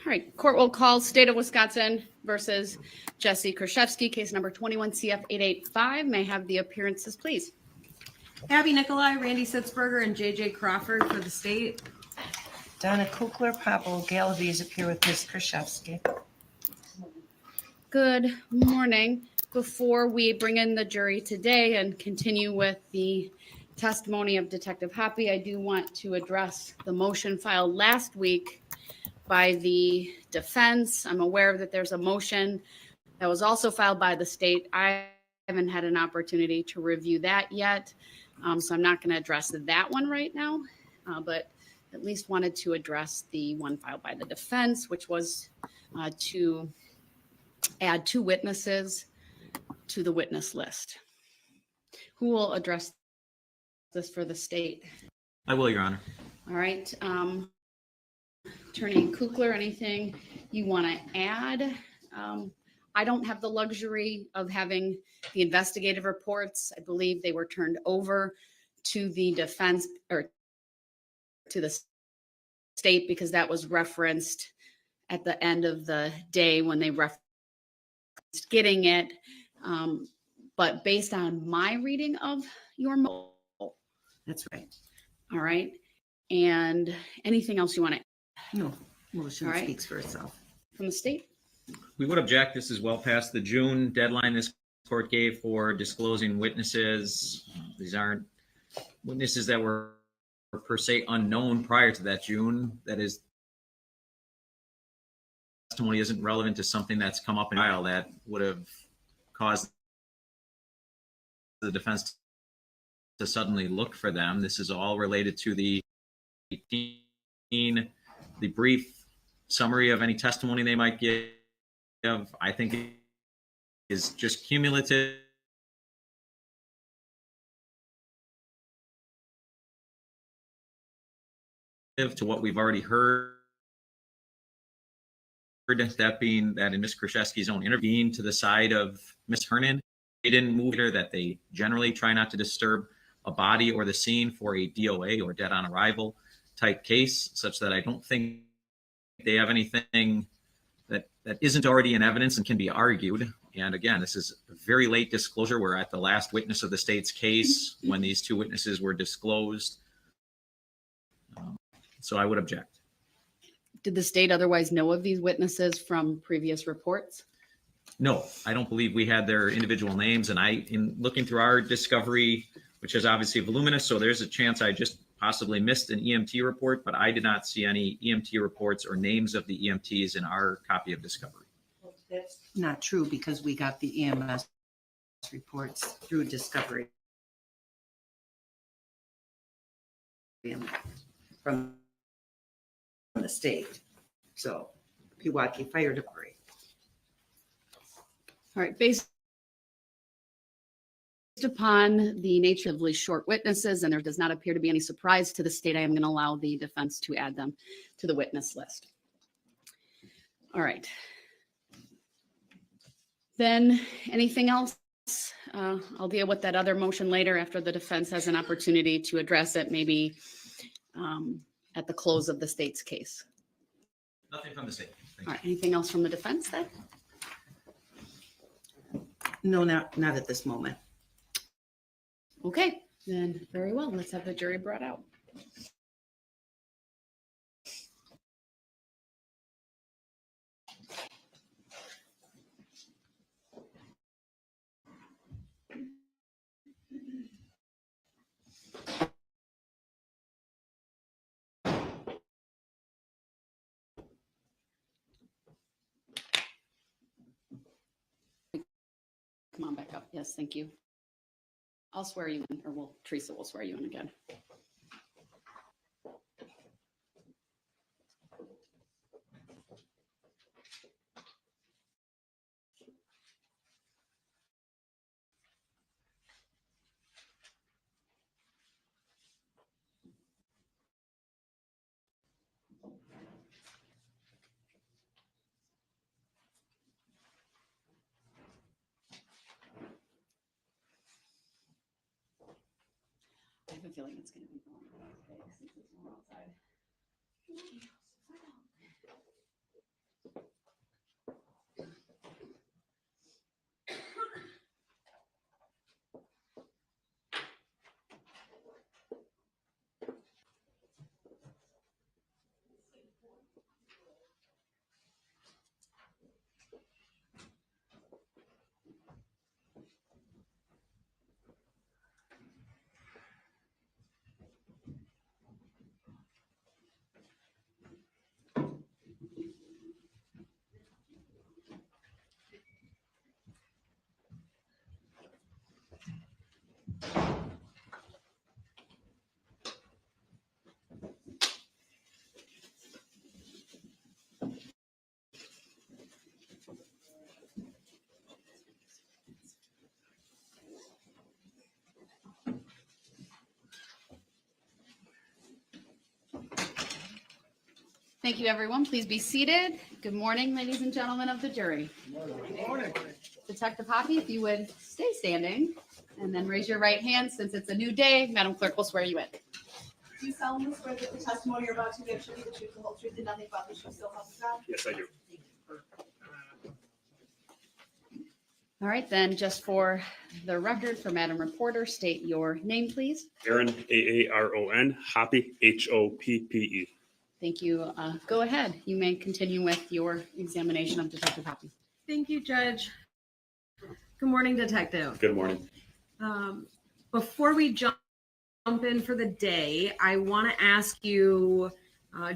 All right, court will call State of Wisconsin versus Jessy Kurczewski, case number 21 CF 885. May I have the appearances, please? Abby Nikolai, Randy Sitzberger, and JJ Crawford for the state. Donna Kukler, Pablo Galaviz appear with Ms. Kurczewski. Good morning. Before we bring in the jury today and continue with the testimony of Detective Hoppy, I do want to address the motion filed last week by the defense. I'm aware that there's a motion that was also filed by the state. I haven't had an opportunity to review that yet, so I'm not going to address that one right now, but at least wanted to address the one filed by the defense, which was to add 2 witnesses to the witness list. Who will address this for the state? I will, Your Honor. All right. Attorney Kukler, anything you want to add? I don't have the luxury of having the investigative reports. I believe they were turned over to the defense or to the state because that was referenced at the end of the day when they referenced getting it. But based on my reading of your motion. That's right. All right. And anything else you want to add? No, motion All right. speaks for itself. From the state? We would object. This is well past the June deadline this court gave for disclosing witnesses. These aren't witnesses that were per se unknown prior to that June. That is, testimony isn't relevant to something that's come up in trial that would have caused the defense to suddenly look for them. This is all related to the brief summary of any testimony they might give. I think it is just cumulative to what we've already heard. That being that in Ms. Kurczewski's own interview to the side of Ms. Hernan, they didn't move her, that they generally try not to disturb a body or the scene for a DOA or dead on arrival type case, such that I don't think they have anything that isn't already in evidence and can be argued. And again, this is a very late disclosure. We're at the last witness of the state's case when these 2 witnesses were disclosed. So I would object. Did the state otherwise know of these witnesses from previous reports? No, I don't believe we had their individual names. And in looking through our discovery, which is obviously voluminous, so there's a chance I just possibly missed an EMT report, but I did not see any EMT reports or names of the EMTs in our copy of discovery. That's not true because we got the EMS reports through discovery from the state. So Pewaukee Fire Department. All right, based upon the nature of these short witnesses, and there does not appear to be any surprise to the state, I am going to allow the defense to add them to the witness list. All right. Then anything else? I'll deal with that other motion later after the defense has an opportunity to address it, maybe at the close of the state's case. Nothing from the state. All right, anything else from the defense then? No, not at this moment. Okay, then very well. Let's have the jury brought out. Come on back up. Yes, thank you. I'll swear you in, or Teresa will swear you in again. I have a feeling it's going to be going on today since it's warm outside. Thank you, everyone. Please be seated. Good morning, ladies and gentlemen of the jury. Good morning. Detective Hoppy, if you would stay standing and then raise your right hand since it's a new day. Madam Clerk will swear you in. Do you solemnly swear that the testimony you're about to give shall be the truth, the whole truth, and nothing but the truth, so help you God? Yes, I do. All right, then, just for the record, for Madam Reporter, state your name, please. Aaron, Aaron, Hoppy, Hoppe. Thank you. Go ahead. You may continue with your examination of Detective Hoppy. Thank you, Judge. Good morning, Detective. Good morning. Before we jump in for the day, I want to ask you,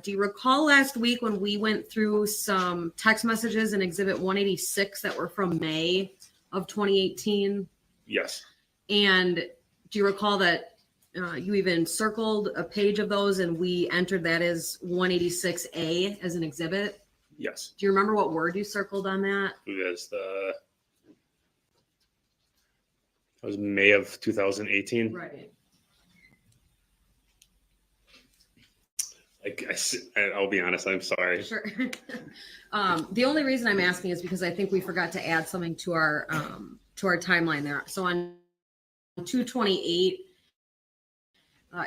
do you recall last week when we went through some text messages in Exhibit 186 that were from May of 2018? Yes. And do you recall that you even circled a page of those and we entered that as 186A as an exhibit? Yes. Do you remember what word you circled on that? It was May of 2018. Right. I'll be honest, I'm sorry. Sure. The only reason I'm asking is because I think we forgot to add something to our timeline there. So on 228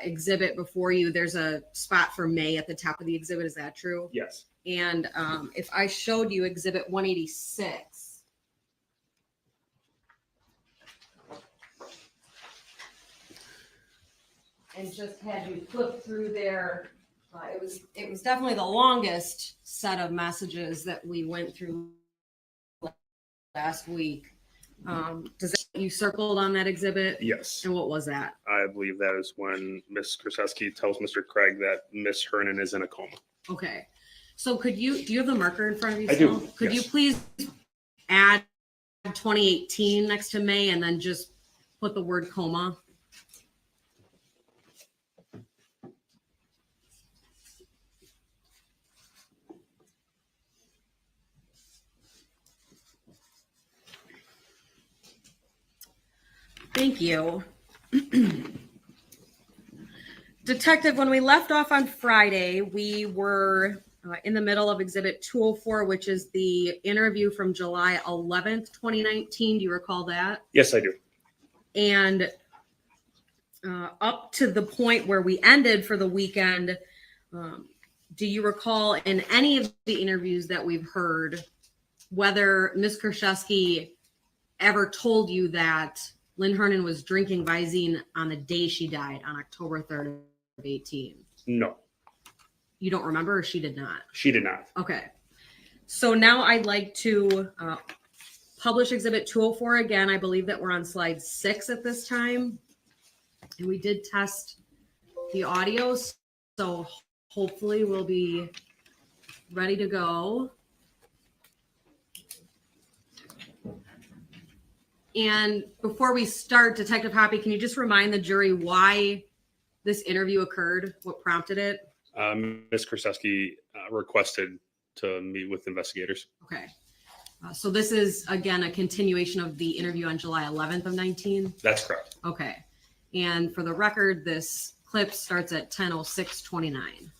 exhibit before you, there's a spot for May at the top of the exhibit. Is that true? Yes. And if I showed you exhibit 186, and just had you flip through there, it was definitely the longest set of messages that we went through last week. You circled on that exhibit? Yes. And what was that? I believe that is when Miss Kurczewski tells Mr. Craig that Miss Hernan is in a coma. Okay. So do you have the marker in front of you? I still? do, Could yes. you please add 2018 next to May and then just put the word coma? Thank you. Detective, when we left off on Friday, we were in the middle of Exhibit 204, which is the interview from July 11th, 2019. Do you recall that? Yes, I do. And up to the point where we ended for the weekend, do you recall in any of the interviews that we've heard whether Ms. Kurczewski ever told you that Lynn Hernan was drinking Visine on the day she died on October 3rd of 18? No, You don't remember, or she did not? she did not. Okay. So now I'd like to publish Exhibit 204 again. I believe that we're on slide 6 at this time. And we did test the audio, so hopefully we'll be ready to go. And before we start, Detective Hoppy, can you just remind the jury why this interview occurred? What prompted it? Miss Kurczewski requested to meet with investigators. Okay. So this is, again, a continuation of the interview on July 11th of 19? That's correct. Okay. And for the record, this clip starts at 10:06:29.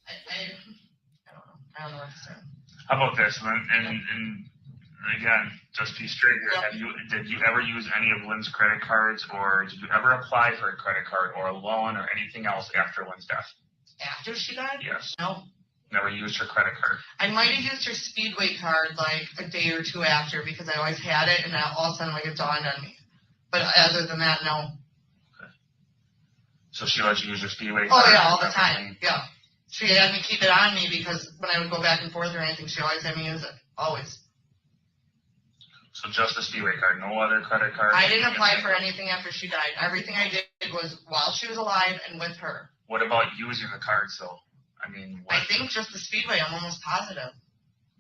I don't know what to say. How about this? And again, just be straight here. Did you ever use any of Lynn's credit cards, or did you ever apply for a credit card or a loan or anything else after Lynn's death? After she died? Yes. No. Never used her credit card. I might have used her Speedway card like a day or two after because I always had it, and now all of a sudden like it dawned on me. But other than that, no. Okay. So she let you use her Speedway card? Oh yeah, all the time. Yeah. She had me keep it on me because when I would go back and forth or anything, she always had me use it. Always. So just the Speedway card, no other credit card? I didn't apply for anything after she died. Everything I did was while she was alive and with her. What about using the cards though? I mean, what? I think just the Speedway, I'm almost positive.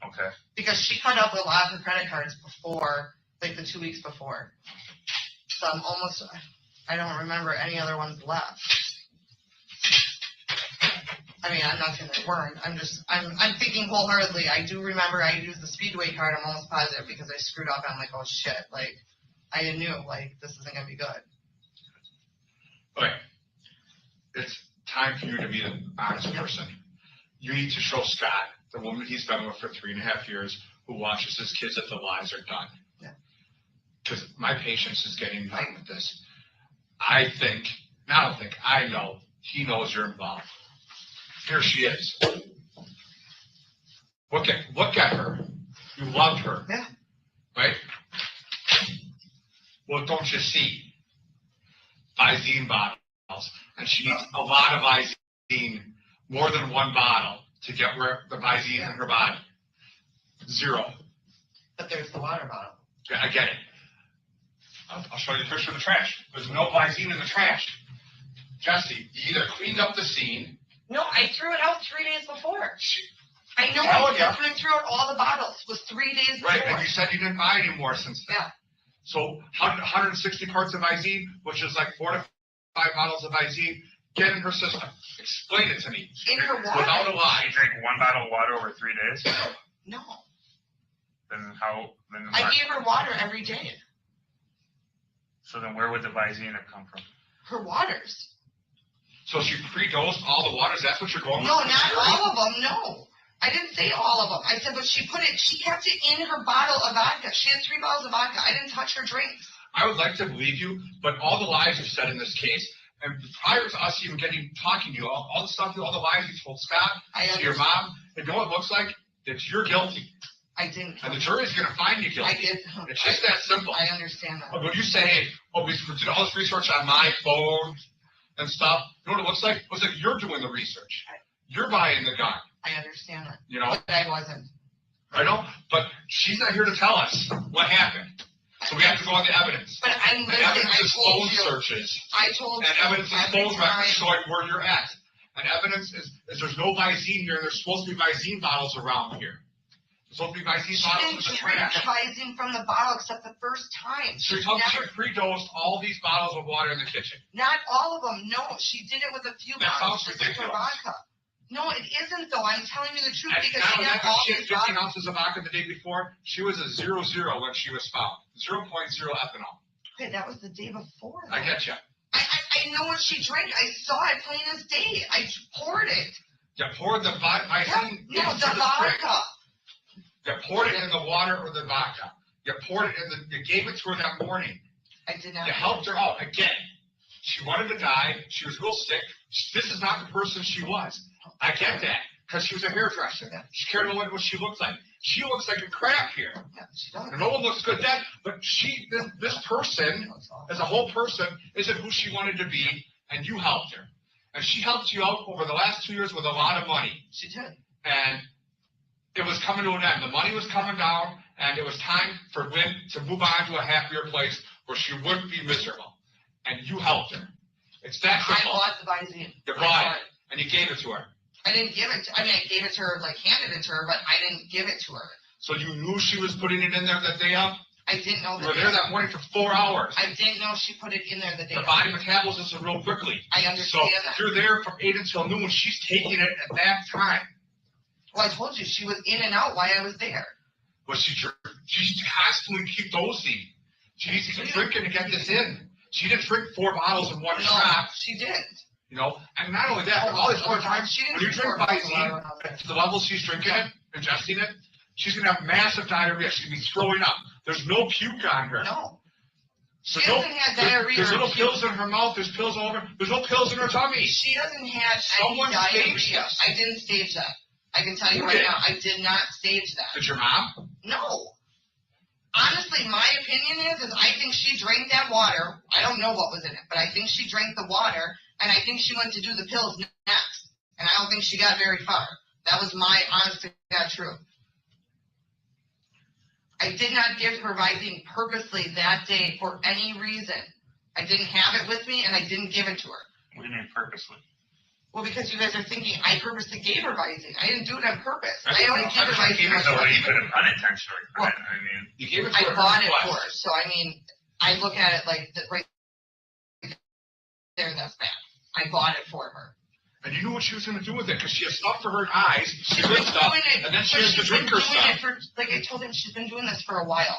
Okay. Because she cut up a lot of her credit cards before, like the 2 weeks before. So I don't remember any other ones left. I mean, I'm not saying they weren't. I'm thinking wholeheartedly. I do remember I used the Speedway card. I'm almost positive because I screwed up. I'm like, oh shit. Like, I knew, like, this isn't going to be good. Okay. it's time for you to be an honest person. You need to show Scott, the woman he's been with for 3.5 years, who watches his kids that the lies are done. Yeah. Because my patience is getting done with this. I know he knows you're involved. Here she is. Look at her. You loved her. Yeah. Right? Well, don't you see? Visine bottles. And she needs a lot of Visine, more than one bottle, to get where the Visine in her body. 0. But there's the water bottle. Yeah, I get it. I'll show you the picture of the trash. There's no Visine in the trash. Jessy, you either cleaned up the scene. No, I threw it out 3 days before. I know Hell I yeah. threw out all the bottles. It was 3 days Right, before. and you said you didn't buy any more since then. Yeah. So 160 parts of Visine, which is like 4 to 5 bottles of Visine, get in her system. Explain it to me. In her water. Without a lie. You drink 1 bottle of water over 3 days? No. Then how? Then I what? gave her water every day. So then where would the Visine have come from? Her waters. So she pre-dosed all the waters? That's what you're going No, with? not all of them. No. I didn't say all of them. I said, but she kept it in her bottle of vodka. She had 3 bottles of vodka. I didn't touch her drinks. I would like to believe you, but all the lies you've said in this case, and prior to us even talking to you, all the stuff, all the lies you told Scott, to your mom, and you know what it looks like? That you're guilty. I didn't. And the jury's going to find you guilty. I did. It's just that simple. I understand that. But when you say, hey, we did all this research on my phone and stuff, you know what it looks like? It looks like you're doing the research. You're buying the gun. I understand that. You know? But I wasn't. I know, but she's not here to tell us what happened. So we have to go on the evidence. But I'm And listening. evidence I is told phone you. searches. I told And you. evidence is every phone records time. showing where you're at. And evidence is there's no Visine here, and there's supposed to be Visine bottles around here. There's supposed to be Visine She bottles in didn't the drink trash. Visine from the bottle except the first time. So She you're telling me she never, pre-dosed all these bottles of water in the kitchen. not all of them. No, she did it with a few That bottles sounds just with her ridiculous. vodka. No, it isn't though. I'm telling you the truth And because not she only had that, all she had these 15 bottles. ounces of vodka the day before. She was a 0.0 when she was found. 0.0 ethanol. Okay, that was the day before. I get you. I know what she drank. I saw it plain as day. I poured it. You poured the Visine No, into the the drink. vodka. You poured it in the water or the vodka. You poured it in the. You gave it to her that morning. I did not. You helped her out again. She wanted to die. She was real sick. This is not the person she was. I get that because she was a hairdresser. She cared about what she looked like. She looks like a crap here. Yeah, she does. And no one looks good then. But this person, as a whole person, isn't who she wanted to be, and you helped her. And she helped you out over the last 2 years with a lot of money. She did. And it was coming to an end. The money was coming down, and it was time for Lynn to move on to a happier place where she wouldn't be miserable. And you helped her. It's that I simple. bought the Visine. You I bought bought it, and you gave it to her. I didn't give it. I gave it to her, like handed it to her, but I didn't give it to her. So you knew she was putting it in there that day of? I didn't know You were there day. that morning for 4 hours. I didn't know she put it in there the day. The of. body metabolisms are real quickly. I So understand if that. you're there from 8 until noon, she's taking it at that time. Well, I told you she was in and out while I was there. But she's constantly keep dosing. She needs to keep drinking to get this in. She didn't drink 4 bottles in one No, shot. she didn't. You know, and not only that, but all these other times, She didn't when you drink drink 4 bottles of Visine water. to the level she's drinking it, ingesting it, she's going to have massive diarrhea. She's going to be throwing up. There's no puke on her. No. She There's no- doesn't have diarrhea. There's or little puke. pills in her mouth. There's pills all over. There's no pills in her tummy. She doesn't have Someone any staged diarrhea. this. I didn't stage that. I can tell you Who right did? now, I did not stage that. Did your mom? No. Honestly, my opinion is I think she drank that water. I don't know what was in it, but I think she drank the water, and I think she went to do the pills next. And I don't think she got very far. That was my honest to God truth. I did not give her Visine purposely that day for any reason. I didn't have it with me, and I didn't give it to her. What do you mean purposely? Well, because you guys are thinking I purposely gave her Visine. I didn't do it on purpose. That's I only what gave her I'm Visine. trying to So get you could have unintentionally done it. I mean, You gave it to I her. bought it What? for her. So, I mean, I look at it like right there, that's bad. I bought it for her. And you knew what she was going to do with it because she has stuff for her eyes. She She's did been stuff, doing it, and then she but has to she's drink been her doing stuff. it for, like I told him, she's been doing this for a while.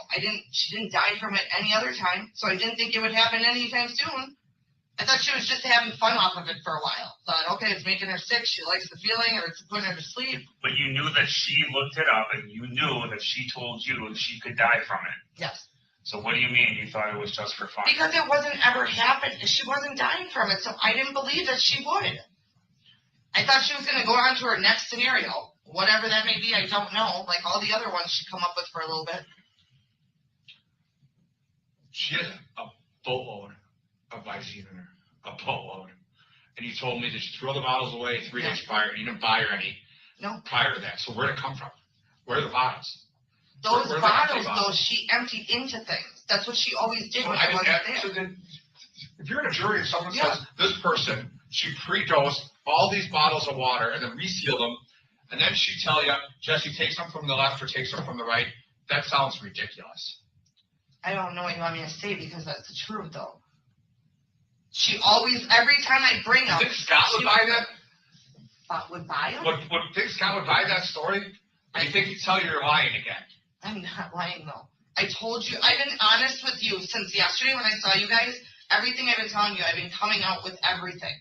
She didn't die from it any other time, so I didn't think it would happen anytime soon. I thought she was just having fun off of it for a while. Thought, okay, it's making her sick. She likes the feeling, or it's putting her to sleep. But you knew that she looked it up, and you knew that she told you she could die from it. Yes. So what do you mean you thought it was just for fun? Because it wasn't ever happening. She wasn't dying from it, so I didn't believe that she would. I thought she was going to go on to her next scenario. Whatever that may be, I don't know. Like all the other ones she come up with for a little bit. She had a boatload of Visine in her, a boatload. And you told me that she threw the bottles away 3 days prior. You didn't buy her any prior to that. So where'd it come from? Where are the bottles? Those Where bottles, though, she emptied into things. That's what she always did when I wasn't there. So then, if you're in a jury and someone says, this person, she pre-dosed all these bottles of water and then resealed them, and then she tell you, Jesse, take some from the left or take some from the right, that sounds ridiculous. I don't know what you want me to say because that's the truth, though. She always, every time I bring up. You think Scott would buy that? Would buy them? Would think Scott would buy that story? Or do you think he'd tell you you're lying again? I'm not lying, though. I told you, I've been honest with you since yesterday when I saw you guys. Everything I've been telling you, I've been coming out with everything.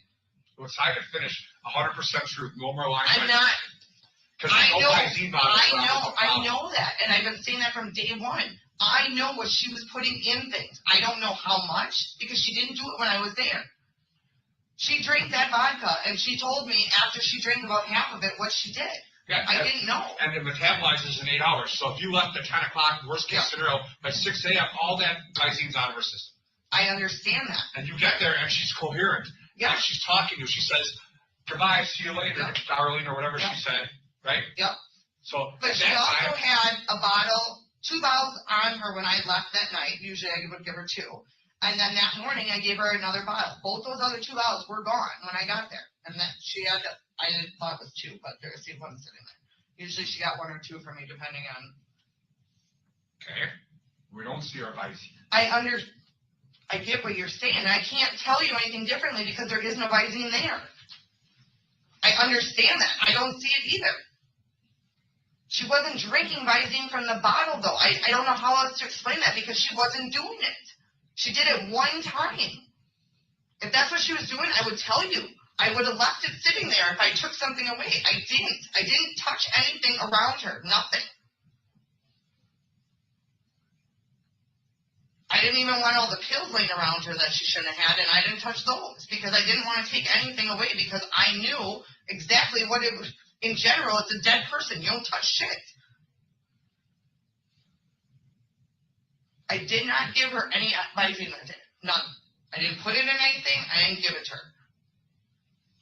Well, it's time to finish. 100% truth. No more lying. I'm not. I know that. And I've been saying that from day one. I know what she was putting in things. I don't know how much because she didn't do it when I was there. She drank that vodka and she told me after she drank about half of it what she did. Yeah, I didn't know. And it metabolizes in 8 hours. So if you left at 10 o'clock, worst case scenario, by 6 a.m., all that Visine's out of her system. I understand that. And you get there and she's coherent. Yeah. Like she's talking to you. She says, goodbye, see you later, darling, or whatever she said. Right? Yep. So, but she also had a bottle, 2 bottles on her when I left that night. Usually I would give her 2. And then that morning I gave her another bottle. Both those other 2 bottles were gone when I got there. And then she had, I didn't thought it was 2, but there's one sitting there. Usually she got 1 or 2 from me depending on. Okay. We don't see her Visine. I get what you're saying. I can't tell you anything differently because there is no Visine there. I understand that. I don't see it either. She wasn't drinking Visine from the bottle, though. I don't know how else to explain that because she wasn't doing it. She did it one time. If that's what she was doing, I would tell you. I would have left it sitting there if I took something away. I didn't. I didn't touch anything around her. Nothing. I didn't even want all the pills laying around her that she shouldn't have had, and I didn't touch those because I didn't want to take anything away because I knew exactly what it was. In general, it's a dead person. You don't touch shit. I did not give her any Visine that day. None. I didn't put it in anything. I didn't give it to her.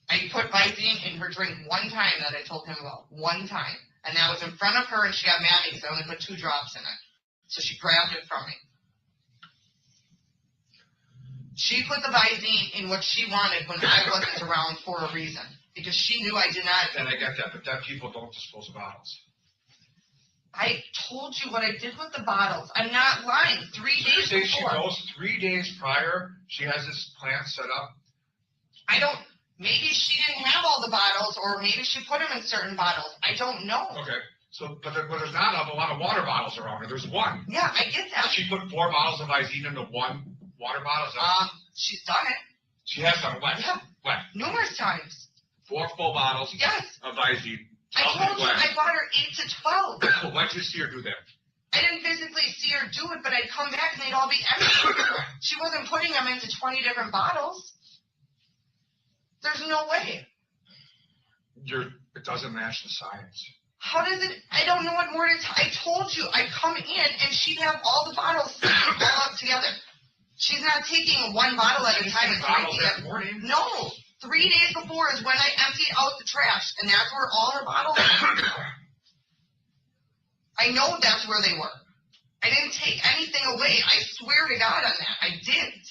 I put Visine in her drink one time that I told him about. One time. And that was in front of her, and she got mad at me because I only put 2 drops in it. So she grabbed it from me. She put the Visine in what she wanted when I wasn't around for a reason. Because she knew I did not. And I get that, but dead people don't dispose of bottles. I told you what I did with the bottles. I'm not lying. 3 days before. She knows 3 days prior, she has this plan set up. Maybe she didn't have all the bottles, or maybe she put them in certain bottles. I don't know. Okay. So, but there's not a lot of water bottles around her. There's 1. Yeah, I get that. She put 4 bottles of Visine into 1 water bottle. She's done it. She has done it. When? Yeah. When? Numerous times. 4 full bottles. Yes. Of Visine. I told you I bought her 8 to 12. When did you see her do that? I didn't physically see her do it, but I'd come back and they'd all be empty. She wasn't putting them into 20 different bottles. There's no way. It doesn't match the science. How does it? I don't know what more to tell. I told you. I come in and she'd have all the bottles sitting all up together. She's not taking 1 bottle at a time and drinking it. Morning. No. 3 days before is when I emptied out the trash, and that's where all her bottles were. I know that's where they were. I didn't take anything away. I swear to God on that. I didn't.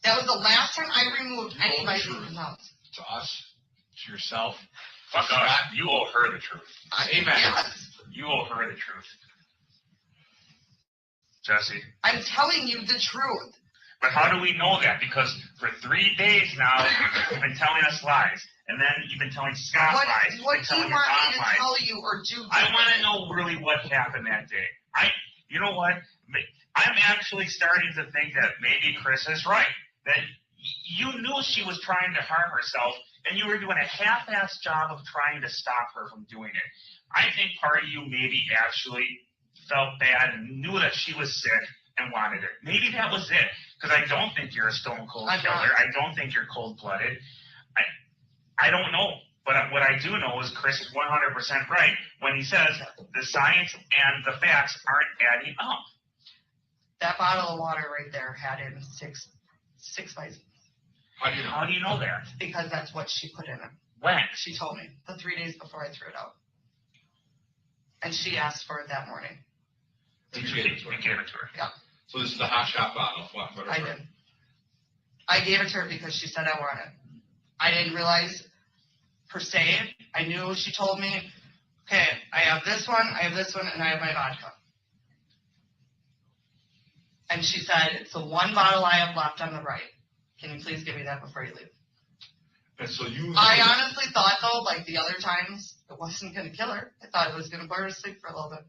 That was the last time I removed anybody from the house. To us, to yourself. Fuck us. You owe her the truth. Amen. Yes. You owe her the truth. Jesse. I'm telling you the truth. But how do we know that? Because for 3 days now, you've been telling us lies. And then you've been telling Scott lies. What do you want me to tell you or do? I want to know really what happened that day. You know what? I'm actually starting to think that maybe Chris is right. That you knew she was trying to harm herself, and you were doing a half-assed job of trying to stop her from doing it. I think part of you maybe actually felt bad and knew that she was sick and wanted it. Maybe that was it. Because I don't think you're a stone cold killer. I don't think you're cold-blooded. I don't know. But what I do know is Chris is 100% right when he says the science and the facts aren't adding up. That bottle of water right there had in six Visine. How do you know that? Because that's what she put in it. When? She told me the 3 days before I threw it out. And she asked for it that morning. You gave it to her. Yeah. So this is the hot shot bottle. I did. I gave it to her because she said I want it. I didn't realize per se. I knew she told me, okay, I have this one, and I have my vodka. And she said, it's the one bottle I have left on the right. Can you please give me that before you leave? And so I honestly thought, though, like the other times, it wasn't going to kill her. I thought it was going to put her to sleep for a little bit.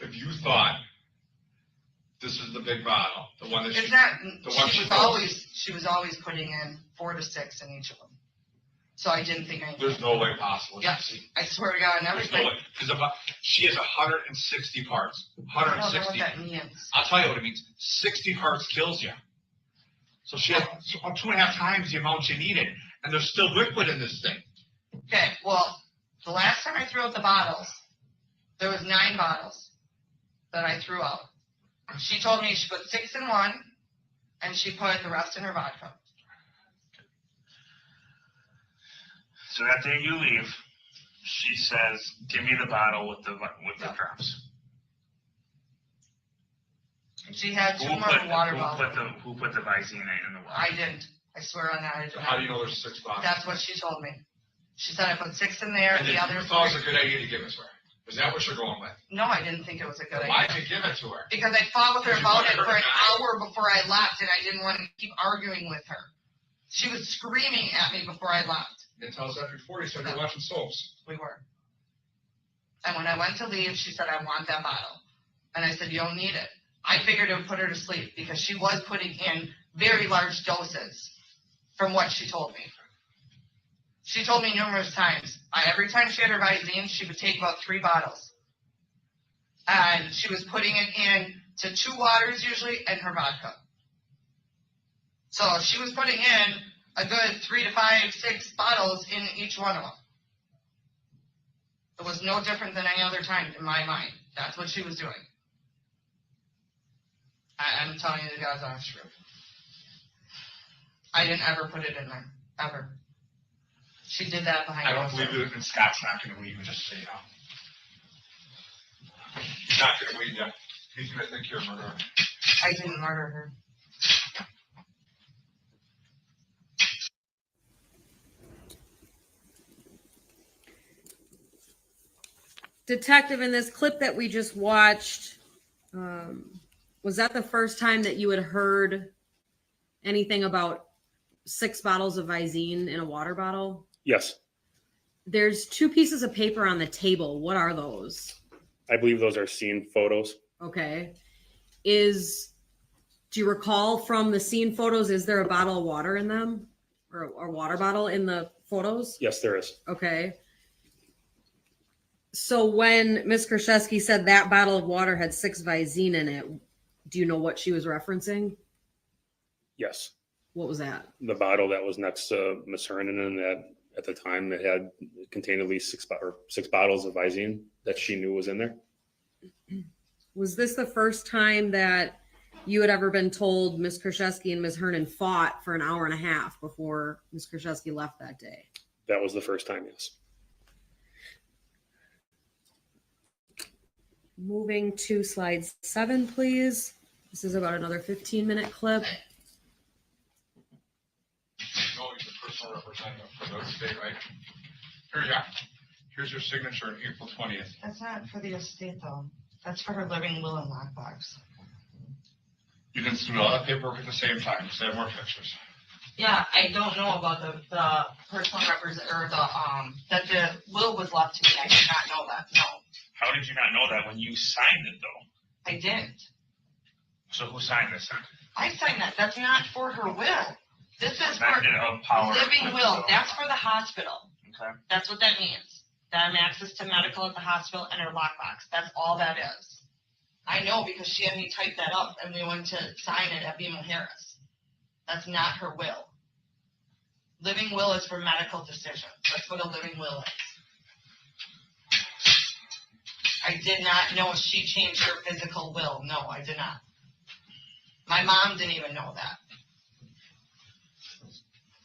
if you thought this is the big bottle, the one that It's not. she was always putting in 4 to 6 in each of them. So I didn't think anything. There's no way possible. Yeah, Jessy. I swear to God, and There's everything. no way. Because she has 160 parts. I don't know 160. what that means. I'll tell you what it means. 60 parts kills you. So she has 2.5 times the amount you needed, and there's still liquid in this thing. Okay, well, the last time I threw out the bottles, there was 9 bottles that I threw out. She told me she put 6 in one, and she put the rest in her vodka. So that day you leave, she says, "Give me the bottle with the drops." And she had 2 more water bottles. Who put the Visine in the water? I didn't. I swear on that. I So didn't. how do you know there's 6 bottles? That's what she told me. She said I put 6 in there, And the then others. you thought it was a good idea to give it to her. Is that what you're going with? No, I didn't think it was a good idea. Why'd you give it to her? Because I fought with her Because you about wanted it her for an to die. hour before I left, and I didn't want to keep arguing with her. She was screaming at me before I left. Didn't tell us that before. You said you're watching soaps. We were. And when I went to leave, she said, I want that bottle. And I said, you don't need it. I figured it would put her to sleep because she was putting in very large doses from what she told me. She told me numerous times. Every time she had her Visine, she would take about 3 bottles. And she was putting it in to 2 waters usually and her vodka. So she was putting in a good 3 to 5, 6 bottles in each one of them. It was no different than any other time in my mind. That's what she was doing. I'm telling you the God's honest truth. I didn't ever put it in there. Ever. She did that behind I don't closed believe doors. it, and Scott's not going to believe you, just so you know. He's not going to believe you. He's going to think you're a murderer. I didn't murder her. Detective, in this clip that we just watched, was that the first time that you had heard anything about 6 bottles of Visine in a water bottle? Yes, There's 2 pieces of paper on the table. What are those? I believe those are scene photos. Okay. Do you recall from the scene photos, is there a bottle of water in them? Or a water bottle in the photos? Yes, there is. Okay. So when Ms. Kurczewski said that bottle of water had 6 Visine in it, do you know what she was referencing? Yes, What was that? the bottle that was next to Miss Hernan, and that at the time it had contained at least 6 bottles of Visine that she knew was in there. Was this the first time that you had ever been told Ms. Kurczewski and Ms. Hernan fought for an hour and a half before Ms. Kurczewski left that day? That was the first time. Yes. Moving to slide 7, please. This is about another 15-minute clip. No, he's a personal representative for the state, right? Here you go. Here's your signature on April 20th. That's not for the estate, though. That's for her living will and lockbox. You can do a lot of paperwork at the same time, so they have more pictures. Yeah, I don't know about the personal representative or that the will was left to me. I did not know that. No, How did you not know that when you signed it, though? I didn't. So who signed this then? I signed that. That's not for her will. This is for Amendment of power. living will. That's for the hospital. Okay. That's what that means. That I'm access to medical at the hospital and her lockbox. That's all that is. I know because she had me type that up and we went to sign it at BMO Harris. That's not her will. Living will is for medical decisions. That's what a living will is. I did not know she changed her physical will. No, I did not. My mom didn't even know that.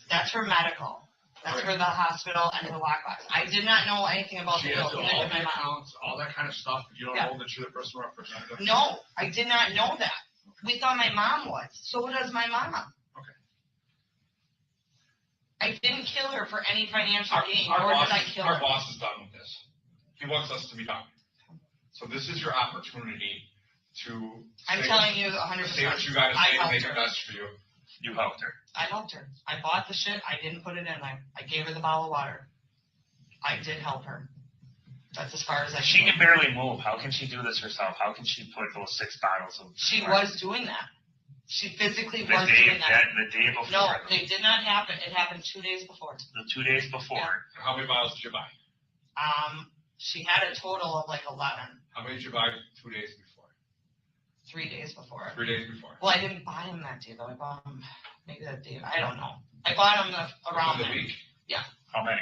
That's for medical. That's for the hospital and the lockbox. I did not know anything about She the has will. all Neither the did my mom. accounts, all that kind of stuff, but you don't Yeah. know that you're the personal representative? No, I did not know that. We thought my mom was. So does my mom. Okay. I didn't kill her for any financial gain, Our nor boss, did I kill our her. boss is done with this. He wants us to be done. So this is your opportunity to I'm say- telling you say 100%. what you gotta I say to helped make her. it best for you. You helped her. I helped her. I bought the shit. I didn't put it in. I gave her the bottle of water. I did help her. That's as far as I She can. can barely move. How can she do this herself? How can she put those 6 bottles of? She was doing that. She physically the was day doing that. the day before. No, it did not happen. It happened 2 days before. The 2 days before. How many bottles did you buy? She had a total of like 11, How many did you buy 2 days before? 3 days before. 3 days before? Well, I didn't buy them that day though. I bought them maybe that day. I don't know. I bought them around Within there. the week? How many?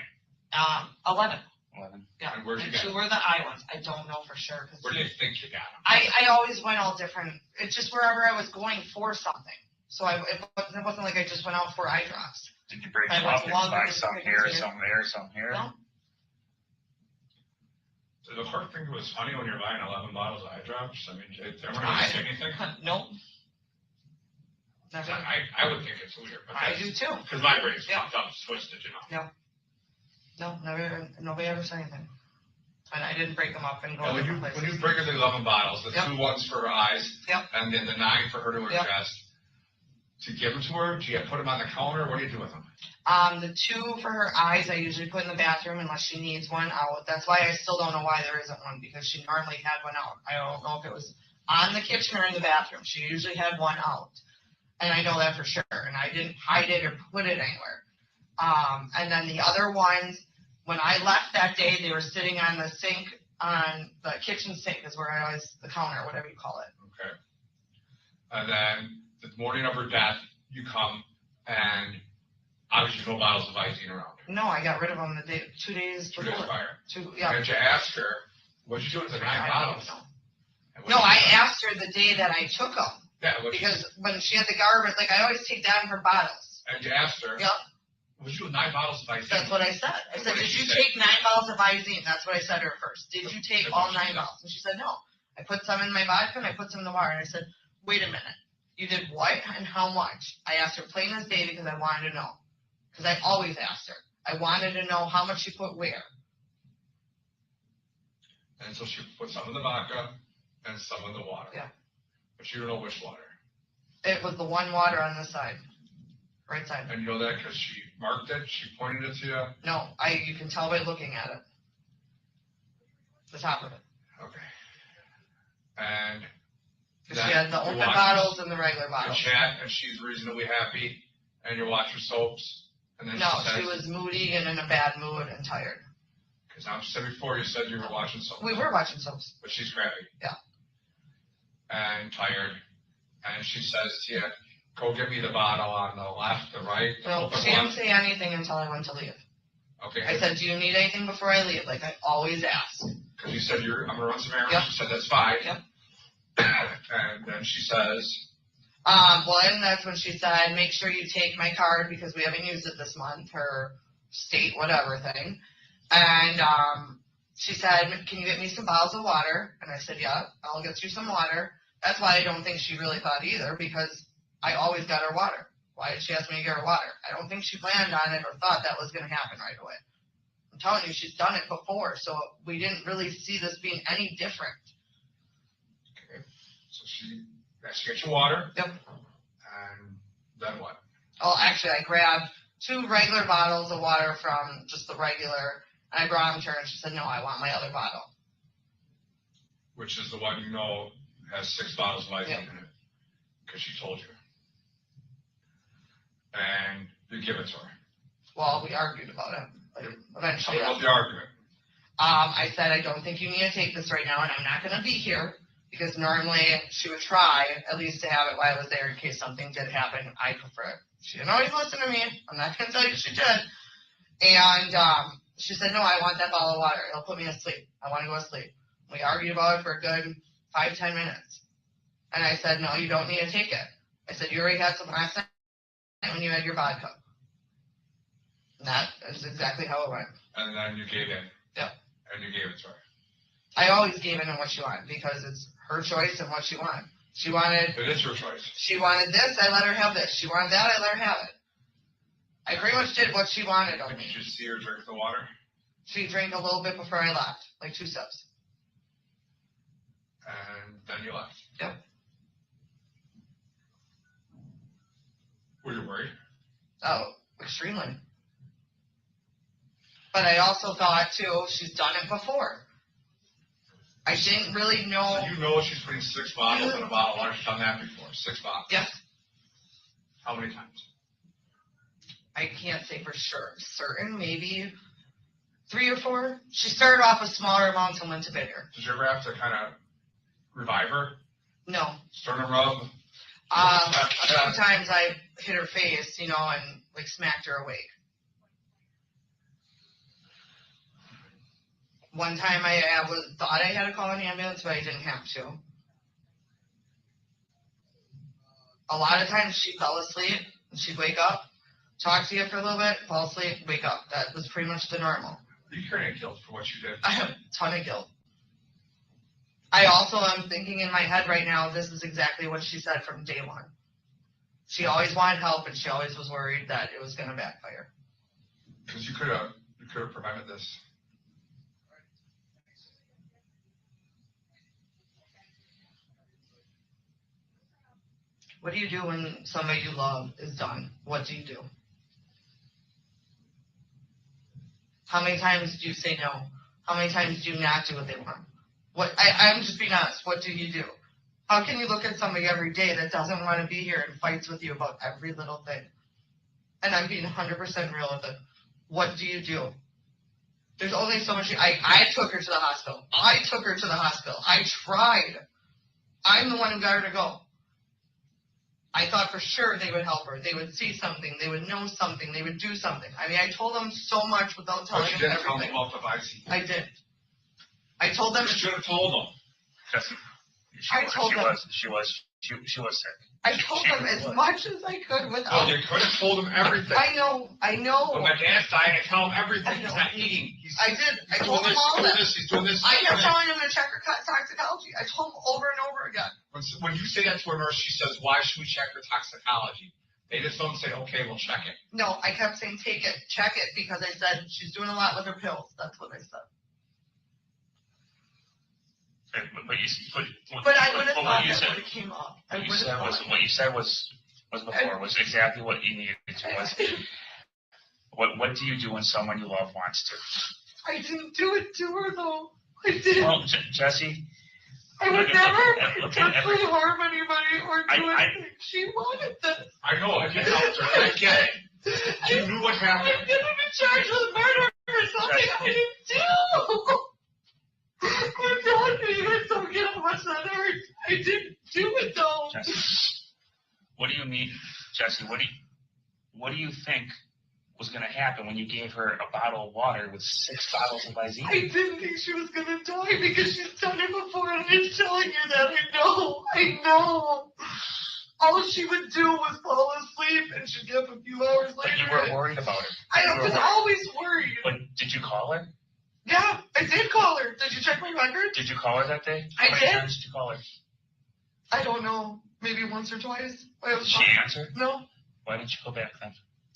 11. 11. Yeah. And where'd you And get 2 them? were the eye ones. I don't know for sure. 'Cause Where do you think you got them? I always went all different. It's just wherever I was going for something. So it wasn't like I just went out for eye drops. Did you break I them went up and longer buy than some 6 here, years. some there, some here? No. Did the clerk think it was funny when you're buying 11 bottles of eye drops? I mean, did everyone I- say anything? Nope. Never. I would think it's weird, but I do too. because my brain's Yeah. fucked up, it's twisted, you know. No, nobody ever said anything. And I didn't break them up and go And different when places. you bring her the 11 bottles, the Yep. 2 ones for her eyes, Yep. and then the 9 for her to her Yep. chest, to give them to her, do you put them on the counter, what do you do with them? The 2 for her eyes, I usually put in the bathroom unless she needs one out. That's why I still don't know why there isn't one, because she normally had one out. I don't know if it was on the kitchen or in the bathroom. She usually had one out. And I know that for sure. And I didn't hide it or put it anywhere. And then the other ones, when I left that day, they were sitting on the sink, on the kitchen sink is where I always, the counter, whatever you call it. Okay. And then the morning of her death, you come and obviously no bottles of Visine around. No, I got rid of them the day, 2 days 2 before. days prior. Yeah. And you asked her, what'd you do with the 9 I don't bottles? know. And what No, did I she say? asked her the day that I took them. Yeah, what Because when she had the garbage, like I always take down her bottles. and you asked her, Yep, what'd you do with 9 bottles of Visine? that's what I said. I said, What did did she you say? take 9 bottles of Visine? That's what I said to her first. Did you take That's all what she 9 said. bottles? And she said, no. I put some in my vodka and I put some in the water. And I said, wait a minute. You did what and how much? I asked her plain as day because I wanted to know. Because I always asked her. I wanted to know how much she put where. And so she put some in the vodka and some in the water. Yeah. But you don't know which water. It was the one water on this side. Right side. And you know that because she marked it, she pointed it to you. No, you can tell by looking at it. The top of it. Okay. And Because she had the you open watch bottles and the regular You bottles. chat and she's reasonably happy and you watch her soaps. And then No, she says, she was moody and in a bad mood and tired. because I said before you said you were watching soaps. We were watching soaps. But she's crappy. Yeah. And tired. And she says to you, go get me the bottle on the left, the right. No, open she didn't one. say anything until I went to leave. Okay. I said, do you need anything before I leave? Like I always ask. Because you said I'm gonna run some errands. Yep. She said that's fine. Yep. And then she says, Well, and that's when she said, make sure you take my card because we haven't used it this month, her state whatever thing. And she said, can you get me some bottles of water? And I said, yeah, I'll get you some water. That's why I don't think she really thought either, because I always got her water. Why did she ask me to get her water? I don't think she planned on it or thought that was going to happen right away. I'm telling you, she's done it before, so we didn't really see this being any different. okay. So she asked you to get your water. Yep. And then what? Oh, actually, I grabbed 2 regular bottles of water from just the regular, and I brought them to her, and she said, no, I want my other bottle. Which is the one you know has 6 bottles of Visine in it, because she told you. And you give it to her. Well, we argued about it. Like, eventually. Tell me about the argument. I said, I don't think you need to take this right now, and I'm not going to be here, because normally she would try at least to have it while I was there in case something did happen. I prefer it. She didn't always listen to me. I'm not going to tell you she did. And she said, no, I want that bottle of water. It'll put me to sleep. I want to go to sleep. We argued about it for a good 5-10 minutes. And I said, no, you don't need to take it. I said, you already had some last night when you had your vodka. And that is exactly how it went. And then you gave in. Yep. And you gave it to her. I always gave in on what she wanted because it's her choice and what she wanted. She wanted. It is her choice. She wanted this, I let her have this. She wanted that, I let her have it. I pretty much did what she wanted of me. Did you see her drink the water? She drank a little bit before I left, like 2 sips. And then you left. Yep. Were you worried? Oh, extremely. But I also thought, too, she's done it before. I didn't really know. So you know she's putting 6 bottles in a bottle of water. She's done that before. 6 bottles. Yes. How many times? I can't say for sure. Certain, maybe 3 or 4. She started off with smaller amounts and went to bigger. Did you ever have to kind of revive her? No. Sternum rub? A few times I hit her face, and like smacked her awake. One time I thought I had to call an ambulance, but I didn't have to. A lot of times she fell asleep and she'd wake up, talk to you for a little bit, fall asleep, wake up. That was pretty much the normal. You carry guilt for what you did. I have a ton of guilt. I also am thinking in my head right now, this is exactly what she said from day one. She always wanted help, and she always was worried that it was going to backfire. Because you could have prevented this. What do you do when somebody you love is done? What do you do? How many times do you say no? How many times do you not do what they want? I'm just being honest. What do you do? How can you look at somebody every day that doesn't want to be here and fights with you about every little thing? And I'm being 100% real with it. What do you do? There's only so much. I took her to the hospital. I tried. I'm the one who got her to go. I thought for sure they would help her. They would see something. They would know something. They would do something. I mean, I told them so much without telling them everything. Tell them about the Visine. I did. I told them. You should have told them. Jessy, she was sick. I told them as much as I could without. Oh, you could have told them everything. I know. When my dad's dying, I tell him everything. He's not eating. I did. I told him all that. He's doing this. I kept telling him to check her toxicology. I told him over and over again. When you say that to a nurse, she says, "Why should we check her toxicology?" They just don't say, "Okay, we'll check it." No, I kept saying, "Take it, check it," because I said she's doing a lot with her pills. That's what I said. But I would have thought that would have came up. What you said was before was exactly what you needed to. Was what do you do when someone you love wants to? I didn't do it to her though. I didn't. Well, Jessy, I would never intentionally harm anybody or do anything. She wanted this. I know. I get it. I get it. You knew what happened. I'm gonna be charged with murder or something I didn't do. I'm telling you, you guys don't get how much that hurts. I didn't do it though. Jessy, what do you mean, Jessy? What do you think was going to happen when you gave her a bottle of water with 6 bottles of Visine? I didn't think she was gonna die because she's done it before, and I'm just telling you that. I know. All she would do was fall asleep, and she'd get up a few hours later. But you were worried about her. I was always worried. But did you call her? Yeah, I did call her. Did you check my record? Did you call her that day? I How many did. times did you call her? I don't know. Maybe once or twice. Did she answer? No. Why didn't you go back then?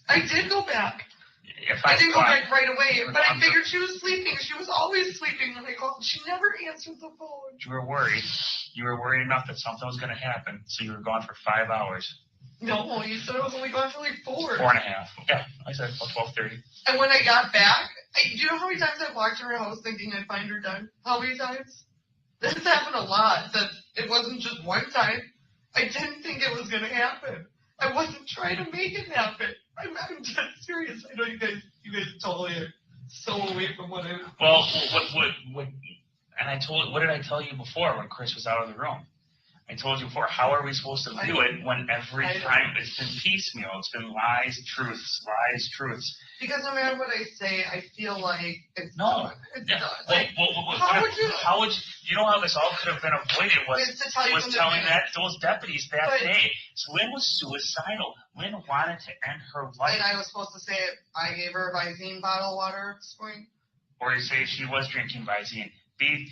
I did go back. If I didn't go back right away, but I figured she was sleeping. She was always sleeping when I called. She never answered the phone. You were worried. You were worried enough that something was going to happen, so you were gone for 5 hours. No, you said I was only gone for like 4. 4.5. Yeah, I said about 12:30. And when I got back, do you know how many times I walked to her house thinking I'd find her dead? How many times? This happened a lot. That it wasn't just one time. I didn't think it was gonna happen. I wasn't trying to make it happen. I'm just serious. I know you guys totally are so away from what I was. Well, what, and what did I tell you before when Chris was out of the room? I told you before, how are we supposed to do it when every time it's been piecemeal? It's been lies, truths. Because no matter what I say, I feel like it's done. It's done. How would you know how this all could have been avoided was telling those deputies that day. So Lynn was suicidal. Lynn wanted to end her life. And I was supposed to say I gave her a Visine bottle of water this morning. Or you say she was drinking Visine. It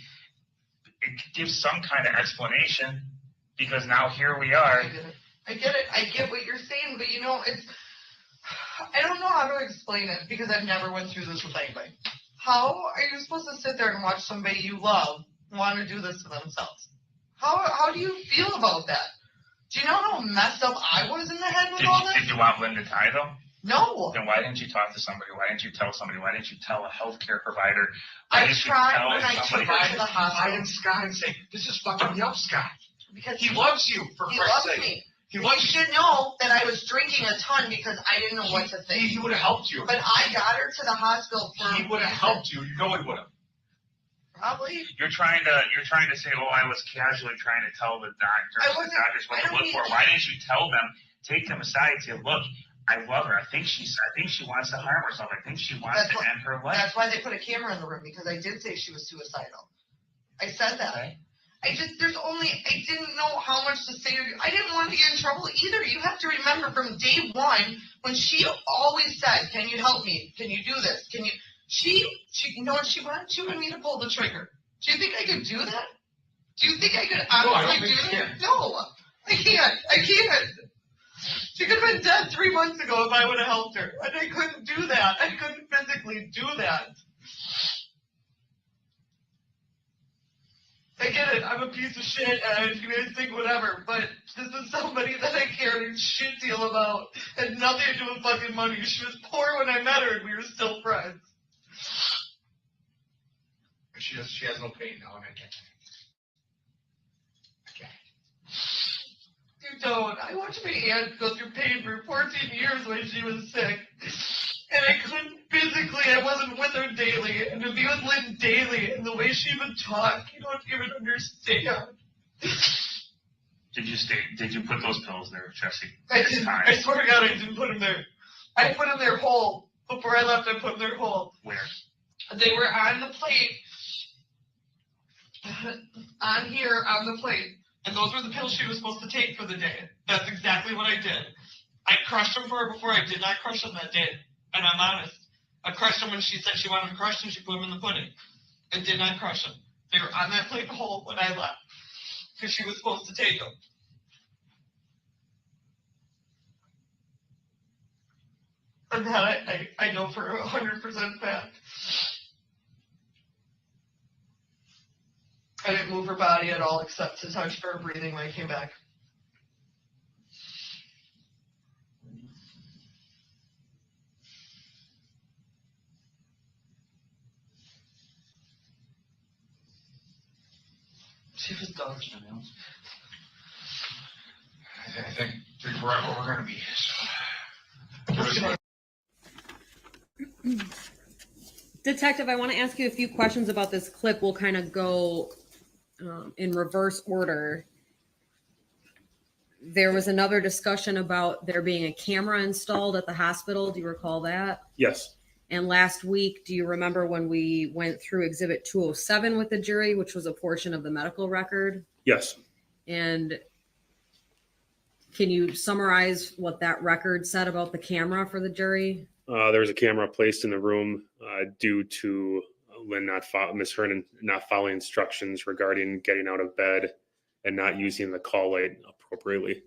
gives some kind of explanation. Because now here we are. I get it. I get what you're saying, but I don't know how to explain it because I've never went through this with anybody. How are you supposed to sit there and watch somebody you love want to do this to themselves? How do you feel about that? Do you know how messed up I was in the head with all this? Did you want Lynn to die though? No. Then why didn't you talk to somebody? Why didn't you tell somebody? Why didn't you tell a healthcare provider? I tried when I took her to the hospital. And Scott and say, this is fucking me up, Scott. Because he loves you, for Christ's sake. Me. You should know that I was drinking a ton because I didn't know what to think. He would have helped you. But I got her to the hospital for He would have helped you. You know he would have. Probably. You're trying to say, oh, I was casually trying to tell the doctors what to look for. Why didn't you tell them? Take them aside and say, look, I love her. I think she wants to harm herself. I think she wants to end her life. That's why they put a camera in the room because I did say she was suicidal. I said that. Okay. I didn't know how much to say. I didn't want to get in trouble either. You have to remember from day one when she always said, can you help me? Can you do this? She you know what she wanted? She wanted me to pull the trigger. Do you think I could do that? Do you think I could honestly do that? No, I can't. She could have been dead 3 months ago if I would have helped her. And I couldn't do that. I couldn't physically do that. I get it. I'm a piece of shit, and you guys think whatever, but this is somebody that I cared a shit deal about. Had nothing to do with fucking money. She was poor when I met her, and we were still friends. She has no pain now, and I can't. You don't. I watched my aunt go through pain for 14 years when she was sick. And I couldn't physically, I wasn't with her daily. And to be with Lynn daily and the way she would talk, you don't even understand. Did you put those pills there, Jessy? I didn't. I swear to God, I didn't put them there. I put them there whole. Before I left, I put them there whole. Where? They were on the plate. On here, on the plate. And those were the pills she was supposed to take for the day. That's exactly what I did. I crushed them for her before. I did not crush them that day. And I'm honest. I crushed them when she said she wanted to crush them. She put them in the pudding. I did not crush them. They were on that plate whole when I left. Because she was supposed to take them. And that I know for 100% fact. I didn't move her body at all except to touch her breathing when I came back. She was done. I think we're right where we're going to be. Detective, I want to ask you a few questions about this clip. We'll kind of go in reverse order. There was another discussion about there being a camera installed at the hospital. Do you recall that? Yes. And last week, do you remember when we went through Exhibit 207 with the jury, which was a portion of the medical record? Yes. And can you summarize what that record said about the camera for the jury? There was a camera placed in the room due to Ms. Hernan not following instructions regarding getting out of bed and not using the call light appropriately.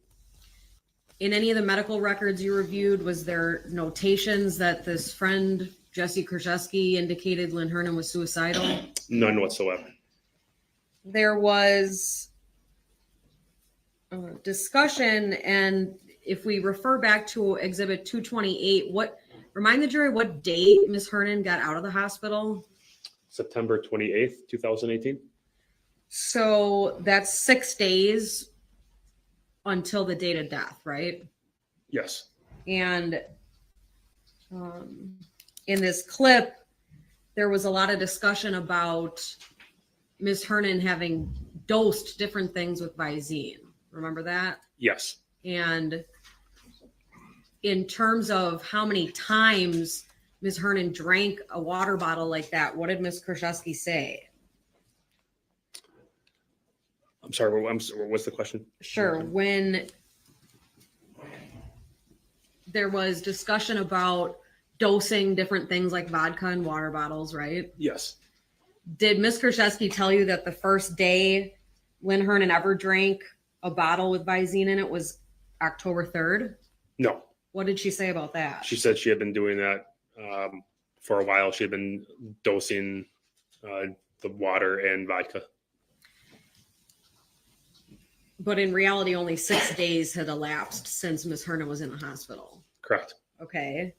In any of the medical records you reviewed, was there notations that this friend, Jessy Kurczewski, indicated Lynn Hernan was suicidal? None whatsoever. There was discussion, and if we refer back to Exhibit 228, remind the jury what date Ms. Hernan got out of the hospital? September 28th, 2018. So that's 6 days until the date of death, right? Yes. And in this clip, there was a lot of discussion about Ms. Hernan having dosed different things with Visine. Remember that? Yes. And in terms of how many times Ms. Hernan drank a water bottle like that, what did Ms. Kurczewski say? I'm sorry. What's the question? Sure. When there was discussion about dosing different things like vodka and water bottles, right? Yes. Did Ms. Kurczewski tell you that the first day Lynn Hernan ever drank a bottle with Visine in it was October 3rd? No. What did she say about that? She said she had been doing that for a while. She had been dosing the water and vodka. But in reality, only 6 days had elapsed since Ms. Hernan was in the hospital. Correct. Okay.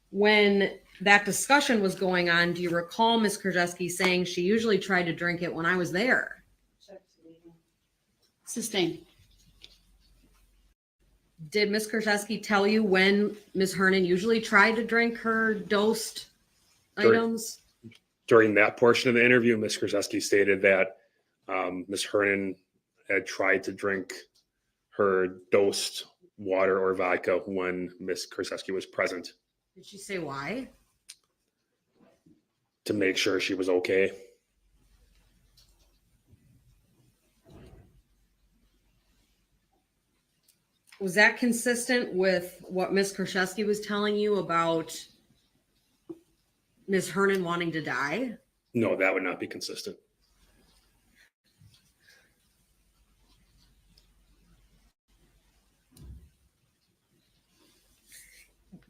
When that discussion was going on, do you recall Ms. Kurczewski saying she usually tried to drink it when I was there? Sustained. Did Ms. Kurczewski tell you when Ms. Hernan usually tried to drink her dosed items? During that portion of the interview, Ms. Kurczewski stated that Ms. Hernan had tried to drink her dosed water or vodka when Ms. Kurczewski was present Did she say why? to make sure she was okay. Was that consistent with what Ms. Kurczewski was telling you about Ms. Hernan wanting to die? No, that would not be consistent.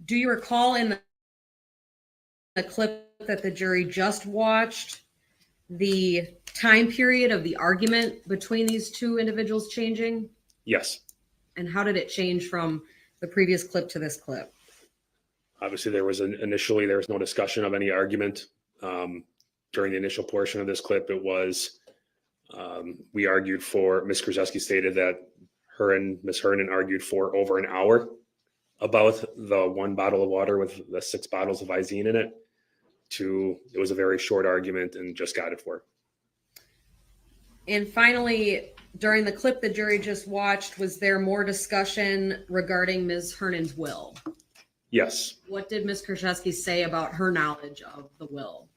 Do you recall in the clip that the jury just watched the time period of the argument between these two individuals changing? Yes. And how did it change from the previous clip to this clip? Obviously, initially there was no discussion of any argument. During the initial portion of this clip, it was we argued for, Ms. Kurczewski stated that her and Ms. Hernan argued for over an hour about the one bottle of water with the 6 bottles of Visine in it. It was a very short argument and just got it for. And finally, during the clip the jury just watched, was there more discussion regarding Ms. Hernan's will? Yes. What did Ms. Kurczewski say about her knowledge of the will?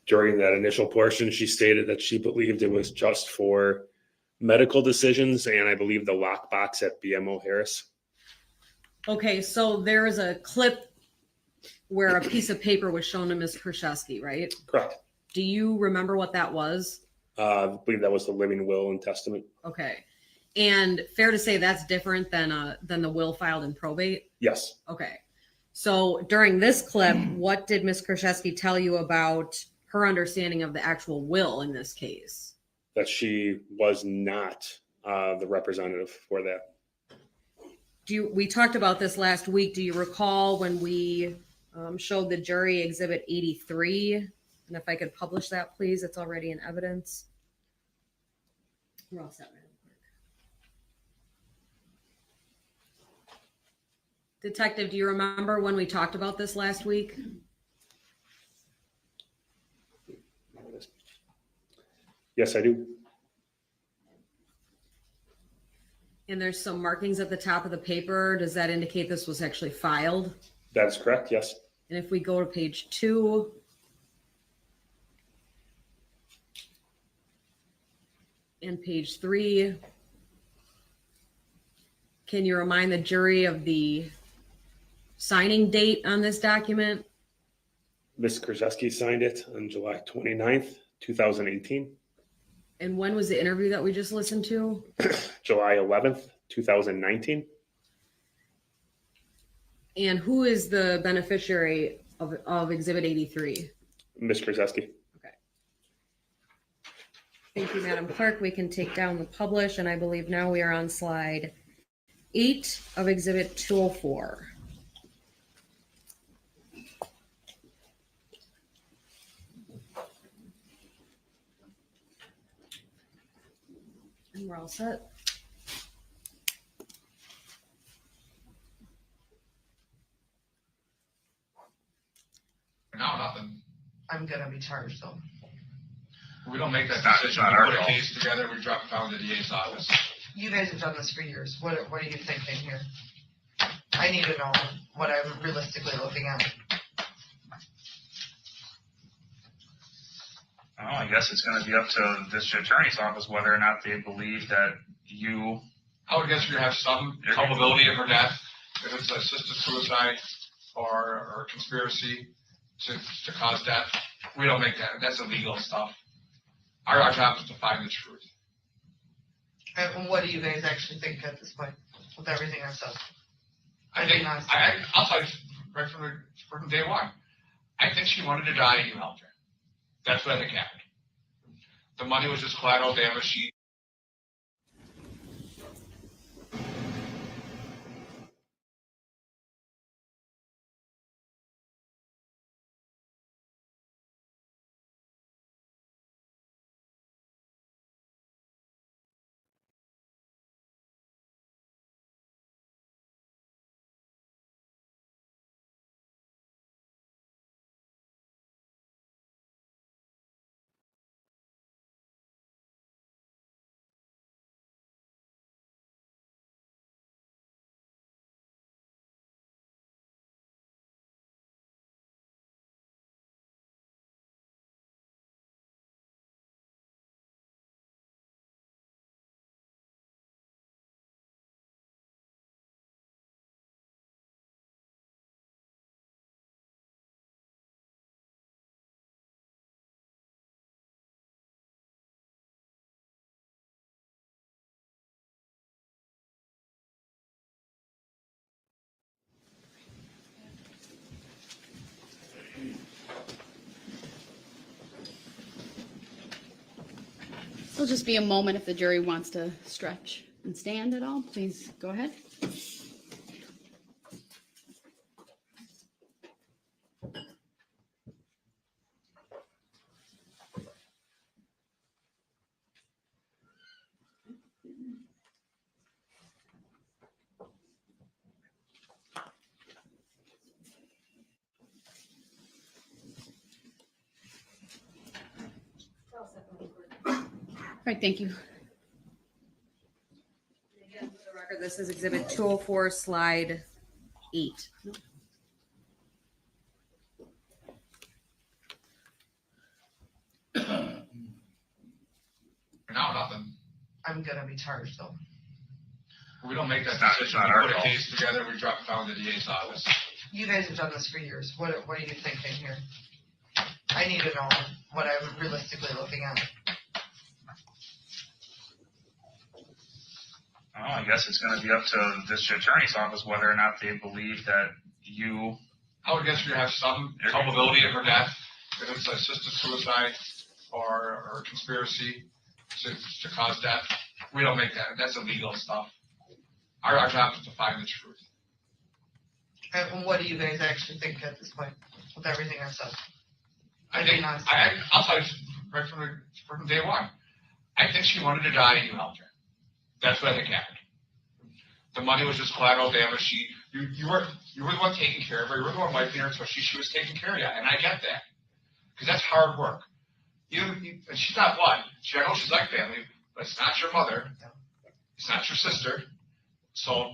During that initial portion, she stated that she believed it was just for medical decisions and I believe the lockbox at BMO Harris. Okay, so there is a clip where a piece of paper was shown to Ms. Kurczewski, right? Correct. Do you remember what that was? I believe that was the living will and testament. Okay. And fair to say that's different than the will filed in probate? Yes. Okay. So during this clip, what did Ms. Kurczewski tell you about her understanding of the actual will in this case? That she was not the representative for that. We talked about this last week. Do you recall when we showed the jury exhibit 83? And if I could publish that, please, it's already in evidence. We're all set, Madam Clerk. Detective, do you remember when we talked about this last week? Yes, I do. And there's some markings at the top of the paper. Does that indicate this was actually filed? That is correct, yes. And if we go to page 2, and page 3, can you remind the jury of the signing date on this document? Ms. Kurczewski signed it on July 29th, 2018. And when was the interview that we just listened to? July 11th, 2019. And who is the beneficiary of Exhibit 83? Ms. Kurczewski. Okay. Thank you, Madam Clerk. We can take down the publish, and I believe now we are on slide 8 of Exhibit 204. We're all set. Now nothing. I'm gonna be charged though. We don't make that It's not decision. our We put a call. case together, we drop it down to the DA's office. You guys have done this for years. What are you thinking here? I need to know what I'm realistically looking at. Well, I guess it's going to be up to the district attorney's office whether or not they believe that you. I would guess we have some culpability of her death, if it's assisted suicide or conspiracy to cause death. We don't make that. That's illegal stuff. Our job is to find the truth. And what do you guys actually think at this point with everything I've said? I think I'll tell you right from day one. I think she wanted to die and you helped her. That's what I think happened. The money was just collateral damage. She It'll just be a moment if the jury wants to stretch and stand at all. Please go ahead. All right, thank you. Again, for the record, this is exhibit 204, slide 8. now nothing. I'm gonna be charged though. We don't make that It's decision. not We our put a call. case together, we drop it down to the DA's office. You guys have done this for years. What are you thinking here? I need to know what I'm realistically looking at. Well, I guess it's going to be up to the district attorney's office whether or not they believe that you. I would guess we have some culpability of her death, if it's assisted suicide or conspiracy to cause death. We don't make that. That's illegal stuff. Our job is to find the truth. And what do you guys actually think at this point with everything I've said? I think I'll tell you right from day one. I think she wanted to die and you helped her. That's what I think happened. The money was just collateral damage. You were the one taking care of her. You were the one wiping her until she was taking care of you, and I get that because that's hard work. And she's not blood. I know she's like family, but it's not your mother. It's not your sister. So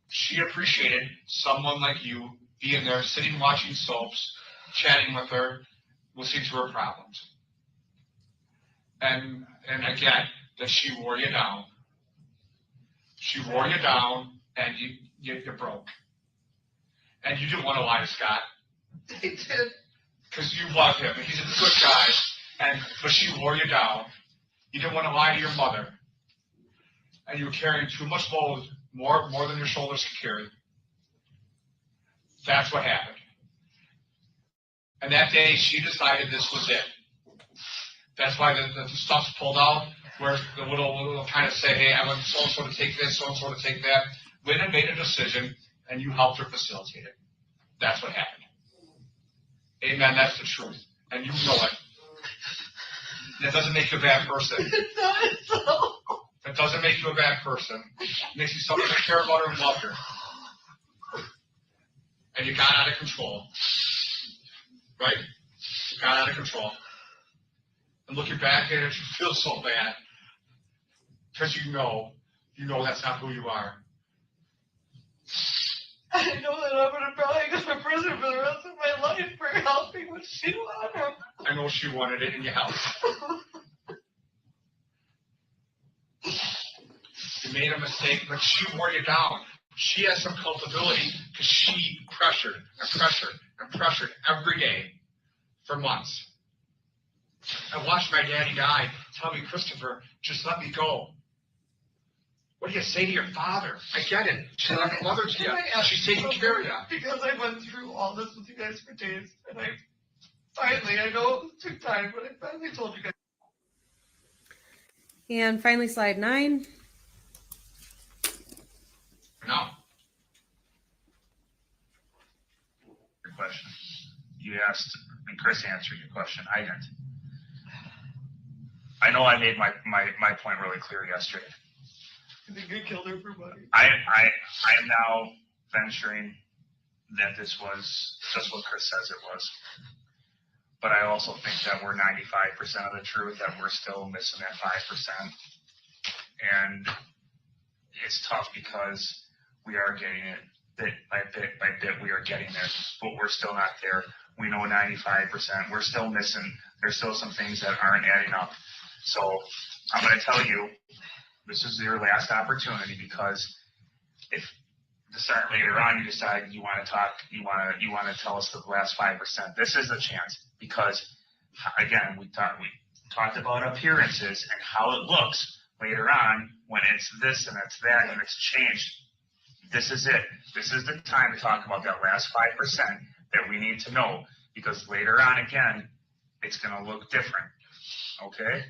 she appreciated someone like you being there, sitting, watching soaps, chatting with her, listening to her problems. And I get that she wore you down. She wore you down, and you broke. And you didn't want to lie to Scott. I did. Because you love him, and he's a good guy. But she wore you down. You didn't want to lie to your mother. And you were carrying too much load, more than your shoulders could carry. That's what happened. And that day, she decided this was it. That's why the stuff's pulled out, where the little kind of say, hey, I want so-and-so to take this, so-and-so to take that. Linda made a decision, and you helped her facilitate it. That's what happened. Amen, that's the truth. And you know it. That doesn't make you a bad person. That doesn't make you a bad person. It makes you someone that cared about her and loved her. And you got out of control. Right? You got out of control. And looking back at it, you feel so bad. Because you know that's not who you are. I know that I'm gonna probably go to prison for the rest of my life for helping what she wanted. I know she wanted it in your house. You made a mistake, but she wore you down. She has some culpability because she pressured and pressured and pressured every day for months. I watched my daddy die. Tell me, Christopher, just let me go. What do you say to your father? I get it. She's not a mother to you. She's taking care of you. Because I went through all this with you guys for days, and I know it took time, but I finally told you guys. And finally, slide 9. No. Your question. You asked, and Chris answered your question. I didn't. I know I made my point really clear yesterday. I think I killed her for money. I am now venturing that this was just what Chris says it was. But I also think that we're 95% of the truth, that we're still missing that 5%. And it's tough because we are getting it bit by bit, we are getting there, but we're still not there. We know 95%, we're still missing. There's still some things that aren't adding up. So I'm going to tell you, this is your last opportunity, because if to start later on, you decide you want to talk, you want to tell us the last 5%. This is the chance, because again, we talked about appearances and how it looks later on when it's this and it's that and it's changed. This is it. This is the time to talk about that last 5% that we need to know, because later on again, it's going to look different. Okay?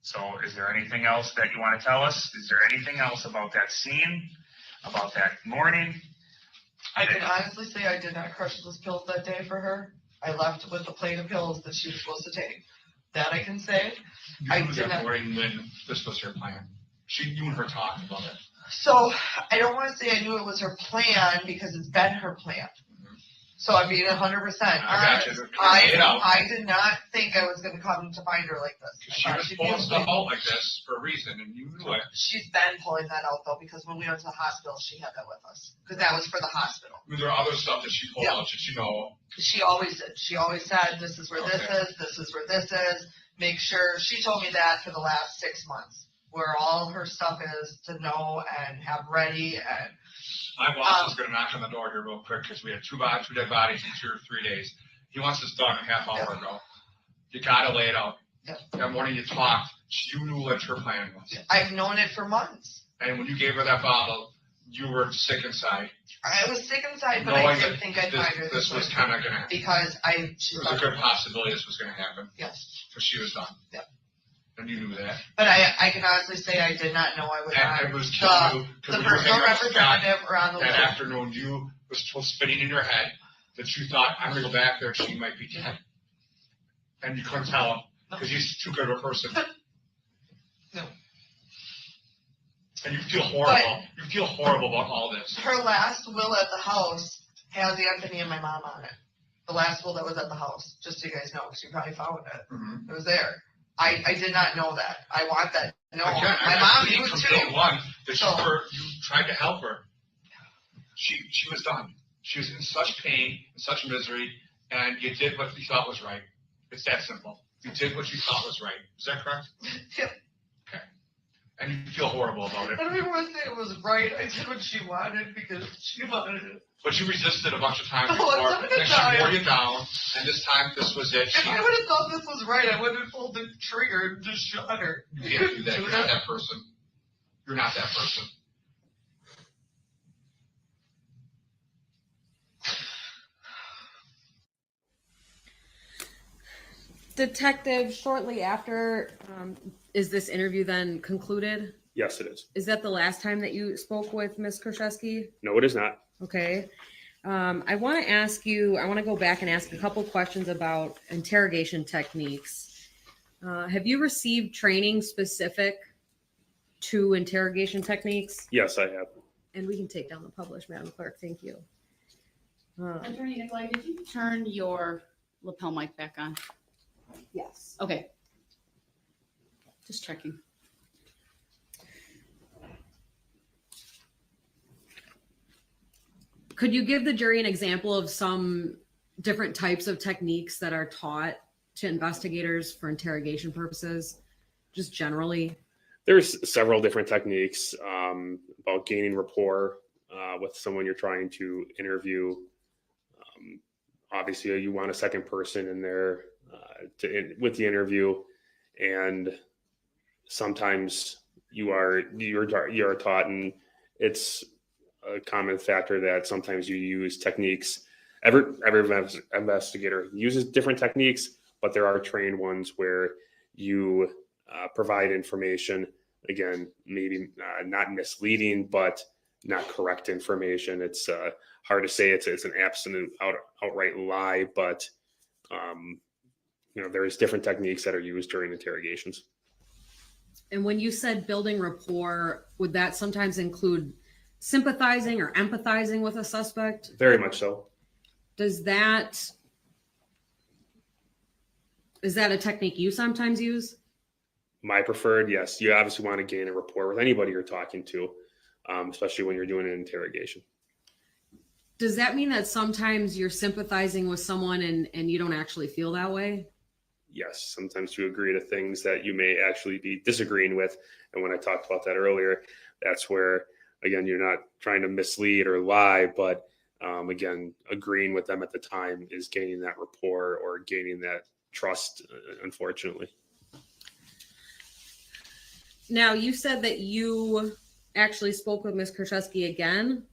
So is there anything else that you want to tell us? Is there anything else about that scene, about that morning? I can honestly say I did not crush those pills that day for her. I left with a plate of pills that she was supposed to take. That I can say. You knew that morning when this was her plan. You and her talked about it. So I don't want to say I knew it was her plan, because it's been her plan. So I'm being 100% honest. I did not think I was going to come to find her like this. She was pulling stuff out like this for a reason, and you knew it. She's been pulling that out, though, because when we went to the hospital, she had that with us. Because that was for the hospital. I mean, there are other stuff that she pulled out that you know. She always did. She always said, this is where this is where this is. Make sure. She told me that for the last 6 months, where all her stuff is to know and have ready. And my boss is going to knock on the door here real quick, because we had two dead bodies in 2 or 3 days. He wants this done a half hour ago. You got to lay it out. That morning you talked, you knew what her plan was. I've known it for months. And when you gave her that bottle, you were sick inside. I was sick inside, but I didn't think I'd find her. This was kind of going to happen. Because there was a good possibility this was going to happen. Yes. Because she was done. Yep. And you knew that. But I can honestly say I did not know I would not. And it was killing you. The personal representative around the that world. afternoon, you was spinning in your head that you thought, I'm going to go back there, she might be dead. And you couldn't tell him, because he's too good of a person. No. And you feel horrible. You feel horrible about all this. Her last will at the house has Anthony and my mom on it. The last will that was at the house, just so you guys know, because you probably found it. Mm-hmm. It was there. I did not know that. I want that. No, Again, my mom knew from too. day one that you tried to help her. She was done. She was in such pain, in such misery, and you did what you thought was right. It's that simple. You did what you thought was right. Is that correct? Yep. Okay. And you feel horrible about it. I don't even want to say it was right. I did what she wanted because she wanted it. But you resisted a bunch of times Oh, before, some of the and she time. wore you down, and this time this was it. If I would have thought this was right, I wouldn't have pulled the trigger and just shot her. You can't do that. You're not that person. You're not that person. Detective, shortly after, is this interview then concluded? Yes, it is. Is that the last time that you spoke with Ms. Kurczewski? No, it is not. Okay. I want to go back and ask a couple questions about interrogation techniques. Have you received training specific to interrogation techniques? Yes, I have. And we can take down the published, Madam Clerk. Thank you. Attorney Nicolai, did you turn your lapel mic back on? Yes. Okay. Just checking. Could you give the jury an example of some different types of techniques that are taught to investigators for interrogation purposes, just generally? There's several different techniques about gaining rapport with someone you're trying to interview. Obviously, you want a second person in there with the interview, and sometimes you're taught, and it's a common factor that sometimes you use techniques. Every investigator uses different techniques, but there are trained ones where you provide information, again, maybe not misleading, but not correct information. It's hard to say it's an absolute outright lie, but there's different techniques that are used during interrogations. And when you said building rapport, would that sometimes include sympathizing or empathizing with a suspect? Very much so. Is that a technique you sometimes use? My preferred, yes. You obviously want to gain a rapport with anybody you're talking to, especially when you're doing an interrogation. Does that mean that sometimes you're sympathizing with someone and you don't actually feel that way? Yes, sometimes you agree to things that you may actually be disagreeing with. And when I talked about that earlier, that's where, again, you're not trying to mislead or lie, but again, agreeing with them at the time is gaining that rapport or gaining that trust, unfortunately. Now, you said that you actually spoke with Ms. Kurczewski again.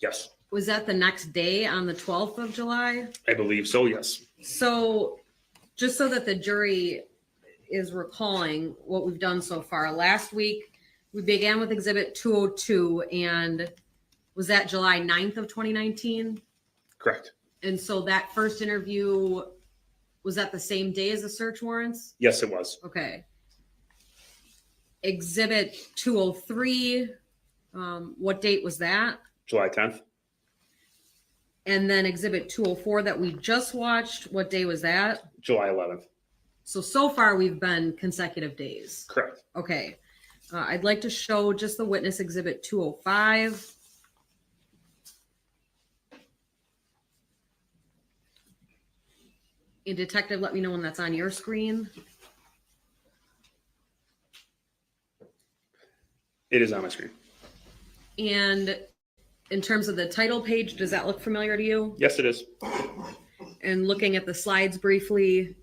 Yes, Was that the next day on the 12th of July? I believe so, yes. So just so that the jury is recalling what we've done so far, last week we began with Exhibit 202, and was that July 9th of 2019? Correct. And so that first interview, was that the same day as the search warrants? Yes, it was. Okay. Exhibit 203, what date was that? July 10th. And then Exhibit 204 that we just watched, what day was that? July 11th. So far we've been consecutive days. Correct. Okay. I'd like to show just the witness Exhibit 205. And detective, let me know when that's on your screen. It is on my screen. And in terms of the title page, does that look familiar to you? Yes, it is. And looking at the slides briefly,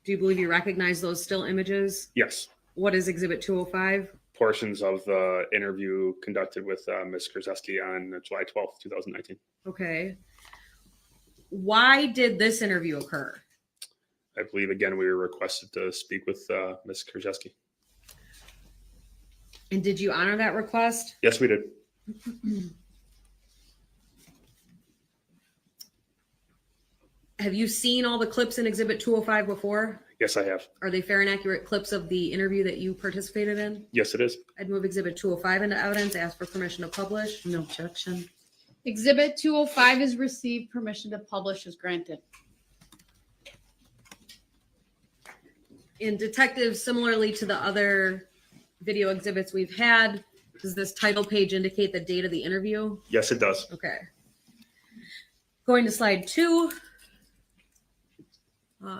do you believe you recognize those still images? Yes. What is Exhibit 205? Portions of the interview conducted with Ms. Kurczewski on July 12th, 2019. Okay. Why did this interview occur? I believe, again, we were requested to speak with Ms. Kurczewski. And did you honor that request? Yes, we did. Have you seen all the clips in Exhibit 205 before? Yes, I have. Are they fair and accurate clips of the interview that you participated in? Yes, it is. I'd move Exhibit 205 into evidence, ask for permission to publish. No objection. Exhibit 205 is received. Permission to publish is granted. In detective, similarly to the other video exhibits we've had, does this title page indicate the date of the interview? Yes, it does. Okay. Going to slide 2.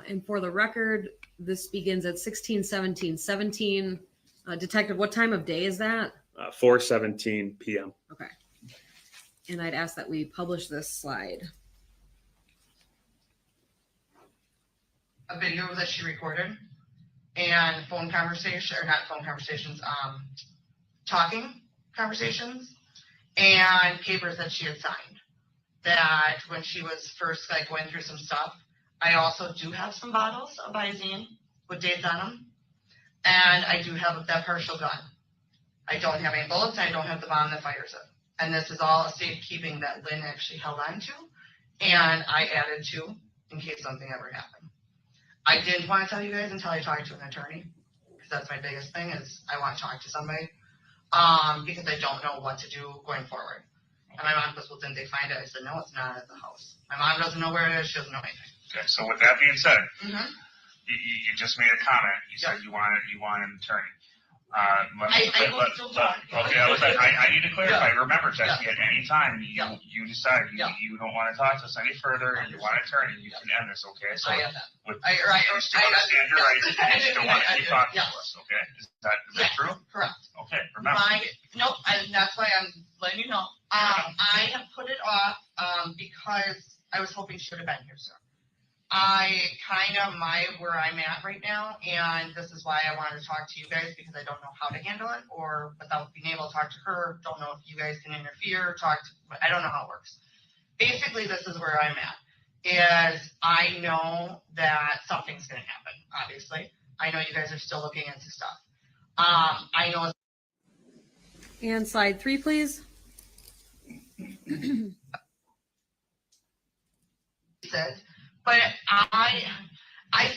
And for the record, this begins at 16:17:17. Detective, what time of day is that? 4:17 p.m. Okay. And I'd ask that we publish this slide. A video that she recorded and phone conversation, or not phone conversations, talking conversations and papers that she had signed. That when she was first going through some stuff, I also do have some bottles of Visine with dates on them. And I do have that partial gun. I don't have any bullets. I don't have the bomb that fires it. And this is all a safekeeping that Lynn actually held on to. And I added to in case something ever happened. I didn't want to tell you guys until I talked to an attorney, because that's my biggest thing is I want to talk to somebody, because I don't know what to do going forward. And my mom goes, well, didn't they find it? I said, no, it's not at the house. My mom doesn't know where it is. She doesn't know anything. Okay, so with that being said, Mm-hmm. you just made a comment. You said you want an attorney. I will still talk. Okay, I need to clarify. Yeah. Remember, Jessy, at any time Yeah. you decide Yeah. you don't want to talk to us any further and you want an attorney, you can end this, okay? So I have that. with, I you still understand your rights and you still want to keep talking Yeah. to us, okay? Is that true? Correct. Okay, remember. Nope, and that's why I'm letting you know. I have put it off, because I was hoping she would have been here sooner. Where I'm at right now, and this is why I wanted to talk to you guys, because I don't know how to handle it, or without being able to talk to her, don't know if you guys can interfere, I don't know how it works. Basically, this is where I'm at, is I know that something's going to happen, obviously. I know you guys are still looking into stuff. I know. And slide 3, please. Said, but I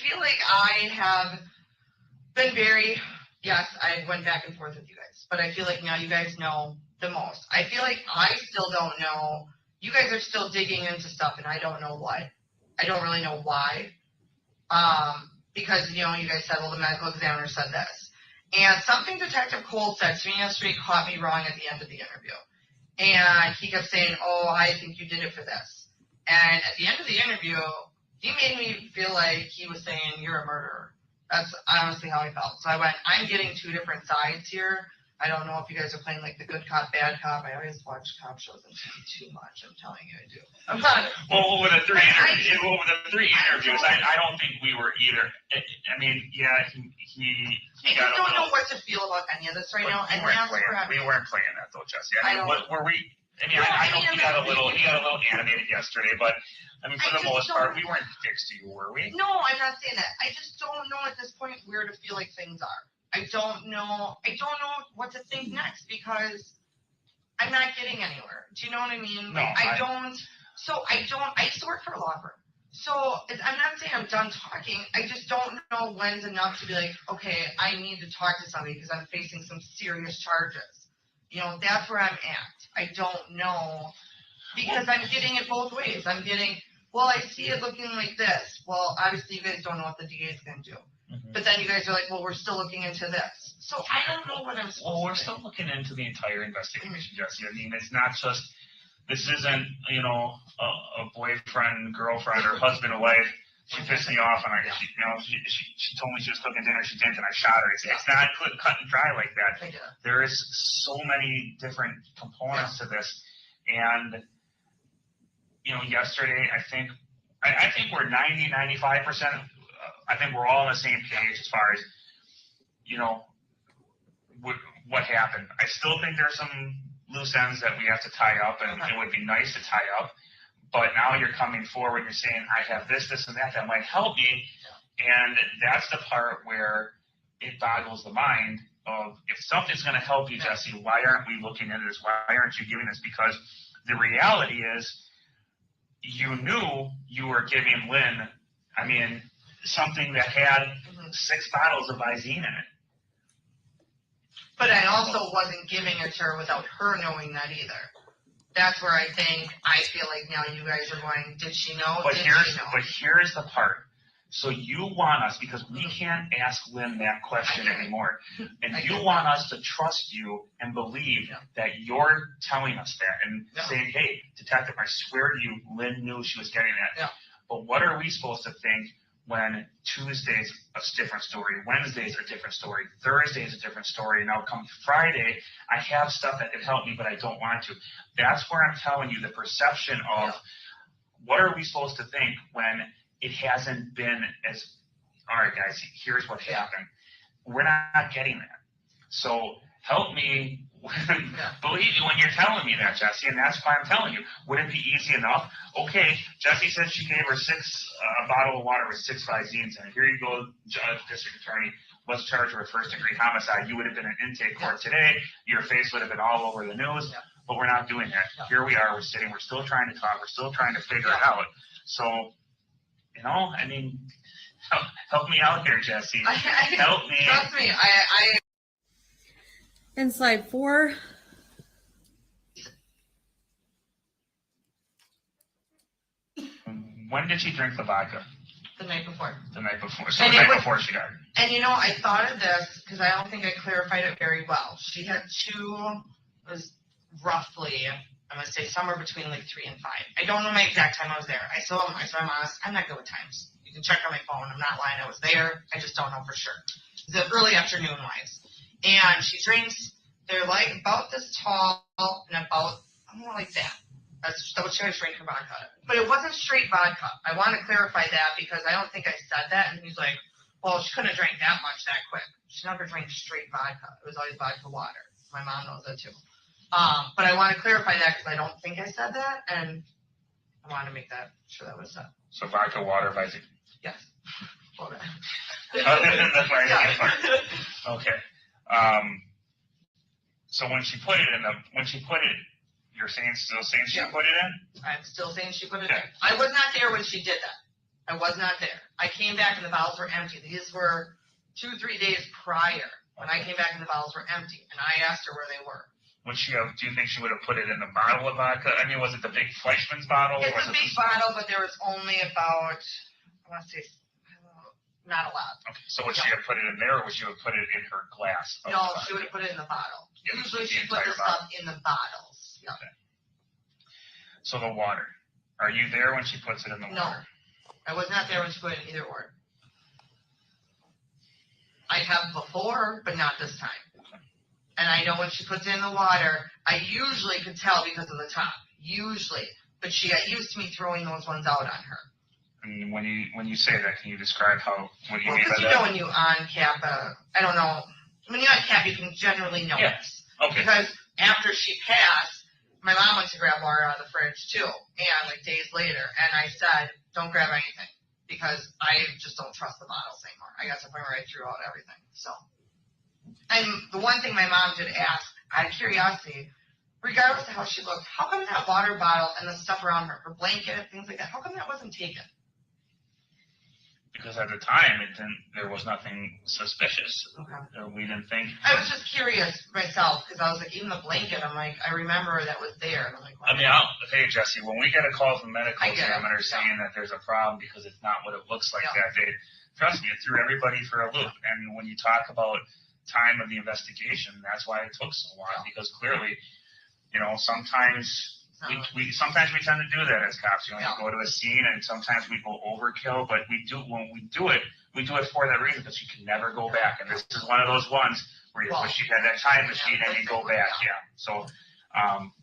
feel like I have been I went back and forth with you guys, but I feel like now you guys know the most. I feel like I still don't know. You guys are still digging into stuff, and I don't know what. I don't really know why. Because, you guys said, well, the medical examiner said this. And something Detective Cole said to me yesterday caught me wrong at the end of the interview. And he kept saying, oh, I think you did it for this. And at the end of the interview, he made me feel like he was saying, you're a murderer. That's honestly how I felt. So I went, I'm getting two different sides here. I don't know if you guys are playing like the good cop, bad cop. I always watch cop shows on TV too much. I'm telling you, I do. I'm not. Well, with the three interviews, I don't think we were either. I mean, yeah, he I got just a don't little. know what to feel about any of this right now. And We weren't playing that though, Jessy. I mean, were we? I mean, No, I know I he got a little animated yesterday, but I mean, for the most part, we weren't dicks to you, were we? No, I'm not saying that. I just don't know at this point where to feel like things are. I don't know what to think next, because I'm not getting anywhere. Do you know what I mean? No, I used to work for a law firm. So I'm not saying I'm done talking. I just don't know when's enough to be like, okay, I need to talk to somebody because I'm facing some serious charges. That's where I'm at. I don't know, because I'm getting it both ways. I'm getting, well, I see it looking like this. Well, obviously you guys don't know what the DA is going to do. Mm-hmm. But then you guys are like, well, we're still looking into this. So I don't know what I'm supposed Well, we're to still looking into the entire investigation, Jessy. I mean, it's not just, this isn't, a boyfriend, girlfriend, or husband or wife. She pissed me off, and she told me she was cooking dinner. She didn't, and I shot her. It's not cut and dry like that. I get it. There is so many different components to this, and yesterday I think we're 95%. I think we're all on the same page as far as what happened. I still think there's some loose ends that we have to tie up, and it would be nice to tie up. But now you're coming forward, you're saying, I have this, and that might help me. And that's the part where it boggles the mind of, if something's going to help you, Jessy, why aren't we looking into this? Why aren't you giving this? Because the reality is, you knew you were giving Lynn, something that had 6 bottles of Visine in it. But I also wasn't giving it to her without her knowing that either. That's where I feel like now you guys are going, did she know? But here's the part. So you want us, because we can't ask Lynn that question anymore, and you want us to trust you and believe that you're telling us that and saying, hey, detective, I swear to you, Lynn knew she was getting that. Yeah. But what are we supposed to think when Tuesday's a different story, Wednesday's a different story, Thursday's a different story, now come Friday, I have stuff that can help me, but I don't want to. That's where I'm telling you the perception of what are we supposed to think when it hasn't been as, all right, guys, here's what happened. We're not getting that. So help me believe you when you're telling me that, Jessy, and that's why I'm telling you. Would it be easy enough? Okay, Jessy said she gave her a bottle of water with 6 Visines in it. Here you go, Judge, District Attorney. Let's charge her with first-degree homicide. You would have been in intake court today. Your face would have been all over the news, but we're not doing that. Here we are. We're sitting. We're still trying to talk. We're still trying to figure it out. So, Help me out here, Jessy. Help me. Trust me, I And slide 4. When did she drink the vodka? the night before. The night before. So And the it night was- before she got it. And I thought of this because I don't think I clarified it very well. She had it was roughly, I'm going to say somewhere between like 3 and 5. I don't know my exact time I was there. So I'm honest, I'm not good with times. You can check on my phone. I'm not lying. I was there. I just don't know for sure. The early afternoon wise. And she drinks, they're like about this tall and about, I don't know, like that. That's what she was drinking vodka. But it wasn't straight vodka. I want to clarify that because I don't think I said that. And he's like, well, she couldn't have drank that much that quick. She never drank straight vodka. It was always vodka water. My mom knows that too. But I want to clarify that because I don't think I said that. And I want to make that sure that was said. So vodka, water, Visine. Yes. Well, that. That's fine. Yeah. That's fine. Okay. So when she put it, you're still saying she Yeah. put it in? I'm still saying she put it Okay. in. I was not there when she did that. I was not there. I came back and the bottles were empty. These were 2-3 days prior. When I came back and the bottles were empty. And I asked her where they were. Do you think she would have put it in the bottle of vodka? I mean, was it the big Fleischmann's bottle? It's or was a it big bottle, but there was only about, I want to say, not a lot. Okay. So would she have put it in there, or would she have put it in her glass? of No, vodka? she would have put it in the bottle. Yeah, Usually the she put entire the stuff in the bottles. Yeah. Okay. So the water. Are you there when she puts it in the No. water? I was not there when she put it in either or. I have before, but not this time. And I know when she puts it in the water, I usually could tell because of the top. Usually. But she got used to me throwing those ones out on her. And when you say that, can you describe what you Well, mean because by you know that? when you on cap, I don't know. When you on cap, you can generally notice. Yeah. Okay. Because after she passed, my mom went to grab water out of the fridge too. And like days later. And I said, don't grab anything. Because I just don't trust the bottles anymore. I got to the point where I threw out everything. So. And the one thing my mom did ask, out of curiosity, regardless of how she looked, how come that water bottle and the stuff around her blanket, things like that, how come that wasn't taken? Because at the time, there was nothing suspicious. Okay. We didn't think. I was just curious myself because I was like, even the blanket, I'm like, I remember that was there. And I'm like, I mean, hey, Jesse, when we get a call from medical I get it. examiner saying that there's a problem because it's not what it looks like Yeah. that day, trust me, it threw everybody for a loop. And when you talk about time of the investigation, that's why it took so long, because clearly, sometimes we tend to do that as cops. You go to a scene and sometimes we go overkill, but when we do it for that reason, because you can never go back. And this is one of those ones where you wish you had that time machine and you go back. Yeah. So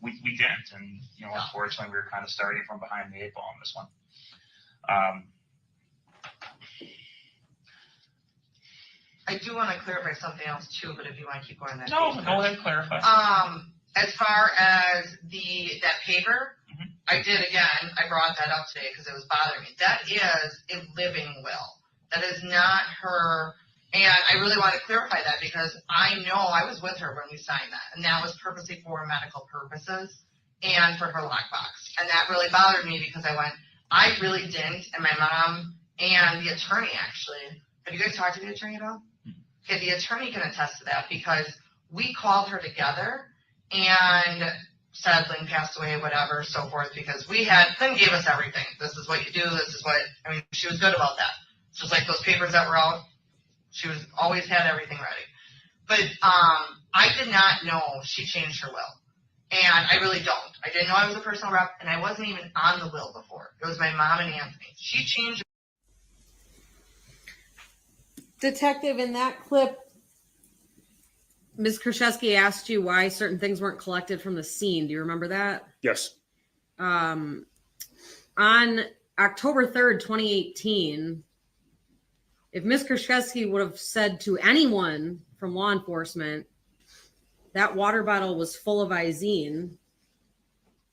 we didn't, and unfortunately, we were kind of starting from behind the 8 ball on this one. I do want to clarify something else too, but if you want to keep going, No, go ahead, clarify. As far as that paper, Mhm. I did again. I brought that up today because it was bothering me. That is a living will. That is not her. And I really want to clarify that because I know I was with her when we signed that, and that was purposely for medical purposes and for her lockbox. And that really bothered me because I really didn't, and my mom and the attorney actually. Have you guys talked to the attorney at all? Okay, the attorney can attest to that because we called her together and said Lynn passed away, whatever, so forth, because Lynn gave us everything. This is what you do. She was good about that. Just like those papers that were out, she always had everything ready. But I did not know she changed her will. And I really don't. I didn't know I was a personal rep, and I wasn't even on the will before. It was my mom and Anthony. She changed. Detective, in that clip, Ms. Kurczewski asked you why certain things weren't collected from the scene. Do you remember that? Yes. On October 3rd, 2018, if Ms. Kurczewski would have said to anyone from law enforcement that water bottle was full of Visine,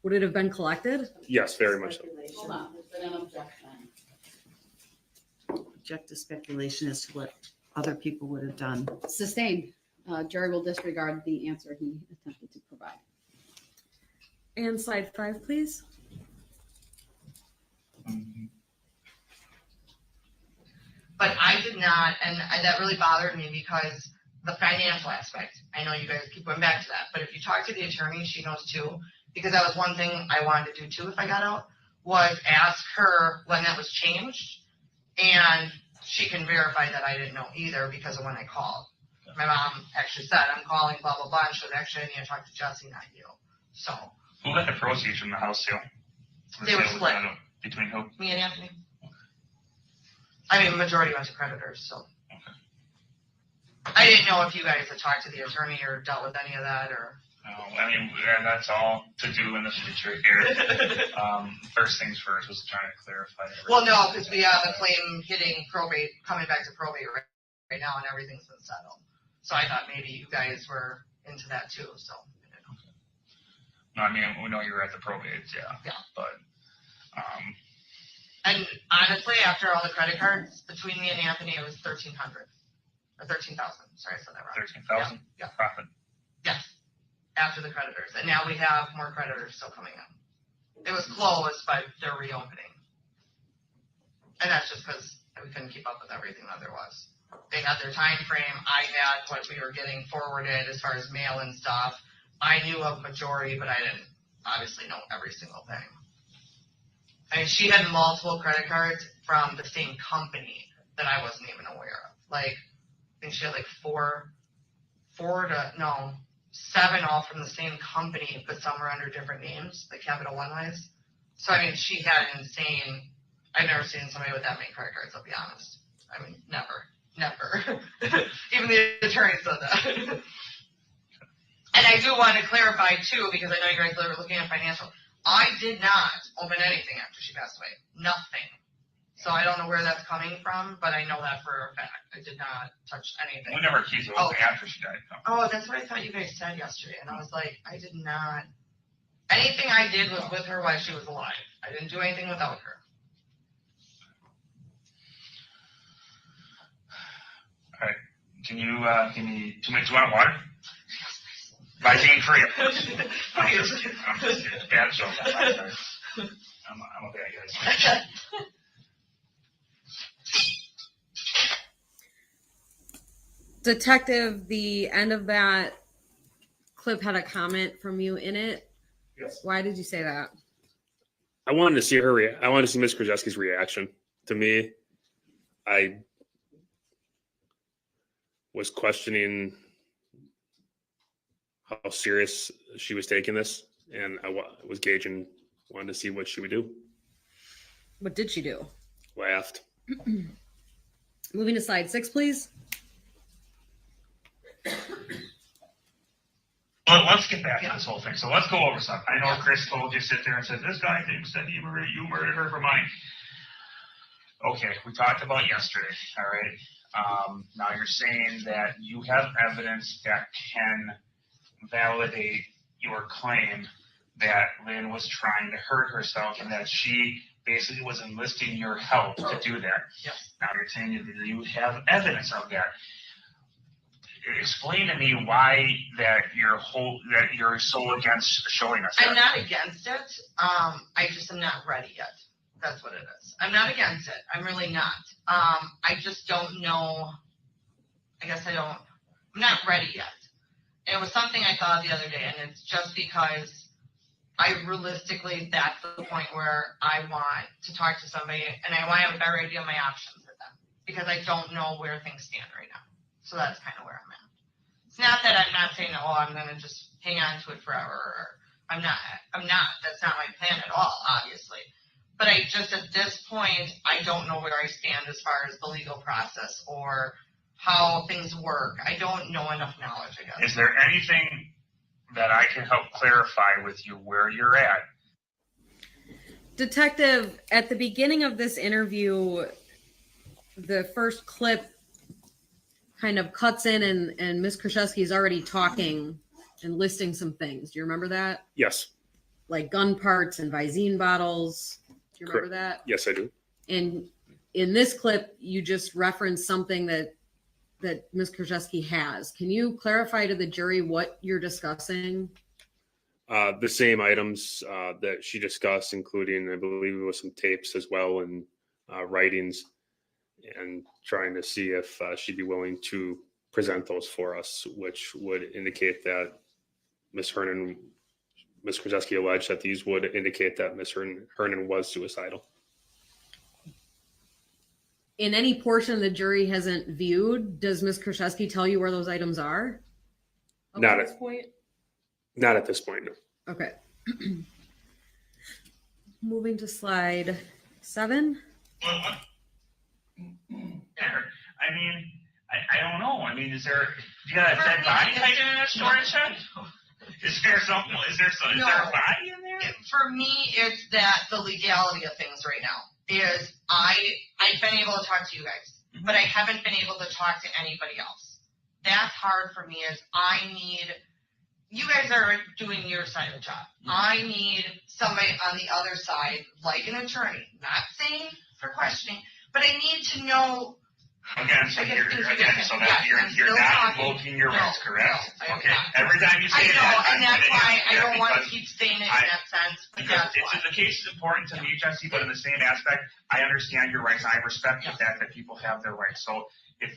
would it have been collected? Yes, very much so. Hold on, there's been an objection. Object to speculation as to what other people would have done. Sustained. Jury will disregard the answer he attempted to provide. And slide 5, please. did not, and that really bothered me because the financial aspect, I know you guys keep going back to that, but if you talk to the attorney, she knows too, because that was one thing I wanted to do too if I got out, was ask her when that was changed, and she can verify that I didn't know either because of when I called. My mom actually said, I'm calling, blah, blah, blah, and she was actually, I need to talk to Jessy, not you. So. Who got the proceeds from the house sale? They were split. Between who? Me and Anthony. I mean, majority went to creditors, so. I didn't know if you guys had talked to the attorney or dealt with any of that, or. No, I mean, and that's all to do in the future here. First things first was trying to clarify everything. Well, no, because we have a claim hitting probate, coming back to probate right now, and everything's been settled. So I thought maybe you guys were into that too, so. No, I mean, we know you were at the probate, yeah. Yeah. But, And honestly, after all the credit cards, between me and Anthony, it was $1,300. Or 13,000, sorry, I said that wrong. 13,000? Yeah. Profit. Yes, after the creditors. And now we have more creditors still coming in. It was closed, but they're reopening. And that's just because we couldn't keep up with everything that there was. They had their time frame. I had what we were getting forwarded as far as mail and stuff. I knew of majority, but I didn't obviously know every single thing. I mean, she had multiple credit cards from the same company that I wasn't even aware of. Like, I think she had like seven all from the same company, but some were under different names, like Capital One wise. So, I mean, she had an insane, I've never seen somebody with that many credit cards, I'll be honest. I mean, never. Even the attorney said that. And I do want to clarify too, because I know you guys are looking at financial. I did not open anything after she passed away. Nothing. So I don't know where that's coming from, but I know that for a fact. I did not touch anything. We never accused her of after she died. No. Oh, that's what I thought you guys said yesterday. And I was like, I did not. Anything I did was with her while she was alive. I didn't do anything without her. All right. Can you give me 2 minutes? You want water? Visine free. I'm just kidding. Bad joke. I'm a bad guy. Detective, the end of that clip had a comment from you in it. Yes. Why did you say that? I wanted to see I wanted to see Ms. Kurczewski's reaction. To me, I was questioning how serious she was taking this, and I was wanted to see what she would do. What did she do? Laughed. Moving to slide 6, please. Well, let's get back to this whole thing. So let's go over something. I know Chris told you sit there and said, this guy thinks that you murdered her for money. Okay, we talked about yesterday, all right? Now you're saying that you have evidence that can validate your claim that Lynn was trying to hurt herself and that she basically was enlisting your help to do that. Yes. Now you're saying that you have evidence of that. Explain to me why that you're so against showing us that. I'm not against it. I just am not ready yet. That's what it is. I'm not against it. I'm really not. I just don't know. I'm not ready yet. It was something I thought the other day, and it's just because I realistically, that's the point where I want to talk to somebody, and I want to have a better idea of my options with them, because I don't know where things stand right now. So that's kind of where I'm at. It's not that I'm not saying, I'm going to just hang on to it forever. Or I'm not. That's not my plan at all, obviously. But I just, at this point, I don't know where I stand as far as the legal process or how things work. I don't know enough knowledge, I guess. Is there anything that I can help clarify with you where you're at? Detective, at the beginning of this interview, the first clip kind of cuts in and Ms. Kurczewski is already talking and listing some things. Do you remember that? Yes. Like gun parts and Visine bottles. Do you remember that? Yes, I do. And in this clip, you just referenced something that Ms. Kurczewski has. Can you clarify to the jury what you're discussing? The same items that she discussed, including, I believe it was some tapes as well and writings. and trying to see if she'd be willing to present those for us, which would indicate that Ms. Kurczewski alleged that these would indicate that Ms. Hernan was suicidal. In any portion the jury hasn't viewed, does Ms. Kurczewski tell you where those items are? Not At this point? Not at this point, no. Okay. Moving to slide 7. Well, there. I mean, I don't know. I mean, is there? You got a dead body hiding in a storage shed? Is there something? Is there a body in there? For me, it's that the legality of things right now is I've been able to talk to you guys, but I haven't been able to talk to anybody else. That's hard for me. Is I need you guys are doing your side of the job. I need somebody on the other side, like an attorney. Not saying for questioning, but I need to know. Again, so you're not invoking your rights, correct? No, okay. Every time you say that, that, and that's why I don't want to keep saying it in that sense. But that's why. The case is important to me, Jessy, but in the same aspect, I understand your rights. I respect the fact that people have their rights. So if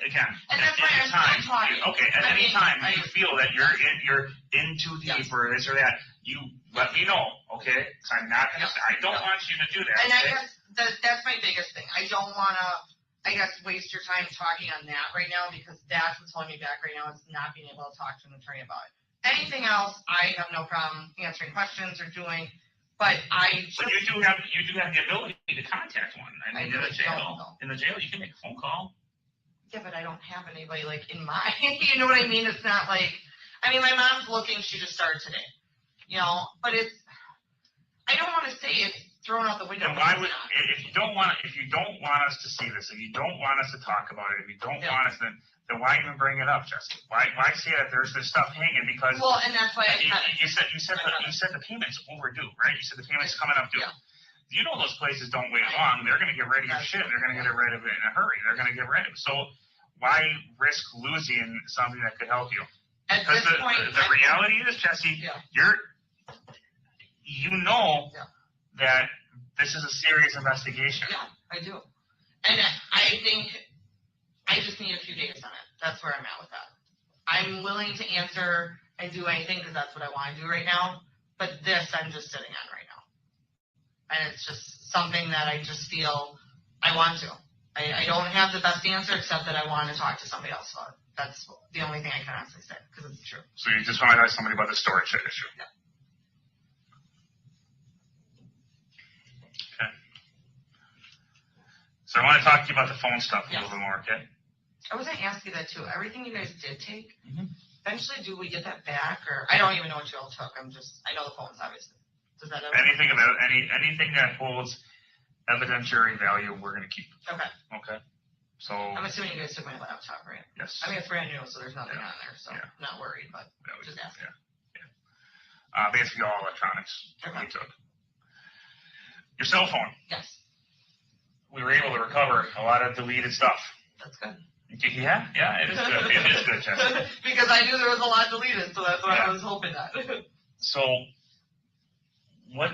again, and that's why I'm still talking. Okay, at any time you feel that you're in too deep or this or that, you let me know, okay? Because I'm not gonna. I don't want you to do that. And I guess that's my biggest thing. I don't want to. I guess waste your time talking on that right now because that's what's holding me back right now is not being able to talk to an attorney about it. Anything else, I have no problem answering questions or doing, but But you do have the ability to contact one. I mean, in the jail, you can make a phone call. Yeah, but I don't have anybody like in my, you know what I mean? It's not like, I mean, my mom's looking, she just started today, you know, but I don't want to say it's thrown out the window. Then why would, if you don't want us to see this, if you don't want us to talk about it, if you don't want us, then why even bring it up, Jessy? Why say that there's this stuff hanging? Because well, and that's why you said the payment's overdue, right? You said the payment's coming up due. Yeah. You know those places don't wait long. They're going to get rid of your shit. They're going to get rid of it in a hurry. They're going to get rid of it. So why risk losing something that could help you? Because the reality is, Jessy, you know that this is a serious investigation. Yeah, I do. And I think I just need a few days on it. That's where I'm at with that. I'm willing to answer and do anything because that's what I want to do right now. But this I'm just sitting on right now. And it's just something that I just feel I want to. I don't have the best answer except that I want to talk to somebody else about it. That's the only thing I can honestly say because it's true. So you just want to ask somebody about the storage shed issue? Yeah. Okay. So I want to talk to you about the phone stuff a little bit more, okay? I was going to ask you that too. Everything you guys did take, eventually do we get that back? Or I don't even know what you all took. I know the phones, obviously. Does that anything that holds evidentiary value, we're going to keep. Okay. Okay. So I'm assuming you guys took my laptop, right? Yes. I mean, it's brand new, so there's nothing on there, so not worried, but just asking. Yeah. Basically all electronics we took. Your cell phone. Yes. We were able to recover a lot of deleted stuff. That's good. Yeah, it is good. It is good, Jessy. Because I knew there was a lot deleted, so that's why I was hoping that. So, what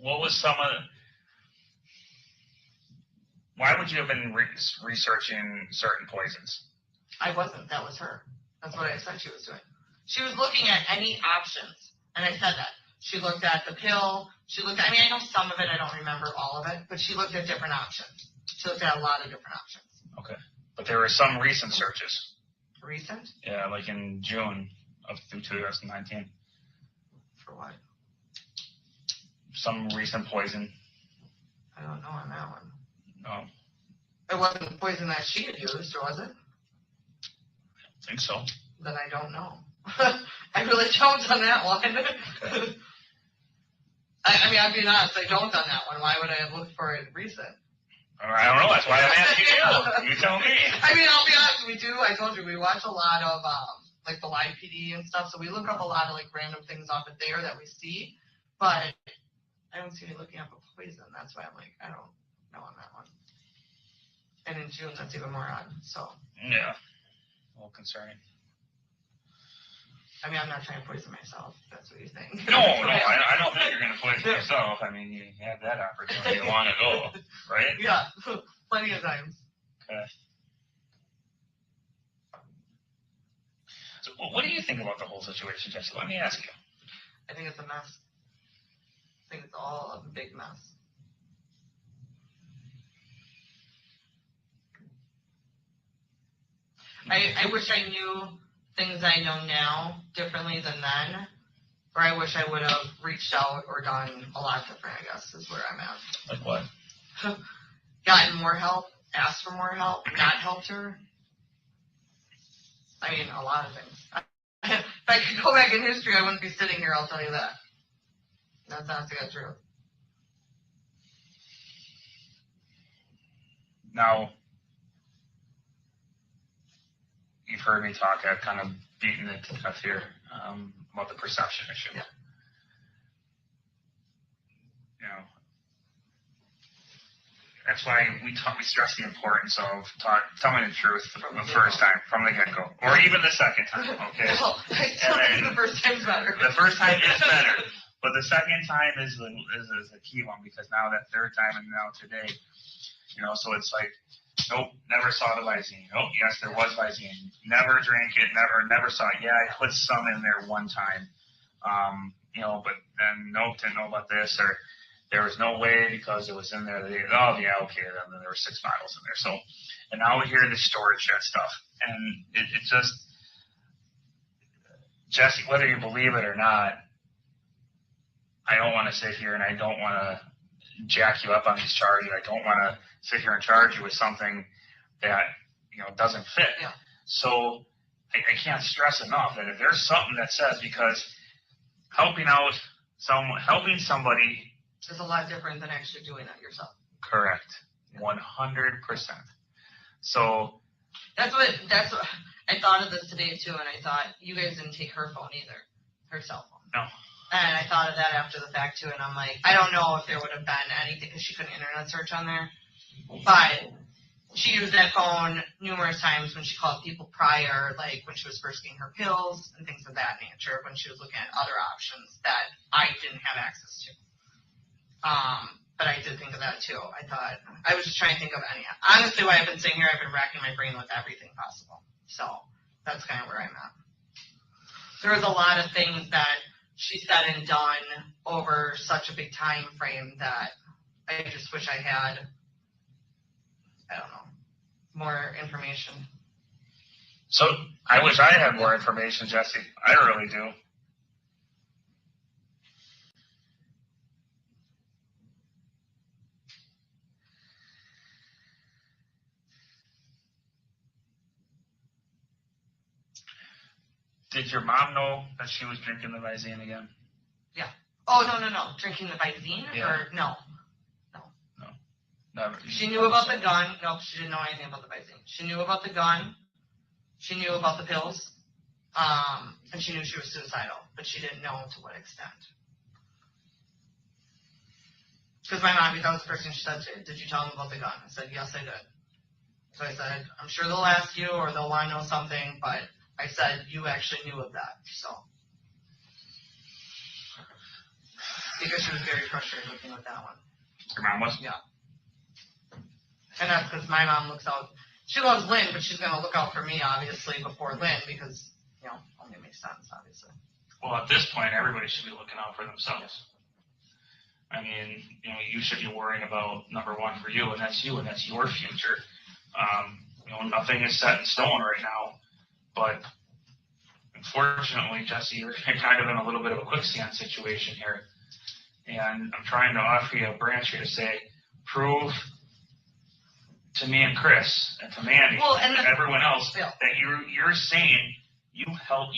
was some of? Why would you have been researching certain poisons? I wasn't. That was her. That's what I said she was doing. She was looking at any options, and I said that. She looked at the pill. I mean, I know some of it. I don't remember all of it, but she looked at different options. She looked at a lot of different options. Okay. But there were some recent searches. Recent? Yeah, like in June of 2019. For what? Some recent poison. I don't know on that one. No. It wasn't the poison that she had used, or was it? I think so. Then I don't know. I really don't on that one. I mean, I'll be honest, I don't on that one. Why would I have looked for it recent? I don't know. That's why I'm asking you. You tell me. I mean, I'll be honest. We do. I told you we watch a lot of like the live PD and stuff. So we look up a lot of like random things off of there that we see. But I don't see me looking up a poison. That's why I'm like, I don't know on that one. And in June, that's even more odd. So yeah, a little concerning. I mean, I'm not trying to poison myself. That's what you think. No, I don't think you're going to poison yourself. I mean, you had that opportunity long ago, right? Yeah, plenty of times. Okay. So what do you think about the whole situation, Jessy? Let me ask you. I think it's a mess. I think it's all a big mess. I wish I knew things I know now differently than then, or I wish I would have reached out or done a lot different, I guess, is where I'm at. Like what? Gotten more help, asked for more help, not helped her. I mean, a lot of things. If I could go back in history, I wouldn't be sitting here, I'll tell you that. That's honestly the truth. Now, you've heard me talk. I've kind of beaten it to death here about the perception issue. Yeah. You know, that's why we stress the importance of telling the truth the first time from the get-go, or even the second time. Okay. Well, I still think the first time's better. The first time is better, but the second time is the key one, because now that third time and now today, you know, so it's like, nope, never saw the Visine. Oh, yes, there was Visine. Never drank it. Never saw it. Yeah, I put some in there one time. You know, but then nope, didn't know about this, or there was no way because it was in there. Oh yeah, okay, then there were 6 bottles in there. So, and now we hear the storage shed stuff, and it just, Jessy, whether you believe it or not, I don't want to sit here and I don't want to jack you up on these charges. I don't want to sit here and charge you with something that, you know, doesn't fit. Yeah. So I can't stress enough that if there's something that says, because helping somebody It's a lot different than actually doing it yourself. correct, 100%. So That's what I thought of this today too, and I thought you guys didn't take her phone either, her cell phone. no, And I thought of that after the fact too, and I'm like, I don't know if there would have been anything because she couldn't internet search on there, but she used that phone numerous times when she called people prior, like when she was first getting her pills and things of that nature, when she was looking at other options that I didn't have access to. But I did think of that too. I was just trying to think of any. Honestly, while I've been sitting here, I've been racking my brain with everything possible. So that's kind of where I'm at. There was a lot of things that she said and done over such a big time frame that I just wish I had, I don't know, more information. so I wish I had more information, Jessy. I really do. Did your mom know that she was drinking the Visine again? Oh, no. Drinking the Visine? Yeah. Or no. Never. She knew about the gun. No, she didn't know anything about the Visine. She knew about the gun. She knew about the pills. And she knew she was suicidal, but she didn't know to what extent. Because my mom, that was the first thing she said to me. Did you tell them about the gun? I said, yes, I did. So I said, I'm sure they'll ask you or they'll want to know something, but I said, you actually knew of that. So. Because she was very frustrated with me with that one. Your mom was? Yeah. And that's because my mom looks out. She loves Lynn, but she's going to look out for me, obviously, before Lynn, because, you know, only makes sense, obviously. Well, at this point, everybody should be looking out for themselves. I mean, you know, you should be worrying about number one for you, and that's you, and that's your future. You know, nothing is set in stone right now, but unfortunately, Jessy, you're kind of in a little bit of a quicksand situation here. And I'm trying to offer you a branch here to say, prove to me and Chris and to Mandy and everyone else that you're saying you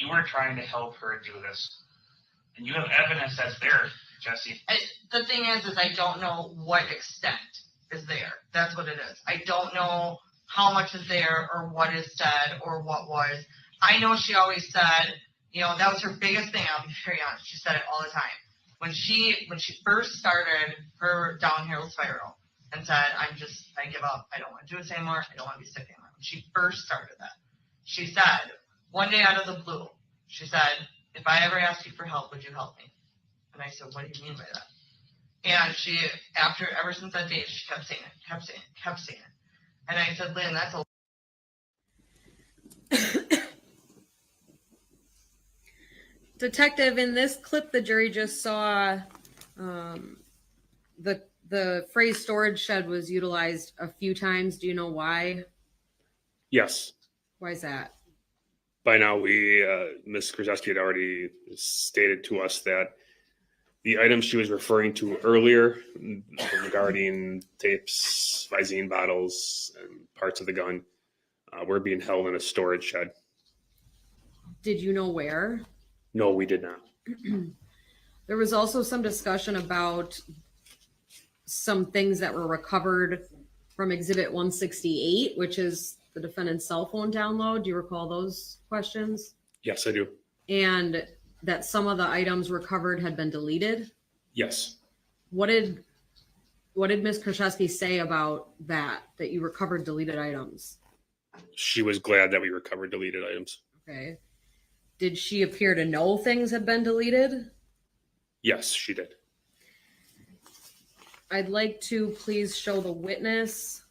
were trying to help her do this. And you have evidence that's there, Jessy. The thing is I don't know what extent is there. That's what it is. I don't know how much is there or what is said or what was. I know she always said, you know, that was her biggest thing. I'll be very honest. She said it all the time. When she first started her downhill spiral and said, I give up. I don't want to do this anymore. I don't want to be sick anymore. When she first started that, she said, one day out of the blue, she said, if I ever asked you for help, would you help me? And I said, what do you mean by that? And she, ever since that day, she kept saying it. And I said, Lynn, that's a Detective, in this clip, the jury just saw the phrase storage shed was utilized a few times. Do you know why? Yes. Why is that? By now, Ms. Kurczewski had already stated to us that the items she was referring to earlier regarding tapes, Visine bottles, and parts of the gun were being held in a storage shed. Did you know where? No, we did not. There was also some discussion about some things that were recovered from Exhibit 168, which is the defendant's cell phone download. Do you recall those questions? Yes, I do. And that some of the items recovered had been deleted. Yes. What did Ms. Kurczewski say about that you recovered deleted items? She was glad that we recovered deleted items. Okay. Did she appear to know things had been deleted? Yes, she did. I'd like to please show the witness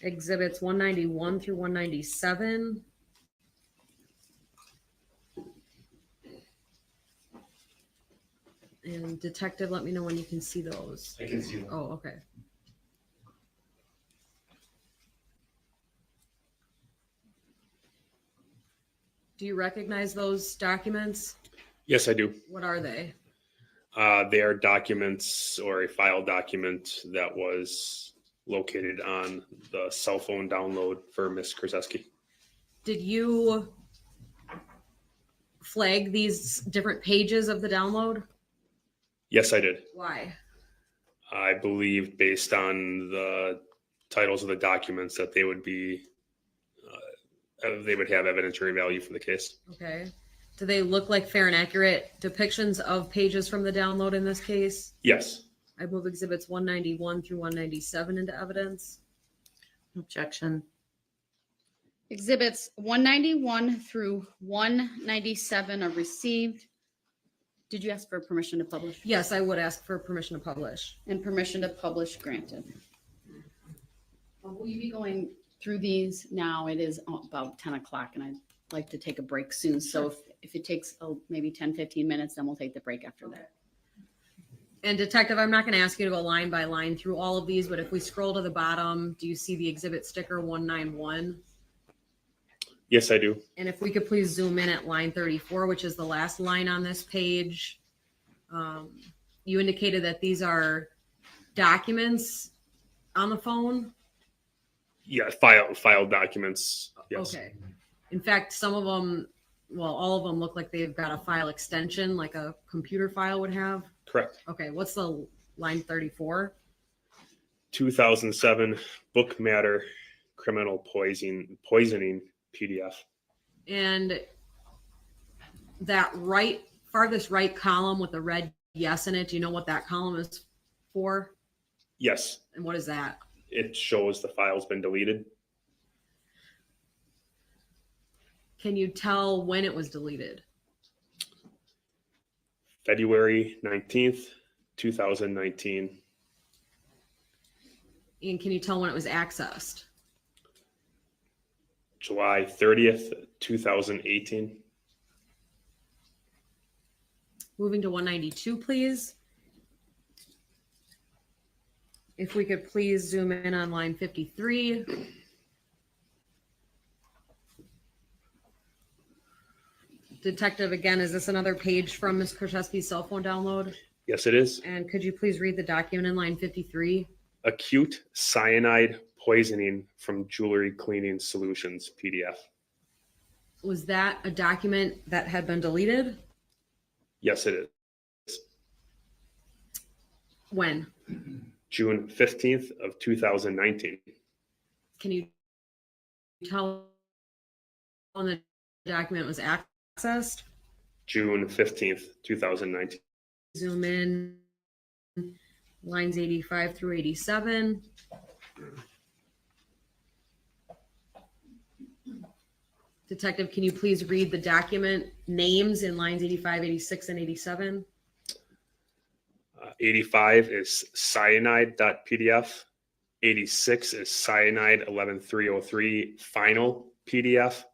exhibits 191 through 197. And detective, let me know when you can see those. I can see them. Oh, okay. Do you recognize those documents? Yes, I do. What are they? They are documents or a file document that was located on the cell phone download for Ms. Kurczewski. Did you flag these different pages of the download? Yes, I did. Why? I believe based on the titles of the documents that they would be, they would have evidentiary value for the case. Okay. Do they look like fair and accurate depictions of pages from the download in this case? Yes. I move exhibits 191 through 197 into evidence. Objection. Exhibits 191 through 197 are received. Did you ask for permission to publish? Yes, I would ask for permission to publish. And permission to publish granted. Will you be going through these now? It is about 10 o'clock and I'd like to take a break soon. So if it takes maybe 10, 15 minutes, then we'll take the break after that. And detective, I'm not going to ask you to go line by line through all of these, but if we scroll to the bottom, do you see the exhibit sticker 191? Yes, I do. And if we could please zoom in at line 34, which is the last line on this page. You indicated that these are documents on the phone. Yeah, file documents. Yes. Okay. In fact, some of them, well, all of them look like they've got a file extension, like a computer file would have. Correct. Okay. What's the line 34? 2007 book matter criminal poisoning PDF. And that farthest right column with the red yes in it, do you know what that column is for? Yes. And what is that? It shows the file's been deleted. Can you tell when it was deleted? February 19th, 2019. And can you tell when it was accessed? July 30th, 2018. Moving to 192, please. If we could please zoom in on line 53. Detective, again, is this another page from Ms. Kurczewski's cell phone download? Yes, it is. And could you please read the document in line 53? Acute cyanide poisoning from jewelry cleaning solutions PDF. Was that a document that had been deleted? Yes, it is. When? June 15th of 2019. Can you tell when the document was accessed? June 15th, 2019. Zoom in lines 85 through 87. Detective, can you please read the document names in lines 85, 86, and 87? 85 is cyanide.pdf. 86 is cyanide 11303 final PDF.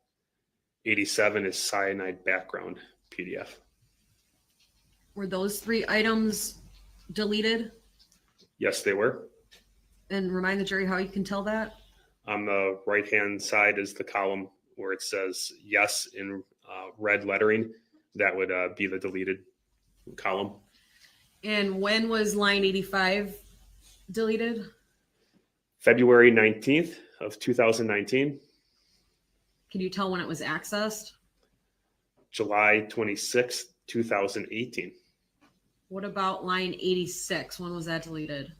87 is cyanide background PDF. Were those 3 items deleted? Yes, they were. And remind the jury how you can tell that. On the right-hand side is the column where it says yes in red lettering. That would be the deleted column. And when was line 85 deleted? February 19th of 2019, Can you tell when it was accessed? July 26th, 2018. What about line 86? When was that deleted?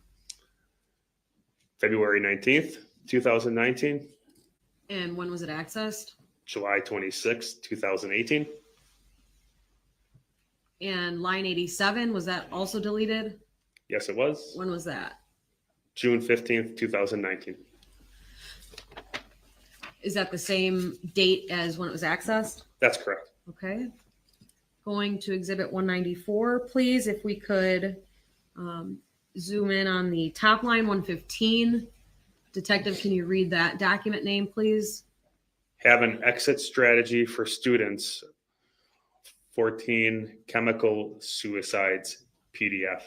February 19th, 2019, And when was it accessed? July 26th, 2018. And line 87, was that also deleted? Yes, it was. When was that? June 15th, 2019. Is that the same date as when it was accessed? That's correct. Okay. Going to exhibit 194, please, if we could zoom in on the top line, 115. Detective, can you read that document name, please? Have an exit strategy for students. 14 chemical suicides PDF.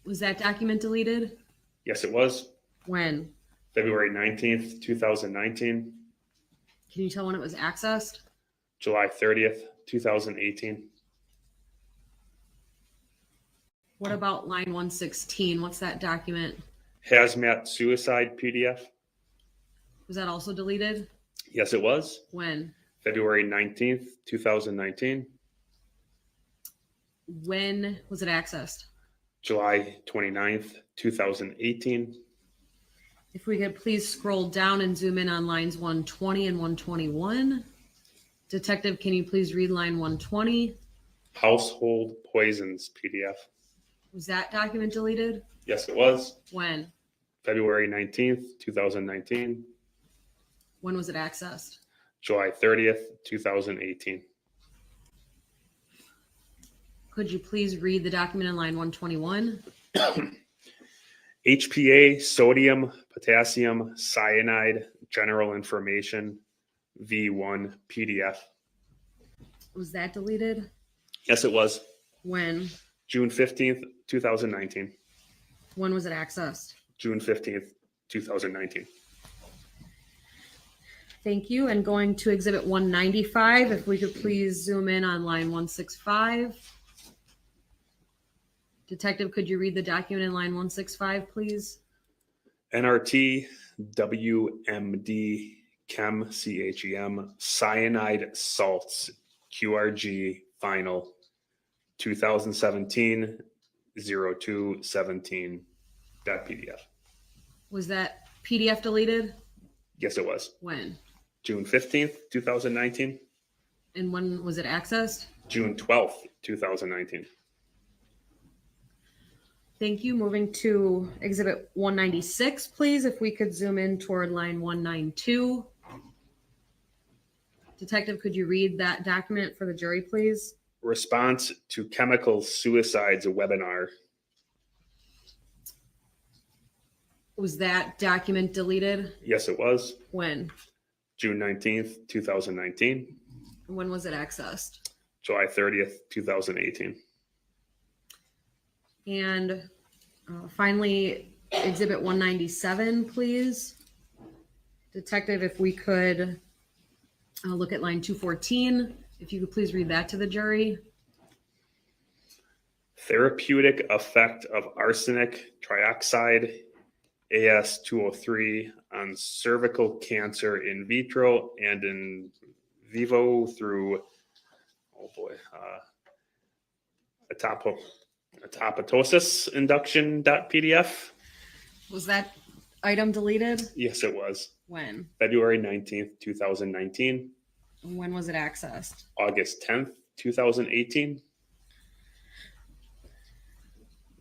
Was that document deleted? Yes, it was. When? February 19th, 2019. Can you tell when it was accessed? July 30th, 2018. What about line 116? What's that document? Hazmat suicide PDF. Was that also deleted? Yes, it was. When? February 19th, 2019. When was it accessed? July 29th, 2018. If we could please scroll down and zoom in on lines 120 and 121. Detective, can you please read line 120? Household poisons PDF. Was that document deleted? Yes, it was. When? February 19th, 2019. When was it accessed? July 30th, 2018. Could you please read the document in line 121? HPA, sodium, potassium, cyanide, general information, V1 PDF. Was that deleted? Yes, it was. When? June 15th, 2019. When was it accessed? June 15th, 2019. Thank you. And going to exhibit 195, if we could please zoom in on line 165. Detective, could you read the document in line 165, please? NRT, WMD, Chem, CHEM, cyanide salts, QRG, final, 2017, 0217, .pdf. Was that PDF deleted? Yes, it was. When? June 15th, 2019. And when was it accessed? June 12th, 2019. Thank you. Moving to exhibit 196, please, if we could zoom in toward line 192. Detective, could you read that document for the jury, please? Response to chemical suicides webinar. Was that document deleted? Yes, it was. When? June 19th, 2019. And when was it accessed? July 30th, 2018. And finally, exhibit 197, please. Detective, if we could look at line 214, if you could please read that to the jury. Therapeutic effect of arsenic trioxide, AS203, on cervical cancer in vitro and in vivo through, apoptosis induction.pdf. Was that item deleted? Yes, it was. When? February 19th, 2019. And when was it accessed? August 10th, 2018.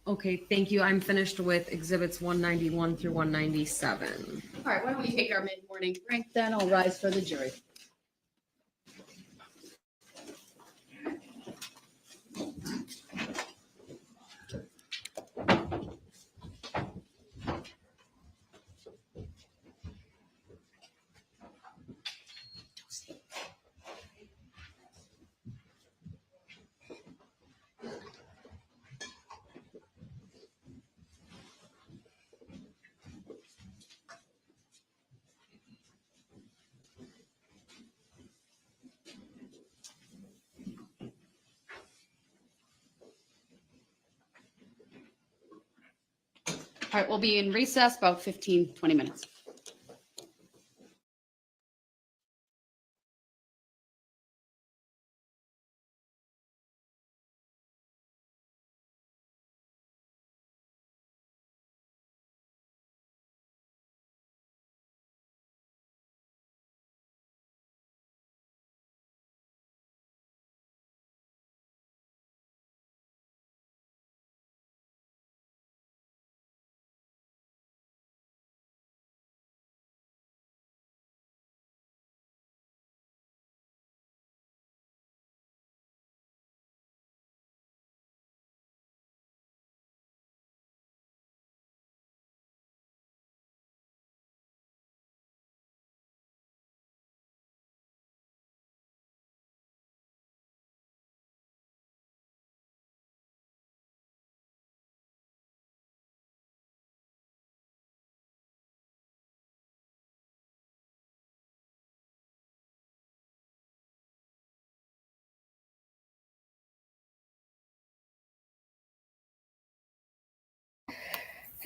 Okay, thank you. I'm finished with exhibits 191 through 197. All right, why don't we take our mid-morning break then? I'll rise for the jury. All right, we'll be in recess about 15, 20 minutes.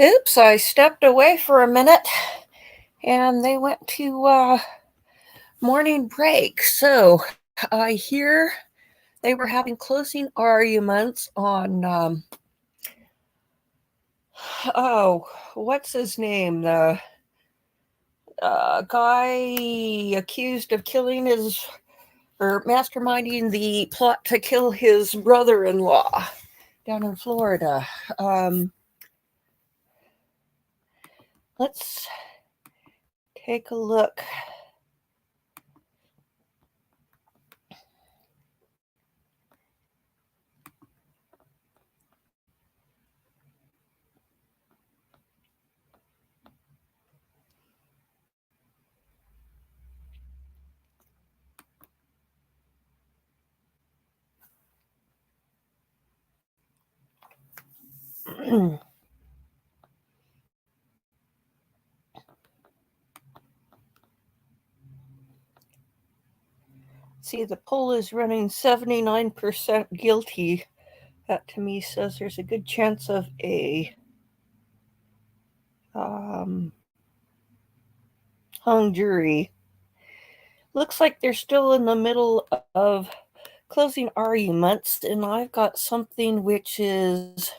Oops, I stepped away for a minute and they went to morning break. So I hear they were having closing arguments on, what's his name? The guy accused of killing his, or masterminding the plot to kill his brother-in-law down in Florida. Let's take a look. See, the poll is running 79% guilty. That to me says there's a good chance of a hung jury. Looks like they're still in the middle of closing arguments, and I've got something which is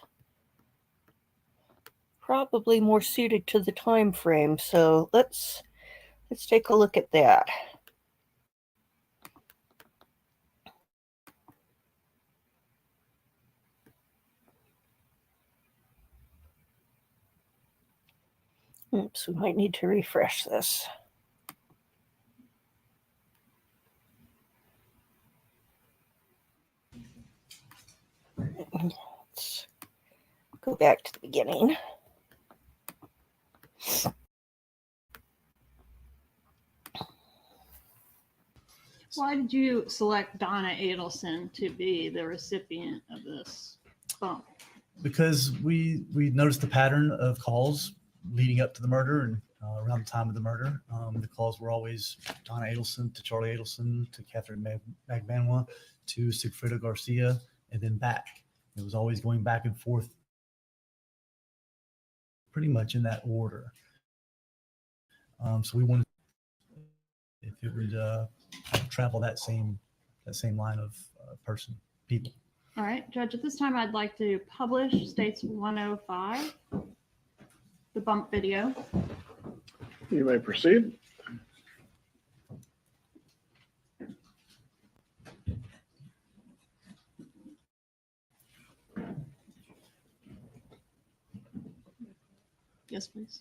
probably more suited to the time frame. So let's take a look at that. Oops, we might need to refresh this. Let's go back to the beginning. Why did you select Donna Adelson to be the recipient of this bump? Because we noticed the pattern of calls leading up to the murder and around the time of the murder. The calls were always Donna Adelson to Charlie Adelson to Catherine Magbanwa to Sigfrido Garcia and then back. It was always going back and forth pretty much in that order. So we wanted if it would travel that same line of people. All right, Judge, at this time, I'd like to publish States 105, the bump video. You may proceed. Yes, please.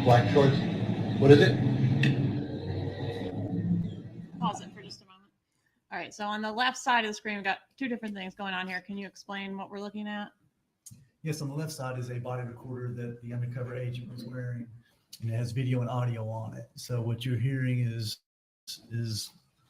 Black shorts. What is it? Pause it for just a moment. All right, so on the left side of the screen, we've got two different things going on here. Can you explain what we're looking at? Yes, on the left side is a body recorder that the undercover agent was wearing, and it has video and audio on it. So what you're hearing is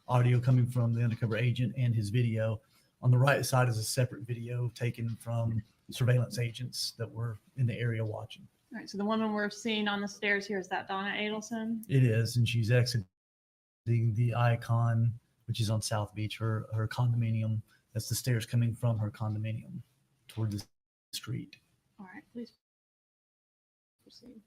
audio coming from the undercover agent and his video. On the right side is a separate video taken from surveillance agents that were in the area watching. All right, so the woman we're seeing on the stairs here, is that Donna Adelson? It is, and she's exiting the Icon which is on South Beach, her condominium. That's the stairs coming from her condominium toward the street. All right, please proceed.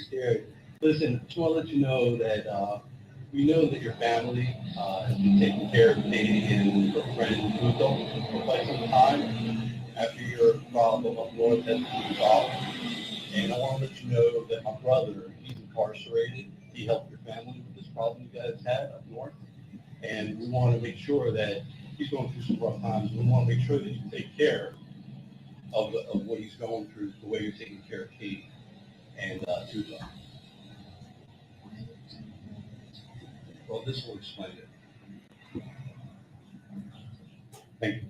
Scared. Listen, just want to let you know that we know that your family has been taking care of Katie and her friend Luto for quite some time after your problem up north has been resolved. And I want to let you know that my brother, he's incarcerated. He helped your family with this problem you guys had up north. And we want to make sure that he's going through some rough times. We want to make sure that you take care of what he's going through, the way you're taking care of Katie and Tuto. Well, this will explain it. Thank you.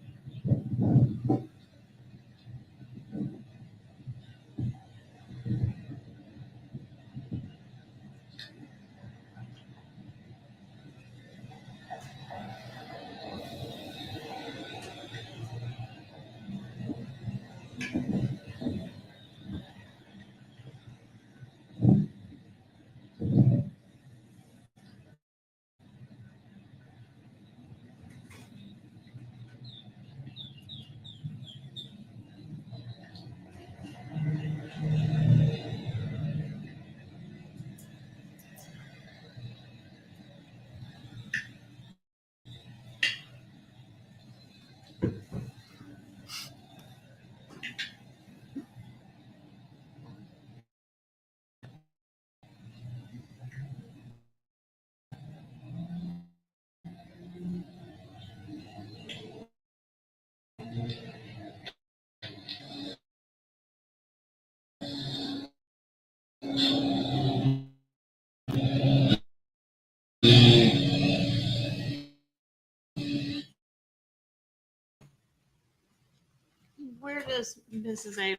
Where does Mrs.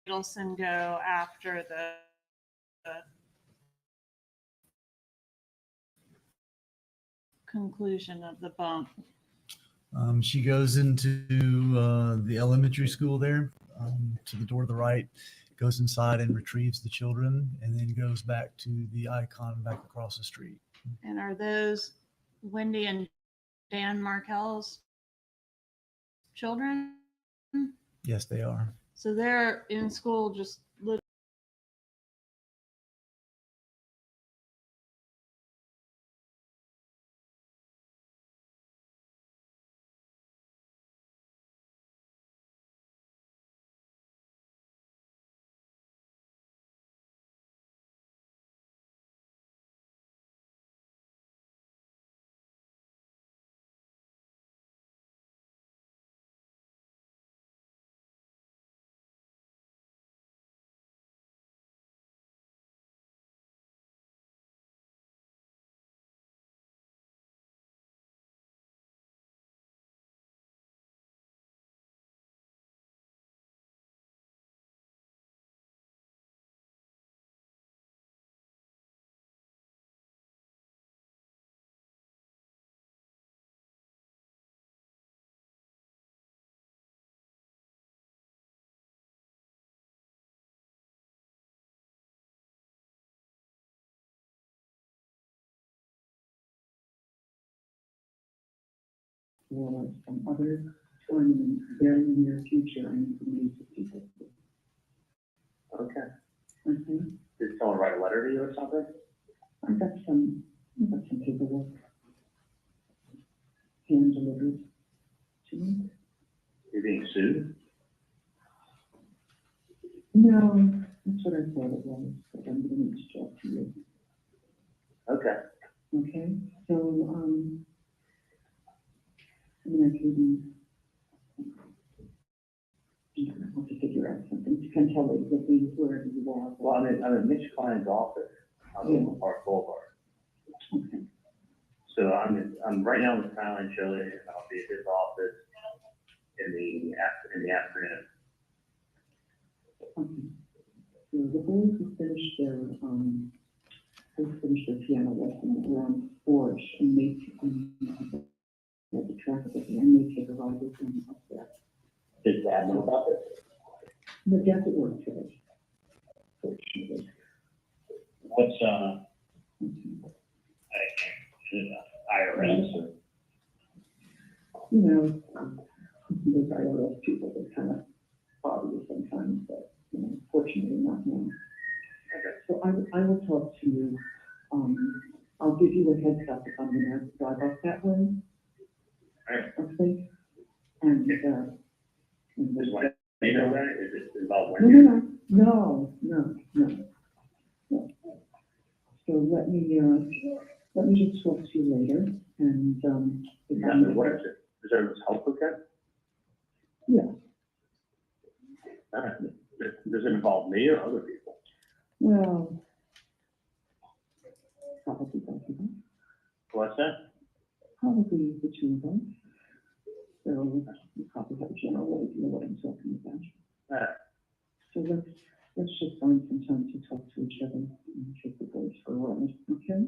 Adelson go after the conclusion of the bump? She goes into the elementary school there, to the door to the right, goes inside and retrieves the children, and then goes back to the Icon back across the street. And are those Wendy and Dan Markell's children? Yes, they are. So they're in school just or some other tournament very near future and meet the people. Okay. Okay. Did someone write a letter to you or something? I've got some paperwork hand delivered to me. You're being sued? No, that's what I thought it was, but I'm going to talk to you. Okay. Okay, so, I mean, I can, I'll have to figure out something. You can tell exactly where you are. Well, I'm in Mitch Klein's office on Oakland Park Boulevard. Okay. So I'm right now in the Skyline Chili, and I'll be at his office in the afternoon. So the boys who finished their piano lesson around 4-ish, and they had the traffic at the end, they take a ride with them up there. Did Dad know about this? The dad's at work today, fortunately. What's, IRS or? You know, those IRS people, they're kind of bother you sometimes, but, you know, fortunately not now. Okay. So I will talk to you, I'll give you a heads up if I'm gonna drive up that way. Alright. Okay? And, Is what, you know that? Is it about no, when? no. So let me just talk to you later, and, What is it? Is there help with that? yeah, Alright. Does it involve me or other people? well, probably both of us, What's that? probably the two of us. So you probably have a general idea what I'm talking about. Alright. So let's just find some time to talk to each other and take the boys for a ride, okay?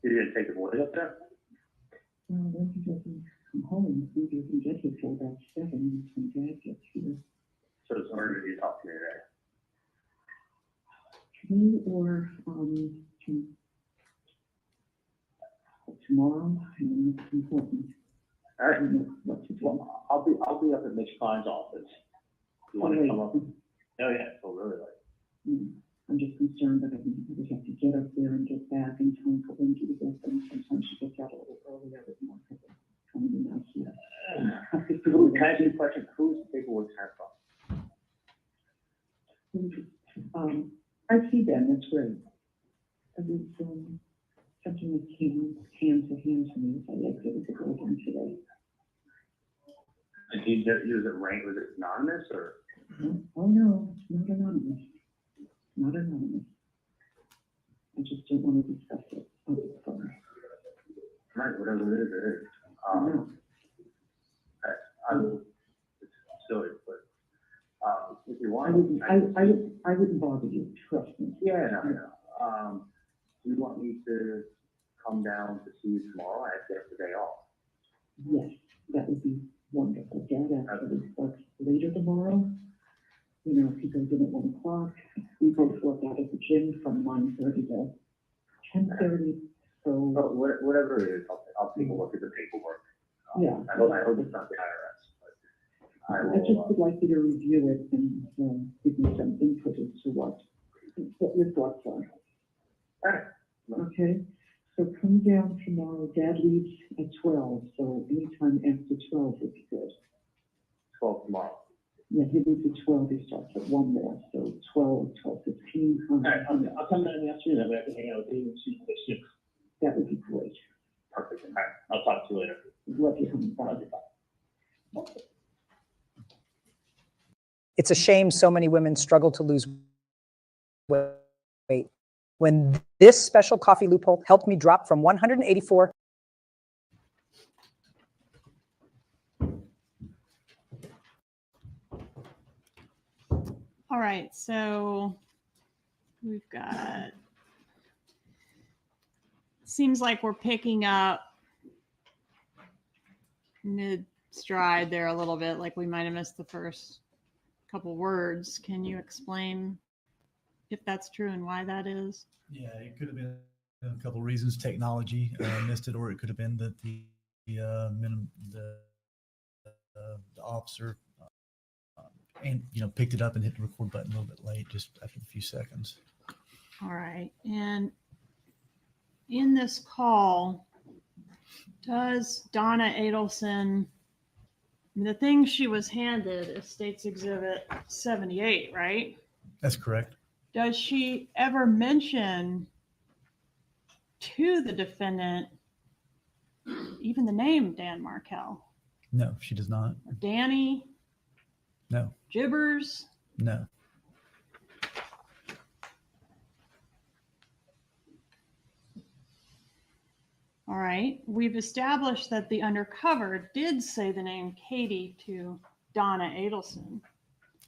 You're gonna take the boys up there? Well, then he doesn't come home, he doesn't get here till about 7 when Dad gets here. So it's ordered you talk to me today. Today or, tomorrow, I mean, it's important. Alright. I know what to do. Well, I'll be up at Mitch Klein's office. You wanna come up? Oh, yeah, so really like. I'm just concerned that I would have to get up there and get back in time for Wendy to get them. Sometimes she gets out a little earlier with more people coming in out here. Can I ask you a question? Who's the paperwork sent from? I see them, that's great. It was, something that came hand to me as I exited the building today. And he did, was it anonymous or? Oh, no, it's not anonymous. Not anonymous. I just don't want to discuss it on the phone. Right, whatever it is. It's silly, but, if you want. I wouldn't bother you, trust me. Yeah, no. Do you want me to come down to see you tomorrow? I have to have the day off. Yes, that would be wonderful. Dad actually starts later tomorrow. You know, he goes in at 1 o'clock. We both work out at the gym from 9:30 to 10:30. So But whatever it is, I'll take a look at the paperwork. yeah, I hope it's not the IRS, but I I will. just would like you to review it and give me some input as to what your thoughts are. All right. Okay, so come down tomorrow. Dad leaves at 12, so anytime after 12 would be good. 12 tomorrow. Yeah, he leaves at 12, he starts at 1 there, so 12, 12:15. All right, I'll come down in the afternoon, that way I can hang out with you and see the ship. That would be great. Perfect. All right, I'll talk to you later. Love you, honey. Bye. It's a shame so many women struggle to lose weight. When this special coffee loophole helped me drop from 184. All right, so we've got, seems like we're picking up mid stride there a little bit, like we might have missed the first couple words. Can you explain if that's true and why that is? Yeah, it could have been a couple of reasons. Technology missed it, or it could have been that the officer and picked it up and hit the record button a little bit late, just after a few seconds. All right, and in this call, does Donna Adelson, the thing she was handed is State's Exhibit 78, right? That's correct. Does she ever mention to the defendant even the name Dan Markel? No, she does not. Or Danny? No. Jibbers? No. All right. We've established that the undercover did say the name Katie to Donna Adelson.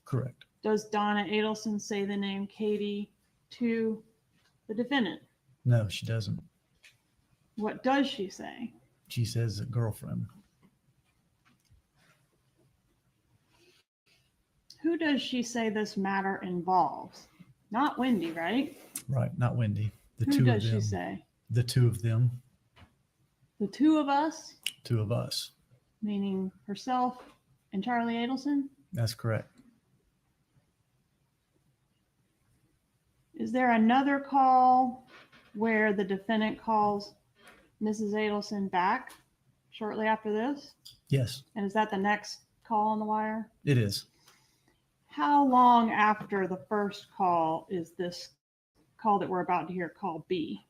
Correct. Does Donna Adelson say the name Katie to the defendant? No, she doesn't. What does she say? She says a girlfriend. Who does she say this matter involves? Not Wendy, right? Right, not Wendy. The Who two does of she them. say? The two of them. The two of us, Two of us. meaning herself and Charlie Adelson? That's correct. Is there another call where the defendant calls Mrs. Adelson back shortly after this? Yes, And is that the next call on the wire? it is. How long after the first call is this call that we're about to hear, call B?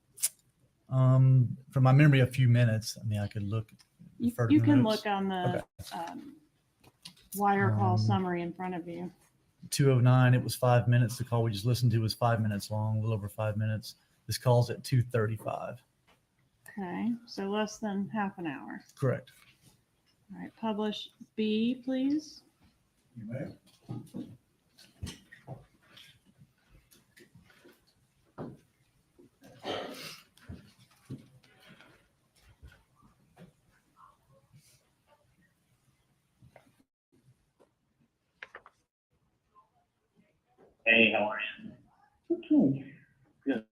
From my memory, a few minutes. I mean, I could look. You further can notes. look on the Okay. wire call Um, summary in front of you. 2:09. It was 5 minutes. The call we just listened to was 5 minutes long, a little over 5 minutes. This call's at 2:35. Okay, so less than half an hour. Correct. All right, publish B, please. You may. Hey, how are you? Okay. Good.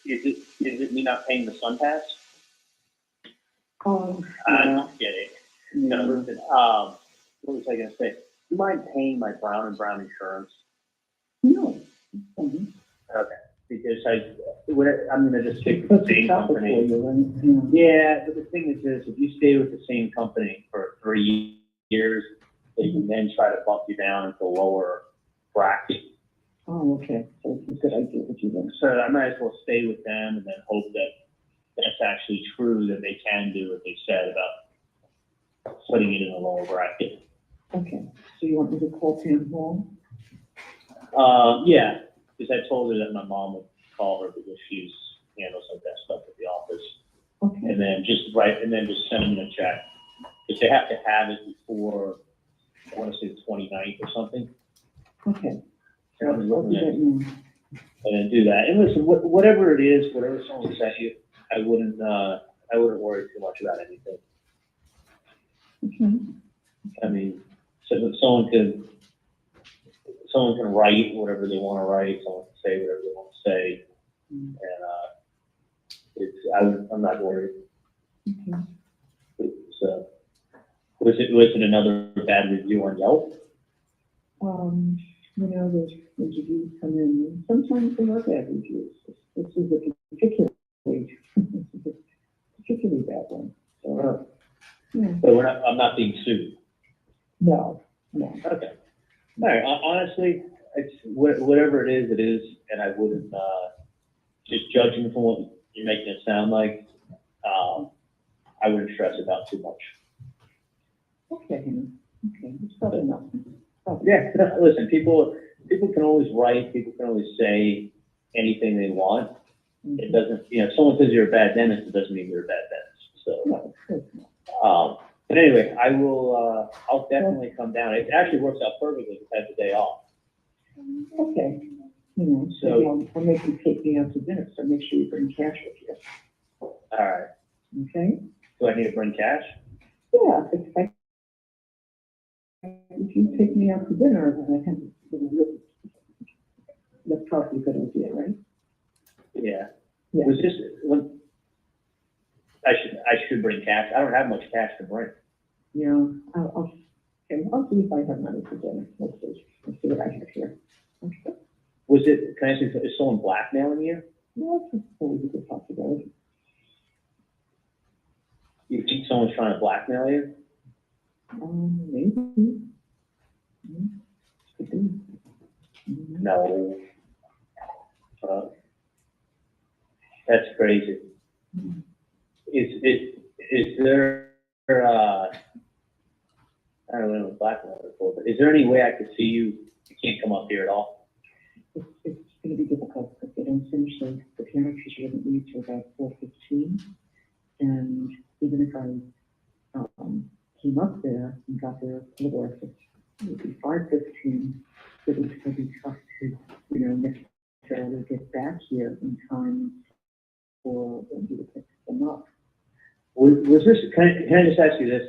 Is it me not paying the Sun Pass? Um, I'm yeah. just kidding. Yeah. No, listen, what was I gonna say? Do you mind paying my Brown and Brown insurance? No. Mhm. Okay, because I'm gonna just stick with That's the same topic for company. you, right? Yeah, but the thing is this, if you stay with the same company for 3 years, they can then try to bump you down into lower bracket. Oh, okay. So it's a good idea that you then. So I might as well stay with them and then hope that that's actually true, that they can do what they said about putting it in a lower bracket. Okay. So you want me to call Pam Hall? Yeah, because I told her that my mom would call her because she's handles some of that stuff at the office. Okay. And then just send them a check. Because they have to have it before, I want to say the 29th or something. Okay. So I'm I'll looking do at- that now. And then do that. And listen, whatever it is, whatever someone sent you, I wouldn't worry too much about anything. Okay. I mean, so that someone can write whatever they want to write, someone can say whatever they want to say, and I'm not worried. Okay. So, was it another bad review on Yelp? You know, those reviews come in, and sometimes they are bad reviews. This is a particularly bad one. So, yeah. So I'm not being sued. No, no. Okay. All right. Honestly, it's whatever it is, and I wouldn't just judging from what you're making it sound like. I wouldn't stress about too much. Okay, Henry. Okay, it's probably nothing. Yeah. Listen, people can always write. People can always say anything they want. It doesn't. If someone says you're a bad dentist, it doesn't mean you're a bad dentist. So. But anyway, I'll definitely come down. It actually works out perfectly if I have the day off. Okay. You know, so I'll make you take me out to dinner, so make sure you bring cash with you. All right. Okay? Do I need to bring cash? Yeah, if you take me out to dinner, then I can, that's probably a good idea, right? Yeah. Yeah. Was this, I should bring cash. I don't have much cash to bring. Yeah, I'll see if I have money for dinner. Let's see what I have here. Okay. Was it, can I ask you, is someone blackmailing you? No, it's always a good possibility. You think someone's trying to blackmail you? Maybe. Could be. No. That's crazy. Is there, I don't know what blackmail is for, but is there any way I could see you? You can't come up here at all? It's going to be difficult because they don't finish the camera picture doesn't leave till about 4:15. And even if I came up there and got there a little after maybe 5:15, it was going to be tough to, necessarily get back here in time for them to pick them up. Was this, can I just ask you this?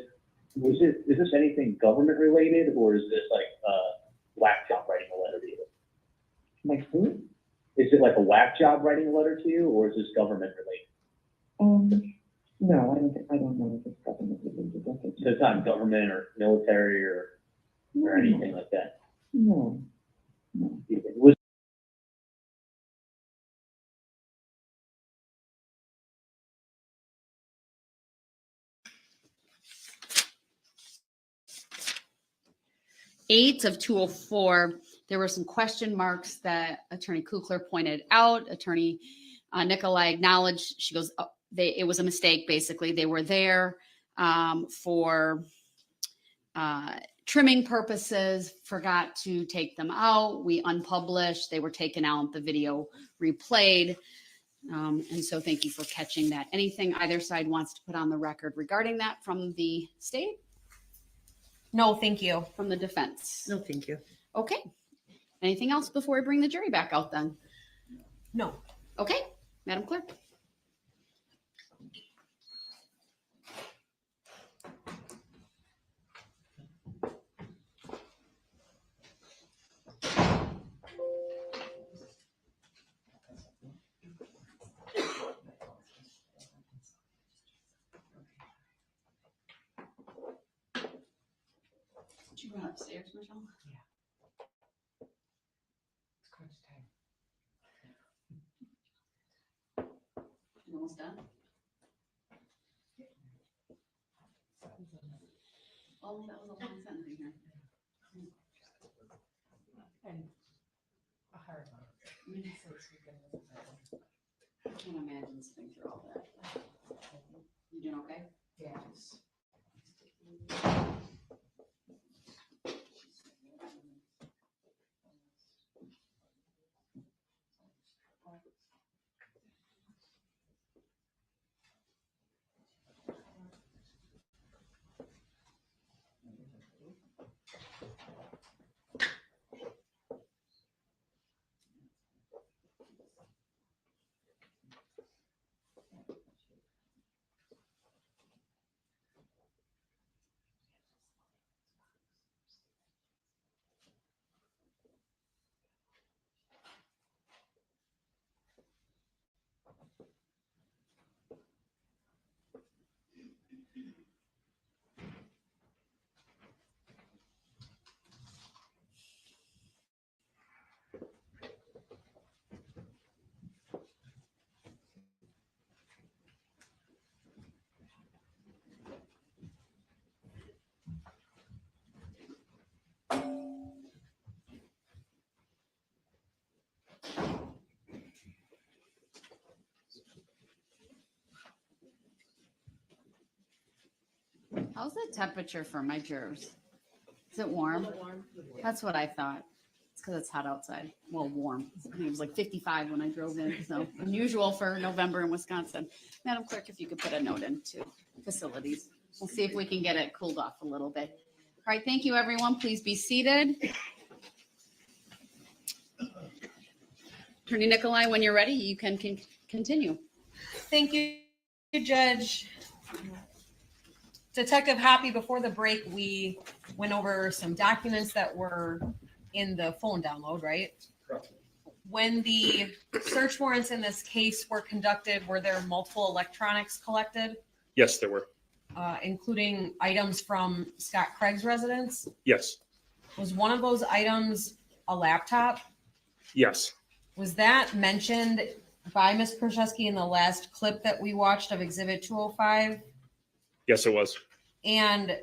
Is this anything government related, or is this like whack job writing a letter to you? Like who? Is it like a whack job writing a letter to you, or is this government related? No, I don't know if it's government related. So it's not government or military or anything like that? No. Was Eight of 204, there were some question marks that Attorney Kukler pointed out. Attorney Nikolai acknowledged. She goes, oh, it was a mistake, basically. They were there for trimming purposes, forgot to take them out. We unpublished. They were taken out. The video replayed. And so thank you for catching that. Anything either side wants to put on the record regarding that from the state? No, thank you. From the defense? No, thank you. Okay. Anything else before we bring the jury back out then? No. Okay, Madam Clerk. Did you run upstairs, Michelle? Yeah. It's crunch time. You almost done? Oh, that was a long sentence in here. And a hard one. I can't imagine sitting through all that. You doing okay? Yes. How's the temperature for my jurors? Is it warm? That's what I thought. It's because it's hot outside. Well, warm. I think it was like 55 when I drove in, so unusual for November in Wisconsin. Madam Clerk, if you could put a note into facilities. We'll see if we can get it cooled off a little bit. All right, thank you, everyone. Please be seated. Attorney Nikolai, when you're ready, you can continue. Thank you, Judge. Detective Hoppy, before the break, we went over some documents that were in the phone download, right? Correct. When the search warrants in this case were conducted, were there multiple electronics collected, Yes, there were. including items from Scott Craig's residence? Yes. Was one of those items a laptop? Yes. Was that mentioned by Ms. Kurczewski in the last clip that we watched of Exhibit 205? Yes, it was. And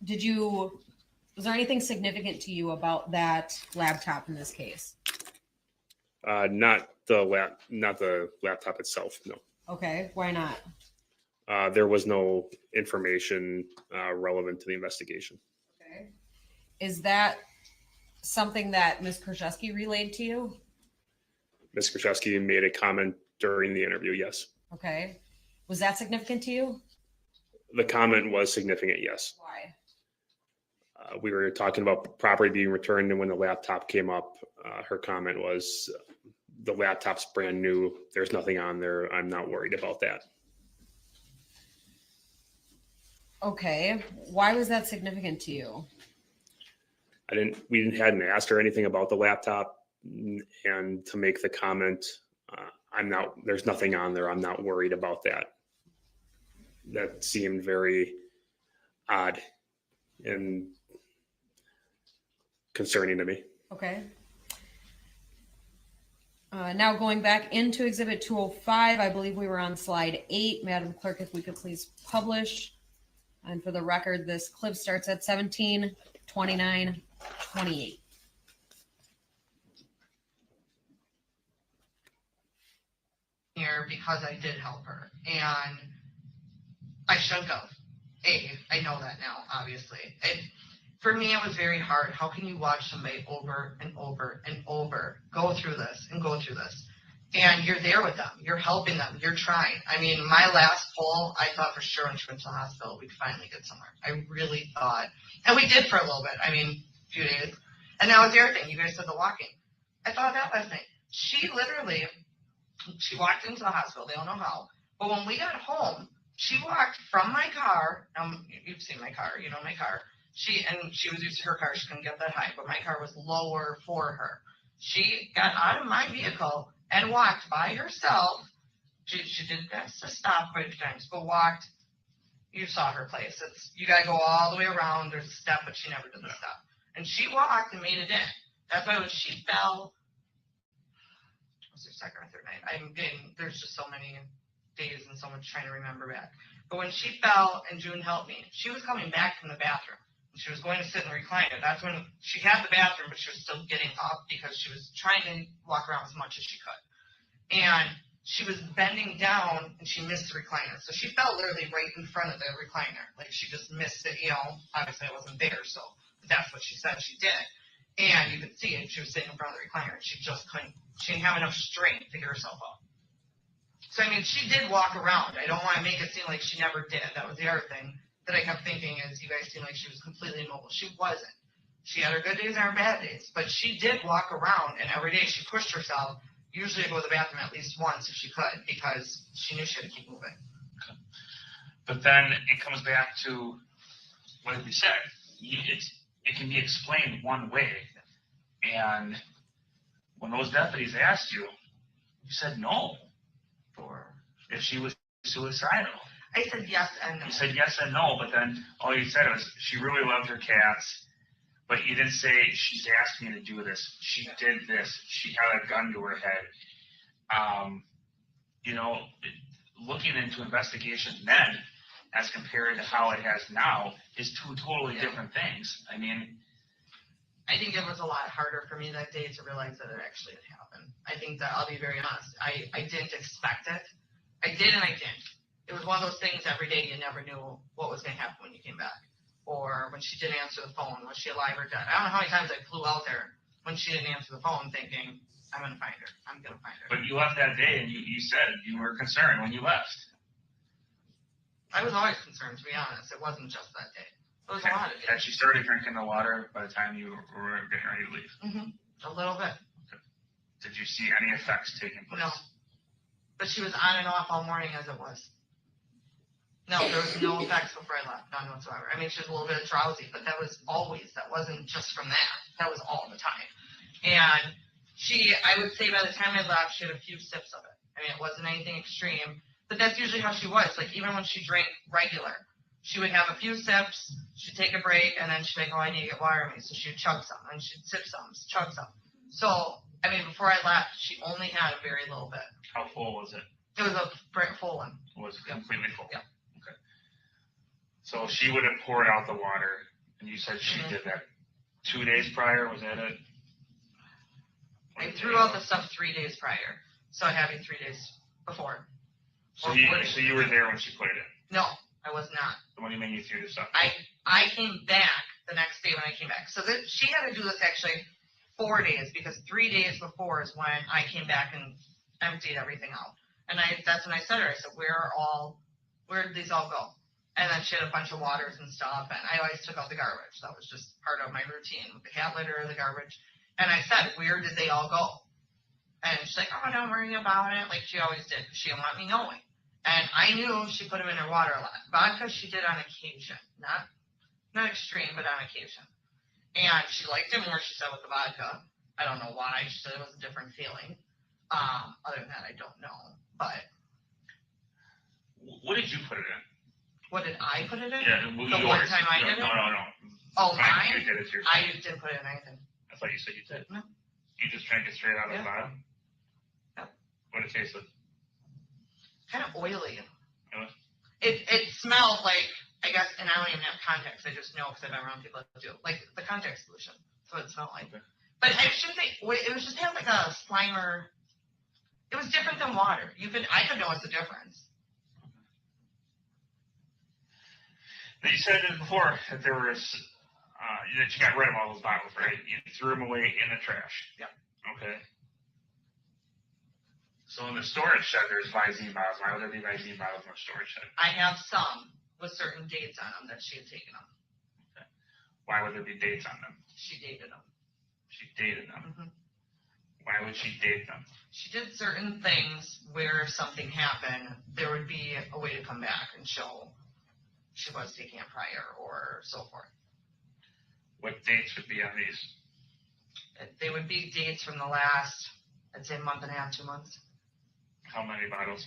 was there anything significant to you about that laptop in this case? Not the laptop itself. No. Okay, why not? There was no information relevant to the investigation. Okay. Is that something that Ms. Kurczewski relayed to you? Ms. Kurczewski made a comment during the interview. Yes. Okay. Was that significant to you? The comment was significant, yes. Why? We were talking about property being returned, and when the laptop came up, her comment was, the laptop's brand new. There's nothing on there. I'm not worried about that. Okay. Why was that significant to you? We hadn't asked her anything about the laptop, and to make the comment, there's nothing on there. I'm not worried about that. That seemed very odd and concerning to me. Okay. Now going back into Exhibit 205, I believe we were on slide 8. Madam Clerk, if we could please publish. And for the record, this clip starts at 17:29:28. Here because I did help her, and I shouldn't have. I know that now, obviously. For me, it was very hard. How can you watch somebody over and over and over go through this and go through this? And you're there with them. You're helping them. You're trying. I mean, my last poll, I thought for sure when she went to the hospital, we'd finally get somewhere. I really thought. And we did for a little bit. I mean, a few days. And that was the other thing. You guys said the walking. I thought of that last night. She walked into the hospital. They don't know how. But when we got home, she walked from my car. You've seen my car. You know my car. She was used to her car. She couldn't get that high, but my car was lower for her. She got out of my vehicle and walked by herself. She did best to stop quite a few times, but walked. You saw her place. You got to go all the way around. There's a step, but she never did the step. And she walked and made it in. That's why when she fell, it was her second or third night. There's just so many days and so much trying to remember back. But when she fell and June helped me, she was coming back from the bathroom. She was going to sit in the recliner. That's when she had the bathroom, but she was still getting up because she was trying to walk around as much as she could. And she was bending down and she missed the recliner. So she fell literally right in front of the recliner. Like she just missed it, obviously I wasn't there. So that's what she said she did. And you could see it. She was sitting in front of the recliner. She just couldn't, she didn't have enough strength to get herself up. So, I mean, she did walk around. I don't want to make it seem like she never did. That was the other thing that I kept thinking is you guys seem like she was completely immobile. She wasn't. She had her good days and her bad days, but she did walk around, and every day she pushed herself, usually to go to the bathroom at least once if she could, because she knew she had to keep moving. Okay. But then it comes back to what we said. It can be explained one way, and when those deputies asked you, you said no. Or if she was suicidal. I said yes and no. You said yes and no, but then all you said was she really loved her cats, but you didn't say she's asked me to do this. She did this. She had a gun to her head. Looking into investigations then as compared to how it has now is two totally different things. I mean, I think it was a lot harder for me that day to realize that it actually had happened. I think that, I'll be very honest, I didn't expect it. I did and I didn't. It was one of those things every day you never knew what was going to happen when you came back. Or when she didn't answer the phone, was she alive or dead? I don't know how many times I flew out there when she didn't answer the phone thinking, I'm going to find her. I'm going to find her. But you left that day and you said you were concerned when you left. I was always concerned, to be honest. It wasn't just that day. It was a lot of days. Had she started drinking the water by the time you were getting ready to leave? Mm-hmm. A little bit. Okay. Did you see any effects taking place? No. But she was on and off all morning as it was. No, there was no effects before I left, none whatsoever. I mean, she was a little bit drowsy, but that was always. That wasn't just from that. That was all the time. And I would say by the time I left, she had a few sips of it. I mean, it wasn't anything extreme, but that's usually how she was. Like, even when she drank regular, she would have a few sips, she'd take a break, and then she'd be like, oh, I need to get water in me. So she'd chug some, and she'd sip some, chug some. So, I mean, before I left, she only had a very little bit. How full was it? It was a full one. It was completely full? Yeah. Okay. So she would have poured out the water, and you said she did that 2 days prior, was that it? I threw out the stuff 3 days prior, so I had it 3 days before. So you were there when she put it in? No, I was not. What do you mean you threw the stuff? I came back the next day when I came back. So she had to do this actually 4 days, because 3 days before is when I came back and emptied everything out. And that's when I said to her, I said, where did these all go? And then she had a bunch of waters and stuff, and I always took out the garbage. That was just part of my routine with the cat litter, the garbage. And I said, where did they all go? And she's like, oh, don't worry about it, like she always did. She didn't want me knowing. And I knew she put them in her water a lot. Vodka she did on occasion, not extreme, but on occasion. And she liked it more, she said, with the vodka. I don't know why. She said it was a different feeling. Other than that, I don't know. But what did you put it in? what did I put it in? Yeah, The one time I did it? No. Oh, Fine, mine? you did it yourself. I didn't put it in anything. I thought you said you did. No. You just drank it straight out of the Yeah. bottle? Yep. What did it taste like? Kind of oily. Really? It smells like, I guess, and I don't even have context. I just know because I've been around people that do. Like the context solution. That's what it smelled like. Okay. But I shouldn't say, it was just had like a Slimer. It was different than water. I could notice the difference. Now, you said it before that there was, that you got rid of all those bottles, right? You threw them away in the trash. Yep. Okay. So in the storage shed, there's Visine bottles. Why would there be Visine bottles in the storage shed? I have some with certain dates on them that she had taken them. Okay. Why would there be dates on them? She dated them. She dated them. Mm-hmm. Why would she date them? She did certain things where if something happened, there would be a way to come back and show she was taking it prior or so forth. What dates would be on these? They would be dates from the last, I'd say, month and a half, 2 months. How many bottles?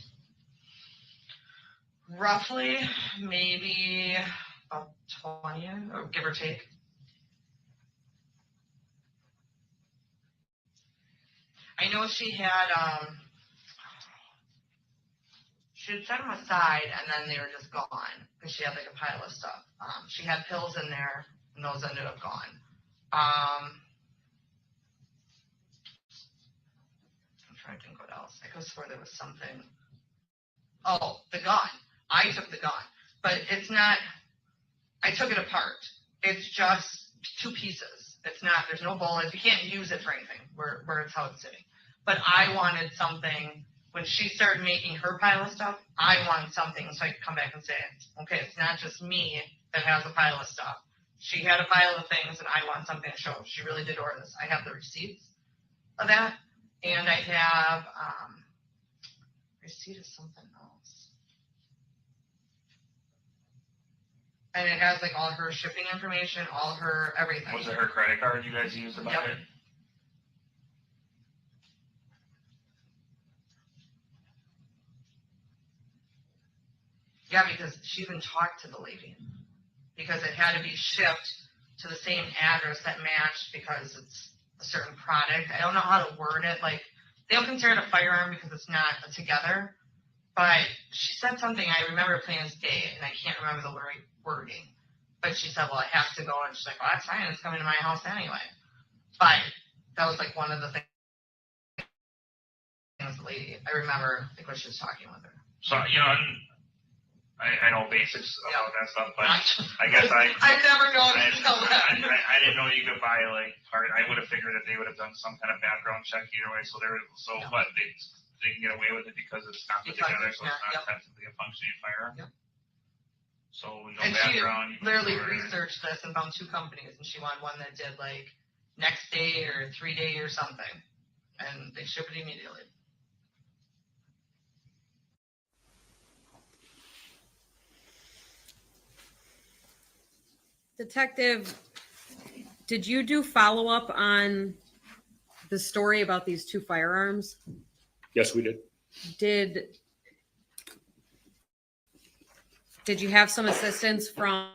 Roughly, maybe about 20, or give or take. I know she had set them aside and then they were just gone because she had like a pile of stuff. She had pills in there and those ended up gone. I'm trying to think what else. I could swear there was something. Oh, the gun. I took the gun, but it's not. I took it apart. It's just two pieces. It's not. There's no bullets. You can't use it for anything. Where it's how it's sitting. But I wanted something. When she started making her pile of stuff, I wanted something so I could come back and say, okay, it's not just me that has a pile of stuff. She had a pile of things, and I want something to show. She really did order this. I have the receipts of that, and I have receipt of something else. And it has like all her shipping information, all her everything. Was it her credit card you guys used about it? Yeah, because she even talked to the lady. Because it had to be shipped to the same address that matched because it's a certain product. I don't know how to word it. Like, they don't consider it a firearm because it's not together. But she said something, I remember plain as day, and I can't remember the wording. But she said, well, it has to go. And she's like, well, that's fine. It's coming to my house anyway. But that was like one of the things the lady, I remember like when she was talking with her. So, you know, I know basics about that stuff, but I guess I've never known I didn't know you could buy like part. I would have figured that they would have done some kind of background check either way. So what they can get away with it because it's not put together, so it's not technically a functioning firearm. Yep. So no And background. she literally researched this and found 2 companies, and she wanted one that did like next day or 3 day or something, and they ship it immediately. Detective, did you do follow-up on the story about these 2 firearms? Yes, we did. Did you have some assistance from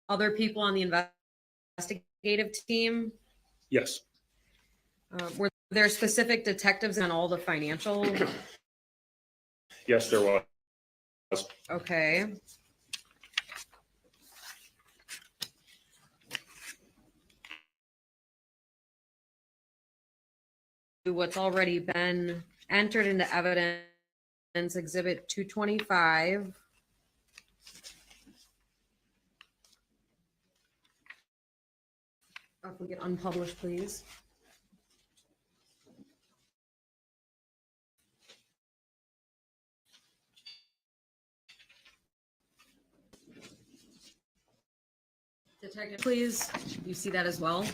other people on the investigative team? Yes. Were there specific detectives on all the financial? Yes, there was. Okay. What's already been entered into evidence, Exhibit 225. If we get unpublished, please. Detective, please. You see that as well?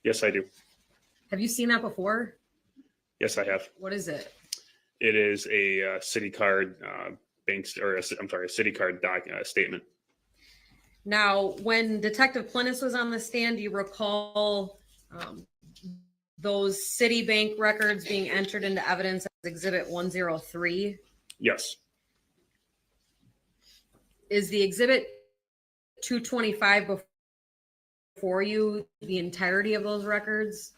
Yes, I do. Have you seen that before? Yes, I have. What is it? It is a city card a city card statement. Now, when Detective Plinus was on the stand, do you recall those Citibank records being entered into evidence as Exhibit 103? Yes. Is the Exhibit 225 before you the entirety of those records?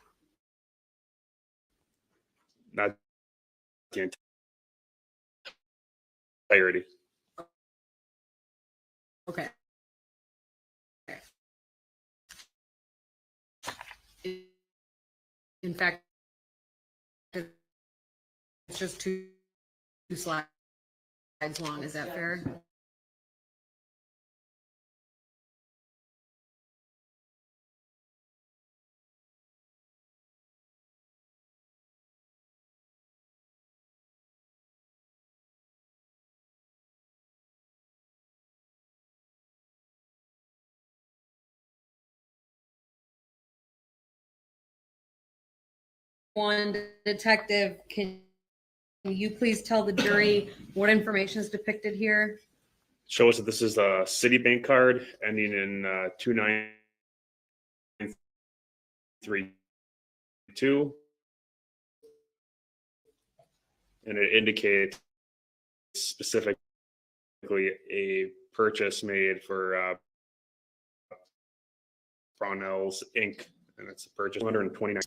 Not the entirety. Okay. In fact, it's just two slides long. Is that fair? One detective, can you please tell the jury what information is depicted here? Show us that this is a Citibank card ending in 2932. And it indicates specifically a purchase made for Brownells Inc. And it's a purchase 129.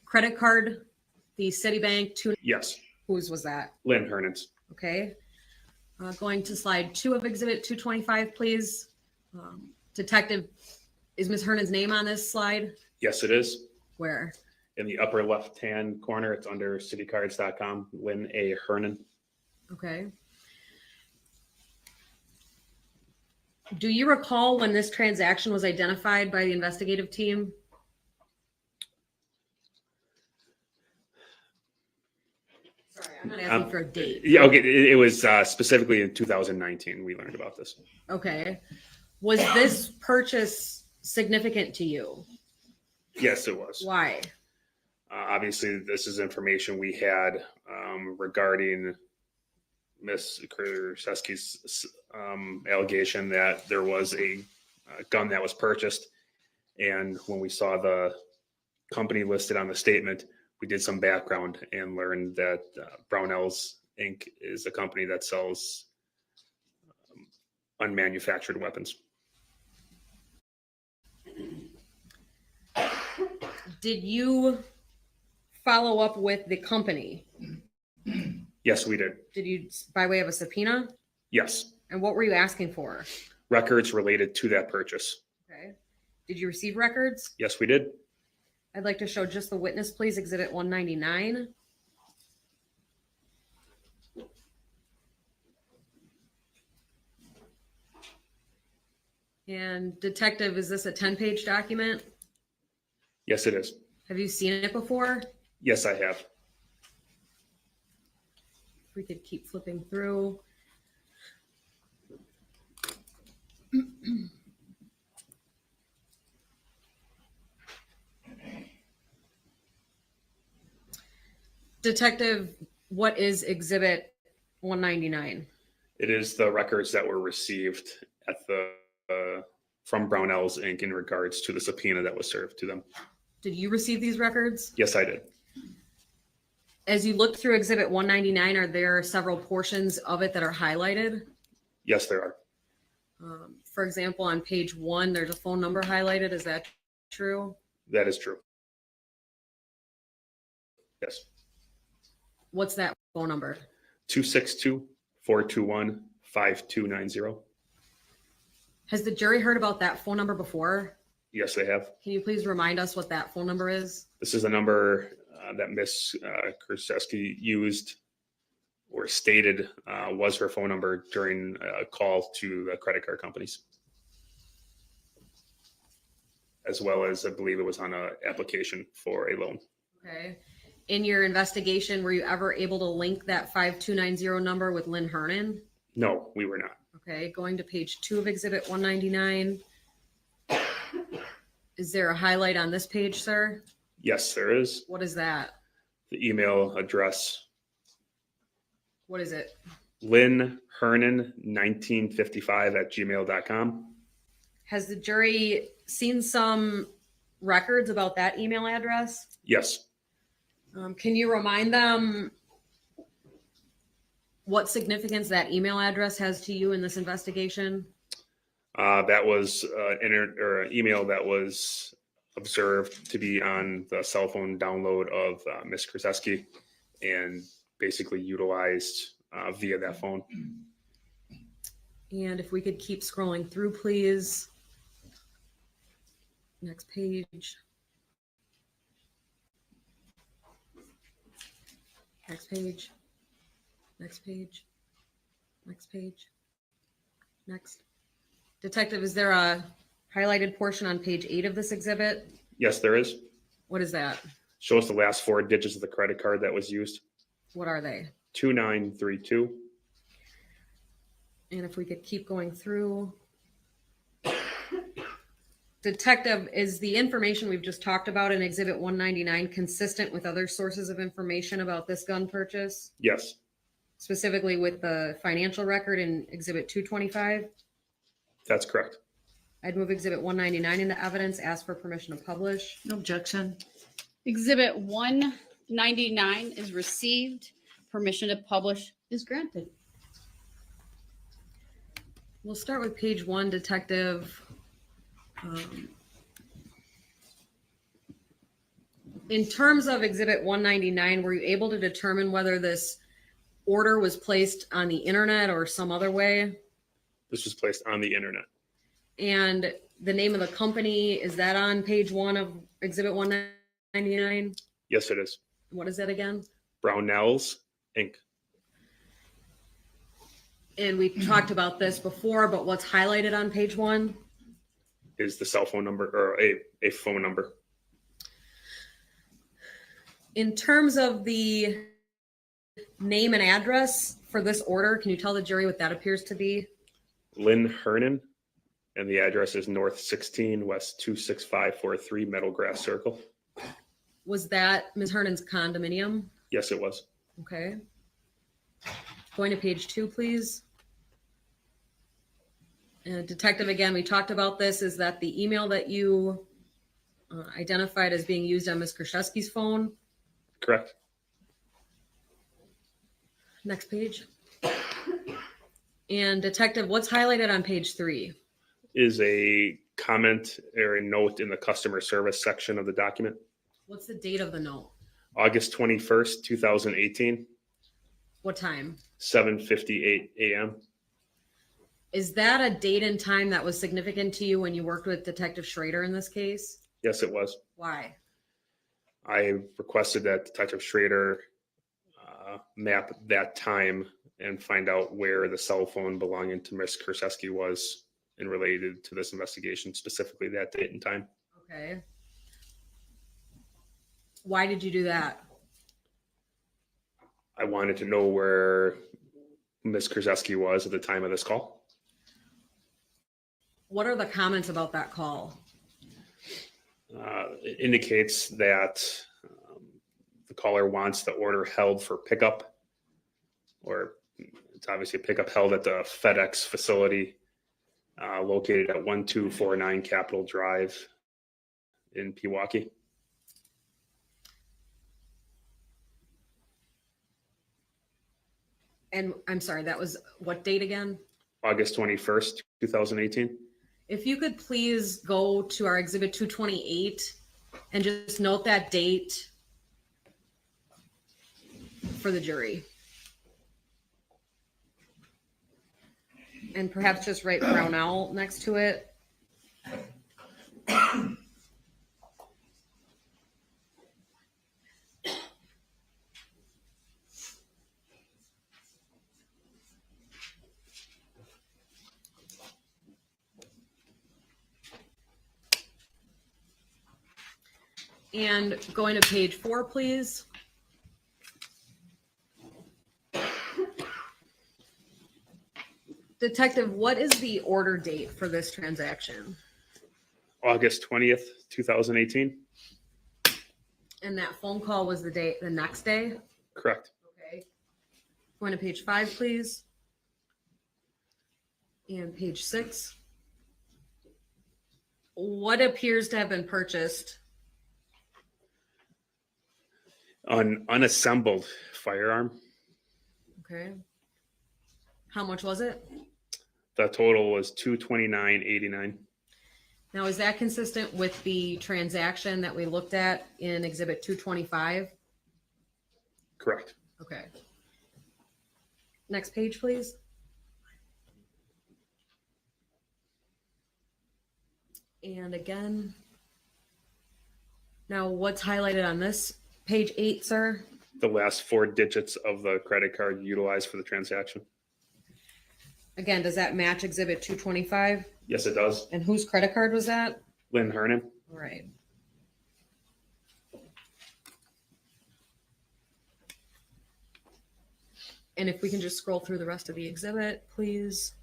Credit card, the Citibank. Yes. Whose was that? Lynn Hernan's. Okay. Going to slide 2 of Exhibit 225, please. Detective, is Ms. Hernan's name on this slide? Yes, it is. Where? In the upper left-hand corner, it's under citycards.com, Lynn A. Hernan. Okay. Do you recall when this transaction was identified by the investigative team? Sorry, I'm not asking for a date. Yeah, okay. It was specifically in 2019 we learned about this. Okay. Was this purchase significant to you? Yes, it was. Why? Obviously, this is information we had regarding Ms. Kurczewski's allegation that there was a gun that was purchased. And when we saw the company listed on the statement, we did some background and learned that Brownells Inc. is a company that sells unmanufactured weapons. Did you follow up with the company? Yes, we did. Did you, by way of a subpoena? Yes. And what were you asking for? Records related to that purchase. Okay. Did you receive records? Yes, we did. I'd like to show just the witness, please. Exhibit 199. And detective, is this a 10-page document? Yes, it is. Have you seen it before? Yes, I have. If we could keep flipping through. Detective, what is exhibit 199? It is the records that were received at the from Brownells Inc. in regards to the subpoena that was served to them. Did you receive these records? Yes, I did. As you look through exhibit 199, are there several portions of it that are highlighted? Yes, there are. For example, on page 1, there's a phone number highlighted. Is that true? That is true. Yes. What's that phone number? 262-421-5290. Has the jury heard about that phone number before? Yes, they have. Can you please remind us what that phone number is? This is the number that Ms. Kurczewski used or stated was her phone number during a call to the credit card companies. As well as, I believe it was on an application for a loan. Okay. In your investigation, were you ever able to link that 5290 number with Lynn Hernan? No, we were not. Okay, going to page 2 of exhibit 199. Is there a highlight on this page, sir? Yes, there is. What is that? The email address, What is it? lynnhernan1955@gmail.com. Has the jury seen some records about that email address? Yes. Can you remind them what significance that email address has to you in this investigation? That was an email that was observed to be on the cell phone download of Ms. Kurczewski and basically utilized via that phone. And if we could keep scrolling through, please. Next page. Next page. Next page. Next page. Next. Detective, is there a highlighted portion on page 8 of this exhibit? Yes, there is. What is that? Show us the last 4 digits of the credit card that was used. What are they? 2932. And if we could keep going through. Detective, is the information we've just talked about in Exhibit 199 consistent with other sources of information about this gun purchase? Yes. Specifically with the financial record in Exhibit 225? That's correct. I'd move Exhibit 199 into evidence, ask for permission to publish. No objection. Exhibit 199 is received. Permission to publish is granted. We'll start with page 1, Detective. In terms of Exhibit 199, were you able to determine whether this order was placed on the internet or some other way? This was placed on the internet. And the name of the company, is that on page 1 of Exhibit 199? Yes, it is. What is that again? Brownells Inc. And we talked about this before, but what's highlighted on page 1? Is the cell phone number or a phone number. In terms of the name and address for this order, can you tell the jury what that appears to be? Lynn Hernan, and the address is North 16 West 26543 Meadowgrass Circle. Was that Ms. Hernan's condominium? Yes, it was. Okay. Going to page 2, please. Detective, again, we talked about this, is that the email that you identified as being used on Ms. Kurczewski's phone? Correct. Next page. And Detective, what's highlighted on page 3? Is a comment or a note in the customer service section of the document. What's the date of the note? August 21st, 2018, What time? 7:58 a.m. Is that a date and time that was significant to you when you worked with Detective Schrader in this case? Yes, it was. Why? I requested that Detective Schrader map that time and find out where the cell phone belonging to Ms. Kurczewski was and related to this investigation, specifically that date and time. Okay. Why did you do that? I wanted to know where Ms. Kurczewski was at the time of this call. What are the comments about that call? It indicates that the caller wants the order held for pickup, or it's obviously a pickup held at the FedEx facility located at 1249 Capitol Drive in Pewaukee. And I'm sorry, that was what date again? August 21st, 2018. If you could please go to our Exhibit 228 and just note that date for the jury. And perhaps just write Brownell next to it. And going to page 4, please. Detective, what is the order date for this transaction? August 20th, 2018. And that phone call was the next day? Correct. Okay. Going to page 5, please. And page 6. What appears to have been purchased? An unassembled firearm. Okay. How much was it? The total was $229.89. Now, is that consistent with the transaction that we looked at in Exhibit 225? Correct. Okay. Next page, please. And again, now what's highlighted on this page 8, sir? The last 4 digits of the credit card utilized for the transaction. Again, does that match Exhibit 225? Yes, it does. And whose credit card was that? Lynn Hernan. All right. And if we can just scroll through the rest of the exhibit, please.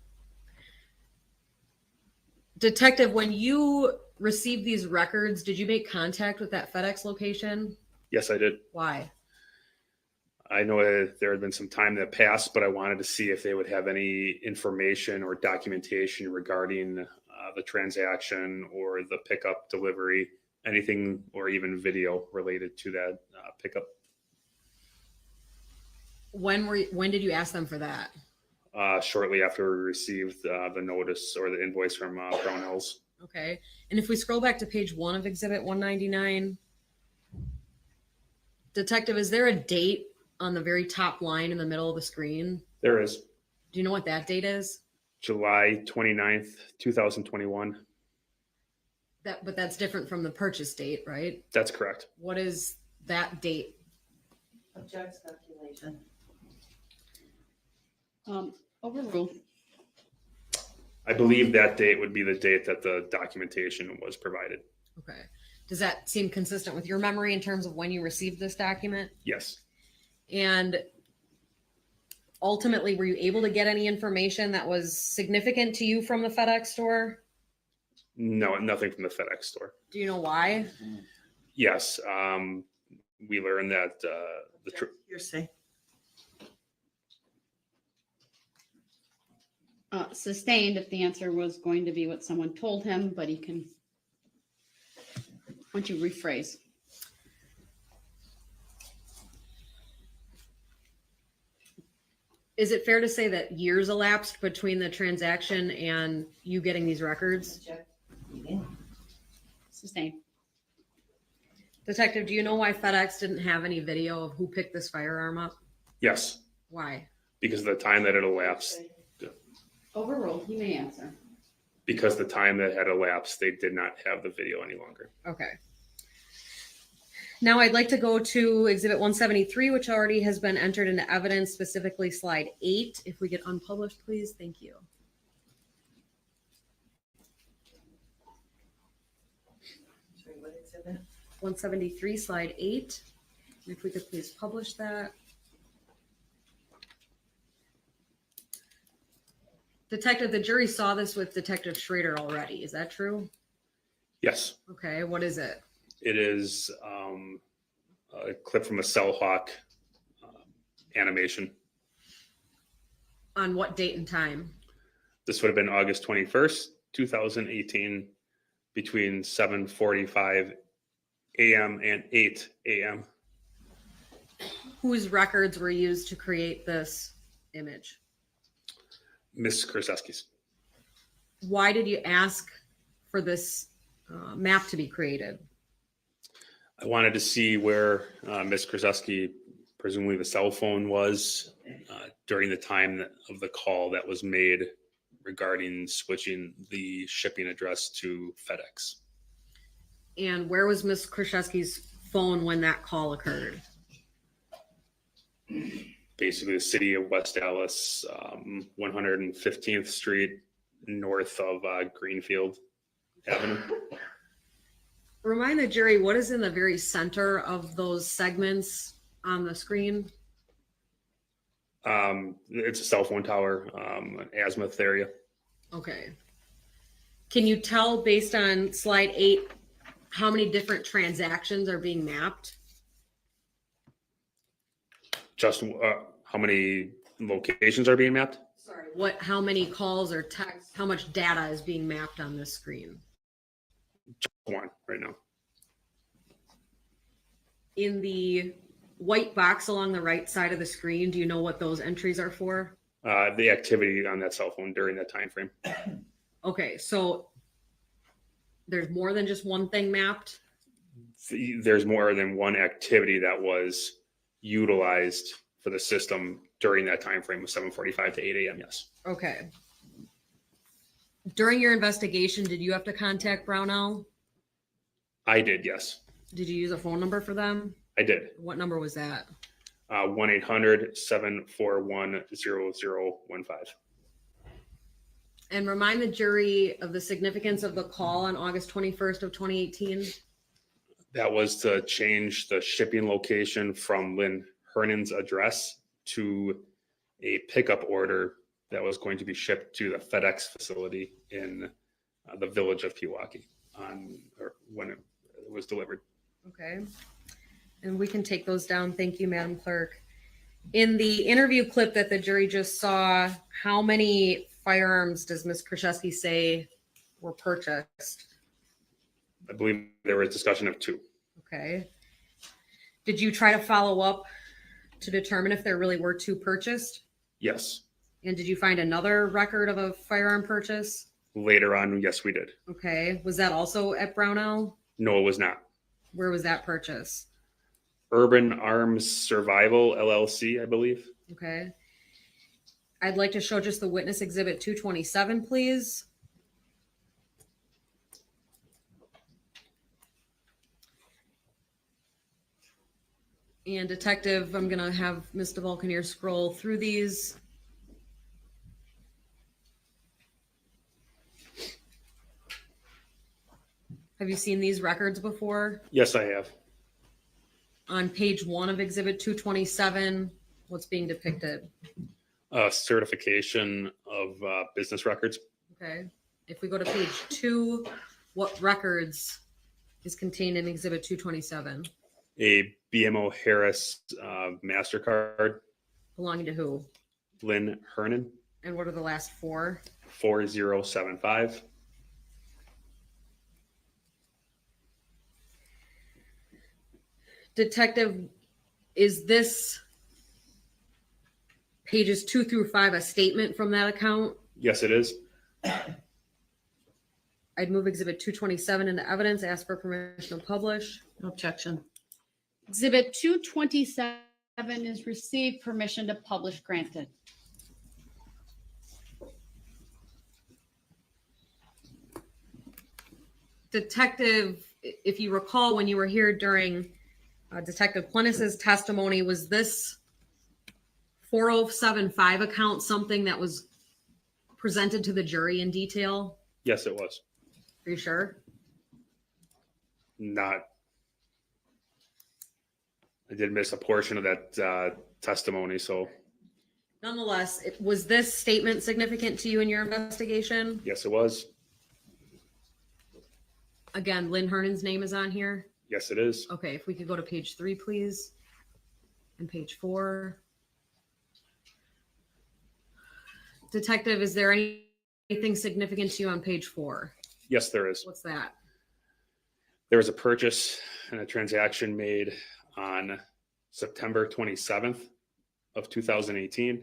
Detective, when you received these records, did you make contact with that FedEx location? Yes, I did. Why? I know that there had been some time that passed, but I wanted to see if they would have any information or documentation regarding the transaction or the pickup delivery, anything, or even video related to that pickup. When did you ask them for that? Shortly after we received the notice or the invoice from Brown Hills. Okay. And if we scroll back to page 1 of Exhibit 199, Detective, is there a date on the very top line in the middle of the screen? There is. Do you know what that date is? July 29th, 2021. But that's different from the purchase date, right? That's correct. What is that date? Object speculation. Overruled. I believe that date would be the date that the documentation was provided. Okay. Does that seem consistent with your memory in terms of when you received this document? Yes. And ultimately, were you able to get any information that was significant to you from the FedEx store? No, nothing from the FedEx store. Do you know why? Yes. We learned that Hearsay. Sustained if the answer was going to be what someone told him, but he can, why don't you rephrase? Is it fair to say that years elapsed between the transaction and you getting these records? Sustained. Detective, do you know why FedEx didn't have any video of who picked this firearm up? yes, Why? because of the time that it elapsed. Overruled. You may answer. Because the time that had elapsed, they did not have the video any longer. Okay. Now I'd like to go to Exhibit 173, which already has been entered into evidence, specifically slide 8. If we get unpublished, please. Thank you. Sorry, what exhibit? 173, slide 8. If we could please publish that. Detective, the jury saw this with Detective Schrader already. Is that true? Yes, Okay, what is it? it is a clip from a Cell Hawk animation. On what date and time? This would have been August 21st, 2018, between 7:45 a.m. and 8 a.m. Whose records were used to create this image? Miss Kurczewski's. Why did you ask for this map to be created? I wanted to see where Miss Kurczewski, presumably the cell phone, was during the time of the call that was made regarding switching the shipping address to FedEx. And where was Miss Kurczewski's phone when that call occurred? Basically, the city of West Dallas, 115th Street, north of Greenfield Avenue. Remind the jury, what is in the very center of those segments on the screen? It's a cell phone tower, an azimuth area. Okay. Can you tell based on slide 8 how many different transactions are being mapped? Just how many locations are being mapped? Sorry, how many calls or text, how much data is being mapped on this screen? One right now. In the white box along the right side of the screen, do you know what those entries are for? The activity on that cell phone during that time frame. Okay, so there's more than just one thing mapped? There's more than one activity that was utilized for the system during that time frame of 7:45 to 8 a.m. Yes. Okay. During your investigation, did you have to contact Brownell? I did. Yes. Did you use a phone number for them? I did. What number was that? 1-800-741-0015. And remind the jury of the significance of the call on August 21st of 2018. That was to change the shipping location from Lynn Hernan's address to a pickup order that was going to be shipped to the FedEx facility in the village of Pewaukee when it was delivered. Okay. And we can take those down. Thank you, Madam Clerk. In the interview clip that the jury just saw, how many firearms does Ms. Kurczewski say were purchased? I believe there was discussion of 2. Okay. Did you try to follow up to determine if there really were 2 purchased? Yes. And did you find another record of a firearm purchase? Later on, yes, we did. Okay. Was that also at Brownell? No, it was not. Where was that purchase? Urban Arms Survival LLC, I believe. Okay. I'd like to show just the witness exhibit 227, please. And Detective, I'm going to have Ms. DeVulcanier scroll through these. Have you seen these records before? Yes, I have. On page 1 of exhibit 227, what's being depicted? Certification of business records. Okay. If we go to page 2, what records is contained in exhibit 227? A BMO Harris MasterCard. Belonging to who? Lynn Hernan. And what are the last 4? 4075. Detective, is this pages 2 through 5 a statement from that account? Yes, it is. I'd move exhibit 227 into evidence, ask for permission to publish. No objection. Exhibit 227 is received, permission to publish granted. Detective, if you recall when you were here during Detective Plennis's testimony, was this 4075 account something that was presented to the jury in detail? Yes, it was. Are you sure? Not. I did miss a portion of that testimony, so. Nonetheless, was this statement significant to you in your investigation? Yes, it was. Again, Lynn Hernan's name is on here. Yes, it is. Okay, if we could go to page 3, please, and page 4. Detective, is there anything significant to you on page 4? Yes, there is. What's that? There was a purchase and a transaction made on September 27th of 2018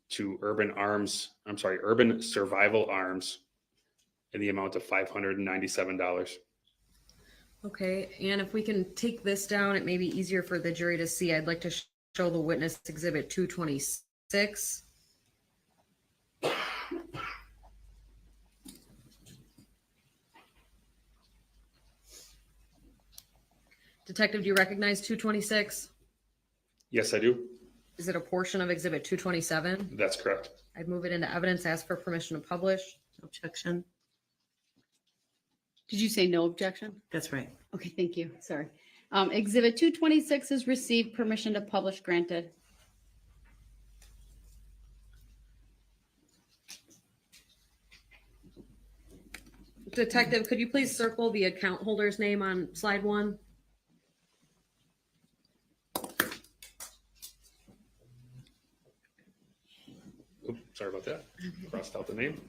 to Urban Survival Arms in the amount of $597. Okay, and if we can take this down, it may be easier for the jury to see. I'd like to show the witness exhibit 226. Detective, do you recognize 226? Yes, I do. Is it a portion of exhibit 227? That's correct. I'd move it into evidence, ask for permission to publish. Objection. Did you say no objection? That's right. Okay, thank you. Sorry. Exhibit 226 is received, permission to publish granted. Detective, could you please circle the account holder's name on slide 1? Oops, sorry about that. Crossed out the name.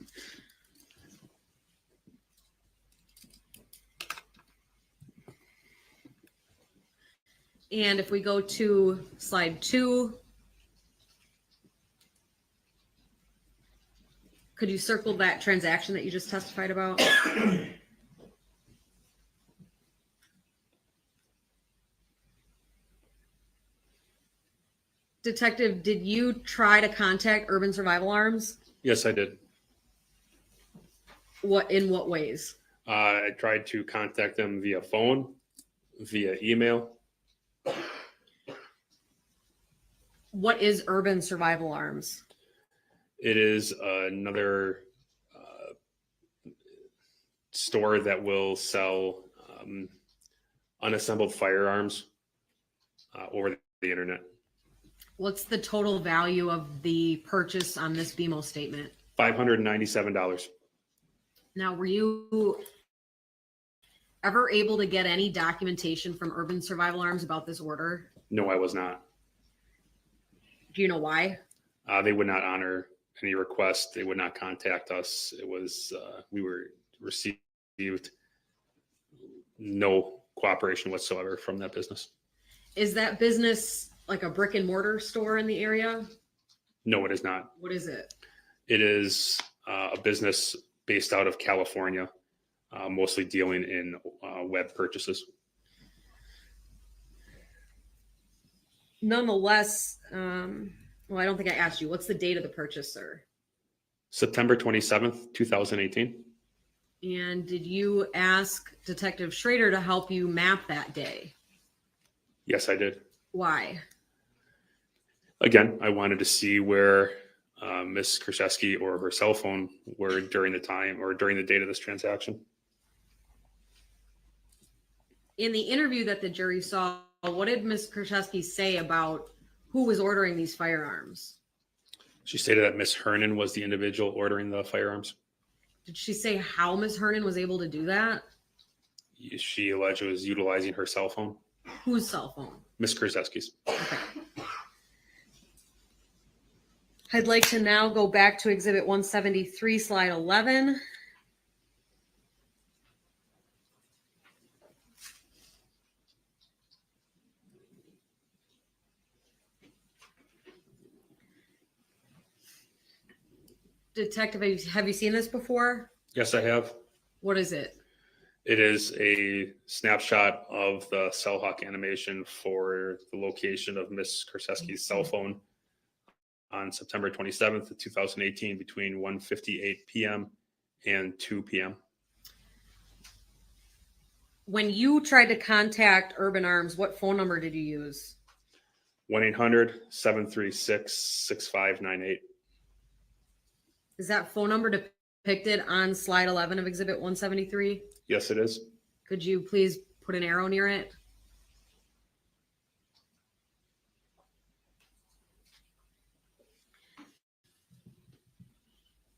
And if we go to slide 2, could you circle that transaction that you just testified about? Detective, did you try to contact Urban Survival Arms? Yes, I did. In what ways? I tried to contact them via phone, via email. What is Urban Survival Arms? It is another store that will sell unassembled firearms over the internet. What's the total value of the purchase on this BMO statement? $597. Now, were you ever able to get any documentation from Urban Survival Arms about this order? No, I was not. Do you know why? They would not honor any request. They would not contact us. It was, we were received no cooperation whatsoever from that business. Is that business like a brick and mortar store in the area? No, it is not. What is it? It is a business based out of California, mostly dealing in web purchases. Nonetheless, well, I don't think I asked you. What's the date of the purchase, sir? September 27th, 2018. And did you ask Detective Schrader to help you map that day? Yes, I did. Why? Again, I wanted to see where Ms. Kurczewski or her cell phone were during the time or during the date of this transaction. In the interview that the jury saw, what did Ms. Kurczewski say about who was ordering these firearms? She stated that Ms. Hernan was the individual ordering the firearms. Did she say how Ms. Hernan was able to do that? She alleged was utilizing her cell phone. Whose cell phone? Ms. Kurczewski's. Okay. I'd like to now go back to Exhibit 173, slide 11. Detective, have you seen this before? Yes, I have. What is it? It is a snapshot of the cell hawk animation for the location of Ms. Kurczewski's cell phone on September 27th of 2018 between 1:58 p.m. and 2 p.m. When you tried to contact Urban Arms, what phone number did you use? 1-800-736-6598. Is that phone number depicted on slide 11 of Exhibit 173? Yes, it is. Could you please put an arrow near it?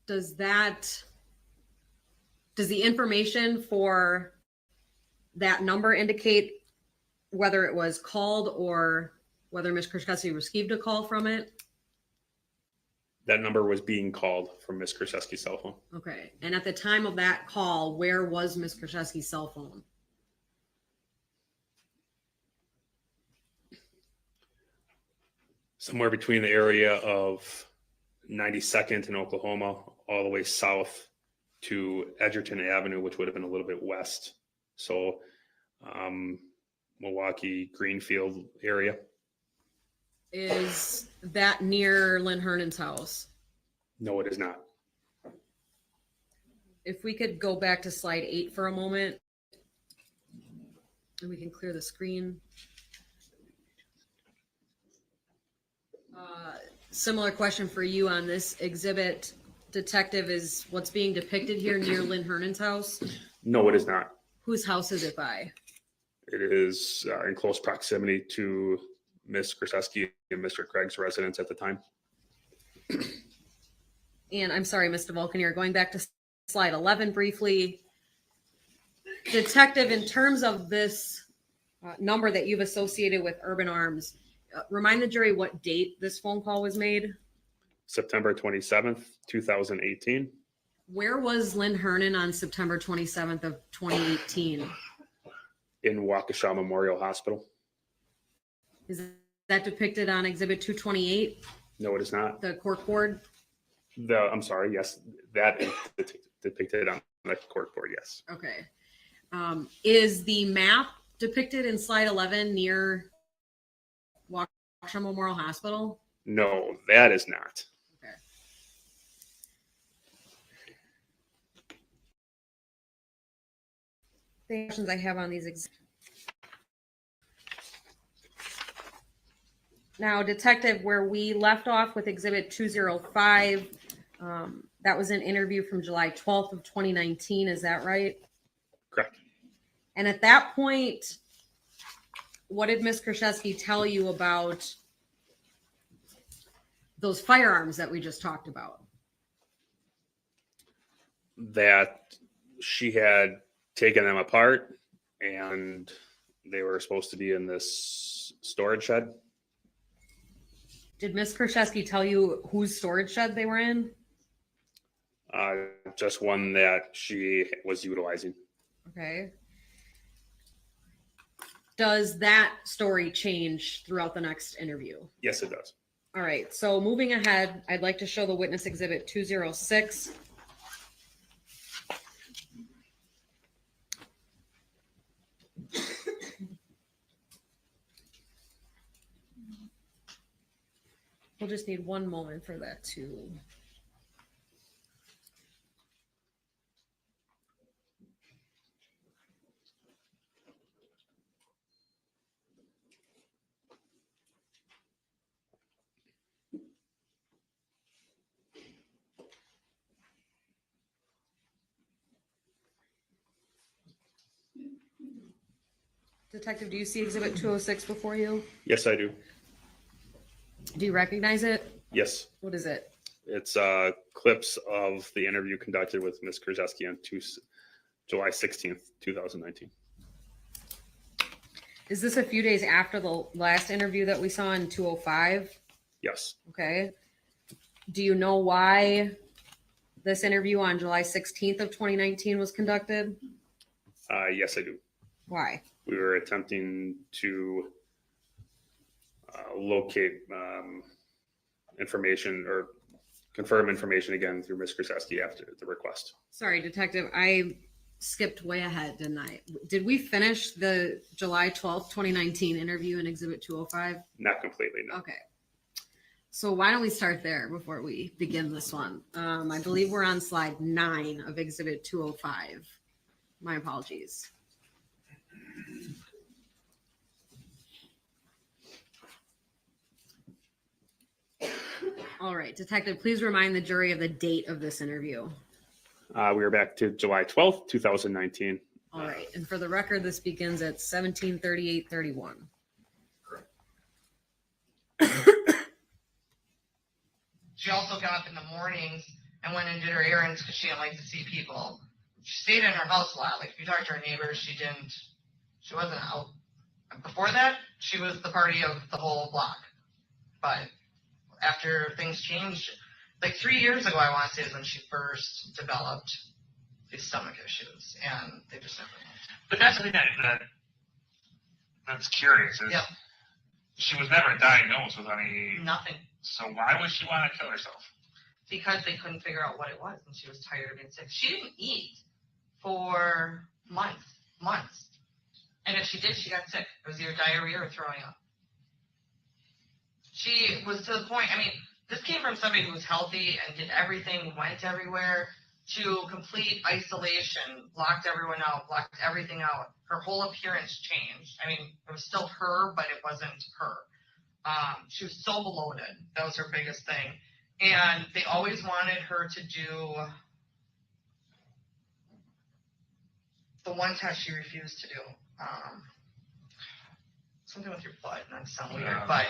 Does the information for that number indicate whether it was called or whether Ms. Kurczewski received a call from it? That number was being called from Ms. Kurczewski's cell phone. Okay. And at the time of that call, where was Ms. Kurczewski's cell phone? Somewhere between the area of 92nd in Oklahoma, all the way south to Edgerton Avenue, which would have been a little bit west. So Milwaukee, Greenfield area. Is that near Lynn Hernan's house? No, it is not. If we could go back to slide 8 for a moment, and we can clear the screen. Similar question for you on this exhibit, Detective. Is what's being depicted here near Lynn Hernan's house? No, it is not. Whose house is it by? It is in close proximity to Ms. Kurczewski and Mr. Craig's residence at the time. And I'm sorry, Mr. Vulcanier, going back to slide 11 briefly, Detective, in terms of this number that you've associated with Urban Arms, remind the jury what date this phone call was made. September 27th, 2018. Where was Lynn Hernan on September 27th of 2018? In Waukesha Memorial Hospital. Is that depicted on Exhibit 228, No, it is not. the court board? I'm sorry, yes, that is depicted on the court board, yes. Okay. Is the map depicted in slide 11 near Waukesha Memorial Hospital? No, that is not. Okay. The questions I have on these. Now, Detective, where we left off with Exhibit 205, that was an interview from July 12th of 2019. Is that right? Correct. And at that point, what did Ms. Kurczewski tell you about those firearms that we just talked about? That she had taken them apart and they were supposed to be in this storage shed. Did Ms. Kurczewski tell you whose storage shed they were in? Just one that she was utilizing. Okay. Does that story change throughout the next interview? Yes, it does. All right. So moving ahead, I'd like to show the witness exhibit 206. We'll just need one moment for that to. Detective, do you see exhibit 206 before you? Yes, I do. Do you recognize it? Yes. What is it? It's clips of the interview conducted with Ms. Kurczewski on July 16th, 2019. Is this a few days after the last interview that we saw in 205? Yes. Okay. Do you know why this interview on July 16th of 2019 was conducted? Yes, I do. Why? We were attempting to locate information or confirm information again through Ms. Kurczewski after the request. Sorry, Detective, I skipped way ahead, didn't I? Did we finish the July 12th, 2019 interview in Exhibit 205? Not completely, no. Okay. So why don't we start there before we begin this one? I believe we're on slide 9 of Exhibit 205. My apologies. All right, Detective, please remind the jury of the date of this interview. We were back to July 12th, 2019. All right, and for the record, this begins at 17:38:31. She also got up in the mornings and went and did her errands because she didn't like to see people. She stayed in her house a lot. Like if you talk to her neighbors, she wasn't out. Before that, she was the party of the whole block. But after things changed, like 3 years ago, I want to say is when she first developed these stomach issues, and they just never moved. But that's the thing that's curious is she was never diagnosed with any Nothing. So why would she want to kill herself? Because they couldn't figure out what it was, and she was tired of being sick. She didn't eat for months. And if she did, she got sick. It was either diarrhea or throwing up. She was to the point, I mean, this came from somebody who was healthy and did everything, went everywhere, to complete isolation, locked everyone out, blocked everything out. Her whole appearance changed. I mean, it was still her, but it wasn't her. She was so bloated. That was her biggest thing. And they always wanted her to do the one test she refused to do. Something with your butt, not some weird, but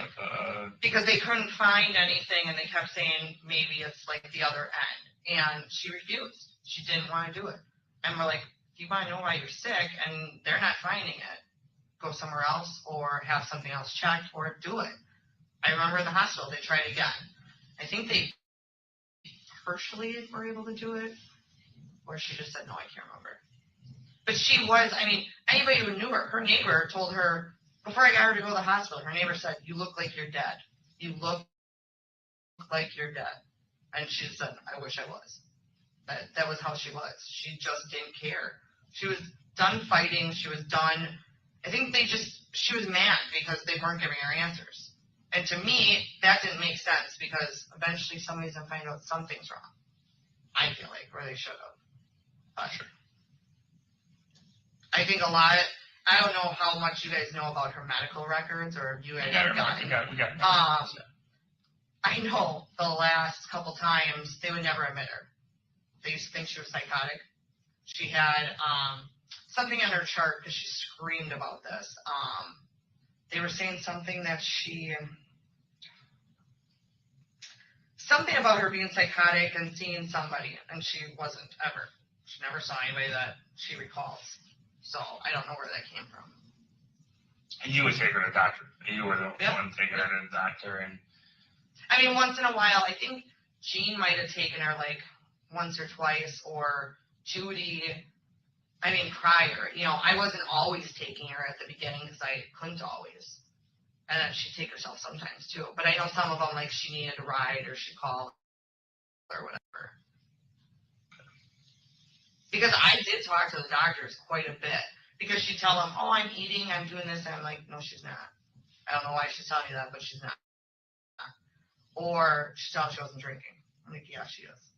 because they couldn't find anything and they kept saying maybe it's like the other end. And she refused. She didn't want to do it. And we're like, if you want to know why you're sick and they're not finding it, go somewhere else or have something else checked or do it. I remember in the hospital, they tried again. I think they partially were able to do it, or she just said, no, I can't remember. But she was, I mean, anybody who knew her neighbor told her, before I got her to go to the hospital, her neighbor said, you look like you're dead. You look like you're dead. And she said, I wish I was. That was how she was. She just didn't care. She was done fighting. She was done. I think she was mad because they weren't giving her answers. And to me, that didn't make sense because eventually somebody's going to find out something's wrong. I feel like, or they should have. But I think I don't know how much you guys know about her medical records or if you guys have gotten. I know the last couple times they would never admit her. They used to think she was psychotic. She had something on her chart because she screamed about this. They were saying something about her being psychotic and seeing somebody, and she wasn't ever. She never saw anybody that she recalls. So I don't know where that came from. And you would take her to the doctor. You were the one taking her to the doctor. And I mean, once in a while, I think Jean might have taken her like once or twice, or Judy. I mean, prior, I wasn't always taking her at the beginning because I couldn't always. And then she'd take herself sometimes too. But I know some of them, like she needed a ride or she'd call or whatever. Because I did talk to the doctors quite a bit. Because she'd tell them, oh, I'm eating, I'm doing this. And I'm like, no, she's not. I don't know why she's telling me that, but she's not. Or she's telling she wasn't drinking. I'm like, yeah, she is.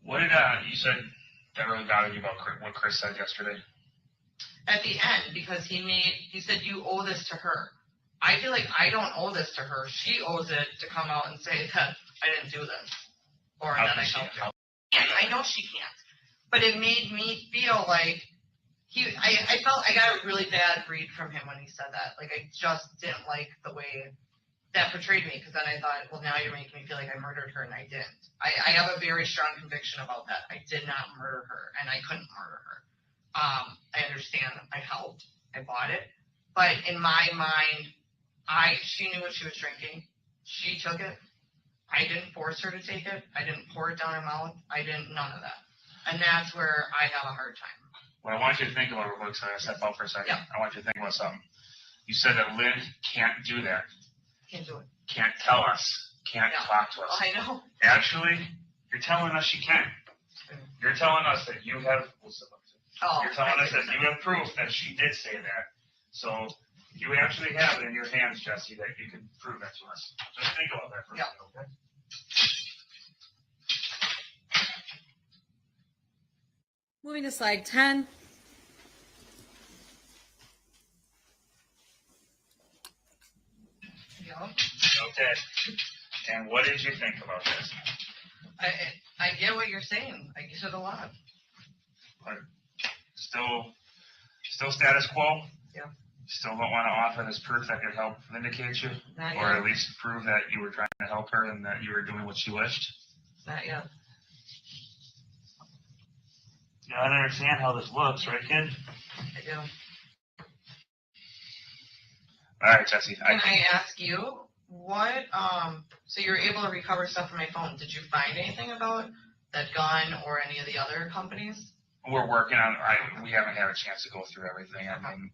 what did you said that really bothered you about what Chris said yesterday? At the end, because he said, you owe this to her. I feel like I don't owe this to her. She owes it to come out and say that I didn't do this. Or that I helped her. I know she can't. But it made me feel like I felt I got a really bad read from him when he said that. Like, I just didn't like the way that portrayed me, because then I thought, well, now you're making me feel like I murdered her, and I didn't. I have a very strong conviction about that. I did not murder her, and I couldn't murder her. I understand I helped. I bought it. But in my mind, she knew what she was drinking. She took it. I didn't force her to take it. I didn't pour it down her mouth. None of that. And that's where I have a hard time. What I want you to think about, real quick, so I step out for a second. Yeah. I want you to think about something. You said that Lynn can't do that. Can't do it. Can't tell us. Can't talk to us. I know. Actually, you're telling us she can. You're telling us that you have. You're telling us that you have proof that she did say that. So you actually have it in your hands, Jessy, that you can prove that to us. Just think about that for a second, okay? Moving to slide 10. Okay. And what did you think about this? I get what you're saying. I get it a lot. But still status quo? Yeah. Still don't want to offer this proof that could help vindicate you? Not or yet. at least prove that you were trying to help her and that you were doing what she wished? Not yet. Yeah, I don't understand how this looks, right, kid? I do. All right, Jessy. Can I ask you what? So you were able to recover stuff from my phone. Did you find anything about that gun or any of the other companies? We're working on. We haven't had a chance to go through everything. I mean,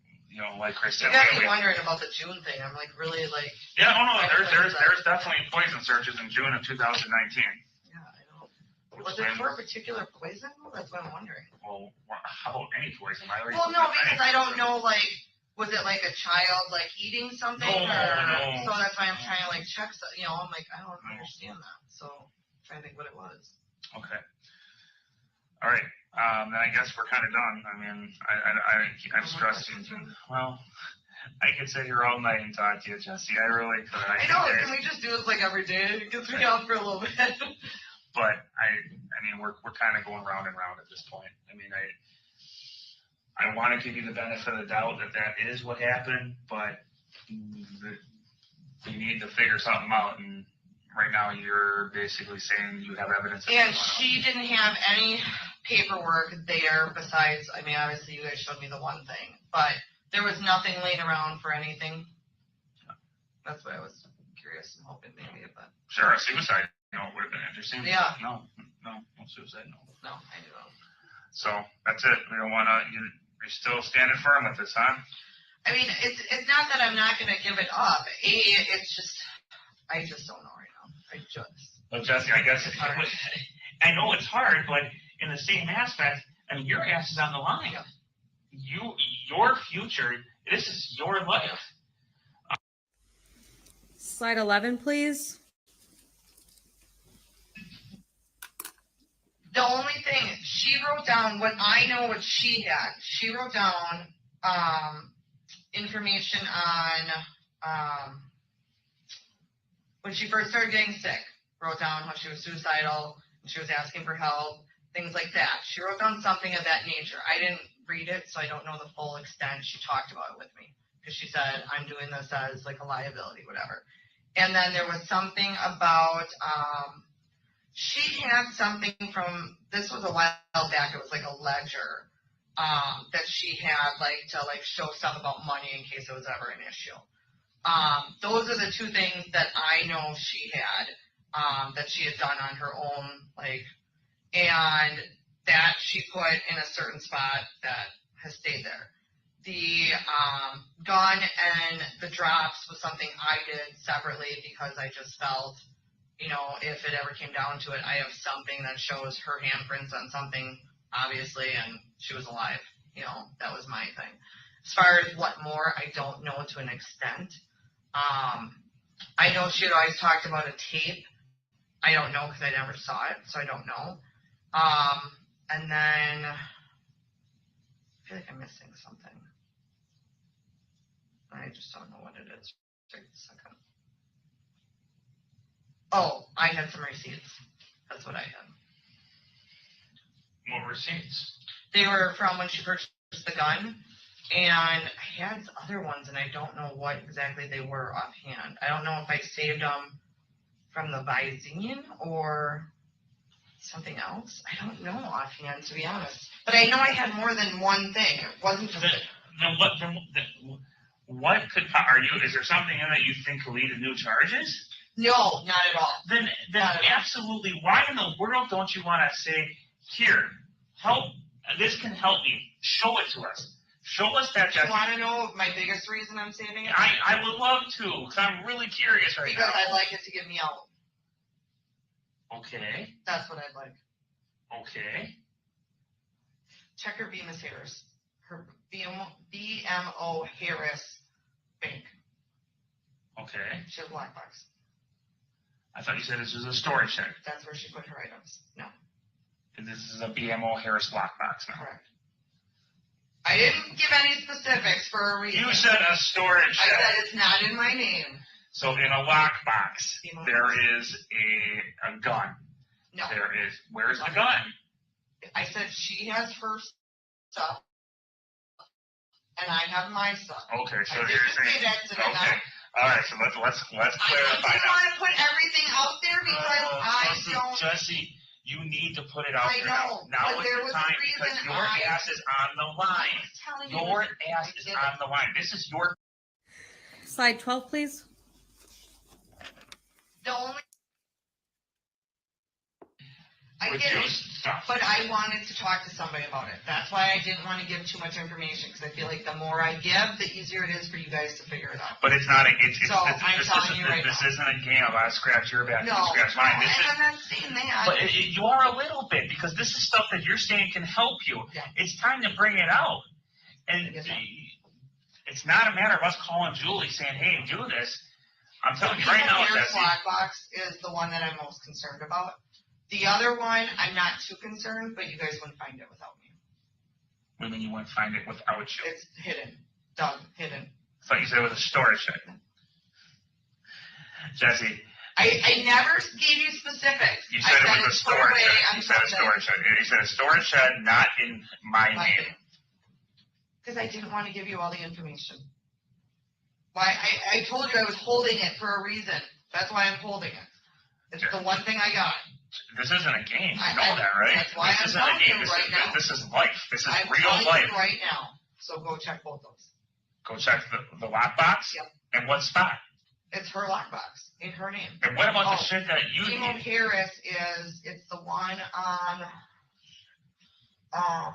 like Chris said, You got me wondering about the June thing. I'm like, really, like. Yeah, no. There's definitely poison searches in June of 2019. Yeah, I know. Was it for a particular poison? That's what I'm wondering. Well, how about any poison? Well, no, because I don't know, like, was it like a child, like, eating something? No. So that's why I'm trying to, like, check, I'm like, I don't understand that. So I'm trying to think what it was. Okay. All right. Then I guess we're kind of done. I mean, I'm stressed. Well, I could sit here all night and talk to you, Jessy. I really could. I know. Can we just do this, like, every day? It gets me out for a little bit. But I mean, we're kind of going round and round at this point. I mean, I want to give you the benefit of the doubt that is what happened, but we need to figure something out, and right now you're basically saying you have evidence. And she didn't have any paperwork there besides, I mean, obviously you guys showed me the one thing, but there was nothing laid around for anything. That's what I was curious and hoping maybe, but. Sure, a suicide note would have been interesting. Yeah. No suicide note. No, I don't. So that's it. We don't want to. You're still standing firm with this, huh? I mean, it's not that I'm not going to give it up. It's just, I just don't know right now. Well, Jessy, I guess It's hard. I know it's hard, but in the same aspect, I mean, your ass is on the line. Your future, this is your life. Slide 11, please. The only thing, she wrote down what I know what she had. She wrote down information on when she first started getting sick. Wrote down how she was suicidal, and she was asking for help, things like that. She wrote down something of that nature. I didn't read it, so I don't know the full extent. She talked about it with me because she said, I'm doing this as like a liability, whatever. And then there was something about, she had something from, this was a while back, it was like a ledger that she had like to like show stuff about money in case it was ever an issue. Those are the two things that I know she had, that she had done on her own, like, and that she put in a certain spot that has stayed there. The gun and the drops was something I did separately because I just felt, you know, if it ever came down to it, I have something that shows her handprints on something, obviously, and she was alive. You know, that was my thing. As far as what more, I don't know to an extent. I know she had always talked about a tape. I don't know because I never saw it, so I don't know. And then I feel like I'm missing something. I just don't know what it is. Take a second. Oh, I had some receipts. That's what I had. More receipts. They were from when she purchased the gun, and I had other ones, and I don't know what exactly they were offhand. I don't know if I saved them from the Visine or something else. I don't know offhand, to be honest. But I know I had more than one thing. It wasn't just What could are you? Is there something in that you think could lead to new charges? No, not at all. Then absolutely. Why in the world don't you want to say, here, help? This can help me. Show it to us. Show us that. You want to know my biggest reason I'm saving it? I would love to, because I'm really curious right now. Because I'd like it to get me out. Okay. That's what I'd like. Okay. Check her Bemis Harris. Her BMO Harris Bank. Okay. She has a black box. I thought you said this was a storage shed. That's where she put her items. No. And this is a BMO Harris lockbox now. Correct. I didn't give any specifics for a reason. You said a storage shed. I said it's not in my name. So in a lockbox, there is a gun. No. There is. Where's the gun? I said she has her stuff, and I have my stuff. Okay, so I you're didn't saying. say that, did I Okay. not? All right. So let's I clarify just now. want to put everything out there because I don't. Jessy, you need to put it out I there know, now. Now but is there the was time a reason because your ass is on the line. telling you Your this. ass is on the line. This is your. Slide 12, please. The only. I With get your it, stuff. but I wanted to talk to somebody about it. That's why I didn't want to give too much information because I feel like the more I give, the easier it is for you guys to figure it out. But it's not a. It's, So, I'm telling you right this now. isn't a game of I scratch your back, No, you scratch mine. no, This and is, I'm not saying that. but you are a little bit because this is stuff that you're saying can help you. Yeah. It's time to bring it out, and it's not a matter of us calling Julie saying, "Hey, do this." I'm telling you right now, Harris Jessy. Lockbox is the one that I'm most concerned about. The other one, I'm not too concerned, but you guys wouldn't find it without me. What do you mean you wouldn't find it without you? It's hidden. Done. Hidden. I thought you said it was a storage shed. Jessy, I never gave you specifics. you said it was a it's put storage away shed. on You said a something. storage shed. You said a storage shed, not in my name. Because I didn't want to give you all the information. Why, I told you I was holding it for a reason. That's why I'm holding it. It's the one thing I got. This isn't a game. You I- know that, right? that's why this I'm isn't a telling game. you This, right is, now. this is life. This is I'm real telling life. you right now. So go check both those. Go check the lockbox. Yep. And what spot? It's her lockbox in her name. And what about the Oh, shit that you Timo need? Harris it's the one on, I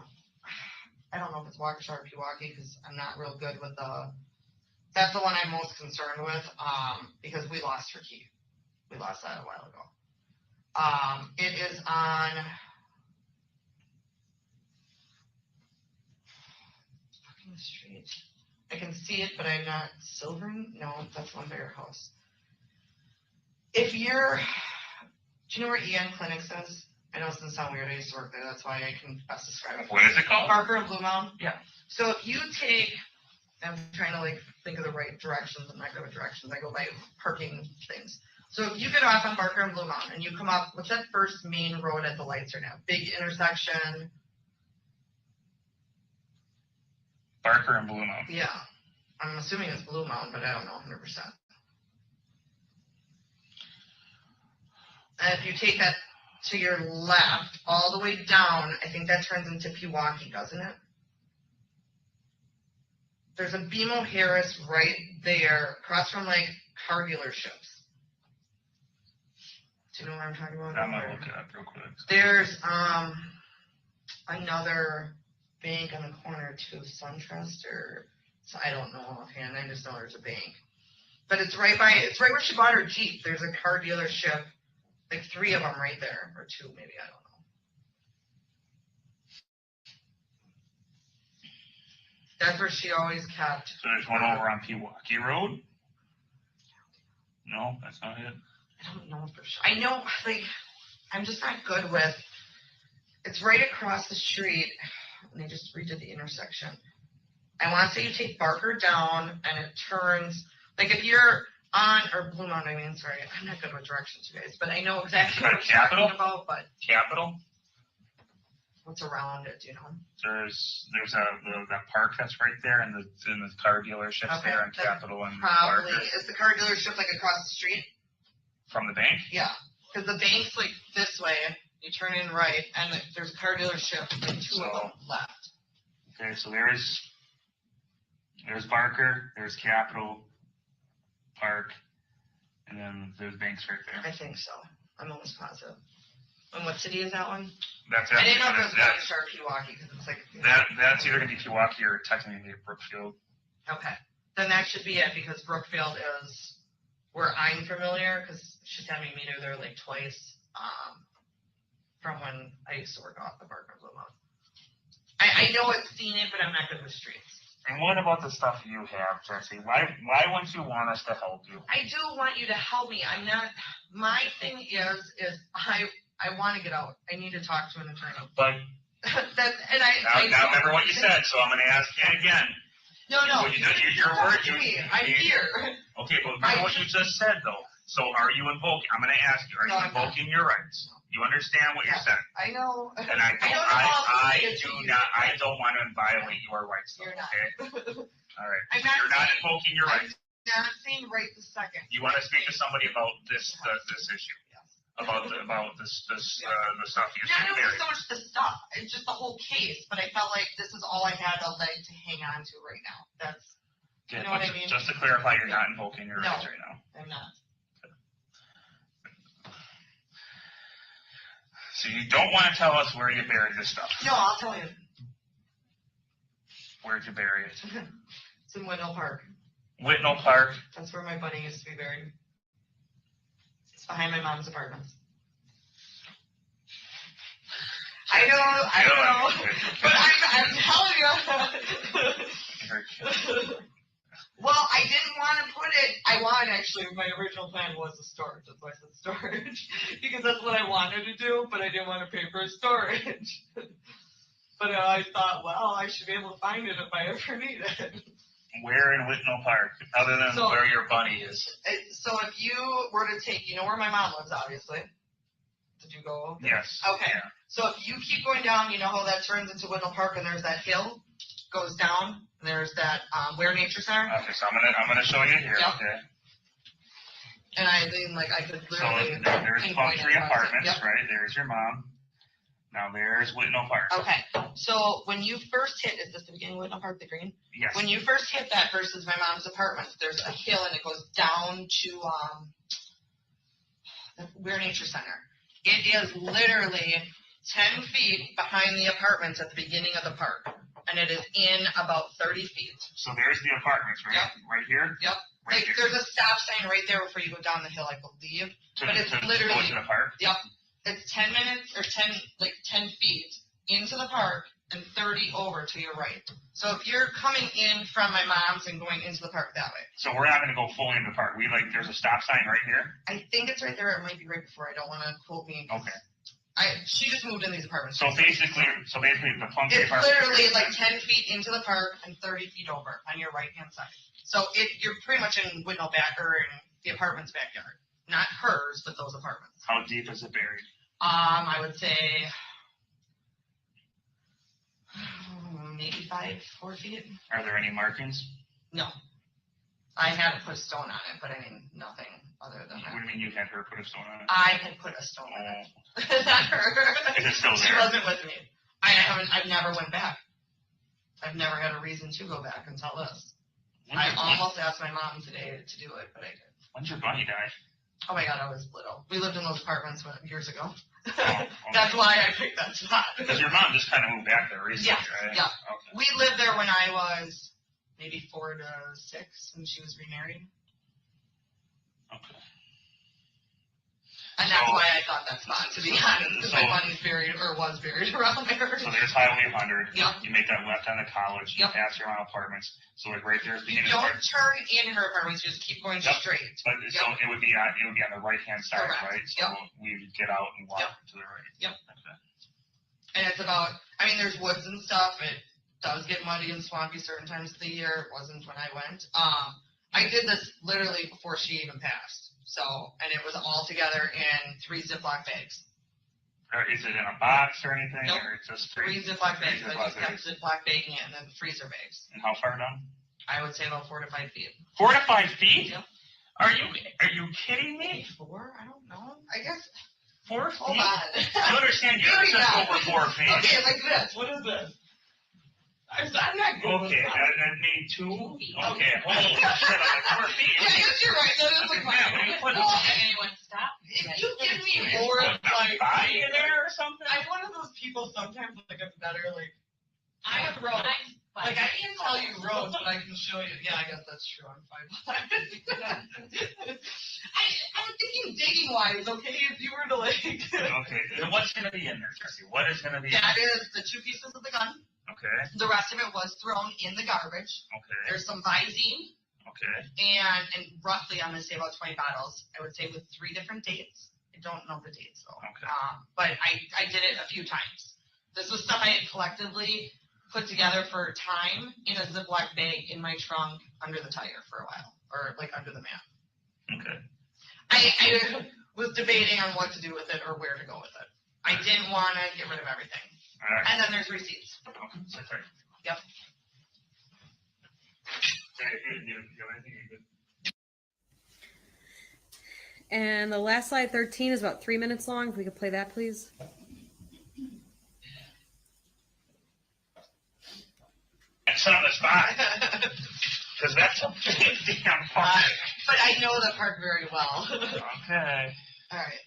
don't know if it's Waukesha or Pewaukee because I'm not real good with that's the one I'm most concerned with, because we lost her key. We lost that a while ago. It is on fucking street. I can see it, but I'm not silvering. No, that's one bigger house. If you're, do you know where EN Clinics is? I know it's gonna sound weird. I used to work there. That's why I can best describe it. What is it called? Parker and Blue Mound. Yeah. So if you take, I'm trying to like think of the right directions. I'm not good with directions. I go by parking things. So if you get off on Barker and Blue Mountain and you come up, what's that first main road at the lights are now? Big intersection. Barker and Blue Mountain. Yeah. I'm assuming it's Blue Mountain, but I don't know 100%. And if you take that to your left, all the way down, I think that turns into Pewaukee, doesn't it? There's a BMO Harris right there, across from like car dealerships. Do you know what I'm talking about? I'm gonna look it up real quick. There's another bank on the corner too, SunTrust or so I don't know offhand. I just know there's a bank. But it's right where she bought her Jeep. There's a car dealership, like 3 of them right there, or 2 maybe, I don't know. That's where she always kept. So there's one over on Pewaukee Road. No, that's not it. I don't know for sure. I know, like, I'm just not good with. It's right across the street, and they just redid the intersection. I want to say you take Barker down, and it turns, like if you're on, or Blue Mountain, I mean, sorry, I'm not good with directions, you guys, but I know exactly what I'm talking about, but Capitol. what's around it, do you know? There's that park that's right there, and the car dealerships Okay, there on that Capitol and Probably. Barker. Is the car dealership like across the street? From the bank. Yeah, because the bank's like this way, you turn in right, and there's a car dealership, like 2 of them left. Okay, so there's Barker, there's Capitol Park, and then there's banks right there. I think so. I'm almost positive. And what city is that one? That's I didn't know if it was that's, Waukesha or Pewaukee because it's like. that's either gonna be Pewaukee or technically Brookfield. Okay, then that should be it because Brookfield is where I'm familiar because she's had me meet her there like twice from when I used to work off the Barker Blue Mountain. I know I've seen it, but I'm not good with streets. And what about the stuff you have, Jesse? Why wouldn't you want us to help you? I do want you to help me. I'm not. My thing is I want to get out. I need to talk to an attorney. But now remember what you said, so I'm going to ask you again. No. Well, your word. I'm here. Okay, but remember what you just said, though. So are you invoking? I'm going to ask you. Are you invoking your rights? You understand what you're saying? I know. And I don't want to violate your rights, though, okay? All right. You're not invoking your rights. I'm not saying right this second. You want to speak to somebody about this issue? About the stuff you Not said. so much the stuff, it's just the whole case. But I felt like this is all I had a leg to hang on to right now. That's, you know what I mean? Just to clarify, you're not invoking your rights right now. I'm not. So you don't want to tell us where you buried this stuff? No, I'll tell you. Where'd you bury it? It's in Whitnall Park. Whitnall Park. That's where my bunny used to be buried. It's behind my mom's apartments. I know. But I'm telling you. Well, I didn't want to put it. Actually, my original plan was a storage. That's why I said storage. Because that's what I wanted to do, but I didn't want to pay for storage. But I thought, well, I should be able to find it if I ever need it. Where in Whitnall Park, other than where your bunny is? So if you were to take, you know where my mom lives, obviously. Did you go? Yes. Okay. Yeah. So if you keep going down, you know how that turns into Whitnall Park and there's that hill, goes down. There's that, Ware Nature Center. Okay, so I'm gonna show you here, Yep. okay? And I think like I could So literally. there's Plum pinpoint Tree it. Apartments, Yep. right? There's your mom. Now there's Whitnell Park. Okay, so when you first hit, is this the beginning of Whitnell Park, the green? Yes. When you first hit that versus my mom's apartment, there's a hill and it goes down to the Ware Nature Center. It is literally 10 feet behind the apartments at the beginning of the park, and it is in about 30 feet. So there's the apartments, right? Yep. Right here? Yep. Right Like here. there's a stop sign right there before you go down the hill, I believe. But it's to literally go to the park? Yep. It's 10 minutes or 10 feet into the park and 30 over to your right. So if you're coming in from my mom's and going into the park that way. So we're not gonna go fully in the park. There's a stop sign right here? I think it's right there. It might be right before. I don't want to quote me. Okay. She just moved in these apartments. So basically the Plum Tree It's Apartments. literally like 10 feet into the park and 30 feet over on your right hand side. So you're pretty much in Whitnell or in the apartment's backyard. Not hers, but those apartments. How deep is it buried? I would say maybe 4 feet. Are there any markings? No. I had to put a stone on it, but I mean nothing other than that. What do you mean you had her put a stone on it? I had put a stone on it. Not her. Is it still She there? wasn't with me. I've never went back. I've never had a reason to go back until this. I almost asked my mom today to do it, but I didn't. When's your bunny die? Oh my God, I was little. We lived in those apartments years ago. Oh, okay. That's why I picked that spot. Because your mom just kind of moved back there recently, Yes, right? yeah. Okay. We lived there when I was maybe 4 to 6, and she was remarried. Okay. And that's why I thought that spot, to be honest, because my bunny's buried, or was buried around there. So there's Highway 100. Yep. You make that left on the college. You Yep. pass your own apartments. So right there's the You end of don't the turn in her apartments, you just keep going Yep. straight. But so it would be on the right hand side, Correct. right? So Yep. we would get out and walk Yep. to the right. Yep. Okay. And it's about, there's woods and stuff. It does get muddy and swampy certain times of the year. It wasn't when I went. I did this literally before she even passed. So, and it was all together in 3 Ziploc bags. Or is it in a box or anything? Nope. Or it's just 3 Ziploc bags. I Ziploc just kept bags. Ziploc bagging it, and then freezer bags. And how far down? I would say about 4 to 5 feet. 4 to 5 feet? Yep. Are you kidding me? 4? I don't know. I guess. 4 feet? Hold on. I understand you Here we just go. over 4 feet. Okay, like this. What is this? I'm not good with Okay, that. that made 2. Okay, holy shit, I'm like 4 feet. Yeah, I guess you're right. That is like my. Yeah, when you put anyone stop? If you give me more like buy you there or something? I'm one of those people sometimes like it's better like I have roads. Like I can't tell you roads, but I can show you. Yeah, I guess that's true. I'm 5'5". I was thinking digging wise. Okay, if you were to like. Okay, then what's gonna be in there, Jesse? What is gonna be? That is the 2 pieces of the gun. Okay. The rest of it was thrown in the garbage. Okay. There's some Visine. Okay. And roughly, I'm going to say about 20 bottles. I would say with 3 different dates. I don't know the dates though. Okay. But I did it a few times. This was stuff I had collectively put together for time in a Ziploc bag in my trunk under the tire for a while, or like under the mat. Okay. I was debating on what to do with it or where to go with it. I didn't want to get rid of everything. All right. And then there's receipts. Okay. So sorry. Yep. You have anything? You're good. And the last slide, 13, is about 3 minutes long. If we could play that, please. It's on the spot. Because that's a big damn park. But I know the park very well. Okay. All right.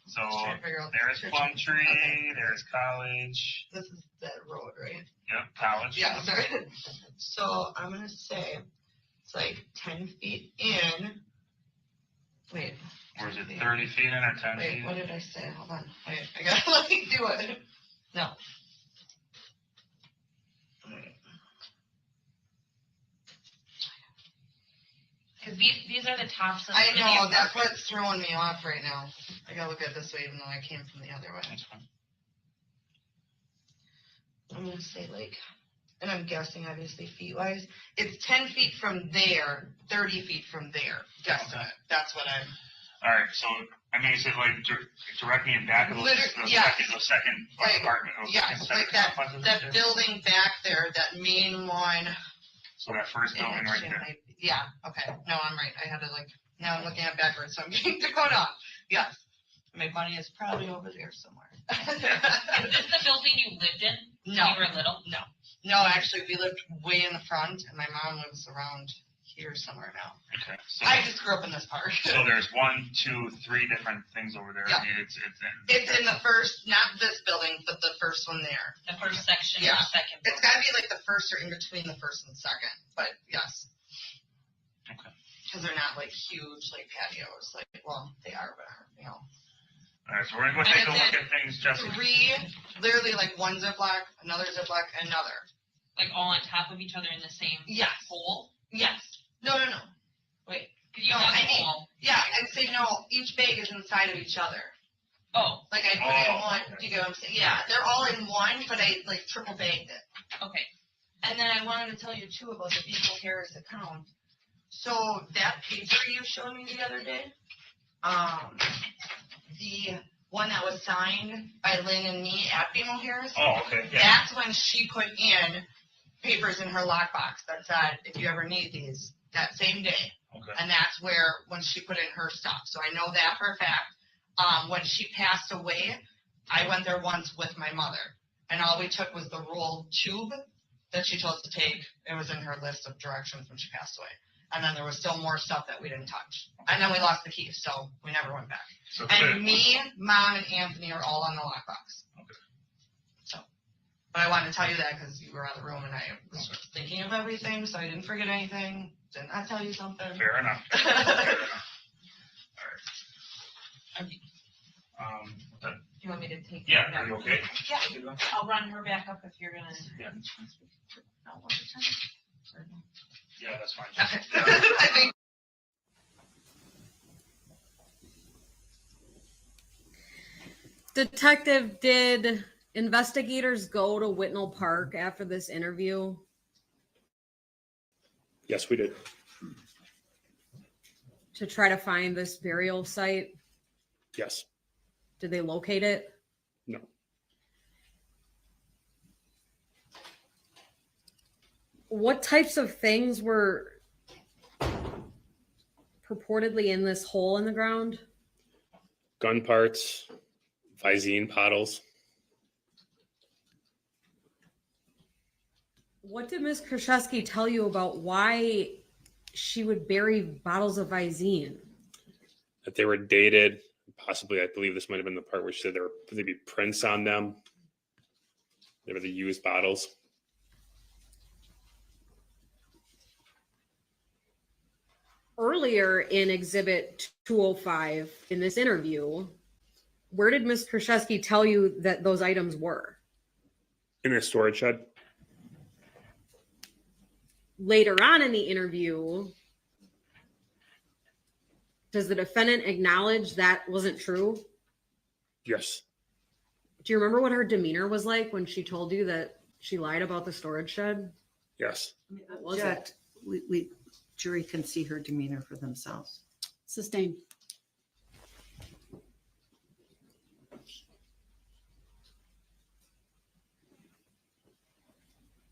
So trying to figure out there's the Plum picture. Tree, Okay. there's college. This is that road, right? Yep, college. Yeah, sorry. So I'm gonna say it's like 10 feet in. Wait. Or is it 30 feet in or 10 Wait, feet? what did I say? Hold on. Wait, I gotta let me do it. No. Because these are the tops of I the know, video. that's what's throwing me off right now. I gotta look at it this way even though I came from the other way. I'm gonna say like, and I'm guessing obviously feet wise, it's 10 feet from there, 30 feet from there. Guesstimate. That's what I'm. All right, so I mean, is it like directly in back of the second apartment? Yeah, like that building back there, that main one. So that first building right there. Yeah, okay. No, I'm right. I had to now I'm looking at backwards, so I'm getting to go down. Yes. My money is probably over there somewhere. Is this the building you lived in when No. you were little? No, actually, we lived way in the front, and my mom lives around here somewhere now. Okay. So, I just grew up in this part. so there's 1, 2, 3 different things over there. Yeah. I mean, it's It's in the first, not this building, but the first one there. The first section Yeah. or second It's got to be like the first or in between the first and second, but yes. Okay. Because they're not like huge like patios. Like, well, they are, but you know. All right, so we're gonna go take a look at things, Jessy. 3, literally like one Ziploc, another Ziploc, another. Like all on top of each other in the same hole? Yes. No. Wait, you No, have I a mean, hole. yeah, I'd say no, each bag is inside of each other. Oh. Like I put in one, do you get what I'm saying? Yeah, they're all in one, but I like triple bagged it. Okay. And then I wanted to tell you too about the Beagle Harris account. So that paper you showed me the other day, the one that was signed by Lynn and me at BMO Harris. Oh, okay. Yeah. That's when she put in papers in her lockbox that said, if you ever need these, that same day. Okay. And that's where, when she put in her stuff. So I know that for a fact. When she passed away, I went there once with my mother. And all we took was the rolled tube that she told us to take. It was in her list of directions when she passed away. And then there was still more stuff that we didn't touch. And then we lost the keys, so we never went back. So and me, Mom, and Anthony are all on the lockbox. Okay. So, but I wanted to tell you that because you were out of the room and I was thinking of everything, so I didn't forget anything. Didn't I tell you something? Fair enough. Fair enough. All right. Do you want me to take Yeah, her are you back? okay? Yeah. I'll run her back up if you're gonna. Yeah. No, one more time. Yeah, that's fine. I think. Detective, did investigators go to Whitnall Park after this interview? Yes, we did. To try to find this burial site? Yes. Did they locate it? No. What types of things were purportedly in this hole in the ground? Gun parts, Visine bottles. What did Ms. Kurczewski tell you about why she would bury bottles of Visine? That they were dated. Possibly, I believe this might have been the part where she said there'd be prints on them. They were the used bottles. Earlier in Exhibit 205 in this interview, where did Ms. Kurczewski tell you that those items were? In a storage shed. Later on in the interview, does the defendant acknowledge that wasn't true? Yes. Do you remember what her demeanor was like when she told you that she lied about the storage shed? Yes. What was Jet, it? Jury can see her demeanor for themselves. Sustained.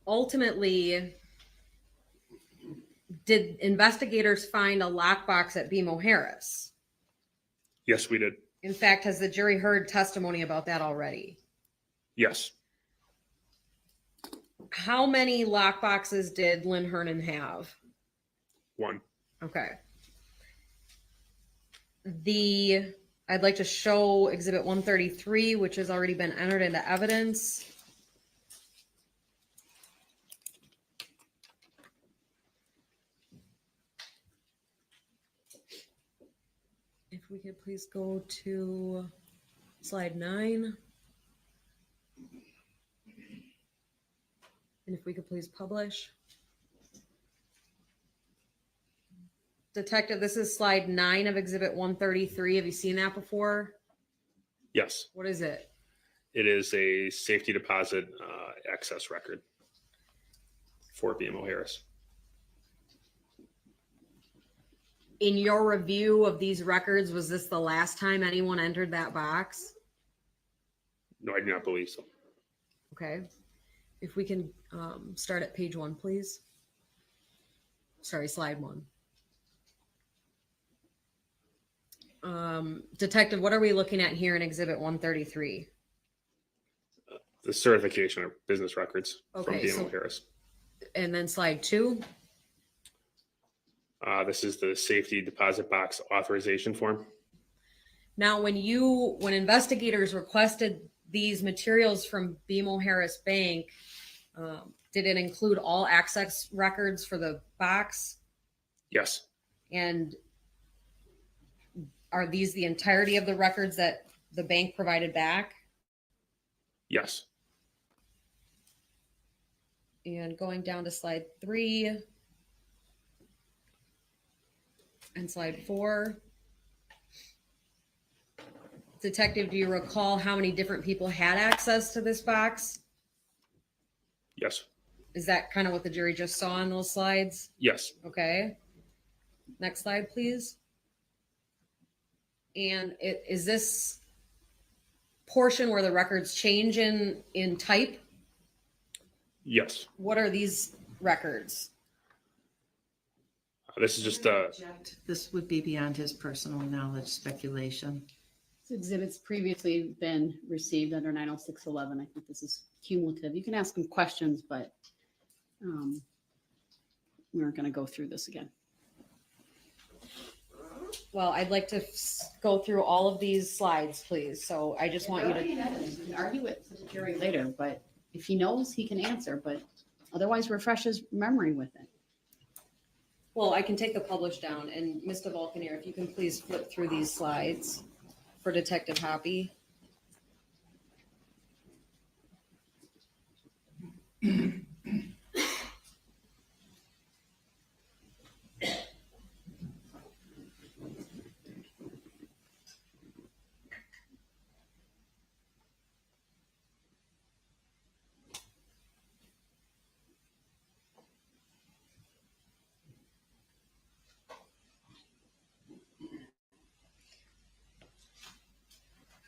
Ultimately, did investigators find a lockbox at BMO Harris? Yes, we did. In fact, has the jury heard testimony about that already? Yes. How many lockboxes did Lynn Hernan have? 1. Okay. I'd like to show Exhibit 133, which has already been entered into evidence. If we could please go to slide 9. And if we could please publish. Detective, this is slide 9 of Exhibit 133. Have you seen that before? Yes. What is it? It is a safety deposit access record for BMO Harris. in your review of these records, was this the last time anyone entered that box? No, I do not believe so. Okay. If we can start at page 1, please. Sorry, slide 1. Detective, what are we looking at here in Exhibit 133? The certification of business records from Okay, BMO so- Harris. And then slide 2. This is the safety deposit box authorization form. Now, when investigators requested these materials from BMO Harris Bank, did it include all access records for the box? Yes. And are these the entirety of the records that the bank provided back? Yes. And going down to slide 3 and slide 4. Detective, do you recall how many different people had access to this box? Yes. Is that kind of what the jury just saw on those slides? Yes. Okay. Next slide, please. And is this portion where the records change in type? Yes. What are these records? This is just This would be beyond his personal knowledge, speculation. This exhibit's previously been received under 90611. I think this is cumulative. You can ask him questions, but we aren't going to go through this again. Well, I'd like to go through all of these slides, please. So I just want you to You can argue it to the jury later, but if he knows, he can answer, but otherwise refresh his memory with it. Well, I can take the publish down, and Mr. Vulcaneer, if you can please flip through these slides for Detective Hoppy.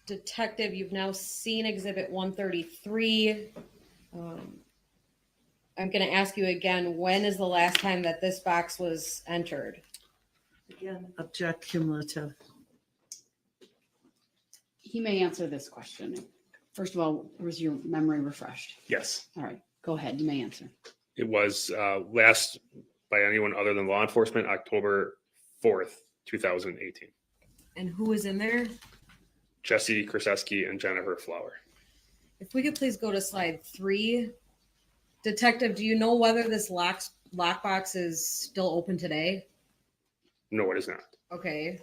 Detective, you've now seen Exhibit 133. I'm going to ask you again, when is the last time that this box was entered? Again, object cumulative. He may answer this question. First of all, was your memory refreshed? yes. All right, go ahead. You may answer. It was last by anyone other than law enforcement, October 4th, 2018. And who was in there? Jessy, Kurczewski, and Jennifer Flower. If we could please go to slide 3. Detective, do you know whether this lockbox is still open today? No, it is not. Okay.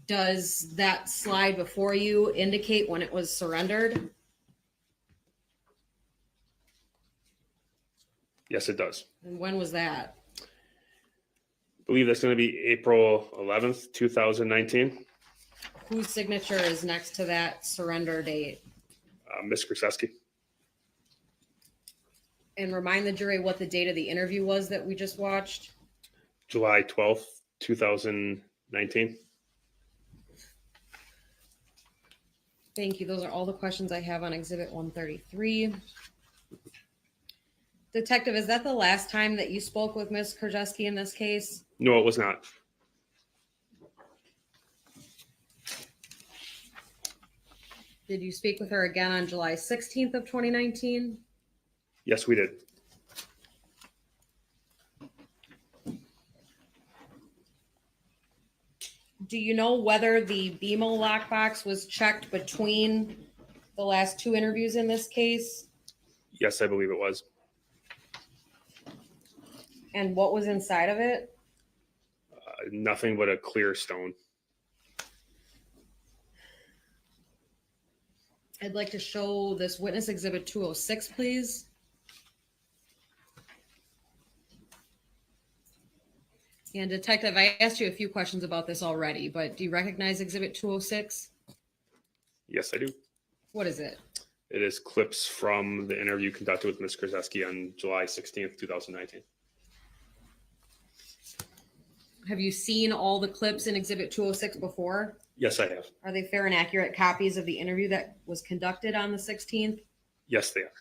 Does that slide before you indicate when it was surrendered? Yes, it does. And when was that? I believe that's going to be April 11th, 2019. Whose signature is next to that surrender date? Ms. Kurczewski. And remind the jury what the date of the interview was that we just watched. July 12th, 2019. Thank you. Those are all the questions I have on Exhibit 133. Detective, is that the last time that you spoke with Ms. Kurczewski in this case? No, it was not. Did you speak with her again on July 16th of 2019? Yes, we did. Do you know whether the BMO lockbox was checked between the last 2 interviews in this case? Yes, I believe it was. And what was inside of it? Nothing but a clear stone. I'd like to show this witness exhibit 206, please. And Detective, I asked you a few questions about this already, but do you recognize exhibit 206? Yes, I do. What is it? It is clips from the interview conducted with Ms. Kurczewski on July 16th, 2019. Have you seen all the clips in Exhibit 206 before? Yes, I have. Are they fair and accurate copies of the interview that was conducted on the 16th? Yes, they are.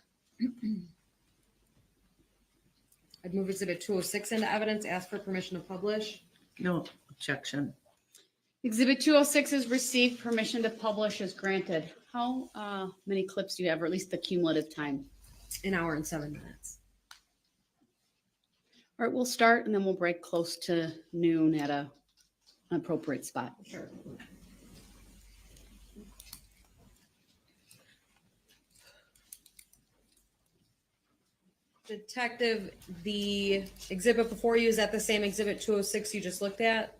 I'd move Exhibit 206 into evidence, ask for permission to publish. No objection. Exhibit 206 is received, permission to publish is granted. How many clips do you have, or at least the cumulative time? An hour and 7 minutes. All right, we'll start and then we'll break close to noon at an appropriate spot. Sure. Detective, the exhibit before you, is that the same Exhibit 206 you just looked at?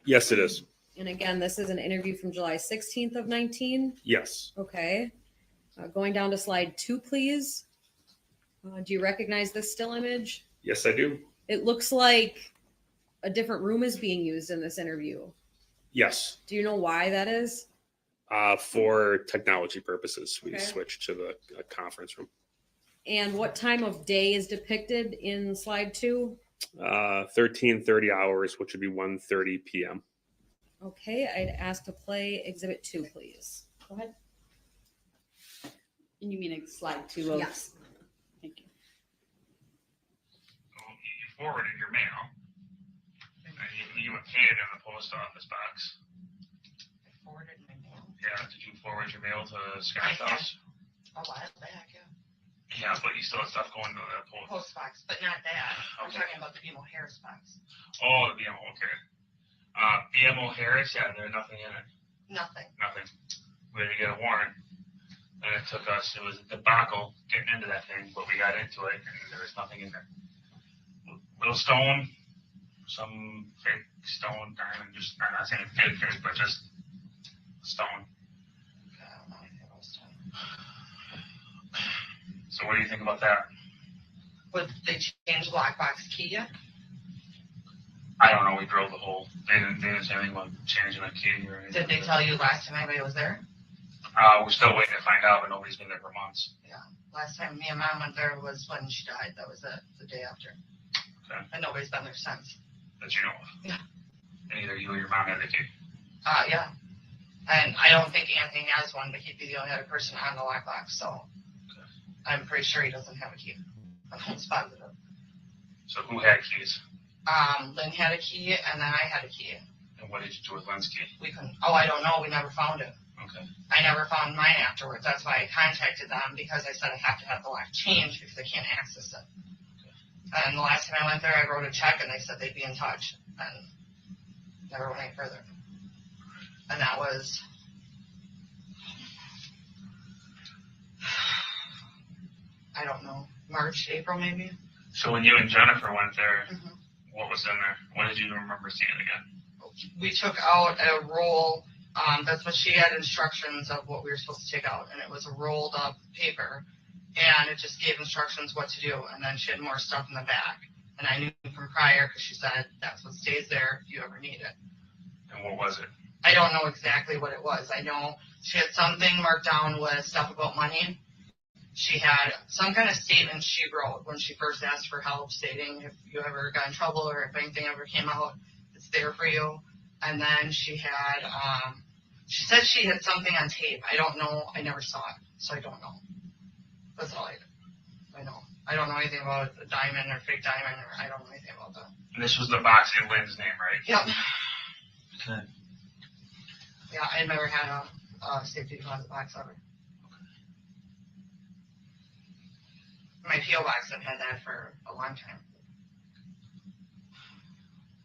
Yes, it is. And again, this is an interview from July 16th of 19. Yes. Okay. Going down to slide 2, please. Do you recognize this still image? Yes, I do. It looks like a different room is being used in this interview. Yes. Do you know why that is? For technology purposes, we Okay. switched to the conference room. And what time of day is depicted in slide 2? 13:30 hours, which would be 1:30 p.m. Okay, I'd ask to play Exhibit 2, please. Go ahead. And you mean slide 2? Yes. Thank you. You forwarded your mail. And you paid it in the post office box. I forwarded my mail. Yeah, did you forward your mail to Scott's house? A while back, yeah. Yeah, but you still have stuff going to the post. Post box, but not that. I'm Okay. talking about the BMO Harris box. Oh, the BMO, okay. BMO Harris, yeah, there's nothing in it. Nothing. Nothing. We had to get a warrant. And it took us, it was a debacle getting into that thing, but we got into it and there was nothing in there. Little stone, some fake stone diamond, just, I'm not saying fake, but just stone. I don't know anything about stuff. So what do you think about that? Would they change the lockbox key yet? I don't know, we drilled the hole. They didn't say anything about changing a key or anything. Did they tell you last time anybody was there? We're still waiting to find out, but nobody's been there for months. Yeah. Last time me and Mom went there was when she died. That was it, the day after. Okay. And nobody's been there since. That you know of. Yeah. And either you or your mom had the key. Yeah. And I don't think Anthony has one, but he'd be the only other person on the lockbox, so I'm pretty sure he doesn't have a key. I'm almost positive. So who had keys? Lynn had a key, and then I had a key. And what did you do with Lynn's key? We couldn't. Oh, I don't know. We never found it. Okay. I never found mine afterwards. That's why I contacted them, because I said I have to have the lock changed because I can't access it. And the last time I went there, I wrote a check, and they said they'd be in touch, and never went any further. And that was I don't know, March, April maybe. So when you and Jennifer went there, what was in there? What did you remember seeing again? We took out a roll. That's what she had instructions of what we were supposed to take out, and it was a rolled up paper, and it just gave instructions what to do. And then she had more stuff in the back, and I knew from prior because she said that's what stays there if you ever need it. And what was it? I don't know exactly what it was. I know she had something marked down with stuff about money. She had some kind of statement she wrote when she first asked for help, stating if you ever got in trouble or if anything ever came out, it's there for you. And then she had, she said she had something on tape. I don't know. I never saw it, so I don't know. That's all I know. I don't know anything about a diamond or fake diamond, or I don't know anything about that. And this was the box in Lynn's name, right? Yep. Okay. Yeah, I never had a safety deposit box ever. My P.O. box, I've had that for a long time.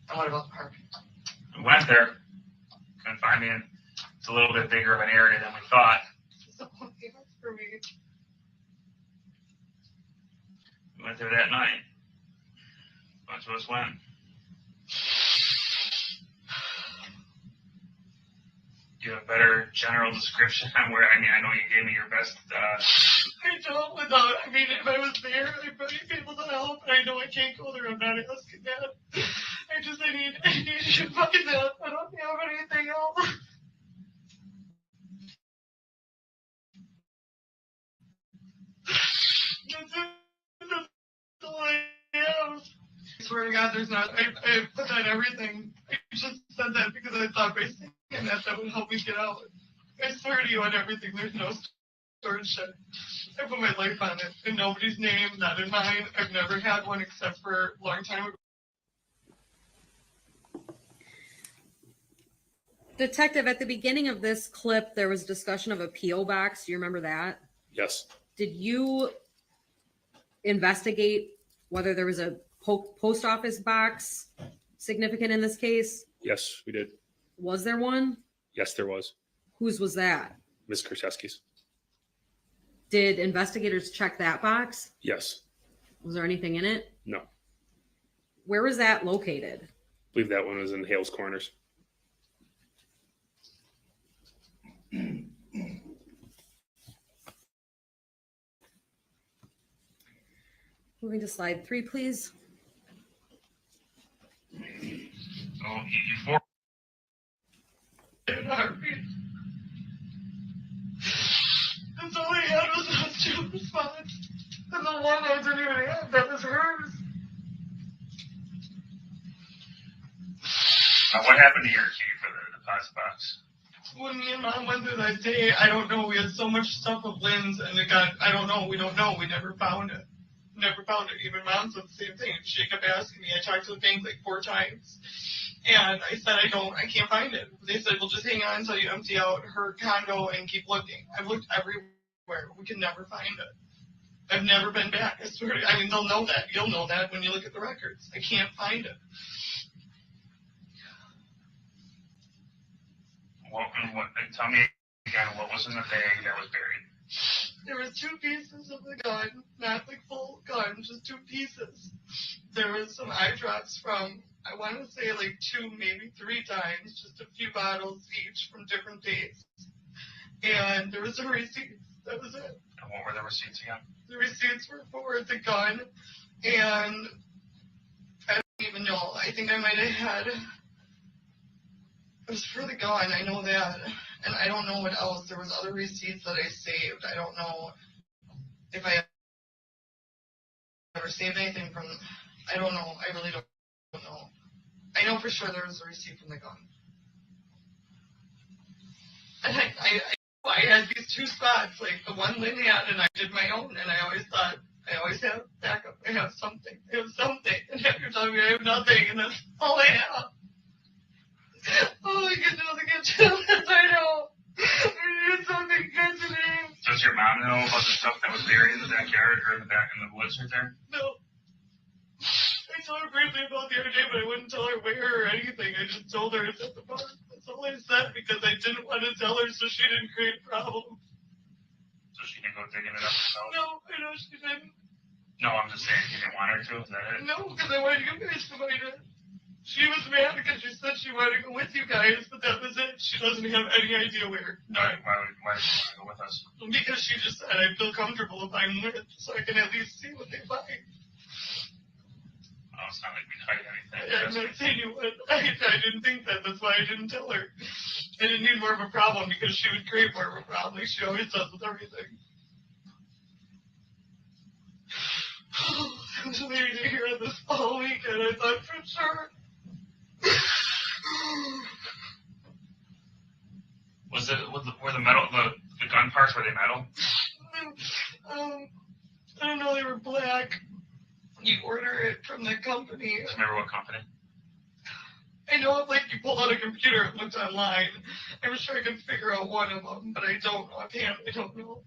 And what about the park? We went there. Couldn't find it. It's a little bit bigger of an area than we thought. For me. We went there that night. A bunch of us went. Do you have a better general description on where, I mean, I know you gave me your best, I don't without, I mean, if I was there, I'd probably be able to help. I know I can't go there. I'm not asking that. I need you to find that. I don't have anything else. That's all I have. I swear my God, there's not, I put that in everything. I just said that because I thought by saying that would help me get out. I swear to you on everything, there's no storage shed. I put my life on it, in nobody's name, not in mine. I've never had one except for a long time ago. Detective, at the beginning of this clip, there was discussion of a P.O. box. Do you remember that? Yes. Did you investigate whether there was a post office box significant in this case? Yes, we did. Was there one? Yes, there was. Whose was that? Ms. Kurczewski's. Did investigators check that box? Yes. Was there anything in it? No. Where was that located? I believe that one was in Hales Corners. Moving to slide 3, please. So you for That's all I had was those 2 spots. And the one I didn't even have, that was hers. what happened to your key for the deposit box? When me and Mom went through that day, I don't know, we had so much stuff of Lynn's and it got, I don't know, we don't know, we never found it. Never found it. Even Mom said the same thing. She kept asking me. I talked to the bank like 4 times. And I said, I can't find it. They said, well, just hang on until you empty out her condo and keep looking. I've looked everywhere. We can never find it. I've never been back. I swear to you. I mean, they'll know that. You'll know that when you look at the records. I can't find it. Tell me again, what was in the bag that was buried? There was 2 pieces of the gun, not like full gun, just 2 pieces. There was some eye drops from, I want to say like 2, maybe 3 times, just a few bottles each from different dates. And there was some receipts. That was it. And what were the receipts again? The receipts were for the gun, and I don't even know. I think I might have had, it was for the gun, I know that. And I don't know what else. There was other receipts that I saved. I don't know if I ever saved anything from, I don't know. I really don't know. I know for sure there was a receipt from the gun. And I had these 2 spots, like the one Lynn had, and I did my own, and I always thought, I always have backup. I have something. I have something. And now you're telling me I have nothing, and that's all I have. Oh, I get nothing against him. I know. I need something good today. Does your mom know about the stuff that was buried in the backyard or in the woods right there? No. I told her briefly about the other day, but I wouldn't tell her where or anything. I just told her it's at the park. That's all I said because I didn't want to tell her so she didn't create problems. So she can go digging it up herself? No, I know she didn't. No, I'm just saying you didn't want her to. Is that it? No, because I wanted you guys to find it. She was mad because she said she wanted to go with you guys, but that was it. She doesn't have any idea where. No. Why does she want to go with us? Because she just said, I feel comfortable if I'm with, so I can at least see what they find. Oh, it's not like we hide anything. I'm not saying you would. I didn't think that. That's why I didn't tell her. I didn't need more of a problem because she would create more of a problem like she always does with everything. I was waiting to hear this all weekend. I thought for sure. Were the metal, the gun parts, were they metal? I don't know, they were black. You order it from the company. Do you remember what company? I know if like you pull out a computer and looked online. I was sure I could figure out one of them, but I don't offhand. I don't know.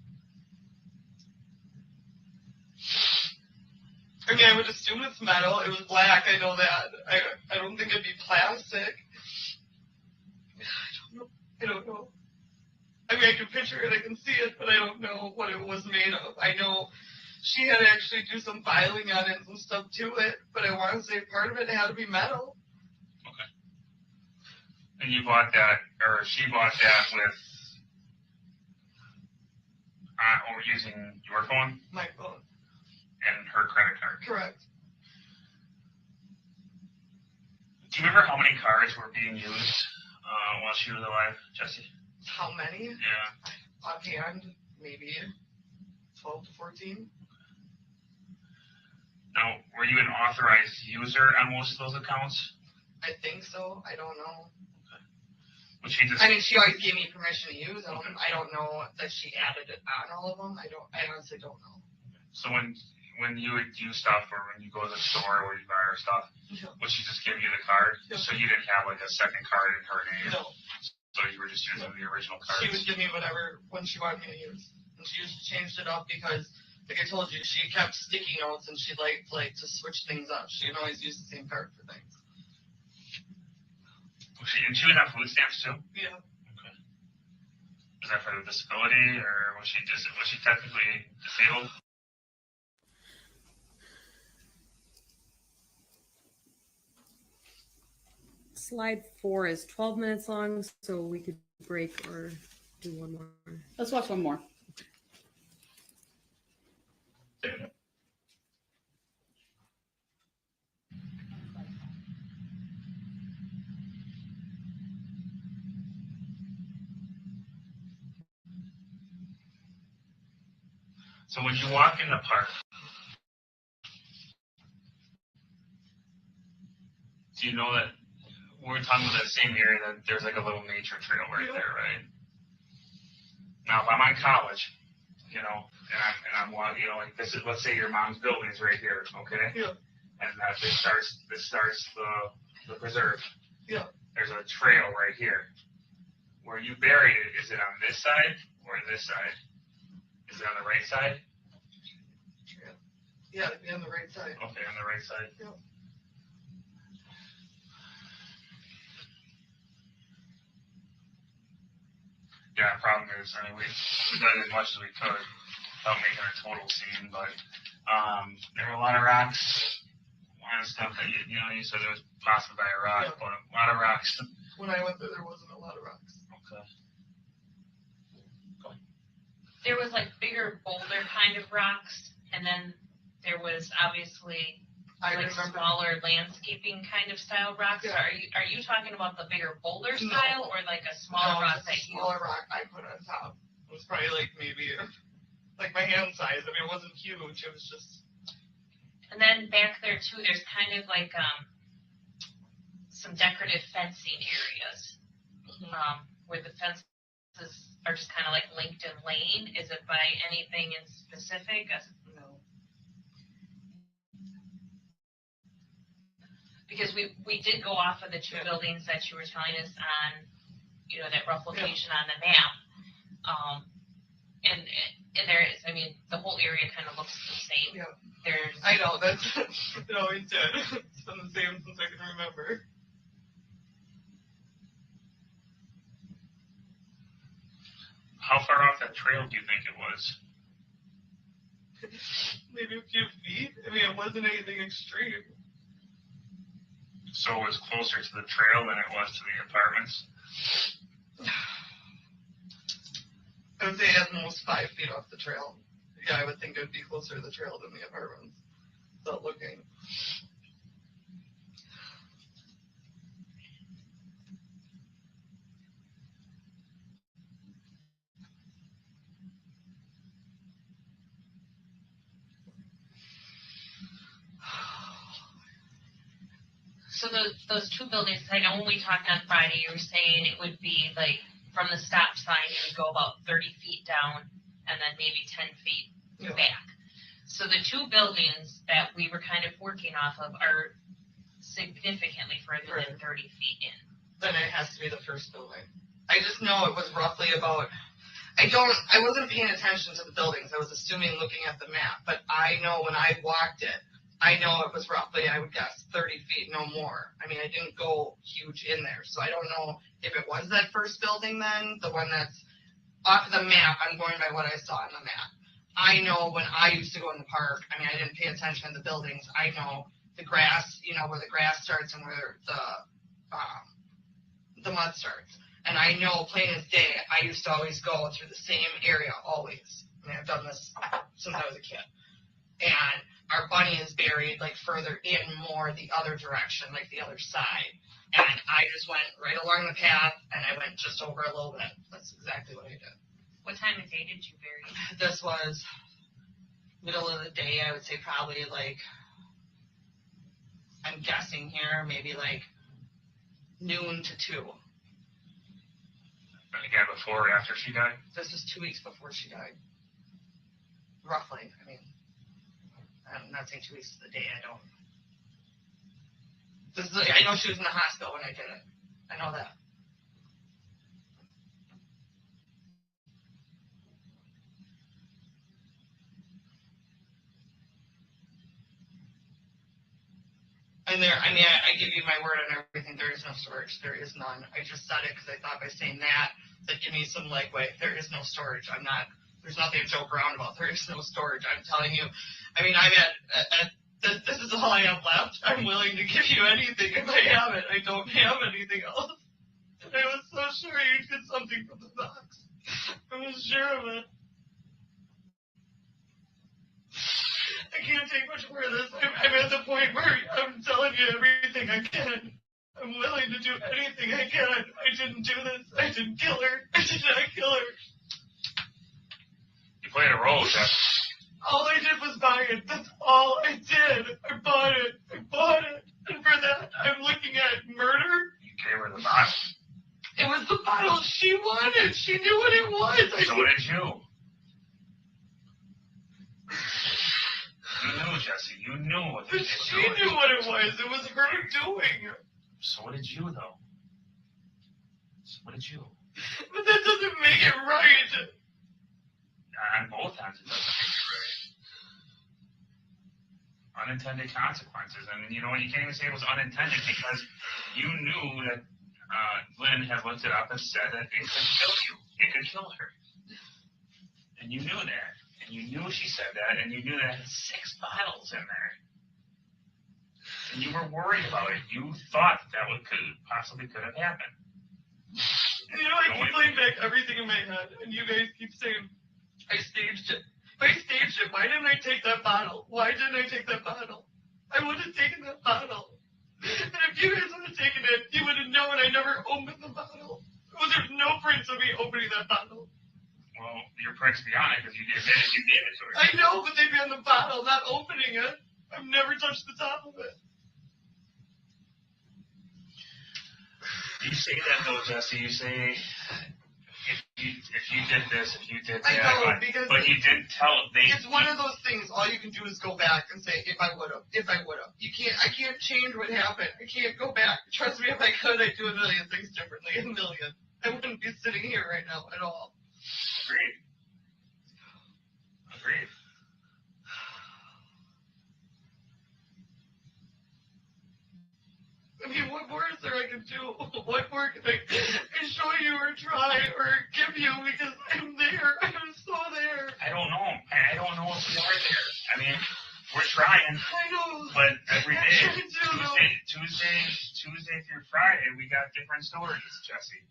I mean, I would assume it's metal. It was black. I know that. I don't think it'd be plastic. I don't know. I mean, I can picture it. I can see it, but I don't know what it was made of. I know she had to actually do some filing on it and some stuff to it, but I want to say part of it had to be metal. Okay. And you bought that, or she bought that with, or using your phone? My phone. And her credit card? Correct. Do you remember how many cards were being used while she was alive, Jessy? How many? Yeah. Offhand, maybe 12 to 14. No, Now, were you an authorized user on most of those accounts? I think so. I don't know. Which she just. I mean, she always gave me permission to use them. I don't know that she added it on all of them. I honestly don't know. So when you would do stuff, or when you go to the store where you buy her stuff, would she just give you the card? So you didn't have like a second card in her name? No. So you were just using the original card? She would give me whatever when she wanted me to use. And she just changed it up because, like I told you, she kept sticky notes and she liked to switch things up. She didn't always use the same card for things. And she would have food stamps too? Yeah. Okay. Is that for the disability, or was she technically disabled? Slide 4 is 12 minutes long, so we could break or do one more. Let's watch one more. So when you walk in the park, do you know that we're talking about that same area, that there's like a little nature trail right there, right? Now, if I'm on College, and I'm walking, like this is, let's say your mom's building is right here, okay? Yeah. And that this starts the preserve. Yeah. There's a trail right here. Where you buried it, is it on this side or this side? Is it on the right side? Yeah, it'd be on the right side. Okay, on the right side. Yeah. Yeah, problem is, I mean, we've done as much as we could without making a total scene, but there were a lot of rocks, a lot of stuff that you said it was possibly by a rock, but a lot of rocks. When I went there wasn't a lot of rocks. Okay. There was like bigger boulder kind of rocks, and then there was obviously smaller landscaping kind of style rocks. Yeah. So are you talking about the bigger boulder style or like a smaller rock that you? Smaller rock I put on top. It was probably maybe like my hand size. I mean, it wasn't huge. It was just. And then back there too, there's kind of like some decorative fencing areas where the fences are just kind of like linked in lane. Is it by anything in specific? No. Because we did go off of the two buildings that you were telling us on, that rough location on the map. And there is, I mean, the whole area kind of looks the same. Yeah. I know, it always did. It's been the same since I can remember. How far off that trail do you think it was? Maybe a few feet. I mean, it wasn't anything extreme. So it was closer to the trail than it was to the apartments? I would say at most 5 feet off the trail. Yeah, I would think it would be closer to the trail than the apartments. Without looking. So those two buildings, I know when we talked on Friday, you were saying it would be like from the stop sign, it would go about 30 feet down and then maybe 10 feet back. So the two buildings that we were kind of working off of are significantly further than 30 feet in. Then it has to be the first building. I just know it was roughly about. I wasn't paying attention to the buildings. I was assuming looking at the map, but I know when I walked it, I know it was roughly, I would guess, 30 feet, no more. I mean, I didn't go huge in there, so I don't know if it was that first building then, the one that's off the map. I'm going by what I saw on the map. I know when I used to go in the park, I mean, I didn't pay attention to the buildings. I know the grass, where the grass starts and where the mud starts. And I know, plain as day, I used to always go through the same area, always. I mean, I've done this since I was a kid. And our bunny is buried, further in more the other direction, the other side. And I just went right along the path, and I went just over a little bit. That's exactly what I did. What time of day did you bury? This was middle of the day, I would say probably I'm guessing here, maybe like noon to 2. Again, before or after she died? This is 2 weeks before she died. Roughly. I mean, I'm not saying 2 weeks to the day. I don't. This is, I know she was in the hospital when I did it. I know that. And there, I mean, I give you my word on everything. There is no storage. There is none. I just said it because I thought by saying that give me some legway. There is no storage. I'm not. There's nothing to joke around about. There is no storage. I'm telling you. I mean, I'm this is all I have left. I'm willing to give you anything if I have it. I don't have anything else. And I was so sure you'd get something from the box. I was sure of it. I can't take much more of this. I'm at the point where I'm telling you everything I can. I'm willing to do anything I can. I didn't do this. I didn't kill her. I did not kill her. You played a role, Jeff. All I did was buy it. That's all I did. I bought it. I bought it. And for that, I'm looking at murder. You gave her the bottle. It was the bottle she wanted. She knew what it was. So did you. You knew, Jesse. You knew what it was. She knew what it was. It was her doing. So did you, though. So did you. But that doesn't make it right. On both ends, it doesn't make it right. Unintended consequences. And you know what? You can't even say it was unintended because you knew that Lynn had looked it up and said that it could kill you. It could kill her. And you knew that. And you knew she said that. And you knew that it had 6 bottles in there. And you were worried about it. You thought that possibly could have happened. You know, I keep playing back everything in my head, and you guys keep saying, I staged it. If I staged it, why didn't I take that bottle? Why didn't I take that bottle? I would have taken that bottle. And if you guys would have taken it, you would have known I never opened the bottle. There's no prints of me opening that bottle. Well, your prints be on it because you admitted you gave it to her. I know, but they'd be on the bottle, not opening it. I've never touched the top of it. You say that though, Jesse. You say if you did this, if you did that. I know, because but you didn't tell. It's one of those things. All you can do is go back and say, if I would have, if I would have. I can't change what happened. I can't go back. Trust me, if I could, I'd do a million things differently. A million. I wouldn't be sitting here right now at all. Agreed. Agreed. I mean, what more is there I can do? What more can I show you or try or give you because I'm there. I'm so there. I don't know. I don't know if we are there. I mean, we're trying. I know. But every day, I do know. Tuesday through Friday, we got different stories, Jesse.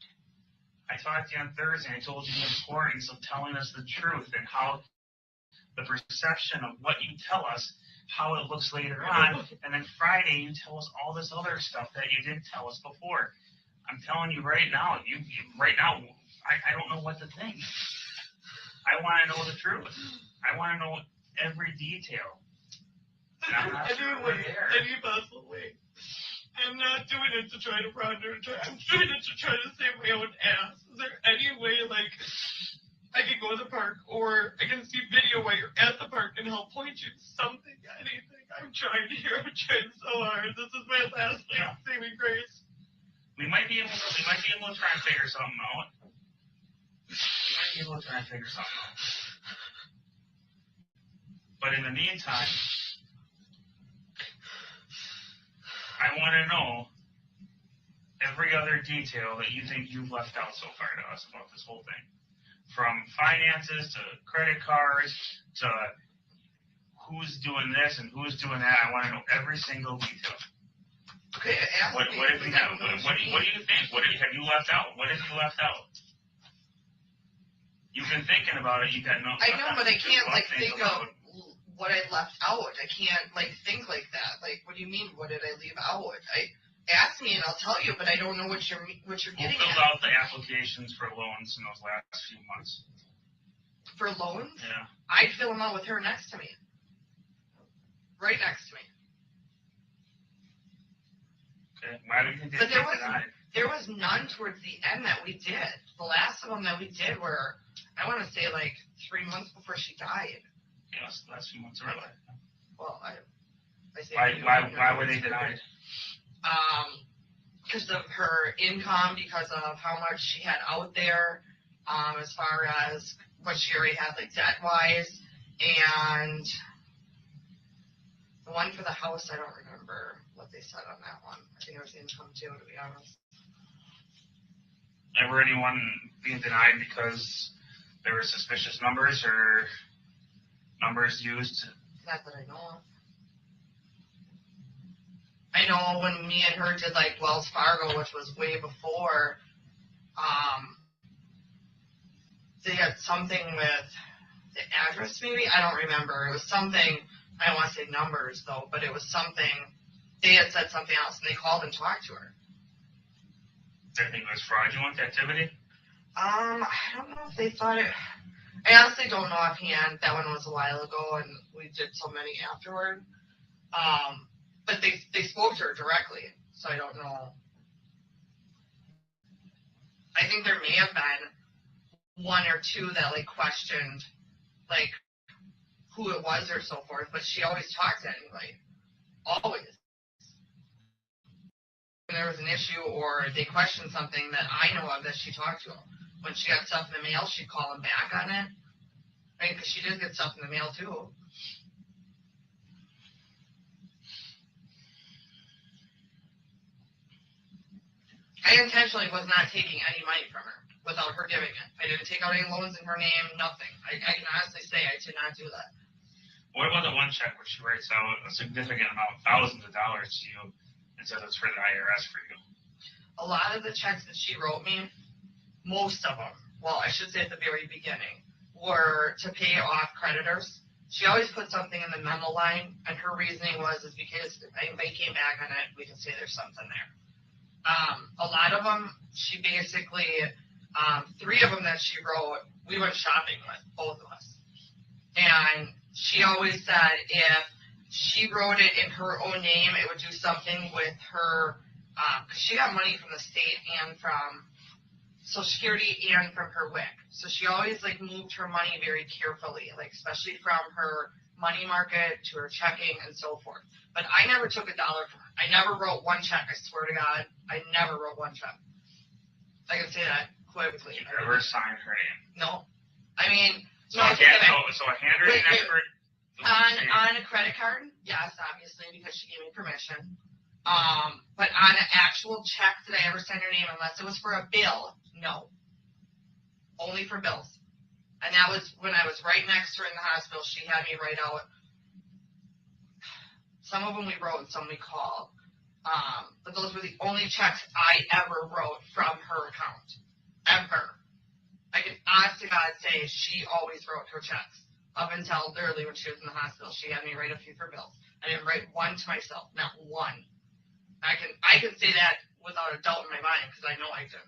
I talked to you on Thursday. I told you the importance of telling us the truth and how the perception of what you tell us, how it looks later on, and then Friday you tell us all this other stuff that you didn't tell us before. I'm telling you right now, I don't know what to think. I want to know the truth. I want to know every detail. And I'm not sure we're there. Any possible way. I'm not doing it to try to prod her. I'm doing it to try to save my own ass. Is there any way, like, I can go to the park, or I can see video while you're at the park and help point you to something, anything? I'm trying here. I'm trying so hard. This is my last saving grace. We might be able to try and figure something out. But in the meantime, I want to know every other detail that you think you've left out so far to us about this whole thing. From finances to credit cards to who's doing this and who's doing that. I want to know every single detail. Okay, what do you think? Have you left out? What have you left out? You've been thinking about it. You got no. I know, but I can't think of what I left out. I can't think like that. Like, what do you mean? What did I leave out? Ask me and I'll tell you, but I don't know what you're getting Who filled at. out the applications for loans in those last few months? For loans? Yeah. I'd fill them out with her next to me. Right next to me. Okay, why do you think they But there get was denied? there was none towards the end that we did. The last of them that we did were, I want to say, like 3 months before she died. Yes, the last few months of her life. Well, I say Why were they denied? Because of her income, because of how much she had out there, as far as what she already had, like debt wise, and the one for the house, I don't remember what they said on that one. I think it was income too, to be honest. Ever anyone being denied because there were suspicious numbers or numbers used? Not that I know of. I know when me and her did like Wells Fargo, which was way before, they had something with the address maybe? I don't remember. It was something, I don't want to say numbers though, but it was something, they had said something else and they called and talked to her. Do you think it was fraudulent activity? I don't know if they thought it, I honestly don't know offhand. That one was a while ago and we did so many afterward. But they spoke to her directly, so I don't know. I think there may have been one or two that like questioned like who it was or so forth, but she always talked to anybody. Always. When there was an issue or they questioned something that I know of, that she talked to them. When she got stuff in the mail, she'd call them back on it. Right? Because she did get stuff in the mail too. I intentionally was not taking any money from her without her giving it. I didn't take out any loans in her name, nothing. I can honestly say I did not do that. What about the one check where she writes out a significant amount, thousands of dollars to you and says it's for the IRS for you? A lot of the checks that she wrote me, most of them, well, I should say at the very beginning, were to pay off creditors. She always put something in the memo line, and her reasoning was is because if anybody came back on it, we can say there's something there. A lot of them, she basically, 3 of them that she wrote, we went shopping with, both of us. And she always said if she wrote it in her own name, it would do something with her, because she got money from the state and from Social Security and from her WIC. So she always like moved her money very carefully, like especially from her money market to her checking and so forth. But I never took $1 from her. I never wrote one check. I swear to God, I never wrote one check. I can say that quickly. You never signed her name. No. I mean, So a handwritten expert. On a credit card, yes, obviously, because she gave me permission. But on an actual check, did I ever send her name unless it was for a bill? No. Only for bills. And that was when I was right next to her in the hospital. She had me write out. Some of them we wrote and some we called. But those were the only checks I ever wrote from her account. Ever. I can honest to God say she always wrote her checks. Up until literally when she was in the hospital. She had me write a few for bills. I didn't write one to myself. Not one. I can say that without a doubt in my mind because I know I did.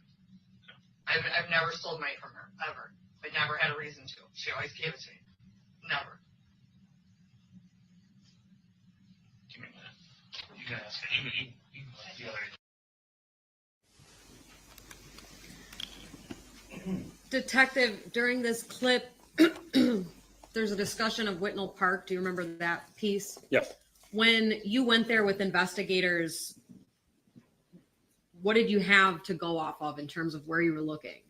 I've never sold money from her. Ever. I never had a reason to. She always gave it to me. Never. Give me a minute. You can ask it. You the other. Detective, during this clip, there's a discussion of Whitnell Park. Do you remember that piece? Yes. When you went there with investigators, what did you have to go off of in terms of where you were looking?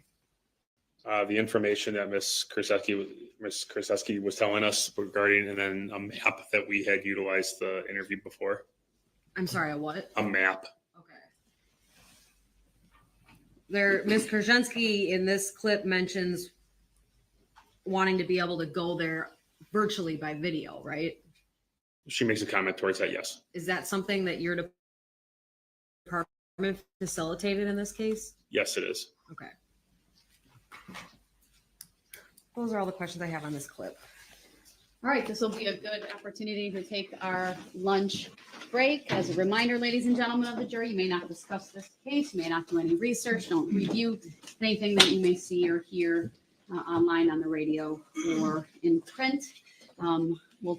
The information that Ms. Kurczewski was telling us regarding, and then a map that we had utilized the interview before. I'm sorry, a what? A map. Ms. Kurczewski in this clip mentions wanting to be able to go there virtually by video, right? She makes a comment towards that, yes. Is that something that your department facilitated in this case? Yes, it is. Okay. Those are all the questions I have on this clip. All right, this will be a good opportunity to take our lunch break. As a reminder, ladies and gentlemen of the jury, you may not discuss this case, you may not do any research, don't review anything that you may see or hear online, on the radio, or in print. We'll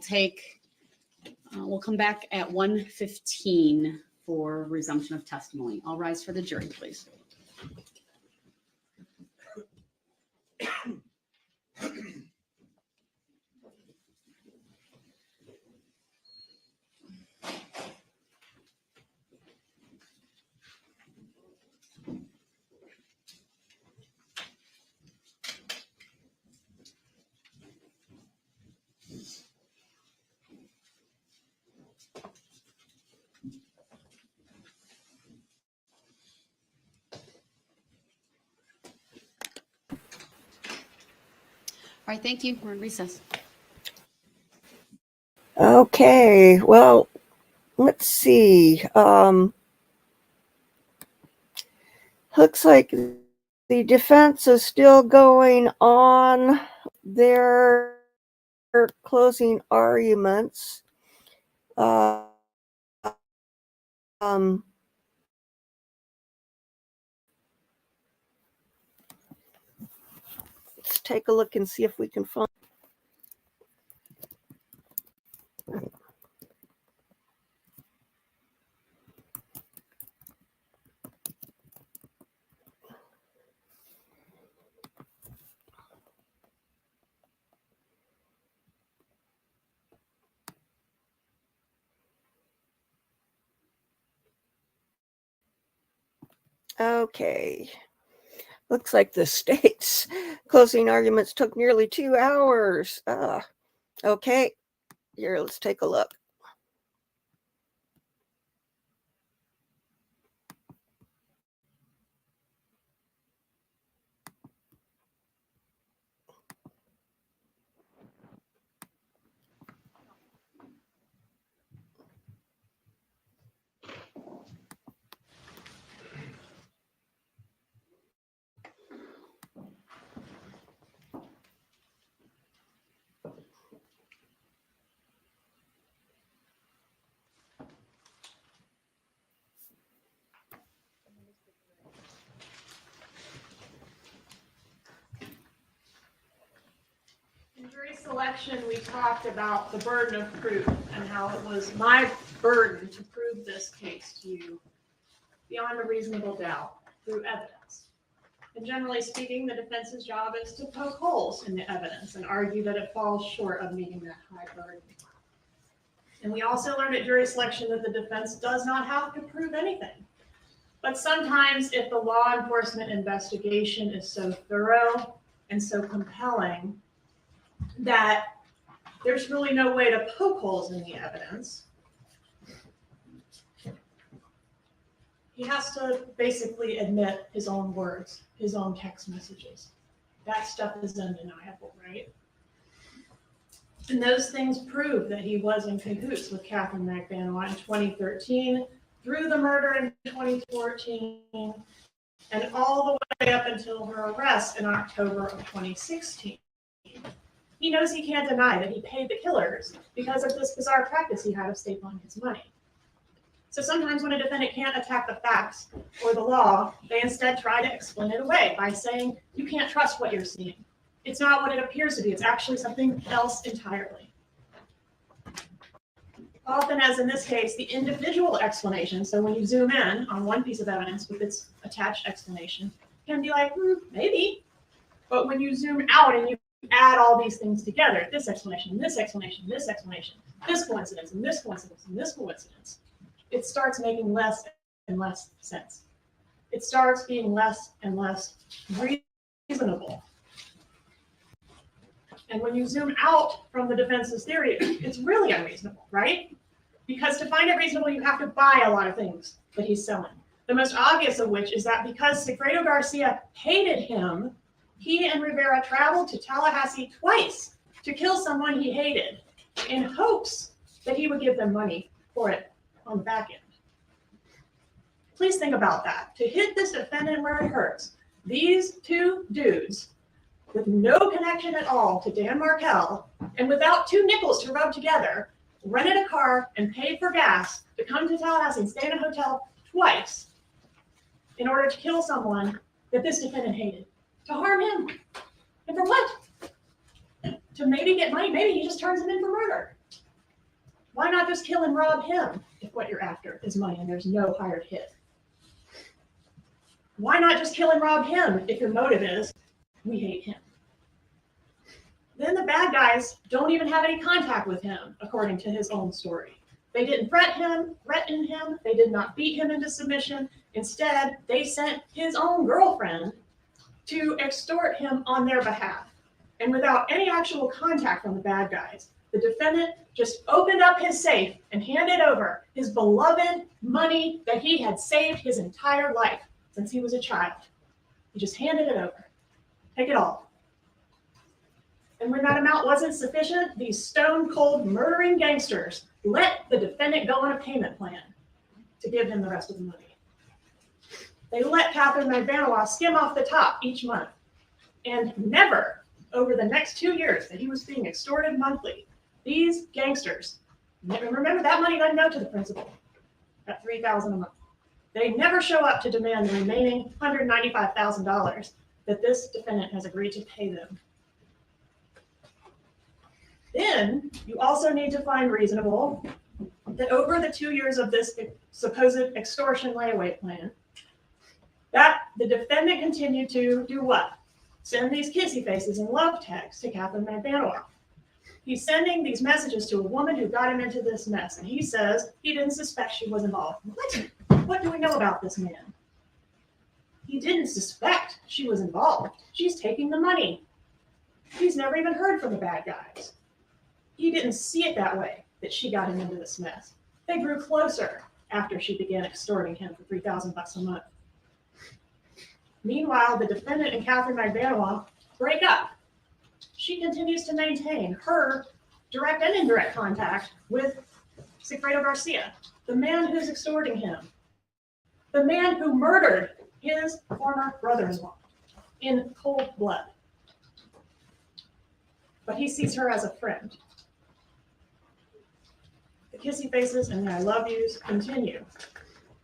come back at 1:15 for resumption of testimony. I'll rise for the jury, please. All right, thank you. We're in recess. Okay, well, let's see. Looks like the defense is still going on their closing arguments. Let's take a look and see if we can find. Okay. Looks like the state's closing arguments took nearly 2 hours. Okay, here, let's take a look. In jury selection, we talked about the burden of proof and how it was my burden to prove this case to you beyond a reasonable doubt through evidence. And generally speaking, the defense's job is to poke holes in the evidence and argue that it falls short of meeting that high burden. And we also learned at jury selection that the defense does not have to prove anything. But sometimes if the law enforcement investigation is so thorough and so compelling that there's really no way to poke holes in the evidence, he has to basically admit his own words, his own text messages. That stuff is undeniable, right? And those things prove that he was in cahoots with Catherine McVanois in 2013, through the murder in 2014, and all the way up until her arrest in October of 2016. He knows he can't deny that he paid the killers because of this bizarre practice he had of stapling his money. So sometimes when a defendant can't attack the facts or the law, they instead try to explain it away by saying, you can't trust what you're seeing. It's not what it appears to be. It's actually something else entirely. Often, as in this case, the individual explanation, so when you zoom in on one piece of evidence with its attached explanation, can be like, maybe. But when you zoom out and you add all these things together, this explanation, this explanation, this explanation, this coincidence, and this coincidence, and this coincidence, it starts making less and less sense. It starts being less and less reasonable. And when you zoom out from the defense's theory, it's really unreasonable, right? Because to find it reasonable, you have to buy a lot of things that he's selling. The most obvious of which is that because Sigfredo Garcia hated him, he and Rivera traveled to Tallahassee twice to kill someone he hated in hopes that he would give them money for it on the back end. Please think about that. To hit this defendant where it hurts, these two dudes with no connection at all to Dan Markel and without 2 nickels to rub together, rented a car and paid for gas to come to Tallahassee and stay in a hotel twice in order to kill someone that this defendant hated, to harm him. And for what? To maybe get money. Maybe he just turns him in for murder. Why not just kill and rob him if what you're after is money and there's no hired hit? Why not just kill and rob him if your motive is, we hate him? Then the bad guys don't even have any contact with him, according to his own story. They didn't threaten him, they did not beat him into submission. Instead, they sent his own girlfriend to extort him on their behalf. And without any actual contact from the bad guys, the defendant just opened up his safe and handed over his beloved money that he had saved his entire life since he was a child. He just handed it over. Take it all. And when that amount wasn't sufficient, these stone-cold murdering gangsters let the defendant go on a payment plan to give him the rest of the money. They let Catherine Magbanua skim off the top each month. And never, over the next 2 years that he was being extorted monthly, these gangsters, remember that money doesn't go to the principal, at $3,000 a month. They never show up to demand the remaining $195,000 that this defendant has agreed to pay them. Then you also need to find reasonable that over the 2 years of this supposed extortion layaway plan, that the defendant continued to do what? Send these kissy faces and love texts to Catherine Magbanua. He's sending these messages to a woman who got him into this mess, and he says he didn't suspect she was involved. What do we know about this man? He didn't suspect she was involved. She's taking the money. He's never even heard from the bad guys. He didn't see it that way, that she got him into this mess. They grew closer after she began extorting him for $3,000 a month. Meanwhile, the defendant and Catherine Magbanua break up. She continues to maintain her direct and indirect contact with Sigfredo Garcia, the man who's extorting him, the man who murdered his former brother-in-law in cold blood. But he sees her as a friend. The kissy faces and the I love yous continue,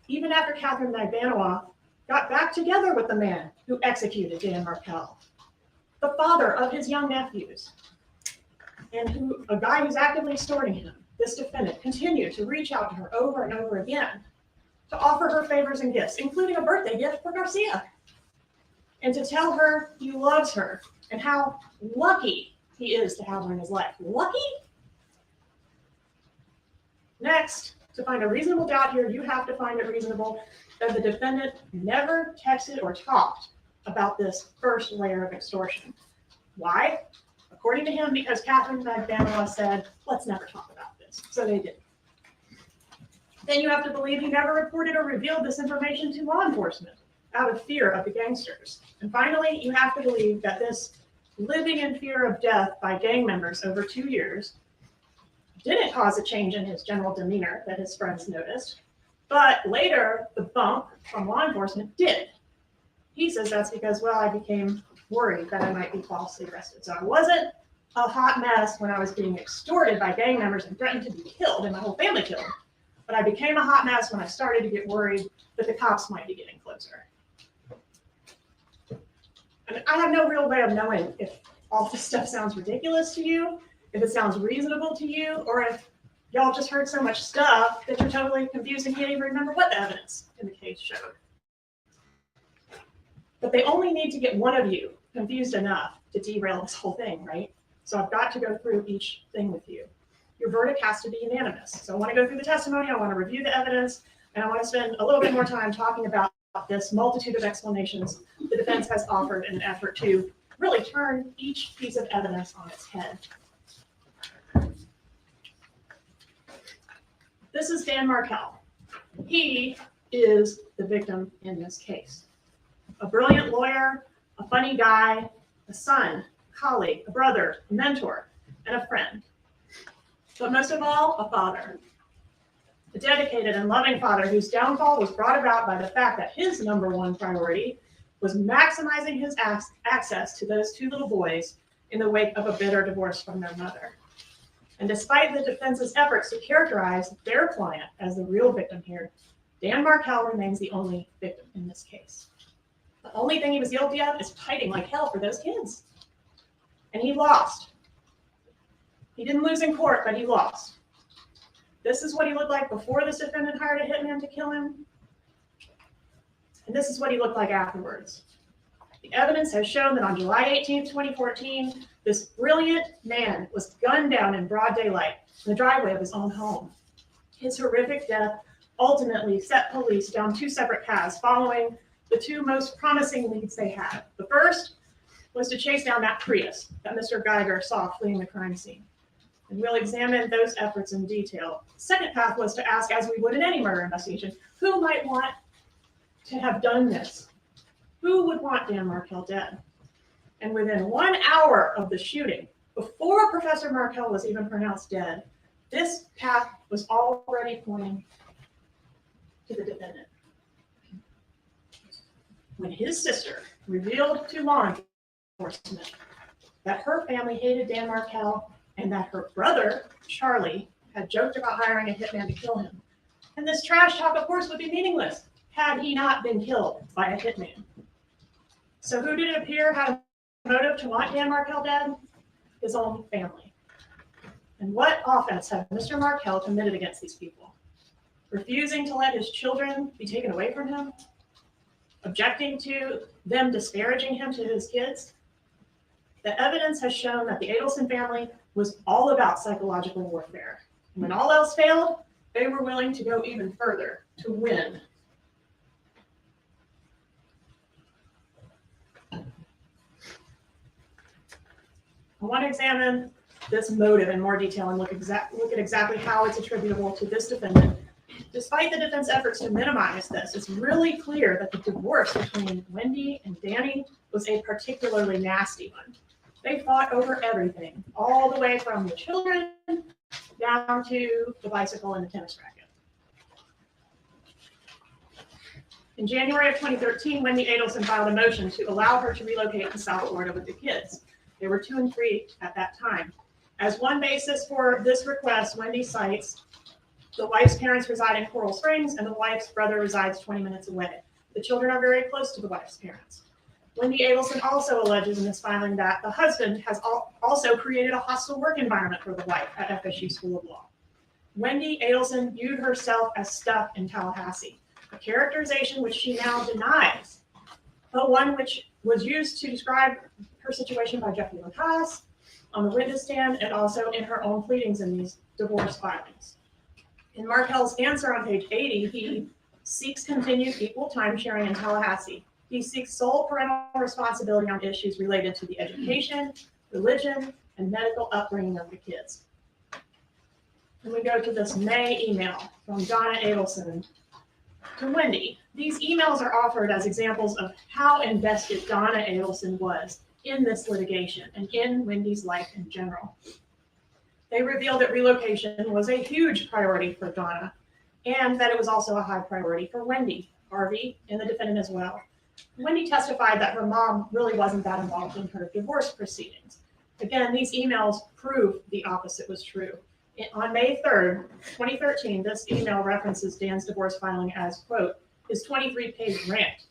even after Catherine Magbanua got back together with the man who executed Dan Markel, the father of his young nephews, and a guy who's actively extorting him. This defendant continued to reach out to her over and over again to offer her favors and gifts, including a birthday gift for Garcia, and to tell her he loves her and how lucky he is to have her in his life. Lucky? Next, to find a reasonable doubt here, you have to find it reasonable that the defendant never texted or talked about this first layer of extortion. Why? According to him, because Catherine Magbanua said, let's never talk about this. So they did. Then you have to believe he never reported or revealed this information to law enforcement out of fear of the gangsters. And finally, you have to believe that this living in fear of death by gang members over 2 years didn't cause a change in his general demeanor that his friends noticed, but later the bump from law enforcement did. He says that's because, well, I became worried that I might be falsely arrested. So I wasn't a hot mess when I was being extorted by gang members and threatened to be killed and my whole family killed. But I became a hot mess when I started to get worried that the cops might be getting closer. And I have no real way of knowing if all this stuff sounds ridiculous to you, if it sounds reasonable to you, or if y'all just heard so much stuff that you're totally confused and can't even remember what the evidence in the case showed. But they only need to get one of you confused enough to derail this whole thing, right? So I've got to go through each thing with you. Your verdict has to be unanimous. So I want to go through the testimony, I want to review the evidence, and I want to spend a little bit more time talking about this multitude of explanations the defense has offered in an effort to really turn each piece of evidence on its head. This is Dan Markel. He is the victim in this case. A brilliant lawyer, a funny guy, a son, a colleague, a brother, a mentor, and a friend. But most of all, a father. A dedicated and loving father whose downfall was brought about by the fact that his number one priority was maximizing his access to those two little boys in the wake of a bitter divorce from their mother. And despite the defense's efforts to characterize their client as the real victim here, Dan Markel remains the only victim in this case. The only thing he was guilty of is fighting like hell for those kids. And he lost. He didn't lose in court, but he lost. This is what he looked like before this defendant hired a hitman to kill him. And this is what he looked like afterwards. The evidence has shown that on July 18th, 2014, this brilliant man was gunned down in broad daylight in the driveway of his own home. His horrific death ultimately set police down two separate paths following the two most promising leads they had. The first was to chase down that Prius that Mr. Geiger saw fleeing the crime scene. And we'll examine those efforts in detail. The second path was to ask, as we would in any murder investigation, who might want to have done this? Who would want Dan Markel dead? And within 1 hour of the shooting, before Professor Markel was even pronounced dead, this path was already pointing to the defendant. When his sister revealed to law enforcement that her family hated Dan Markel and that her brother, Charlie, had joked about hiring a hitman to kill him. And this trash talk, of course, would be meaningless had he not been killed by a hitman. So who did it appear had a motive to want Dan Markel dead? His own family. And what offense had Mr. Markel committed against these people? Refusing to let his children be taken away from him? Objecting to them disparaging him to his kids? The evidence has shown that the Adelson family was all about psychological warfare. And when all else failed, they were willing to go even further to win. I want to examine this motive in more detail and look at exactly how it's attributable to this defendant. Despite the defense efforts to minimize this, it's really clear that the divorce between Wendy and Danny was a particularly nasty one. They fought over everything, all the way from the children down to the bicycle and the tennis racket. In January of 2013, Wendy Adelson filed a motion to allow her to relocate to South Florida with the kids. They were 2 and 3 at that time. As one basis for this request, Wendy cites the wife's parents reside in Coral Springs and the wife's brother resides 20 minutes away. The children are very close to the wife's parents. Wendy Adelson also alleges in this filing that the husband has also created a hostile work environment for the wife at FSU School of Law. Wendy Adelson viewed herself as stuck in Tallahassee, a characterization which she now denies, but one which was used to describe her situation by Jeffrey Lacasse on the witness stand and also in her own pleadings in these divorce filings. In Markel's answer on page 80, he seeks continued equal time sharing in Tallahassee. He seeks sole parental responsibility on issues related to the education, religion, and medical upbringing of the kids. And we go to this May email from Donna Adelson to Wendy. These emails are offered as examples of how invested Donna Adelson was in this litigation and in Wendy's life in general. They reveal that relocation was a huge priority for Donna and that it was also a high priority for Wendy, Harvey, and the defendant as well. Wendy testified that her mom really wasn't that involved in her divorce proceedings. Again, these emails prove the opposite was true. On May 3rd, 2013, this email references Dan's divorce filing as, quote, his 23-page rant.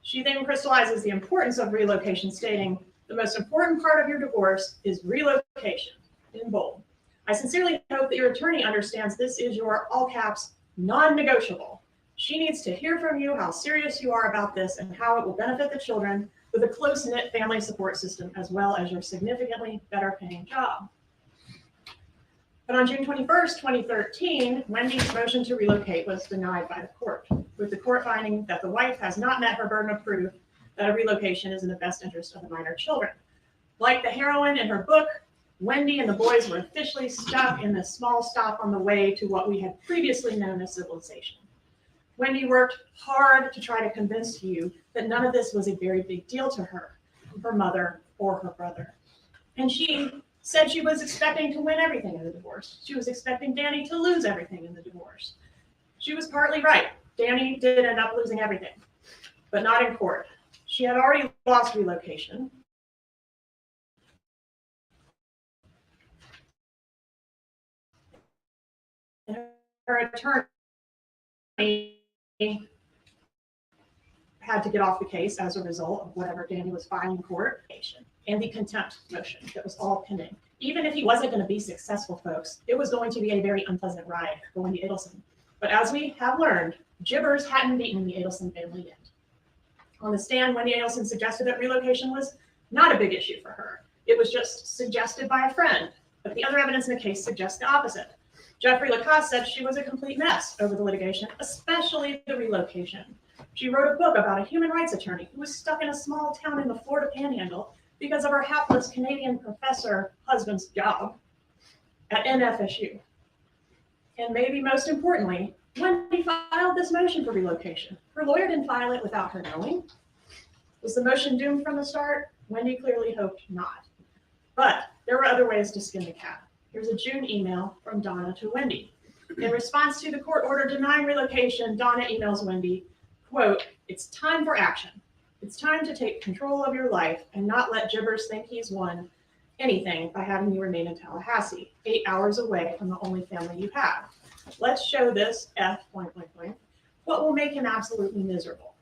She then crystallizes the importance of relocation, stating, the most important part of your divorce is relocation, in bold. I sincerely hope that your attorney understands this is your, all caps, non-negotiable. She needs to hear from you how serious you are about this and how it will benefit the children with a close-knit family support system, as well as your significantly better paying job. But on June 21st, 2013, Wendy's motion to relocate was denied by the court, with the court finding that the wife has not met her burden of proof that a relocation is in the best interest of the minor children. Like the heroine in her book, Wendy and the boys were officially stuck in this small stop on the way to what we had previously known as civilization. Wendy worked hard to try to convince you that none of this was a very big deal to her, her mother, or her brother. And she said she was expecting to win everything in the divorce. She was expecting Danny to lose everything in the divorce. She was partly right. Danny did end up losing everything, but not in court. She had already lost relocation. And her attorney had to get off the case as a result of whatever Danny was filing in court and the contempt motion that was all pending. Even if he wasn't going to be successful, folks, it was going to be a very unpleasant ride for Wendy Adelson. But as we have learned, Jibbers hadn't beaten the Adelson family yet. On the stand, Wendy Adelson suggested that relocation was not a big issue for her. It was just suggested by a friend, but the other evidence in the case suggests the opposite. Jeffrey Lacoste said she was a complete mess over the litigation, especially the relocation. She wrote a book about a human rights attorney who was stuck in a small town in the Florida Panhandle because of her hapless Canadian professor husband's job at NFSU. And maybe most importantly, Wendy filed this motion for relocation. Her lawyer didn't file it without her knowing. Was the motion doomed from the start? Wendy clearly hoped not. But there were other ways to skin the cat. Here's a June email from Donna to Wendy. In response to the court order denying relocation, Donna emails Wendy, quote, "It's time for action. It's time to take control of your life and not let Jibbers think he's won anything by having you remain in Tallahassee, 8 hours away from the only family you have. Let's show this F blank blank blank what will make him absolutely miserable.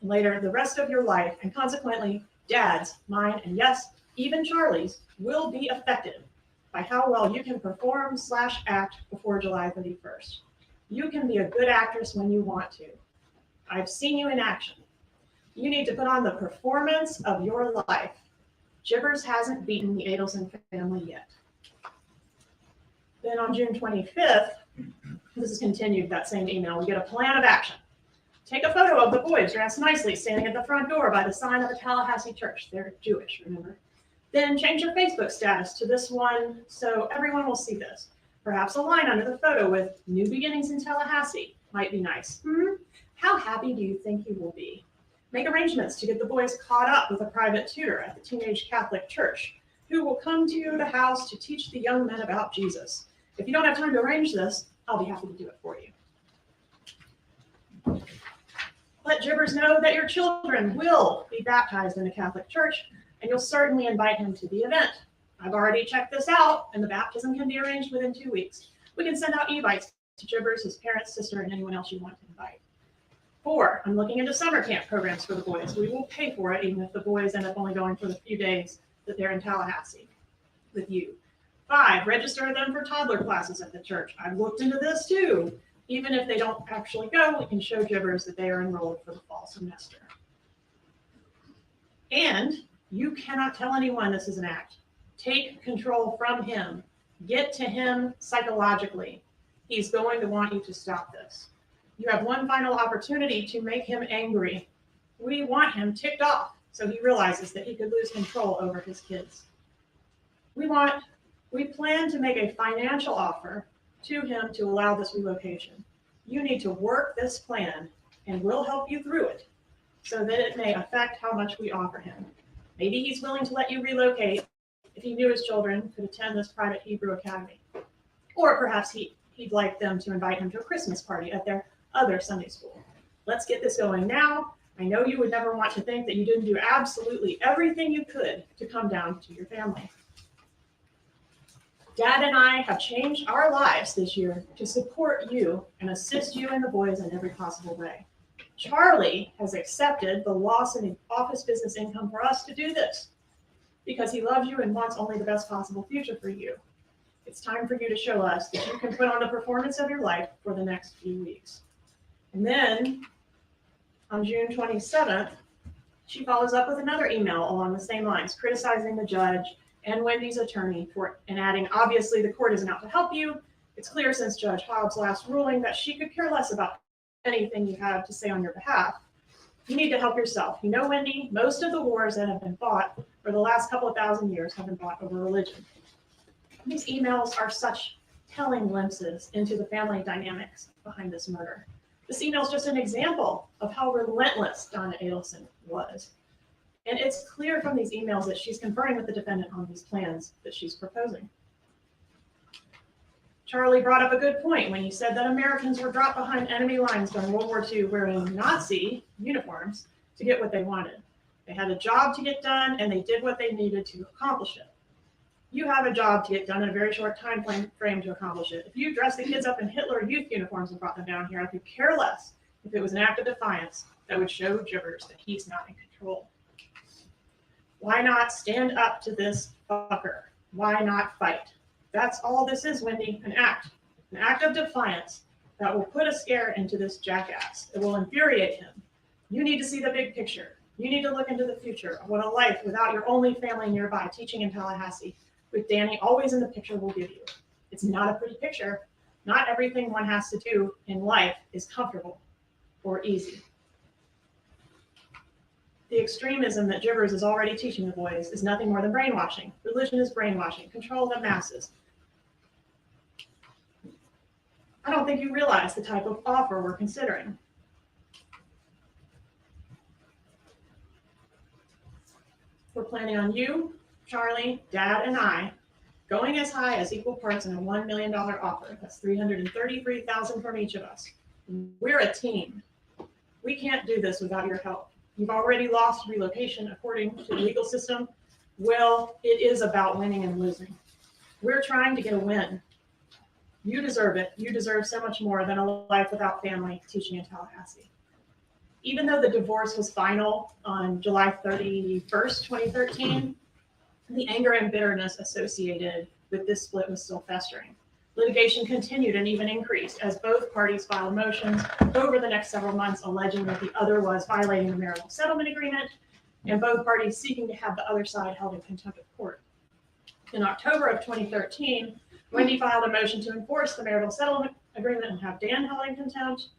And later, the rest of your life, and consequently, Dad's, mine, and yes, even Charlie's, will be affected by how well you can perform/act before July 31st. You can be a good actress when you want to. I've seen you in action. You need to put on the performance of your life. Jibbers hasn't beaten the Adelson family yet." Then on June 25th, this is continued, that same email, we get a plan of action. Take a photo of the boys dressed nicely standing at the front door by the sign of a Tallahassee church. They're Jewish, remember? Then change your Facebook status to this one so everyone will see this. Perhaps a line under the photo with "New beginnings in Tallahassee" might be nice. How happy do you think you will be? Make arrangements to get the boys caught up with a private tutor at the Teenage Catholic Church who will come to the house to teach the young men about Jesus. If you don't have time to arrange this, I'll be happy to do it for you. Let Jibbers know that your children will be baptized in the Catholic Church, and you'll certainly invite him to the event. I've already checked this out, and the baptism can be arranged within 2 weeks. We can send out e-bites to Jibbers, his parents, sister, and anyone else you want to invite. 4, I'm looking into summer camp programs for the boys. We will pay for it, even if the boys end up only going for the few days that they're in Tallahassee with you. 5, register them for toddler classes at the church. I've looked into this too. Even if they don't actually go, we can show Jibbers that they are enrolled for the fall semester. And you cannot tell anyone this is an act. Take control from him. Get to him psychologically. He's going to want you to stop this. You have one final opportunity to make him angry. We want him ticked off so he realizes that he could lose control over his kids. We plan to make a financial offer to him to allow this relocation. You need to work this plan, and we'll help you through it so that it may affect how much we offer him. Maybe he's willing to let you relocate if he knew his children could attend this private Hebrew academy. Or perhaps he'd like them to invite him to a Christmas party at their other Sunday school. Let's get this going now. I know you would never want to think that you didn't do absolutely everything you could to come down to your family. Dad and I have changed our lives this year to support you and assist you and the boys in every possible way. Charlie has accepted the loss in office business income for us to do this because he loves you and wants only the best possible future for you. It's time for you to show us that you can put on the performance of your life for the next few weeks. And then on June 27th, she follows up with another email along the same lines, criticizing the judge and Wendy's attorney and adding, obviously the court isn't out to help you. It's clear since Judge Hobbs' last ruling that she could care less about anything you have to say on your behalf. You need to help yourself. You know, Wendy, most of the wars that have been fought for the last couple of thousand years have been fought over religion. These emails are such telling glimpses into the family dynamics behind this murder. This email is just an example of how relentless Donna Adelson was. And it's clear from these emails that she's conferring with the defendant on these plans that she's proposing. Charlie brought up a good point when he said that Americans were dropped behind enemy lines during World War II wearing Nazi uniforms to get what they wanted. They had a job to get done, and they did what they needed to accomplish it. You have a job to get done in a very short time frame to accomplish it. If you dressed the kids up in Hitler Youth uniforms and brought them down here, I could care less if it was an act of defiance that would show Jibbers that he's not in control. Why not stand up to this fucker? Why not fight? That's all this is, Wendy, an act of defiance that will put a scare into this jackass. It will infuriate him. You need to see the big picture. You need to look into the future of what a life without your only family nearby teaching in Tallahassee with Danny always in the picture will give you. It's not a pretty picture. Not everything one has to do in life is comfortable or easy. The extremism that Givers is already teaching the boys is nothing more than brainwashing. Religion is brainwashing, control of the masses. I don't think you realize the type of offer we're considering. We're planning on you, Charlie, Dad, and I going as high as equal parts in a $1 million offer. That's $333,000 from each of us. We're a team. We can't do this without your help. You've already lost relocation according to the legal system. Well, it is about winning and losing. We're trying to get a win. You deserve it. You deserve so much more than a life without family teaching in Tallahassee. Even though the divorce was final on July 31st, 2013, the anger and bitterness associated with this split was still festering. Litigation continued and even increased as both parties filed motions over the next several months alleging that the other was violating the marital settlement agreement, and both parties seeking to have the other side held in contempt of court. In October of 2013, Wendy filed a motion to enforce the marital settlement agreement and have Dan held in contempt.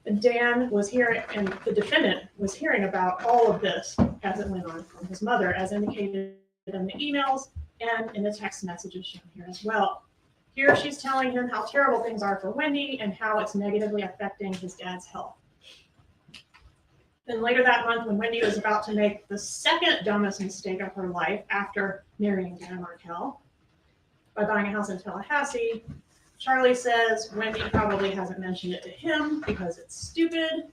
And Dan was hearing, and the defendant was hearing about all of this as it went on from his mother, as indicated in the emails and in the text messages shown here as well. Here she's telling him how terrible things are for Wendy and how it's negatively affecting his dad's health. Then later that month, when Wendy was about to make the second dumbest mistake of her life after marrying Dan Markell by buying a house in Tallahassee, Charlie says Wendy probably hasn't mentioned it to him because it's stupid.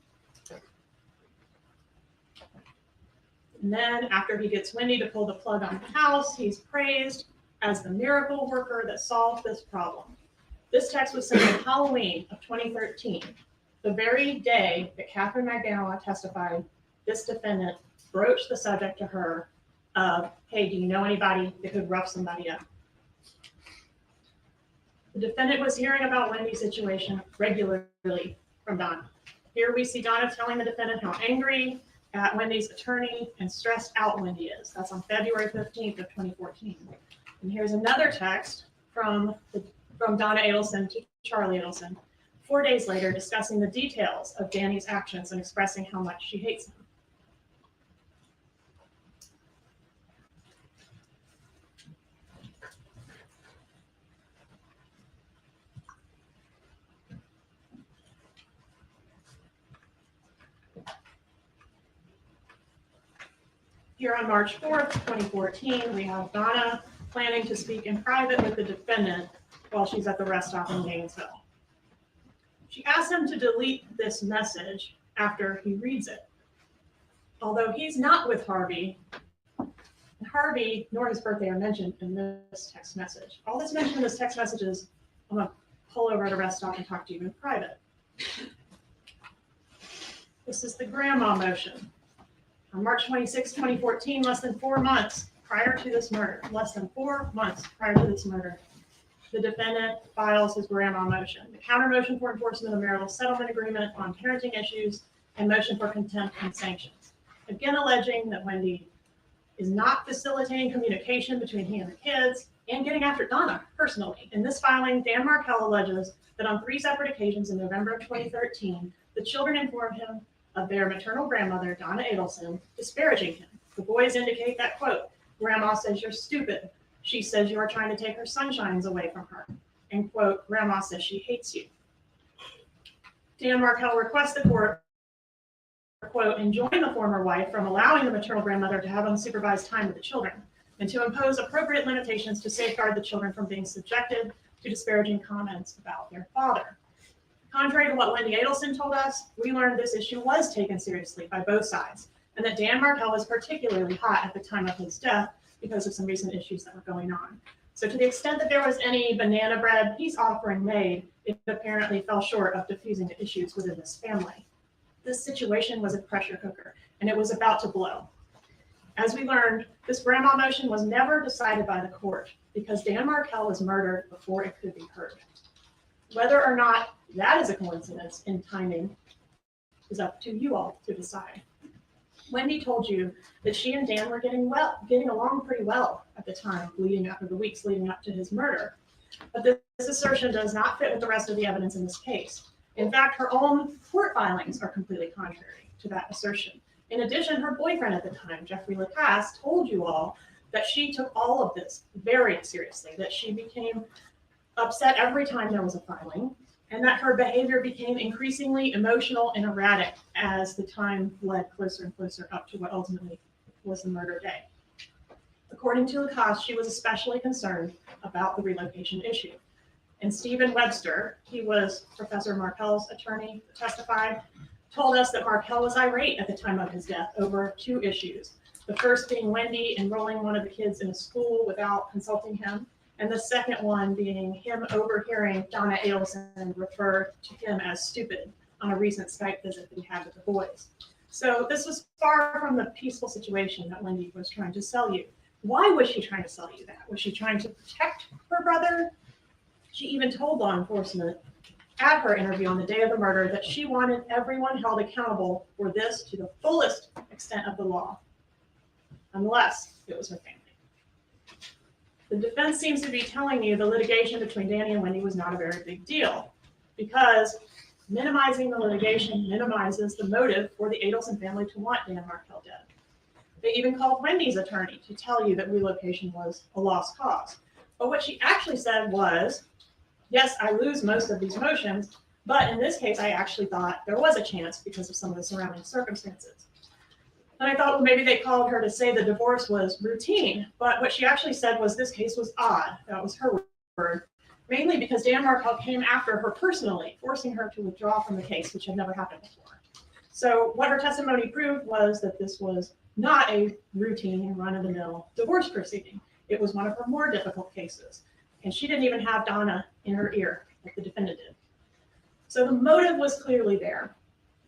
And then after he gets Wendy to pull the plug on the house, he's praised as the miracle worker that solved this problem. This text was sent on Halloween of 2013, the very day that Catherine McDaniel testified. This defendant broached the subject to her of, hey, do you know anybody that could rough somebody up? The defendant was hearing about Wendy's situation regularly from Donna. Here we see Donna telling the defendant how angry at Wendy's attorney and stressed out Wendy is. That's on February 15th of 2014. And here's another text from Donna Adelson to Charlie Adelson 4 days later, discussing the details of Danny's actions and expressing how much she hates him. Here on March 4th, 2014, we have Donna planning to speak in private with the defendant while she's at the rest stop in Gainesville. She asks him to delete this message after he reads it. Although he's not with Harvey, Harvey nor his birthday are mentioned in this text message. All that's mentioned in this text message is, I'm going to pull over at a rest stop and talk to you in private. This is the grandma motion. On March 26, 2014, less than 4 months prior to this murder, the defendant files his grandma motion, the counter motion for enforcement of marital settlement agreement on parenting issues, and motion for contempt and sanctions. Again, alleging that Wendy is not facilitating communication between he and the kids and getting after Donna personally. In this filing, Dan Markell alleges that on 3 separate occasions in November of 2013, the children informed him of their maternal grandmother, Donna Adelson, disparaging him. The boys indicate that, quote, Grandma says you're stupid. She says you are trying to take her sunshines away from her. And, quote, Grandma says she hates you. Dan Markell requests the court, quote, enjoin the former wife from allowing the maternal grandmother to have unsupervised time with the children, and to impose appropriate limitations to safeguard the children from being subjected to disparaging comments about their father. Contrary to what Wendy Adelson told us, we learned this issue was taken seriously by both sides, and that Dan Markell was particularly hot at the time of his death because of some recent issues that were going on. So to the extent that there was any banana bread peace offering made, it apparently fell short of diffusing the issues within this family. This situation was a pressure cooker, and it was about to blow. As we learned, this grandma motion was never decided by the court because Dan Markel was murdered before it could be heard. Whether or not that is a coincidence in timing is up to you all to decide. Wendy told you that she and Dan were getting along pretty well at the time, the weeks leading up to his murder. But this assertion does not fit with the rest of the evidence in this case. In fact, her own court filings are completely contrary to that assertion. In addition, her boyfriend at the time, Jeffrey Lacasse, told you all that she took all of this very seriously, that she became upset every time there was a filing, and that her behavior became increasingly emotional and erratic as the time led closer and closer up to what ultimately was the murder day. According to Lacasse, she was especially concerned about the relocation issue. And Stephen Webster, he was Professor Markel's attorney, testified, told us that Markel was irate at the time of his death over two issues. The first being Wendy enrolling one of the kids in a school without consulting him, and the second one being him overhearing Donna Adelson refer to him as stupid on a recent Skype visit that he had with the boys. So this was far from the peaceful situation that Wendy was trying to sell you. Why was she trying to sell you that? Was she trying to protect her brother? She even told law enforcement at her interview on the day of the murder that she wanted everyone held accountable for this to the fullest extent of the law, unless it was her family. The defense seems to be telling you the litigation between Danny and Wendy was not a very big deal because minimizing the litigation minimizes the motive for the Adelson family to want Dan Markel dead. They even called Wendy's attorney to tell you that relocation was a lost cause. But what she actually said was, yes, I lose most of these motions, but in this case, I actually thought there was a chance because of some of the surrounding circumstances. And I thought, well, maybe they called her to say the divorce was routine, but what she actually said was this case was odd. That was her word, mainly because Dan Markel came after her personally, forcing her to withdraw from the case, which had never happened before. So what her testimony proved was that this was not a routine run-of-the-mill divorce proceeding. It was one of her more difficult cases. And she didn't even have Donna in her ear like the defendant did. So the motive was clearly there.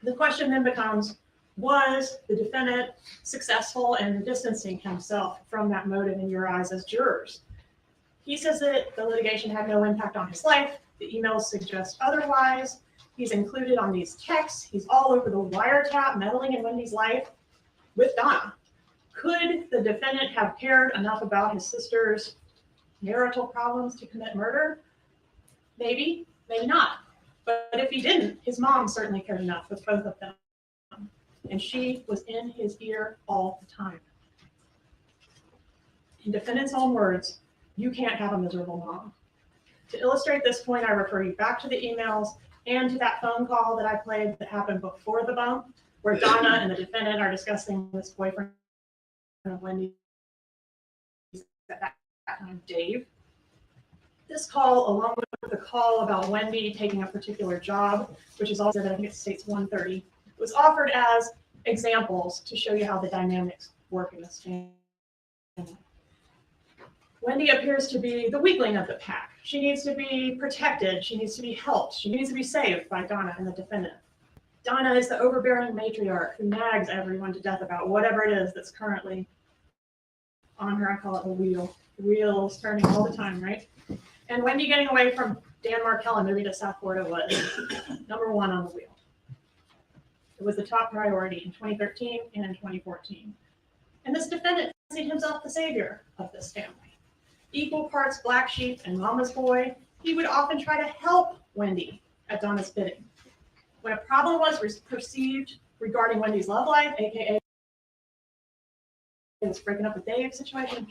The question then becomes, was the defendant successful in distancing himself from that motive in your eyes as jurors? He says that the litigation had no impact on his life. The emails suggest otherwise. He's included on these texts. He's all over the wiretap, meddling in Wendy's life with Donna. Could the defendant have cared enough about his sister's marital problems to commit murder? Maybe, maybe not. But if he didn't, his mom certainly cared enough with both of them. And she was in his ear all the time. In defendant's own words, you can't have a miserable mom. To illustrate this point, I refer you back to the emails and to that phone call that I played that happened before the bump, where Donna and the defendant are discussing this boyfriend of Wendy at that time, Dave. This call, along with the call about Wendy taking a particular job, which is also that I think it states 130, was offered as examples to show you how the dynamics work in this family. Wendy appears to be the weakling of the pack. She needs to be protected. She needs to be helped. She needs to be saved by Donna and the defendant. Donna is the overbearing matriarch who nags everyone to death about whatever it is that's currently on her. I call it the wheel. The wheel is turning all the time, right? And Wendy getting away from Dan Markel and moving to South Florida was number one on the wheel. It was the top priority in 2013 and in 2014. And this defendant fancied himself the savior of this family. Equal parts black sheep and mama's boy, he would often try to help Wendy at Donna's bidding. When a problem was perceived regarding Wendy's love life, aka this breaking up with Dave situation,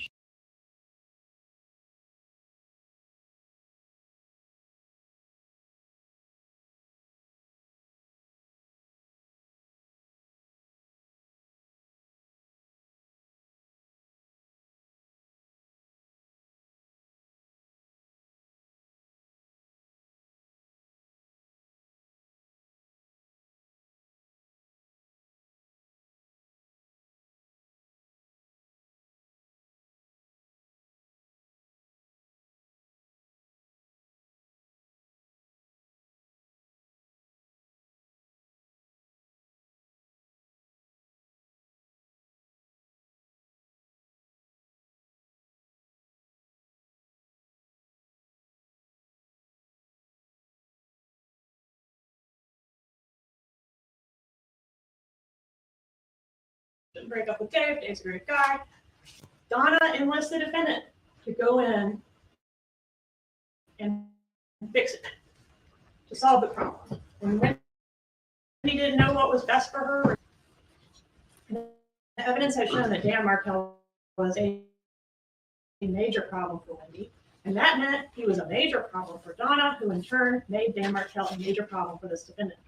shouldn't break up with Dave. Dave's a great guy. Donna enlists the defendant to go in and fix it, to solve the problem. And when he didn't know what was best for her, the evidence has shown that Dan Markel was a major problem for Wendy. And that meant he was a major problem for Donna, who in turn made Dan Markel a major problem for this defendant.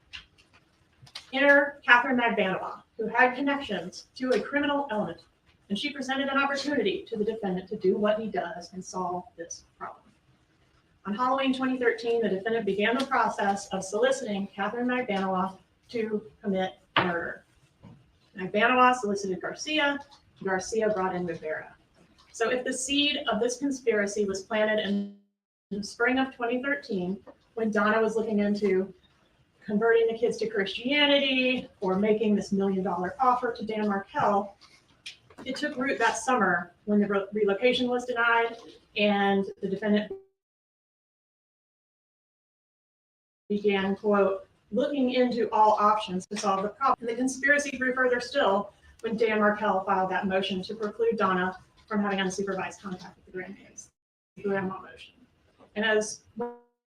Enter Catherine Magbanova, who had connections to a criminal element, and she presented an opportunity to the defendant to do what he does and solve this problem. On Halloween 2013, the defendant began the process of soliciting Catherine Magbanova to commit murder. Magbanova solicited Garcia. Garcia brought in Rivera. So if the seed of this conspiracy was planted in the spring of 2013, when Donna was looking into converting the kids to Christianity or making this $1 million offer to Dan Markel, it took root that summer when the relocation was denied and the defendant began, quote, looking into all options to solve the problem. And the conspiracy grew further still when Dan Markel filed that motion to preclude Donna from having unsupervised contact with the grandkids, the grandma motion. And as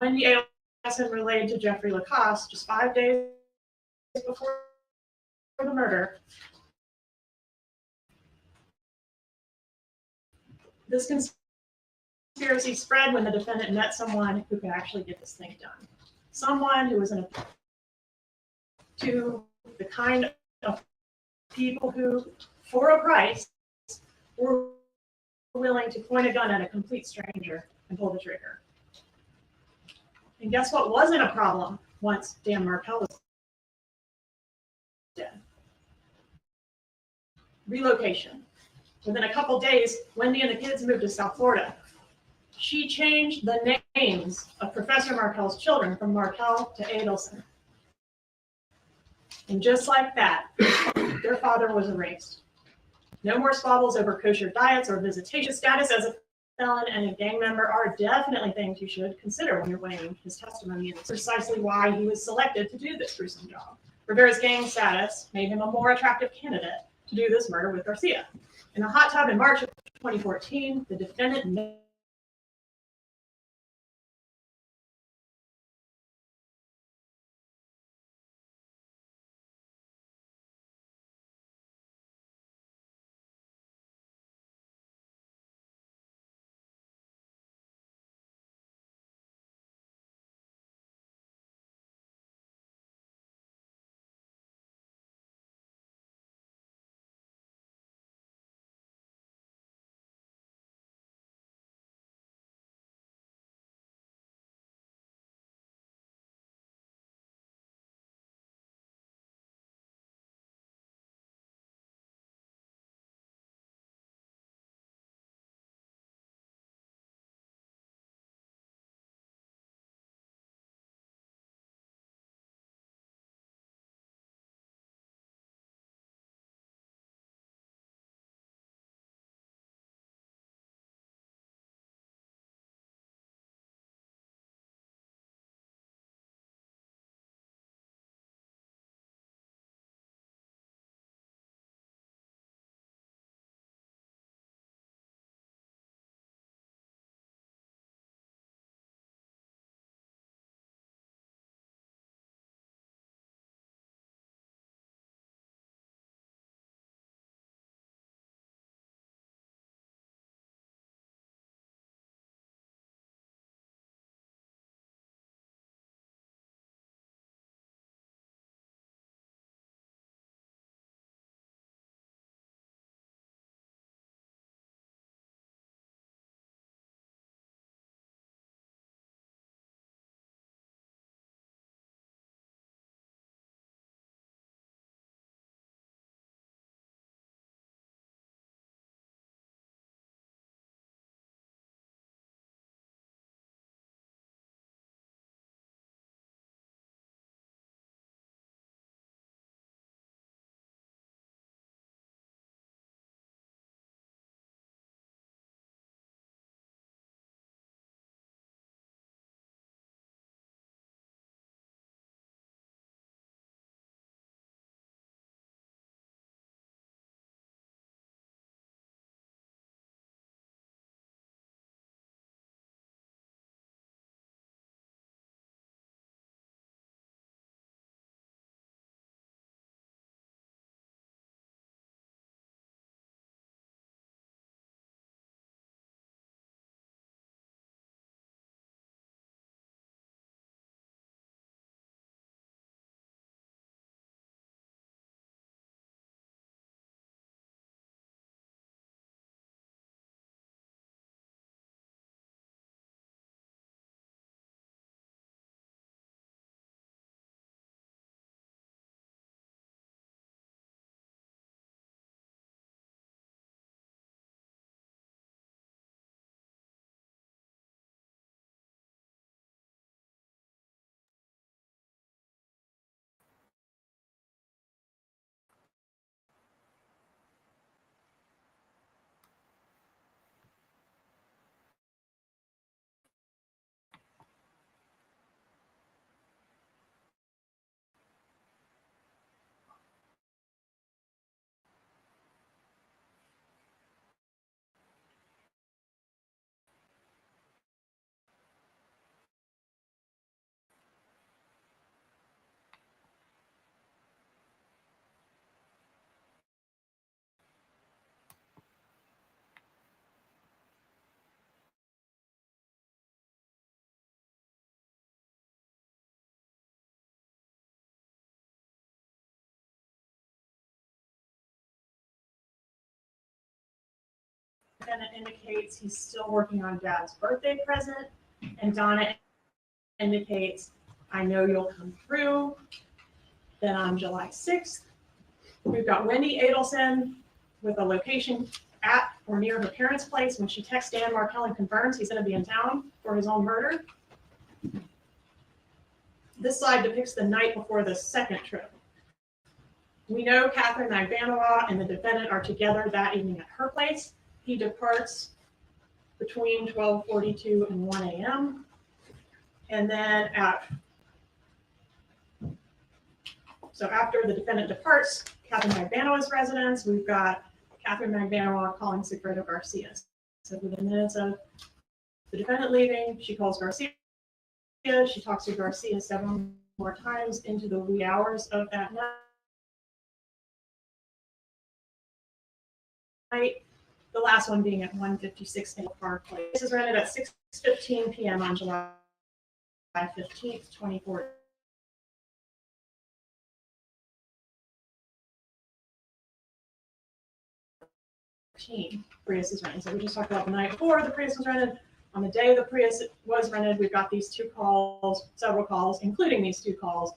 Wendy Adelson relayed to Jeffrey Lacoste just 5 days before the murder, this conspiracy spread when the defendant met someone who could actually get this thing done. Someone who was to the kind of people who, for a price, were willing to point a gun at a complete stranger and pull the trigger. And guess what wasn't a problem once Dan Markel was dead? Relocation. Within a couple days, Wendy and the kids moved to South Florida. She changed the names of Professor Markel's children from Markel to Adelson. And just like that, their father was erased. No more squabbles over kosher diets or visitation. Status as a felon and a gang member are definitely things you should consider when you're weighing his testimony. And it's precisely why he was selected to do this gruesome job. Rivera's gang status made him a more attractive candidate to do this murder with Garcia. In a hot tub in March of 2014, the defendant defendant indicates he's still working on Dad's birthday present, and Donna indicates, I know you'll come through. Then on July 6th, we've got Wendy Adelson with a location at or near her parents' place when she texts Dan Markell and confirms he's going to be in town for his own murder. This slide depicts the night before the second trip. We know Catherine Magbanua and the defendant are together that evening at her place. He departs between 12:42 and 1 a.m. And then so after the defendant departs Catherine Magbanua's residence, we've got Catherine Magbanua calling Sigfredo Garcia. So within minutes of the defendant leaving, she calls Garcia. She talks to Garcia several more times into the wee hours of that night. The last one being at 156 in Park Place. This is rented at 6:15 p.m. on July 15th, 2014. Prius is rented. So we just talked about the night before the Prius was rented. On the day the Prius was rented, we've got these two calls, several calls, including these two calls.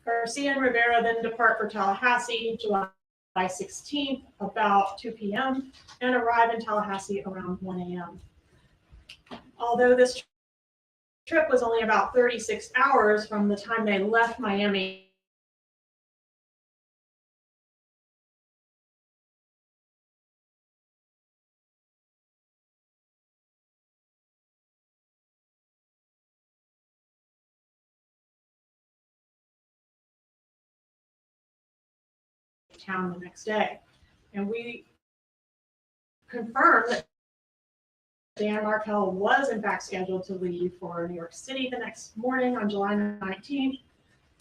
Garcia and Rivera then depart for Tallahassee July 16th, about 2 p.m., and arrive in Tallahassee around 1 a.m. Although this trip was only about 36 hours from the time they left Miami town the next day. And we confirmed that Dan Markell was in fact scheduled to leave for New York City the next morning on July 19th.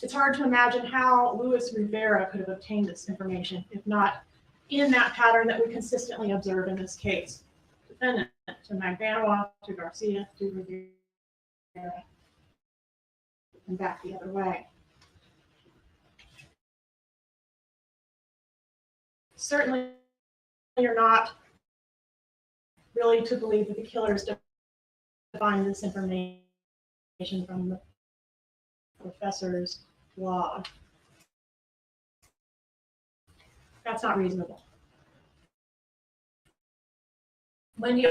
It's hard to imagine how Luis Rivera could have obtained this information, if not in that pattern that we consistently observe in this case. Defendant to Magbanua, to Garcia, to Rivera, and back the other way. Certainly, you're not really to believe that the killers defined this information from the professor's blog. That's not reasonable. When you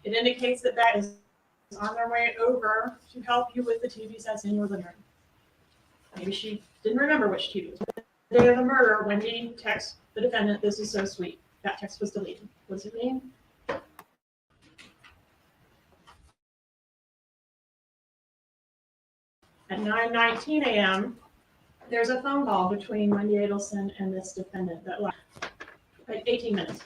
it indicates that that is on their way over to help you with the TV sets in your living room. Maybe she didn't remember which TV was. The day of the murder, Wendy texts the defendant, "This is so sweet." That text was deleted. What does it mean? At 9:19 a.m., there's a phone call between Wendy Adelson and this defendant that lasts like 18 minutes.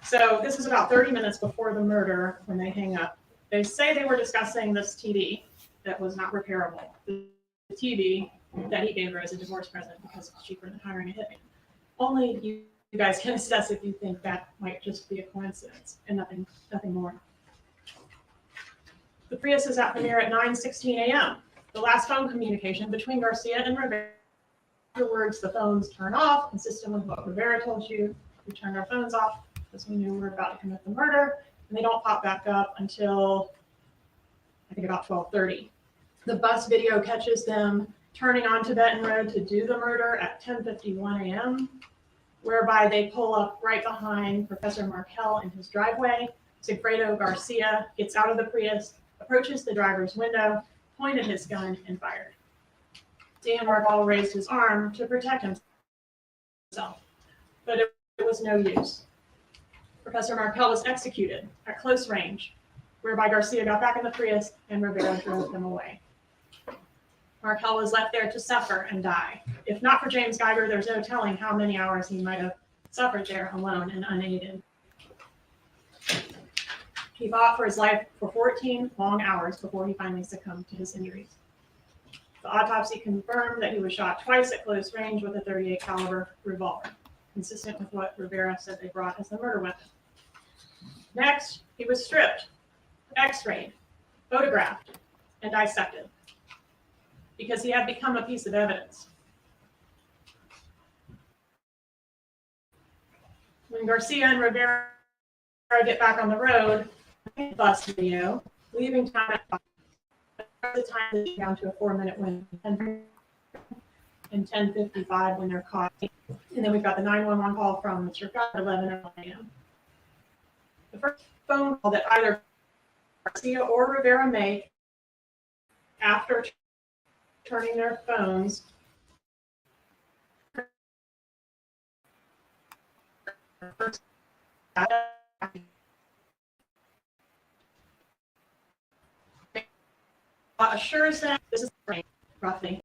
So this is about 30 minutes before the murder when they hang up. They say they were discussing this TV that was not repairable. The TV that he gave her as a divorce present because it's cheaper than hiring a hitman. Only you guys can assess if you think that might just be a coincidence and nothing more. The Prius is at premiere at 9:16 a.m. The last phone communication between Garcia and Rivera. Afterwards, the phones turn off, consistent with what Rivera told you. We turned our phones off because we knew we were about to commit the murder, and they don't pop back up until I think about 12:30. The bus video catches them turning onto Benton Road to do the murder at 10:51 a.m., whereby they pull up right behind Professor Markel in his driveway. Sigfredo Garcia gets out of the Prius, approaches the driver's window, pointed his gun, and fired. Dan Markel raised his arm to protect himself, but it was no use. Professor Markel was executed at close range, whereby Garcia got back in the Prius and Rivera drove them away. Markel was left there to suffer and die. If not for James Geiger, there's no telling how many hours he might have suffered there alone and unaided. He fought for his life for 14 long hours before he finally succumbed to his injuries. The autopsy confirmed that he was shot twice at close range with a .38 caliber revolver, consistent with what Rivera said they brought as the murder weapon. Next, he was stripped, x-rayed, photographed, and dissected because he had become a piece of evidence. When Garcia and Rivera get back on the road, bus video, leaving town at the time down to a 4-minute win, and 10:55 when they're caught. And then we've got the 911 call from Mr. Scott at 11 a.m. The first phone call that either Garcia or Rivera make after turning their phones assures them this is roughly.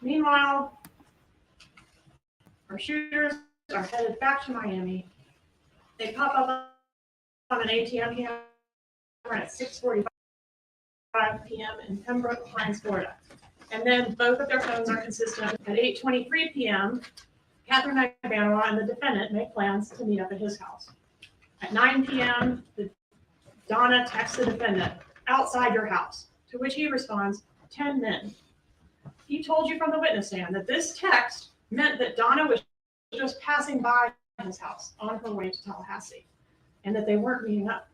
Meanwhile, our shooters are headed back to Miami. They pop up on an ATM camera at 6:45 p.m. in Pembroke Pines, Florida. And then both of their phones are consistent. At 8:23 p.m., Catherine Magbanua and the defendant make plans to meet up at his house. At 9 p.m., Donna texts the defendant, "Outside your house," to which he responds, "10 men." He told you from the witness stand that this text meant that Donna was just passing by his house on her way to Tallahassee and that they weren't meeting up.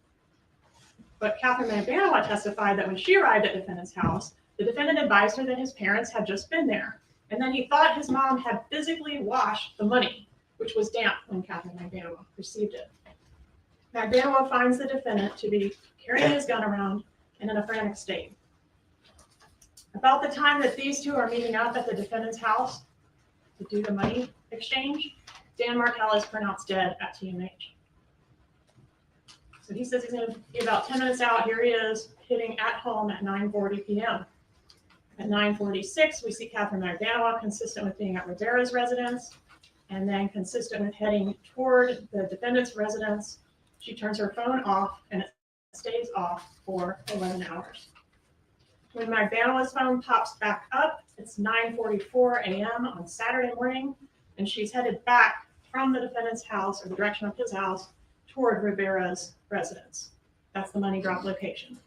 But Catherine Magbanua testified that when she arrived at the defendant's house, the defendant advised her that his parents had just been there, and then he thought his mom had physically washed the money, which was damp when Catherine Magbanua received it. Magbanua finds the defendant to be carrying his gun around and in a frantic state. About the time that these two are meeting up at the defendant's house to do the money exchange, Dan Markell is pronounced dead at TMH. So he says he's going to be about 10 minutes out. Here he is, hitting at home at 9:40 p.m. At 9:46, we see Catherine Magdanois, consistent with being at Rivera's residence, and then consistent with heading toward the defendant's residence. She turns her phone off, and it stays off for 11 hours. When Magdanois' phone pops back up, it's 9:44 a.m. on Saturday morning, and she's headed back from the defendant's house, or the direction of his house, toward Rivera's residence. That's the money drop location.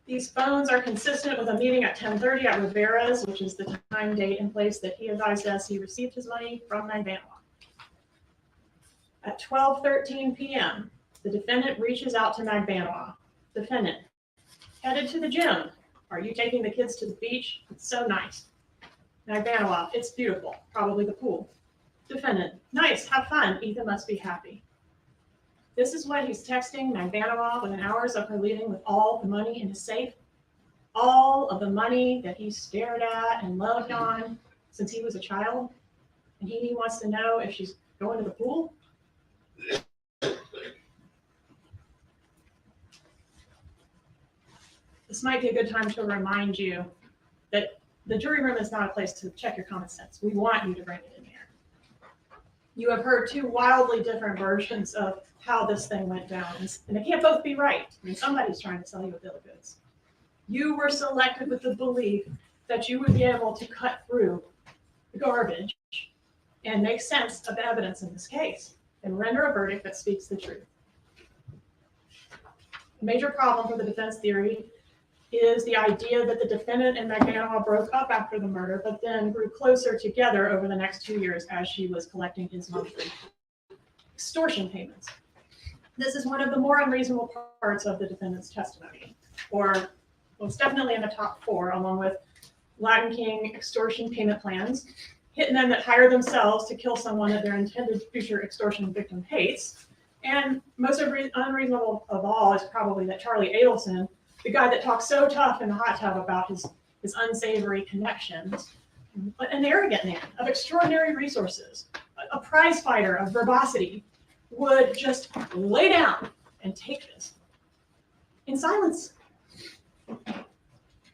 These phones are consistent with a meeting at 10:30 at Rivera's, which is the time, date, and place that he advised us he received his money from Magdanois. At 12:13 p.m., the defendant reaches out to Magdanois. Defendant, headed to the gym. Are you taking the kids to the beach? It's so nice. Magdanois, it's beautiful. Probably the pool. Defendant, nice, have fun. Ethan must be happy. This is what he's texting Magdanois within hours of her leaving with all the money in his safe. All of the money that he stared at and loved on since he was a child. And he wants to know if she's going to the pool. This might be a good time to remind you that the jury room is not a place to check your common sense. We want you to bring it in there. You have heard two wildly different versions of how this thing went down, and they can't both be right. I mean, somebody's trying to sell you a bill of goods. You were selected with the belief that you would be able to cut through the garbage and make sense of the evidence in this case and render a verdict that speaks the truth. A major problem for the defense theory is the idea that the defendant and Magdanois broke up after the murder, but then grew closer together over the next 2 years as she was collecting his monthly extortion payments. This is one of the more unreasonable parts of the defendant's testimony, or well, it's definitely in the top 4, along with Latin King extortion payment plans, hitmen that hire themselves to kill someone that their intended future extortion victim hates, and most unreasonable of all is probably that Charlie Adelson, the guy that talks so tough in the hot tub about his unsavory connections, an arrogant man of extraordinary resources, a prize fighter of verbosity, would just lay down and take this in silence.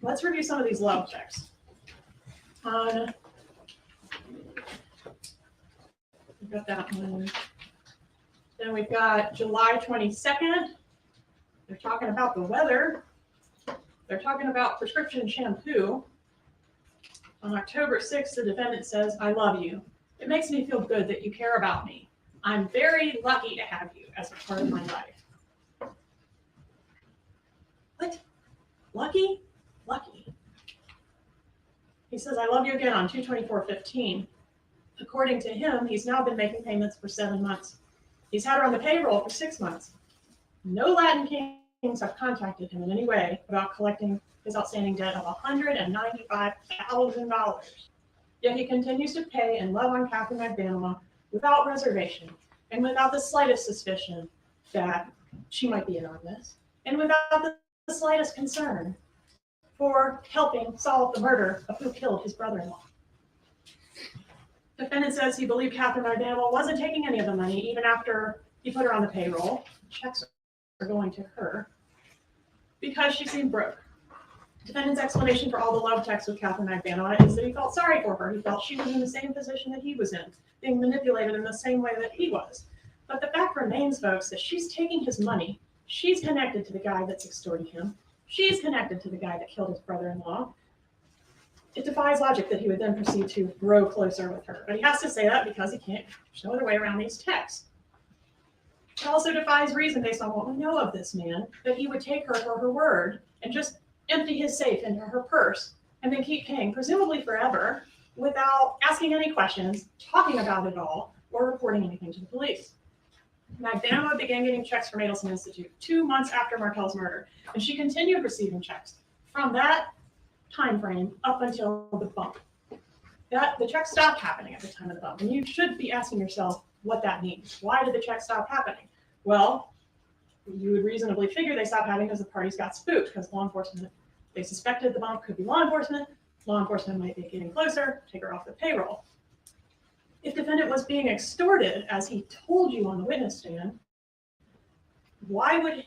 Let's review some of these love checks. We've got that one. Then we've got July 22nd. They're talking about the weather. They're talking about prescription shampoo. On October 6th, the defendant says, I love you. It makes me feel good that you care about me. I'm very lucky to have you as a part of my life. What? Lucky? Lucky. He says, I love you again on 2/24/15. According to him, he's now been making payments for 7 months. He's had her on the payroll for 6 months. No Latin Kings have contacted him in any way about collecting his outstanding debt of $195,000. Yet he continues to pay and love on Catherine Magdanois without reservation and without the slightest suspicion that she might be in on this, and without the slightest concern for helping solve the murder of who killed his brother-in-law. Defendant says he believed Catherine Eyedrop wasn't taking any of the money even after he put her on the payroll. Checks are going to her because she seemed broke. Defendant's explanation for all the love texts with Catherine Eyedrop is that he felt sorry for her. He felt she was in the same position that he was in, being manipulated in the same way that he was. But the fact remains, folks, that she's taking his money. She's connected to the guy that's extorting him. She's connected to the guy that killed his brother-in-law. It defies logic that he would then proceed to grow closer with her. But he has to say that because he can't, there's no other way around these texts. It also defies reason based on what we know of this man, that he would take her for her word and just empty his safe into her purse and then keep paying, presumably forever, without asking any questions, talking about it all, or reporting anything to the police. Magdanois began getting checks from Adelson Institute 2 months after Markell's murder, and she continued receiving checks from that time frame up until the bump. The check stopped happening at the time of the bump, and you should be asking yourself what that means. Why did the check stop happening? Well, you would reasonably figure they stopped happening because the parties got spooked, because law enforcement They suspected the bump could be law enforcement. Law enforcement might be getting closer, take her off the payroll. If defendant was being extorted, as he told you on the witness stand, why would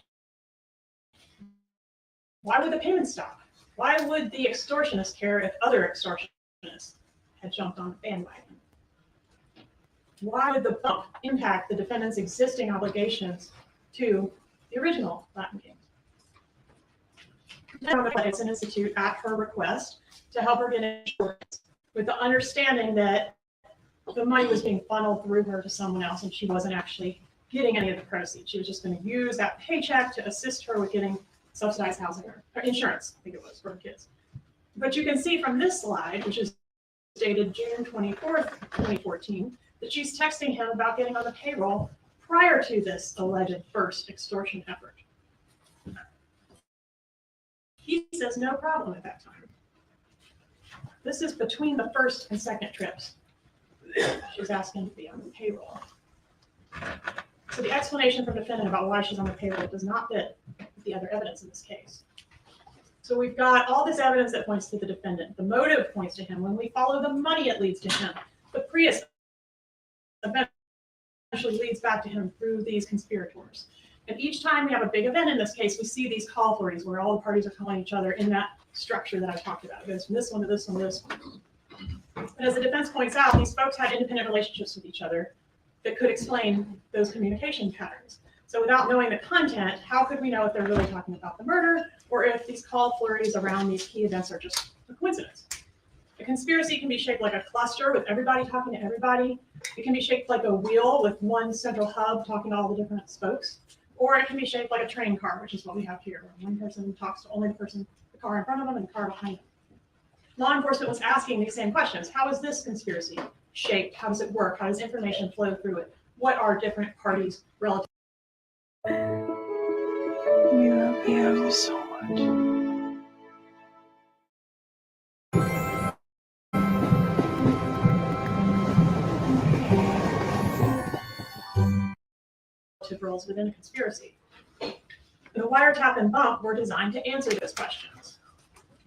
the payment stop? Why would the extortionist care if other extortionists had jumped on the bandwagon? Why would the bump impact the defendant's existing obligations to the original Latin Kings? It's an institute at her request to help her get insurance with the understanding that the money was being funneled through her to someone else and she wasn't actually getting any of the proceeds. She was just going to use that paycheck to assist her with getting subsidized housing or insurance, I think it was, for her kids. But you can see from this slide, which is dated June 24th, 2014, that she's texting him about getting on the payroll prior to this alleged first extortion effort. He says no problem at that time. This is between the first and second trips. She's asking to be on the payroll. So the explanation from the defendant about why she's on the payroll does not fit with the other evidence in this case. So we've got all this evidence that points to the defendant. The motive points to him. When we follow the money, it leads to him. The Prius eventually leads back to him through these conspirators. And each time we have a big event in this case, we see these call flurries where all the parties are calling each other in that structure that I talked about. It goes from this one to this one to this one. But as the defense points out, these folks had independent relationships with each other that could explain those communication patterns. So without knowing the content, how could we know if they're really talking about the murder or if these call flurries around these key events are just a coincidence? A conspiracy can be shaped like a cluster with everybody talking to everybody. It can be shaped like a wheel with one central hub talking to all the different spokes. Or it can be shaped like a train car, which is what we have here, where one person talks to only the car in front of them and the car behind them. Law enforcement was asking these same questions. How is this conspiracy shaped? How does it work? How does information flow through it? What are different parties relative? We love you so much. Roles within a conspiracy. The wiretap and bump were designed to answer those questions.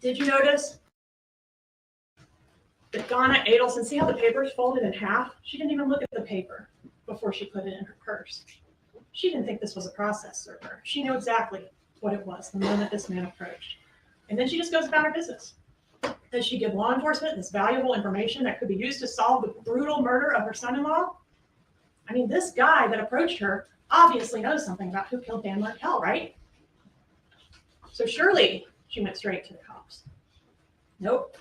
Did you notice that Donna Adelson, see how the paper's folded in half? She didn't even look at the paper before she put it in her purse. She didn't think this was a process server. She knew exactly what it was the moment this man approached. And then she just goes about her business. Does she give law enforcement this valuable information that could be used to solve the brutal murder of her son-in-law? I mean, this guy that approached her obviously knows something about who killed Dan Markell, right? So surely she went straight to the cops. Nope.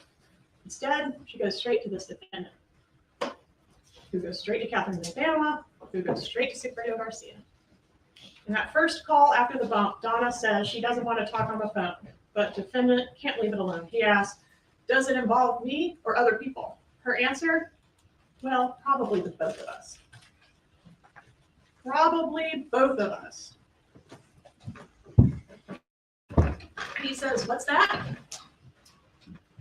Instead, she goes straight to this defendant, who goes straight to Catherine Panama, who goes straight to Sigfredo Garcia. In that first call after the bump, Donna says she doesn't want to talk on the phone, but defendant can't leave it alone. He asks, does it involve me or other people? Her answer, well, probably the both of us. Probably both of us. He says, what's that?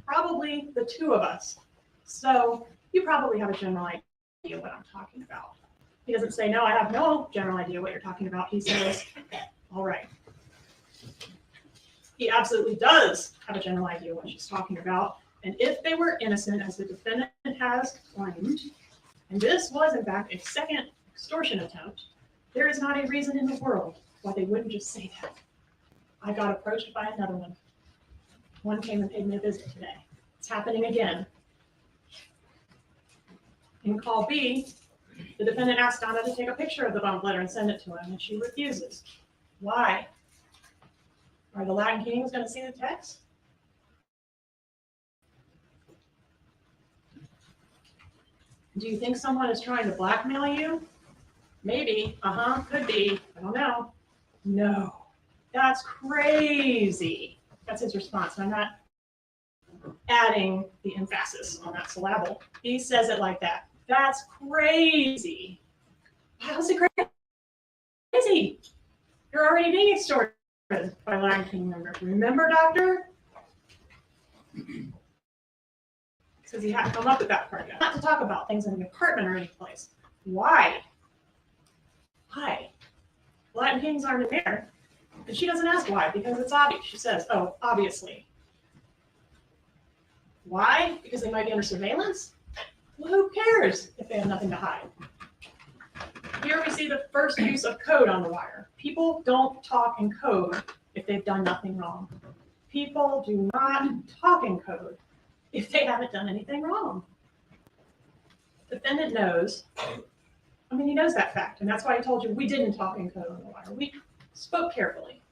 Probably the two of us. So you probably have a general idea what I'm talking about. He doesn't say, no, I have no general idea what you're talking about. He says, all right. He absolutely does have a general idea what she's talking about. And if they were innocent, as the defendant has claimed, and this was in fact a second extortion attempt, there is not a reason in the world why they wouldn't just say that. I got approached by another one. One came and paid me a visit today. It's happening again. In call B, the defendant asked Donna to take a picture of the bump letter and send it to him, and she refuses. Why? Are the Latin Kings going to see the text? Do you think someone is trying to blackmail you? Maybe, could be, I don't know. No, that's crazy. That's his response. I'm not adding the emphasis on that syllable. He says it like that. That's crazy. How's it crazy? You're already being extorted by Latin King members. Remember, doctor? Says he had to come up with that part. Not to talk about things in the apartment or any place. Why? Why? Latin Kings aren't in there. And she doesn't ask why, because it's obvious. She says, oh, obviously. Why? Because they might be under surveillance? Well, who cares if they have nothing to hide? Here we see the first use of code on the wire. People don't talk in code if they've done nothing wrong. People do not talk in code if they haven't done anything wrong. Defendant knows, he knows that fact, and that's why he told you we didn't talk in code on the wire. We spoke carefully.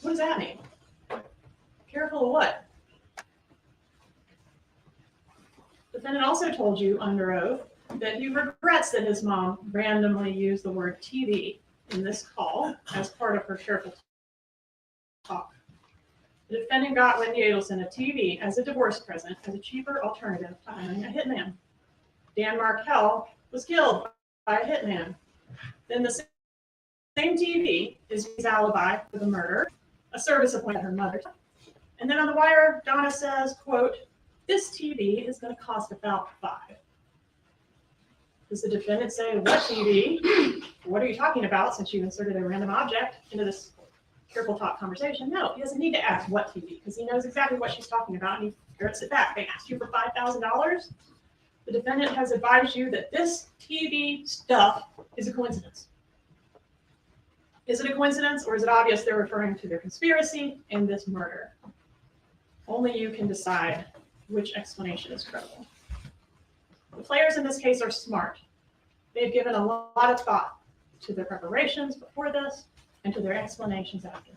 What does that mean? Careful of what? Defendant also told you under oath that he regrets that his mom randomly used the word TV in this call as part of her careful talk. The defendant got Wendy Adelson a TV as a divorce present as a cheaper alternative to hiring a hitman. Dan Markell was killed by a hitman. Then the same TV is his alibi for the murder, a service appointment her mother. And then on the wire, Donna says, quote, "This TV is going to cost about $5." Does the defendant say, "What TV? What are you talking about?" since you inserted a random object into this careful talk conversation? No, he doesn't need to ask what TV because he knows exactly what she's talking about and he ferrets it back. They asked you for $5,000. The defendant has advised you that this TV stuff is a coincidence. Is it a coincidence or is it obvious they're referring to their conspiracy and this murder? Only you can decide which explanation is credible. The players in this case are smart. They've given a lot of thought to their preparations before this and to their explanations after.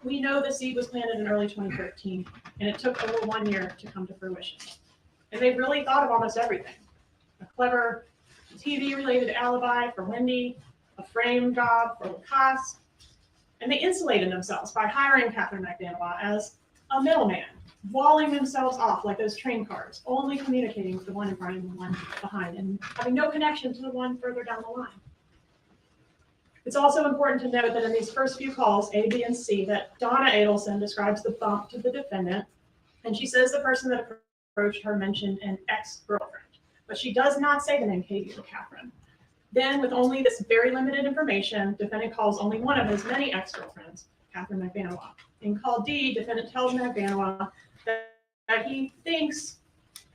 We know the seed was planted in early 2013, and it took over 1 year to come to fruition. And they really thought of almost everything. A clever TV-related alibi for Wendy, a frame job for Lacoste, and they insulated themselves by hiring Catherine McDaniel as a middleman, walling themselves off like those train cars, only communicating with the one in front and the one behind, and having no connection to the one further down the line. It's also important to note that in these first few calls, A, B, and C, that Donna Adelson describes the bump to the defendant, and she says the person that approached her mentioned an ex-girlfriend, but she does not say the name Katie or Catherine. Then, with only this very limited information, defendant calls only one of his many ex-girlfriends, Catherine McVanois. In call D, defendant tells McVanois that he thinks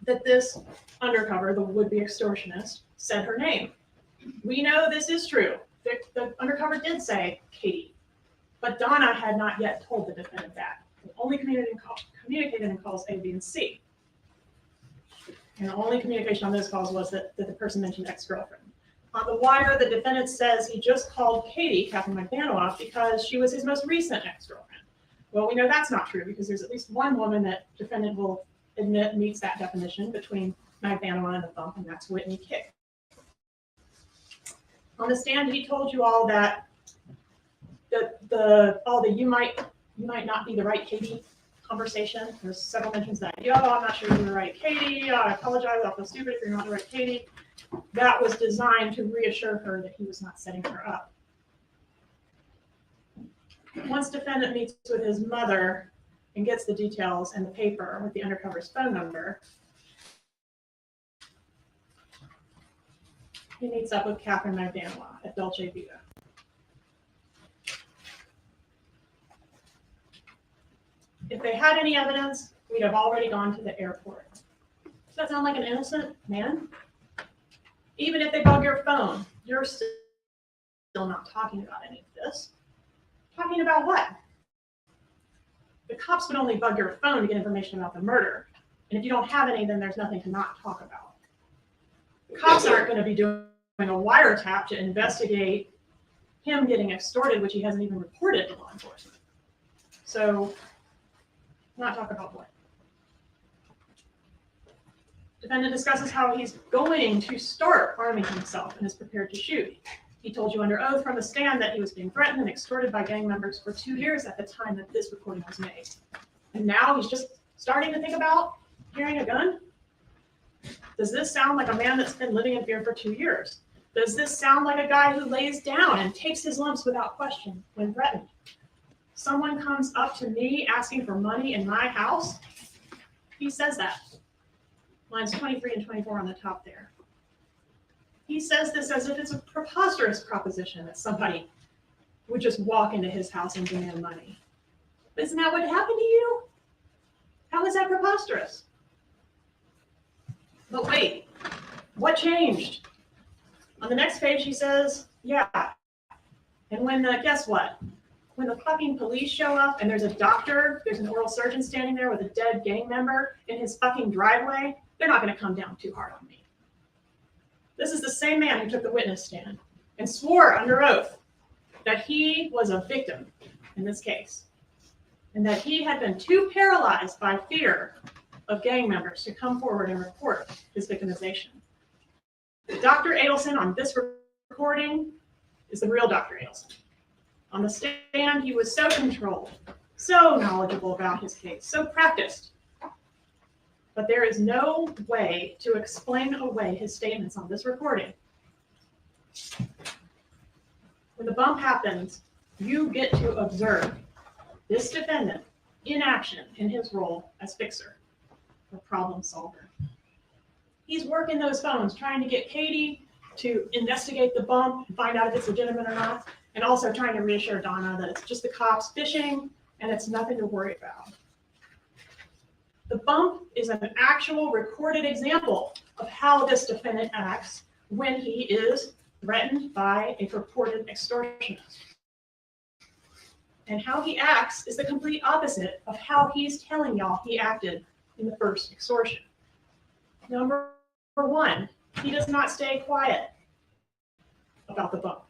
that this undercover, the would-be extortionist, said her name. We know this is true. The undercover did say Katie, but Donna had not yet told the defendant that. They only communicated in calls A, B, and C. And the only communication on those calls was that the person mentioned ex-girlfriend. On the wire, the defendant says he just called Katie, Catherine McVanois, because she was his most recent ex-girlfriend. Well, we know that's not true because there's at least one woman that defendant will admit meets that definition between McVanois and the bump, and that's Whitney Kick. On the stand, he told you all that you might not be the right Katie conversation. There's several mentions that, I'm not sure you're the right Katie. I apologize. I'll feel stupid if you're not the right Katie. That was designed to reassure her that he was not setting her up. Once defendant meets with his mother and gets the details and the paper with the undercover's phone number, he meets up with Catherine McVanois at Dolce Vita. If they had any evidence, we'd have already gone to the airport. Does that sound like an innocent man? Even if they bug your phone, you're still not talking about any of this. Talking about what? The cops would only bug your phone to get information about the murder. And if you don't have any, then there's nothing to not talk about. The cops aren't going to be doing a wiretap to investigate him getting extorted, which he hasn't even reported to law enforcement. So, not talk about what. Defendant discusses how he's going to start arming himself and is prepared to shoot. He told you under oath from the stand that he was being threatened and extorted by gang members for 2 years at the time that this recording was made. And now he's just starting to think about carrying a gun? Does this sound like a man that's been living in fear for 2 years? Does this sound like a guy who lays down and takes his lumps without question when threatened? Someone comes up to me asking for money in my house? He says that. Lines 23 and 24 on the top there. He says this as if it's a preposterous proposition that somebody would just walk into his house and demand money. Isn't that what happened to you? finds that preposterous. But wait, what changed? On the next page, he says, yeah. And when guess what? When the fucking police show up and there's a doctor, there's an oral surgeon standing there with a dead gang member in his fucking driveway, they're not going to come down too hard on me. This is the same man who took the witness stand and swore under oath that he was a victim in this case and that he had been too paralyzed by fear of gang members to come forward and report his victimization. Dr. Adelson on this recording is the real Dr. Adelson. On the stand, he was so controlled, so knowledgeable about his case, so practiced. But there is no way to explain away his statements on this recording. When the bump happens, you get to observe this defendant in action in his role as fixer or problem solver. He's working those phones, trying to get Katie to investigate the bump and find out if it's legitimate or not, and also trying to reassure Donna that it's just the cops fishing and it's nothing to worry about. The bump is an actual recorded example of how this defendant acts when he is threatened by a purported extortionist. And how he acts is the complete opposite of how he's telling y'all he acted in the first extortion. Number one, he does not stay quiet about the bump.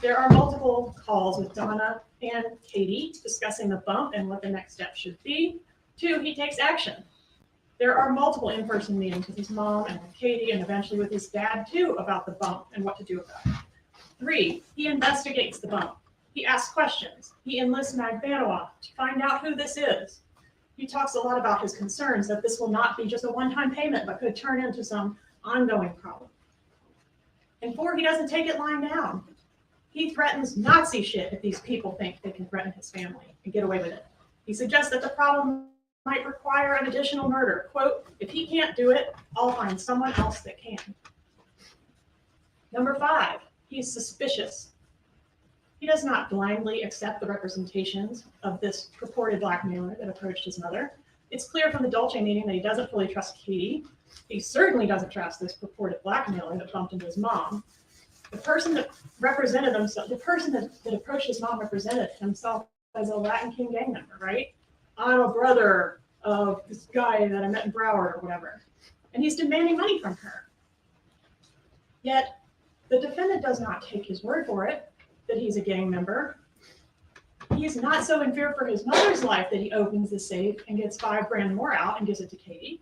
There are multiple calls with Donna and Katie discussing the bump and what the next step should be. 2, he takes action. There are multiple in-person meetings with his mom and with Katie and eventually with his dad too about the bump and what to do about it. 3, he investigates the bump. He asks questions. He enlists Magbanua to find out who this is. He talks a lot about his concerns that this will not be just a one-time payment, but could turn into some ongoing problem. And 4, he doesn't take it lying down. He threatens Nazi shit if these people think they can threaten his family and get away with it. He suggests that the problem might require an additional murder. Quote, if he can't do it, I'll find someone else that can. Number 5, he's suspicious. He does not blindly accept the representations of this purported blackmailer that approached his mother. It's clear from the Dolce meeting that he doesn't fully trust Katie. He certainly doesn't trust this purported blackmailer that bumped into his mom. The person that represented himself, the person that approached his mom represented himself as a Latin King gang member, right? I'm a brother of this guy that I met in Broward or whatever. And he's demanding money from her. Yet the defendant does not take his word for it that he's a gang member. He is not so in fear for his mother's life that he opens the safe and gets $5 grand more out and gives it to Katie.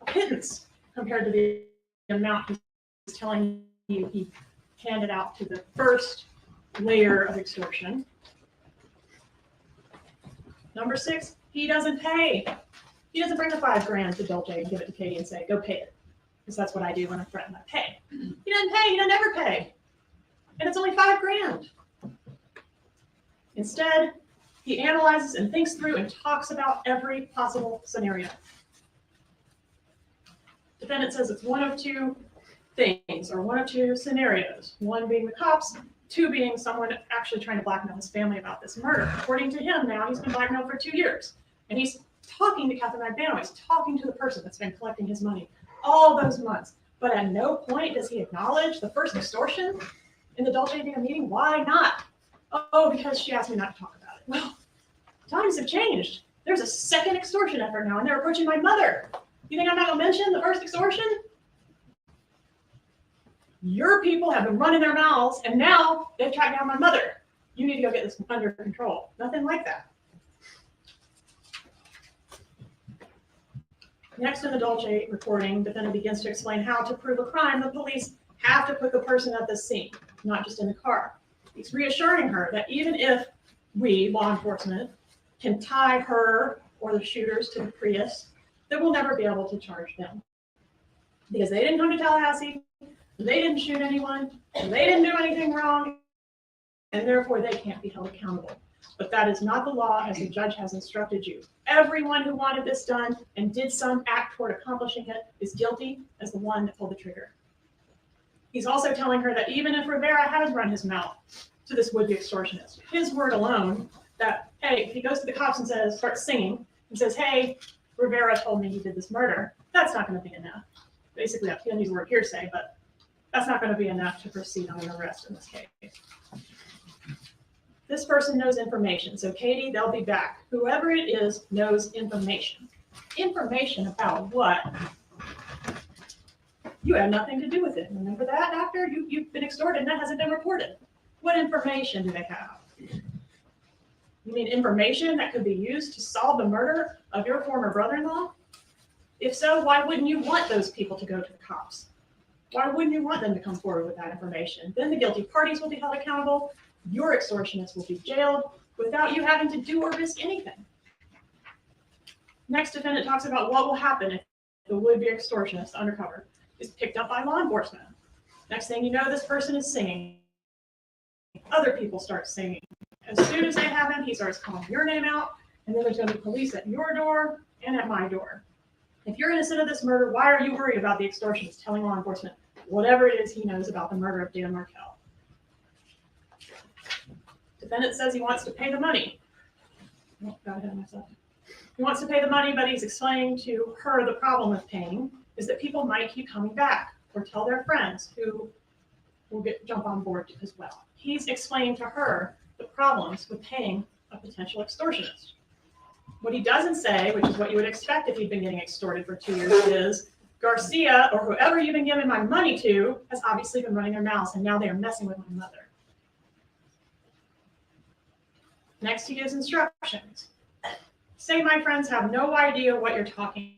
A pittance compared to the amount he's telling you he handed out to the first layer of extortion. Number 6, he doesn't pay. He doesn't bring the $5 grand to Dolce and give it to Katie and say, go pay it. Because that's what I do when I threaten, I pay. He doesn't pay, he doesn't ever pay. And it's only $5 grand. Instead, he analyzes and thinks through and talks about every possible scenario. Defendant says it's one of 2 things or one of 2 scenarios. 1 being the cops, 2 being someone actually trying to blackmail his family about this murder. According to him now, he's been blackmailed for 2 years. And he's talking to Catherine Magbanua. He's talking to the person that's been collecting his money all those months. But at no point does he acknowledge the first extortion in the Dolce Vita meeting. Why not? Oh, because she asked me not to talk about it. Well, times have changed. There's a second extortion effort now, and they're approaching my mother. You think I'm not going to mention the first extortion? Your people have been running their mouths, and now they've tracked down my mother. You need to go get this under control. Nothing like that. Next in the Dolce recording, defendant begins to explain how to prove a crime. The police have to put the person at the scene, not just in the car. He's reassuring her that even if we, law enforcement, can tie her or the shooters to the Prius, that we'll never be able to charge them. Because they didn't come to Tallahassee, they didn't shoot anyone, they didn't do anything wrong, and therefore they can't be held accountable. But that is not the law as the judge has instructed you. Everyone who wanted this done and did some act toward accomplishing it is guilty as the one that pulled the trigger. He's also telling her that even if Rivera has run his mouth to this would-be extortionist, his word alone, that, hey, if he goes to the cops and says, starts singing, and says, hey, Rivera told me he did this murder, that's not going to be enough. Basically, I'm going to use the word hearsay, but that's not going to be enough to proceed on an arrest in this case. This person knows information. So Katie, they'll be back. Whoever it is knows information. Information about what? You have nothing to do with it. Remember that, after you've been extorted and that hasn't been reported. What information do they have? You mean information that could be used to solve the murder of your former brother-in-law? If so, why wouldn't you want those people to go to the cops? Why wouldn't you want them to come forward with that information? Then the guilty parties will be held accountable. Your extortionists will be jailed without you having to do or risk anything. Next defendant talks about what will happen if the would-be extortionist undercover is picked up by law enforcement. Next thing you know, this person is singing. Other people start singing. As soon as they have him, he starts calling your name out, and then there's going to be police at your door and at my door. If you're innocent of this murder, why are you worried about the extortionist telling law enforcement whatever it is he knows about the murder of Dan Markell? Defendant says he wants to pay the money. Oh, got ahead of myself. He wants to pay the money, but he's explaining to her the problem with paying is that people might keep coming back or tell their friends who will jump on board as well. He's explaining to her the problems with paying a potential extortionist. What he doesn't say, which is what you would expect if he'd been getting extorted for 2 years, is Garcia or whoever you've been giving my money to has obviously been running their mouths, and now they are messing with my mother. Next, he gives instructions. Say my friends have no idea what you're talking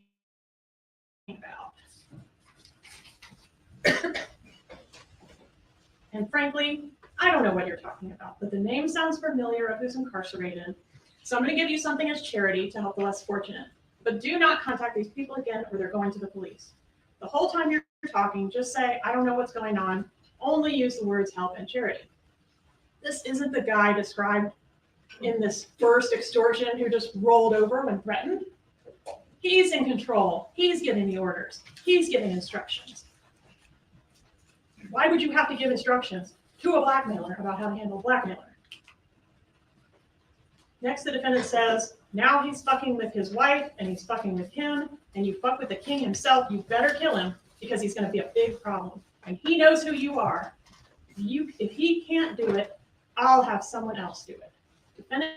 about. And frankly, I don't know what you're talking about, but the name sounds familiar of who's incarcerated. So I'm going to give you something as charity to help the less fortunate. But do not contact these people again or they're going to the police. The whole time you're talking, just say, I don't know what's going on. Only use the words help and charity. This isn't the guy described in this first extortion who just rolled over when threatened. He's in control. He's giving the orders. He's giving instructions. Why would you have to give instructions to a blackmailer about how to handle a blackmailer? Next, the defendant says, now he's fucking with his wife and he's fucking with him, and you fuck with the king himself, you better kill him because he's going to be a big problem. And he knows who you are. If he can't do it, I'll have someone else do it. Defendant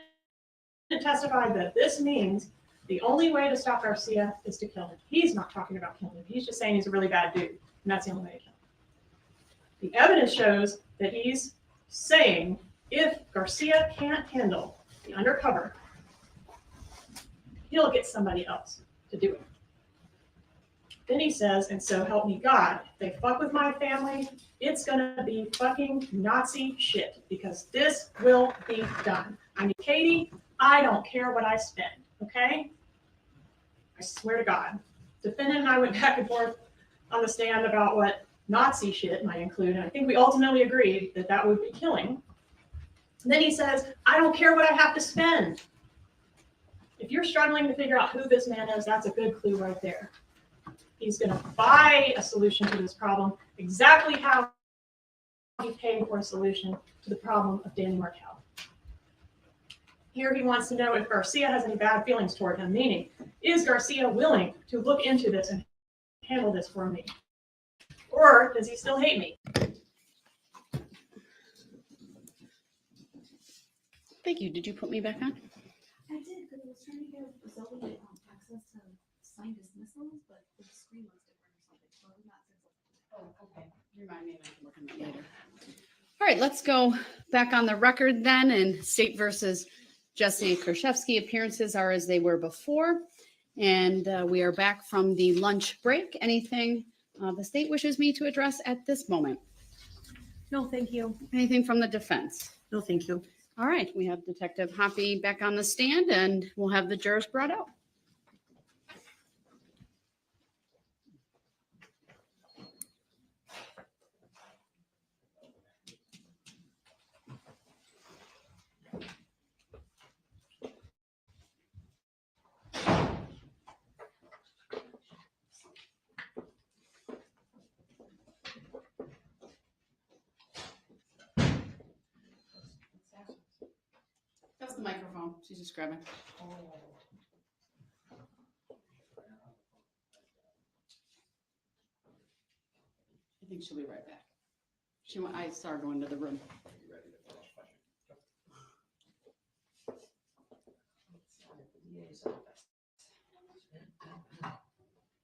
testified that this means the only way to stop Garcia is to kill him. He's not talking about killing him. He's just saying he's a really bad dude, and that's the only way to kill him. The evidence shows that he's saying if Garcia can't handle the undercover, he'll get somebody else to do it. Then he says, and so help me God, if they fuck with my family, it's gonna be fucking Nazi shit because this will be done. I mean, Katie, I don't care what I spend, okay? I swear to God. Defendant and I went back and forth on the stand about what Nazi shit might include, and I think we ultimately agreed that that would be killing. And then he says, I don't care what I have to spend. If you're struggling to figure out who this man is, that's a good clue right there. He's going to buy a solution to this problem, exactly how he paid for a solution to the problem of Danny Markell. Here he wants to know if Garcia has any bad feelings toward him, meaning, is Garcia willing to look into this and handle this for me? Or does he still hate me? Thank you. Did you put me back on? I did, because I was trying to get Zoe access to sign dismissals, but the screen was different or something, so I'm not. Oh, okay. Remind me, and I can look at that later. All right, let's go back on the record then. And State versus Jessy Kurczewski appearances are as they were before. And we are back from the lunch break. Anything the state wishes me to address at this moment? No, thank you. Anything from the defense? No, thank you. All right, we have Detective Hoppy back on the stand, and we'll have the jurors brought out. That's the microphone. She's just grabbing. think she'll be right back. I saw her go into the room.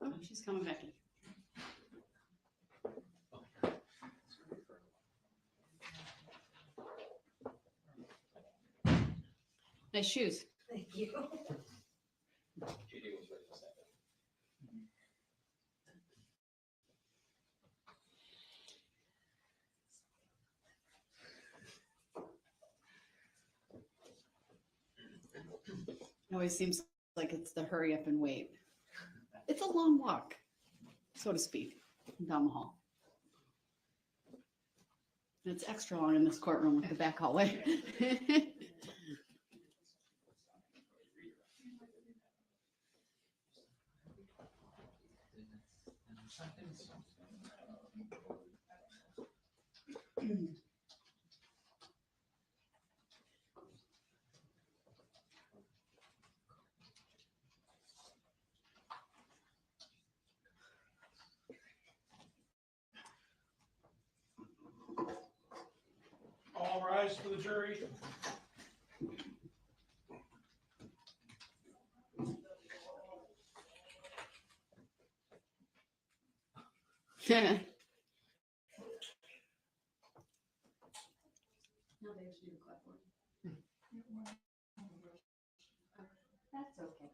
Oh, she's coming back in. Nice shoes. Thank you. It always seems like it's the hurry up and wait. It's a long walk, so to speak, down the hall. And it's extra long in this courtroom with the back hallway. All rise for the jury. That's okay.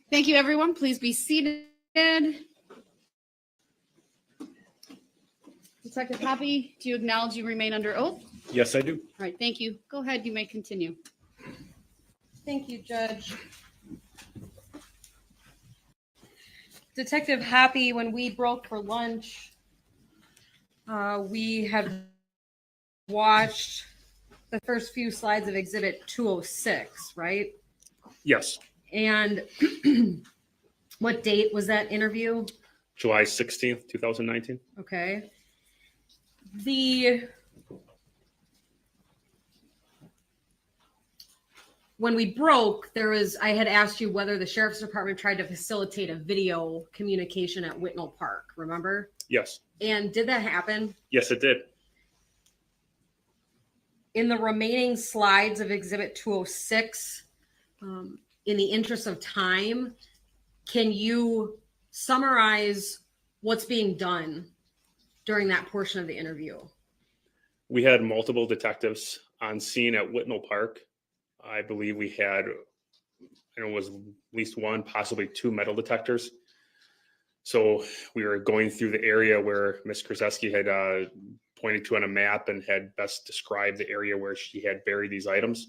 Thank you, everyone. Please be seated. Detective Hoppy, do you acknowledge you remain under oath? Yes, I do. All right, thank you. Go ahead, you may continue. Thank you, Judge. Detective Happy, when we broke for lunch, we had watched the first few slides of Exhibit 206, right? Yes, And what date was that interview? July 16th, 2019. Okay. When we broke, I had asked you whether the sheriff's department tried to facilitate a video communication at Whitnall Park, remember? Yes, And did that happen? yes, it did. In the remaining slides of Exhibit 206, in the interest of time, can you summarize what's being done during that portion of the interview? We had multiple detectives on scene at Whitnall Park. I believe we had, and it was at least one, possibly two metal detectors. So we were going through the area where Ms. Kurczewski had pointed to on a map and had best described the area where she had buried these items.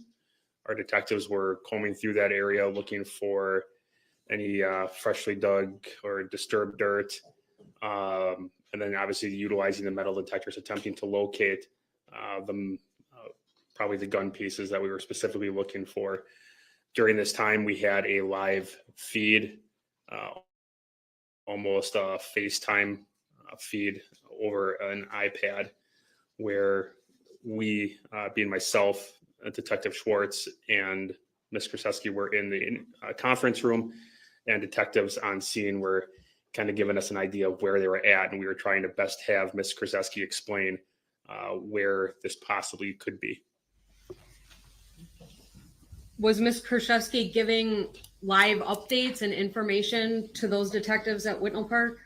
Our detectives were combing through that area looking for any freshly dug or disturbed dirt. And then obviously utilizing the metal detectors, attempting to locate probably the gun pieces that we were specifically looking for. During this time, we had a live feed, almost a FaceTime feed over an iPad, where we, being myself, Detective Schwartz, and Ms. Kurczewski were in the conference room, and detectives on scene were kind of giving us an idea of where they were at, and we were trying to best have Ms. Kurczewski explain where this possibly could be. Was Ms. Kurczewski giving live updates and information to those detectives at Whitnall Park?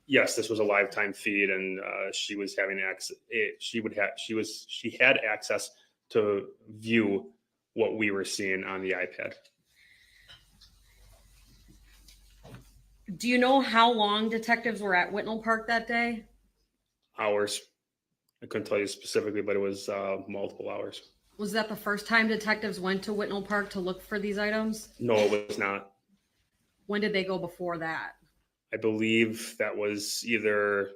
Yes, this was a live time feed, and she was having access. She had access to view what we were seeing on the iPad. Do you know how long detectives were at Whitnall Park that day? Hours. I couldn't tell you specifically, but it was multiple hours. Was that the first time detectives went to Whitnall Park to look for these items? No, it was not. When did they go before that? I believe that was either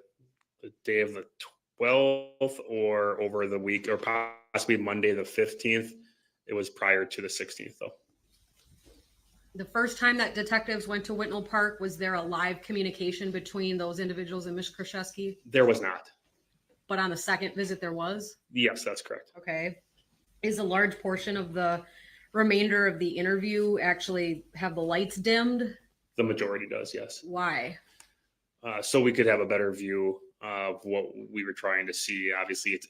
the day of the 12th or over the week, or possibly Monday the 15th. It was prior to the 16th, though. The first time that detectives went to Whitnall Park, was there a live communication between those individuals and Ms. Kurczewski? There was not. But on the second visit, there was? Yes, that's correct. Okay. Is a large portion of the remainder of the interview actually have the lights dimmed? The majority does, yes. Why? So we could have a better view of what we were trying to see. Obviously, it's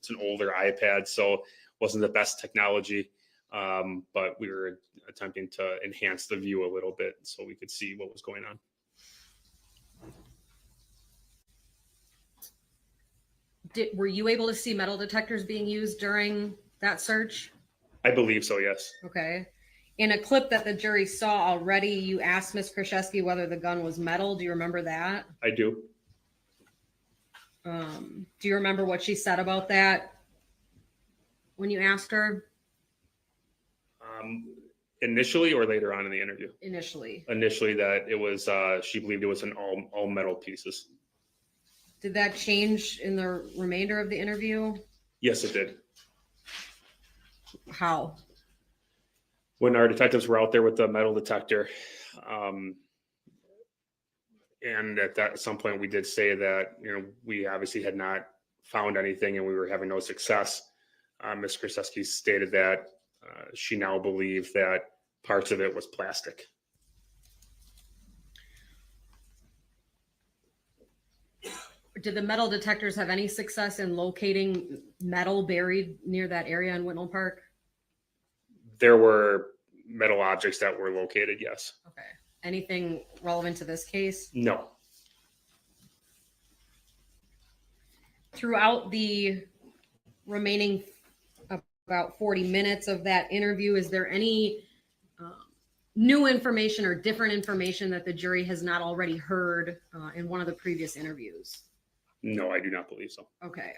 an older iPad, so it wasn't the best technology, but we were attempting to enhance the view a little bit so we could see what was going on. Were you able to see metal detectors being used during that search? I believe so, yes. Okay. In a clip that the jury saw already, you asked Ms. Kurczewski whether the gun was metal. Do you remember that? I do. Do you remember what she said about that when you asked her? Initially or later on in the interview? Initially. Initially, that it was, she believed it was an all metal pieces. Did that change in the remainder of the interview? Yes, it did. How? When our detectives were out there with the metal detector, and at some point we did say that, we obviously had not found anything and we were having no success. Ms. Kurczewski stated that she now believed that parts of it was plastic. Did the metal detectors have any success in locating metal buried near that area in Whitnall Park? There were metal objects that were located, yes. Okay. Anything relevant to this case? No. Throughout the remaining about 40 minutes of that interview, is there any new information or different information that the jury has not already heard in one of the previous interviews? No, I do not believe so. Okay.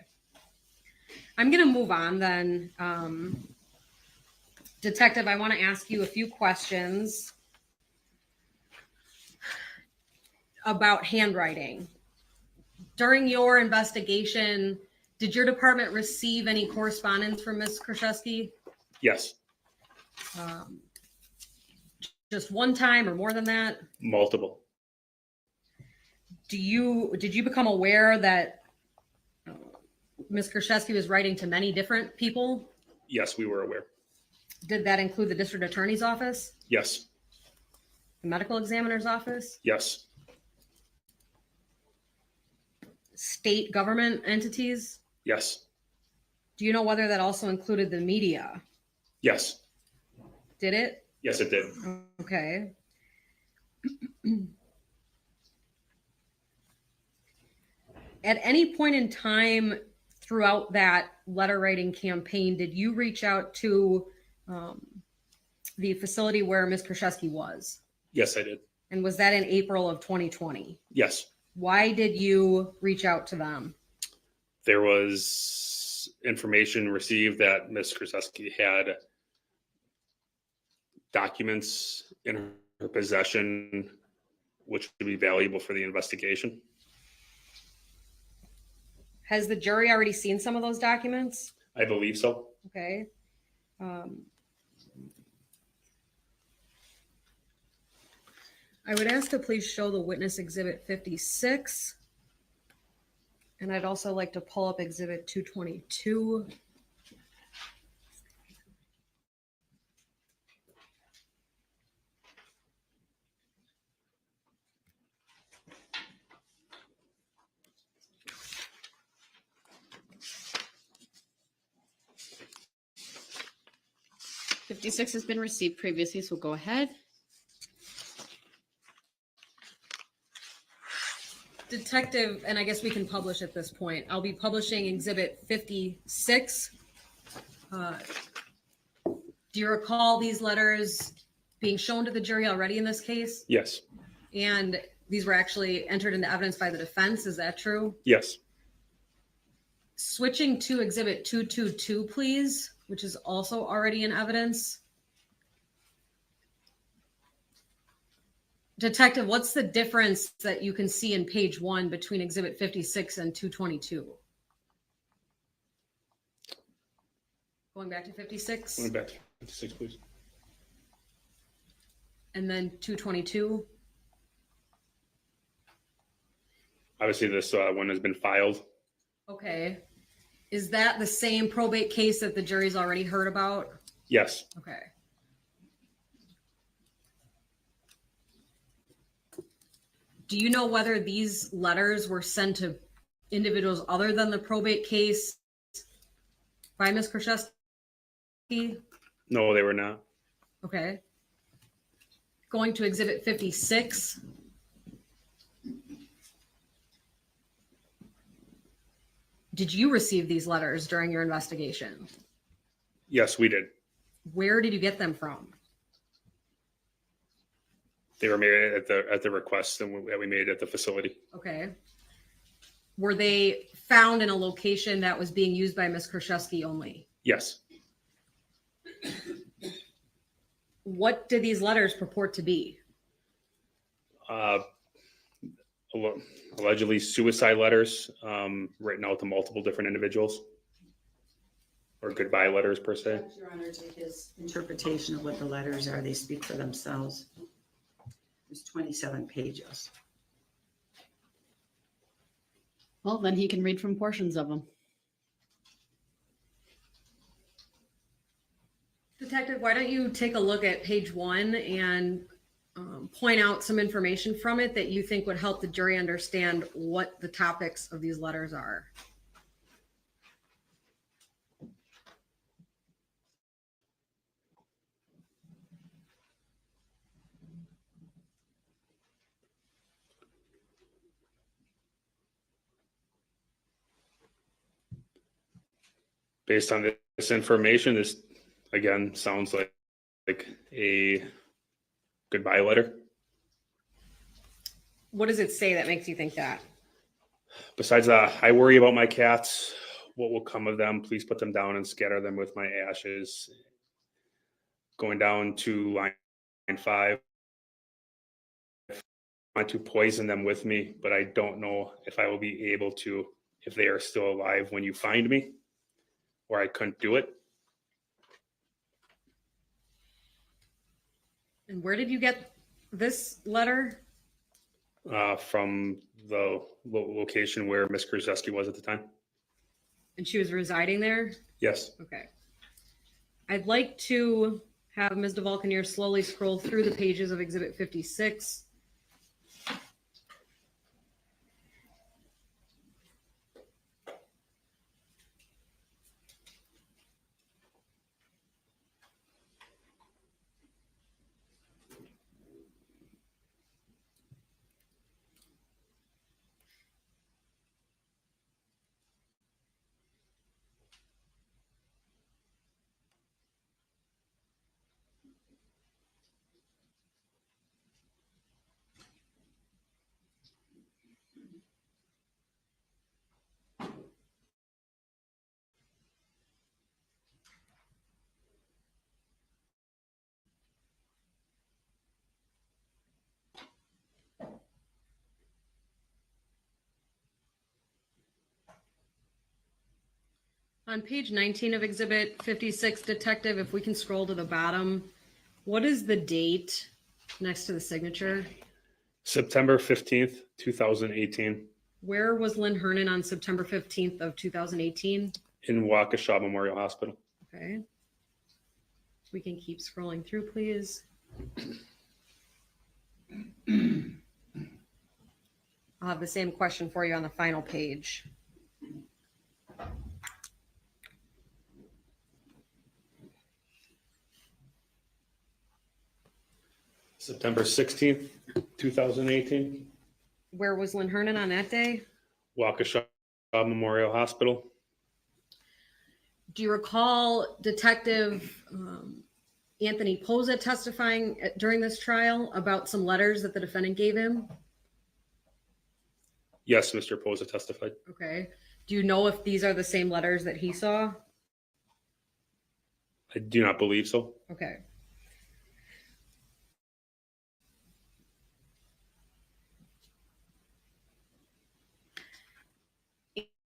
I'm going to move on then. Detective, I want to ask you a few questions about handwriting. During your investigation, did your department receive any correspondence from Ms. Kurczewski? Yes. Just one time or more than that? Multiple. Did you become aware that Ms. Kurczewski was writing to many different people? Yes, we were aware. Did that include the district attorney's office? Yes. The medical examiner's office? Yes. State government entities? Yes. Do you know whether that also included the media? Yes. Did it? Yes, it did. Okay. At any point in time throughout that letter writing campaign, did you reach out to the facility where Ms. Kurczewski was? Yes, I did. And was that in April of 2020? Yes. Why did you reach out to them? There was information received that Ms. Kurczewski had documents in her possession which would be valuable for the investigation. Has the jury already seen some of those documents? I believe so. Okay. I would ask to please show the witness exhibit 56. And I'd also like to pull up exhibit 222. '56 has been received previously, so go ahead. Detective, and I guess we can publish at this point. I'll be publishing exhibit 56. Do you recall these letters being shown to the jury already in this case? Yes. And these were actually entered into evidence by the defense. Is that true? Yes. Switching to Exhibit 222, please, which is also already in evidence. Detective, what's the difference that you can see in page 1 between Exhibit 56 and 222? Going back to 56? Going back to 56, please. And then 222? Obviously, this one has been filed. Okay. Is that the same probate case that the jury's already heard about? Yes. Okay. Do you know whether these letters were sent to individuals other than the probate case by Ms. Kurczewski? No, they were not. Okay. Going to Exhibit 56. Did you receive these letters during your investigation? Yes, we did. Where did you get them from? They were made at the request that we made at the facility. Okay. Were they found in a location that was being used by Ms. Kurczewski only? Yes. What did these letters purport to be? Allegedly suicide letters written out to multiple different individuals, or goodbye letters per se. Your Honor, take his interpretation of what the letters are. They speak for themselves. There's 27 pages. Well, then he can read from portions of them. Detective, why don't you take a look at page 1 and point out some information from it that you think would help the jury understand what the topics of these letters are. Based on this information, this again sounds like a goodbye letter. What does it say that makes you think that? Besides that, I worry about my cats. What will come of them? Please put them down and scatter them with my ashes. Going down to line 5. I want to poison them with me, but I don't know if I will be able to, if they are still alive when you find me, or I couldn't do it. And where did you get this letter? From the location where Ms. Kurczewski was at the time. And she was residing there? Yes. Okay. I'd like to have Ms. DeValcanier slowly scroll through the pages of Exhibit 56. On page 19 of Exhibit 56, Detective, if we can scroll to the bottom, what is the date next to the signature? September 15th, 2018, Where was Lynn Hernan on September 15th of 2018? in Waukesha Memorial Hospital. Okay. We can keep scrolling through, please. I'll have the same question for you on the final page. September 16th, 2018, Where was Lynn Hernan on that day? Waukesha Memorial Hospital. Do you recall, Detective, Anthony Posa testifying during this trial about some letters that the defendant gave him? Yes, Mr. Posa testified. Okay. Do you know if these are the same letters that he saw? I do not believe so. Okay.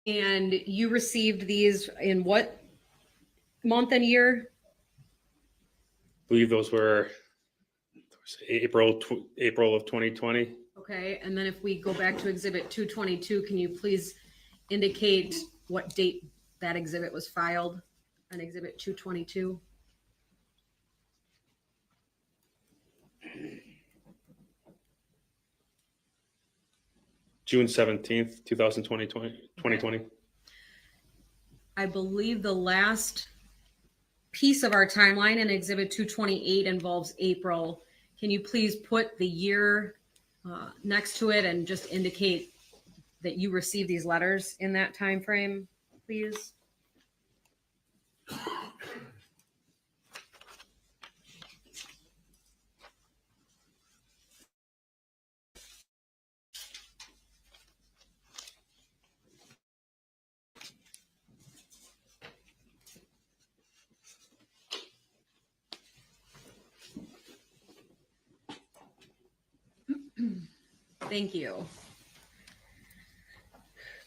And you received these in what month and year? I believe those were April of 2020. Okay, and then if we go back to Exhibit 222, can you please indicate what date that exhibit was filed on Exhibit 222? June 17th, 2020. I believe the last piece of our timeline in Exhibit 228 involves April. Can you please put the year next to it and just indicate that you received these letters in that time frame, please? Thank you.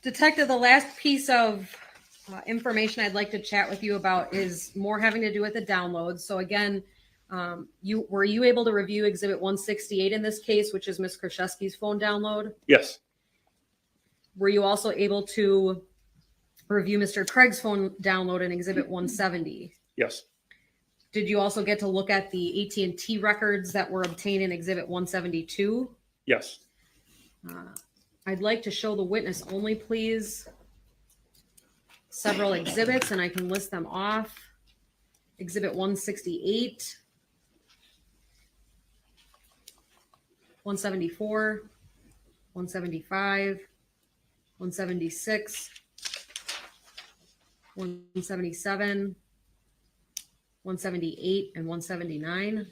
Detective, the last piece of information I'd like to chat with you about is more having to do with the downloads. So again, were you able to review Exhibit 168 in this case, which is Ms. Kurczewski's phone download? Yes. Were you also able to review Mr. Craig's phone download in Exhibit 170? Yes. Did you also get to look at the AT&T records that were obtained in Exhibit 172? Yes. I'd like to show the witness only, please, several exhibits, and I can list them off. Exhibit 168, 174, 175, 176, 177, 178, and 179.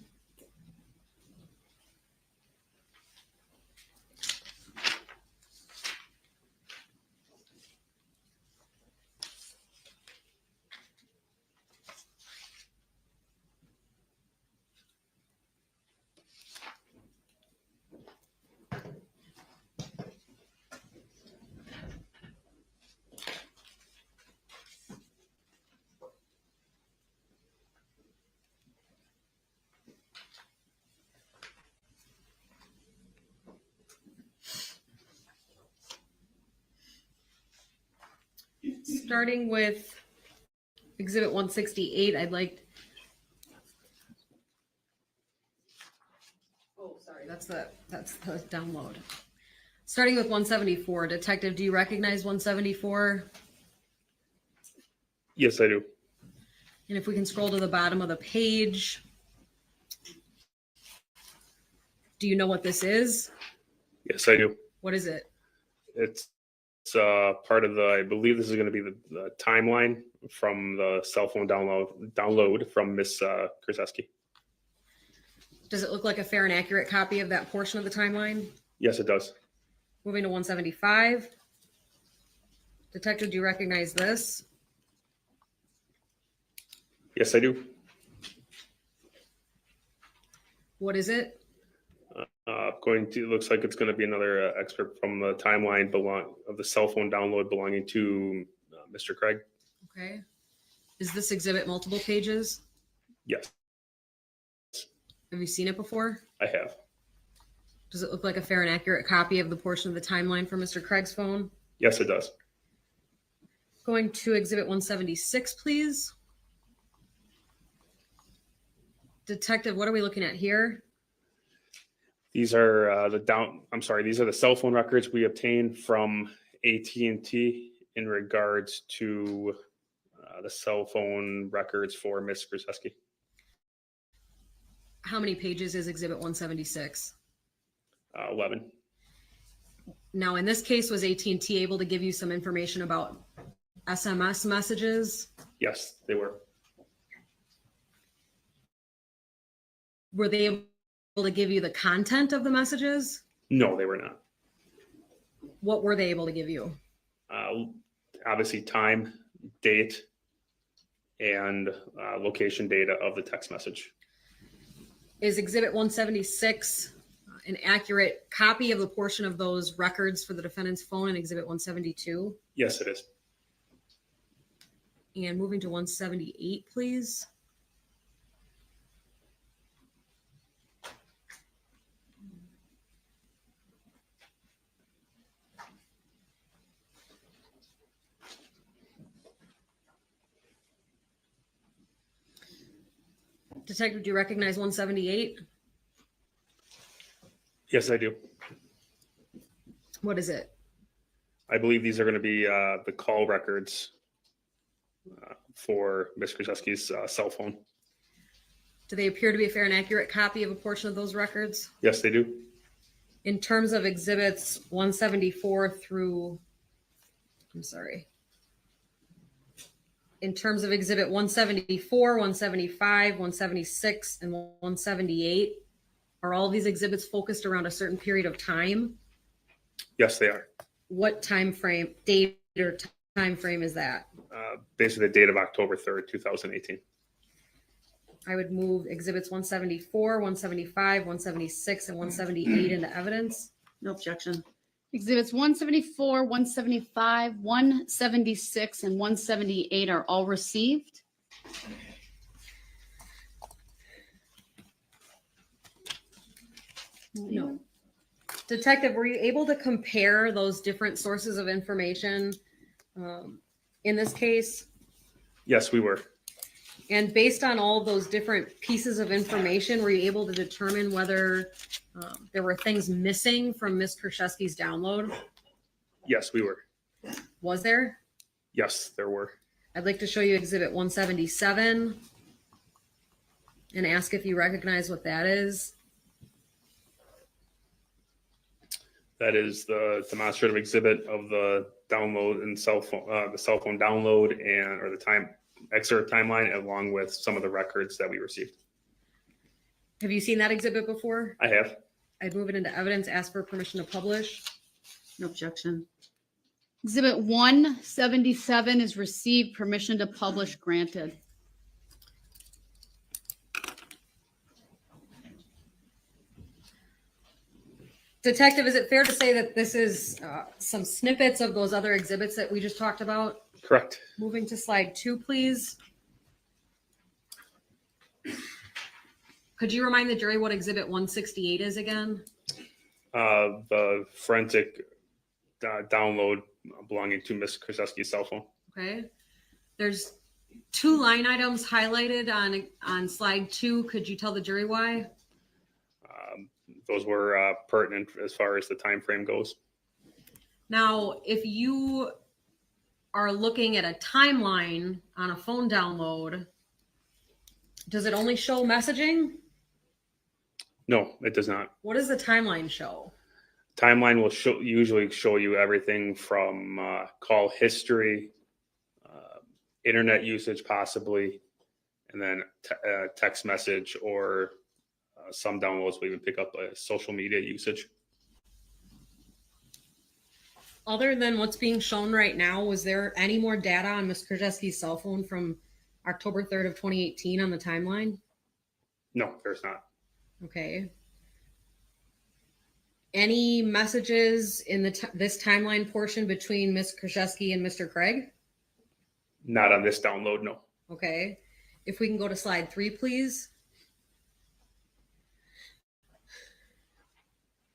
Starting with Exhibit 168, I'd like. Oh, sorry, that's the download. Starting with 174, Detective, do you recognize 174? Yes, I do. And if we can scroll to the bottom of the page, do you know what this is? Yes, I do. What is it? It's part of the, I believe this is going to be the timeline from the cell phone download from Miss Kurczewski. Does it look like a fair and accurate copy of that portion of the timeline? Yes, it does. Moving to 175. Detective, do you recognize this? Yes, I do. What is it? Looks like it's going to be another excerpt from the timeline of the cell phone download belonging to Mr. Craig. Okay. Is this exhibit multiple pages? Yes, Have you seen it before? I have. Does it look like a fair and accurate copy of the portion of the timeline for Mr. Craig's phone? Yes, it does. Going to Exhibit 176, please. Detective, what are we looking at here? These are these are the cell phone records we obtained from AT&T in regards to the cell phone records for Ms. Kurczewski. How many pages is Exhibit 176? 11. Now, in this case, was AT&T able to give you some information about SMS messages? Yes, they were. Were they able to give you the content of the messages? No, they were not. What were they able to give you? Obviously, time, date, and location data of the text message. Is Exhibit 176 an accurate copy of the portion of those records for the defendant's phone in Exhibit 172? Yes, it is. And moving to 178, please. Detective, do you recognize 178? Yes, I do. What is it? I believe these are going to be the call records for Ms. Kurczewski's cell phone. Do they appear to be a fair and accurate copy of a portion of those records? Yes, they do. In terms of exhibits 174 through, in terms of exhibit 174, 175, 176, and 178, are all these exhibits focused around a certain period of time? Yes, they are. What time frame, date or time frame is that? Basically, the date of October 3rd, 2018. I would move exhibits 174, 175, 176, and 178 into evidence. No objection. Exhibits 174, 175, 176, and 178 are all received. No. Detective, were you able to compare those different sources of information in this case? Yes, we were. And based on all those different pieces of information, were you able to determine whether there were things missing from Ms. Kurczewski's download? Yes, we were. Was there? Yes, there were. I'd like to show you exhibit 177 and ask if you recognize what that is. That is the demonstrative exhibit of the download and cell phone, the cell phone download or the time excerpt timeline, along with some of the records that we received. Have you seen that exhibit before? I have. I'd move it into evidence, ask for permission to publish. No objection. Exhibit 177 is received. Permission to publish granted. Detective, is it fair to say that this is some snippets of those other exhibits that we just talked about? Correct. Moving to slide 2, please. Could you remind the jury what exhibit 168 is again? The forensic download belonging to Ms. Kurczewski's cell phone. Okay. There's 2 line items highlighted on slide 2. Could you tell the jury why? Those were pertinent as far as the time frame goes. Now, if you are looking at a timeline on a phone download, does it only show messaging? No, it does not. What does the timeline show? Timeline will usually show you everything from call history, internet usage possibly, and then text message, or some downloads will even pick up social media usage. Other than what's being shown right now, was there any more data on Ms. Kurczewski's cell phone from October 3rd of 2018 on the timeline? No, there's not. Okay. Any messages in this timeline portion between Ms. Kurczewski and Mr. Craig? Not on this download, no. Okay. If we can go to slide 3, please.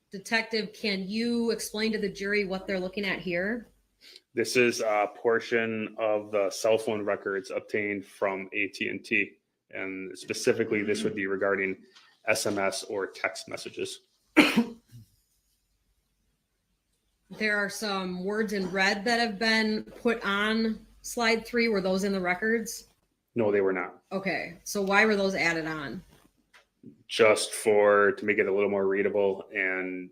Detective, can you explain to the jury what they're looking at here? This is a portion of the cell phone records obtained from AT&T, and specifically this would be regarding SMS or text messages. There are some words in red that have been put on slide 3. Were those in the records? No, they were not. Okay, so why were those added on? Just to make it a little more readable and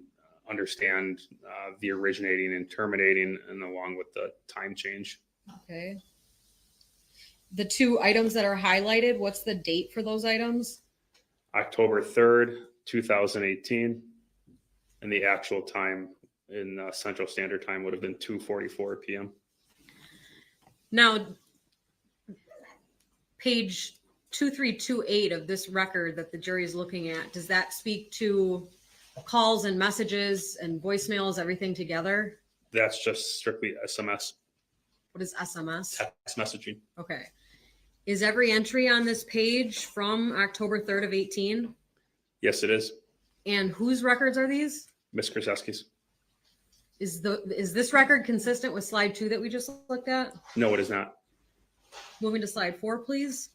understand the originating and terminating, and along with the time change. Okay. The 2 items that are highlighted, what's the date for those items? October 3rd, 2018. And the actual time in Central Standard Time would have been 2:44 p.m. Now, page 2328 of this record that the jury is looking at, does that speak to calls and messages and voicemails, everything together? That's just strictly SMS, What is SMS? text messaging. Okay. Is every entry on this page from October 3rd of 18? Yes, it is. And whose records are these? Ms. Kurczewski's. Is this record consistent with slide 2 that we just looked at? No, it is not. Moving to slide 4, please.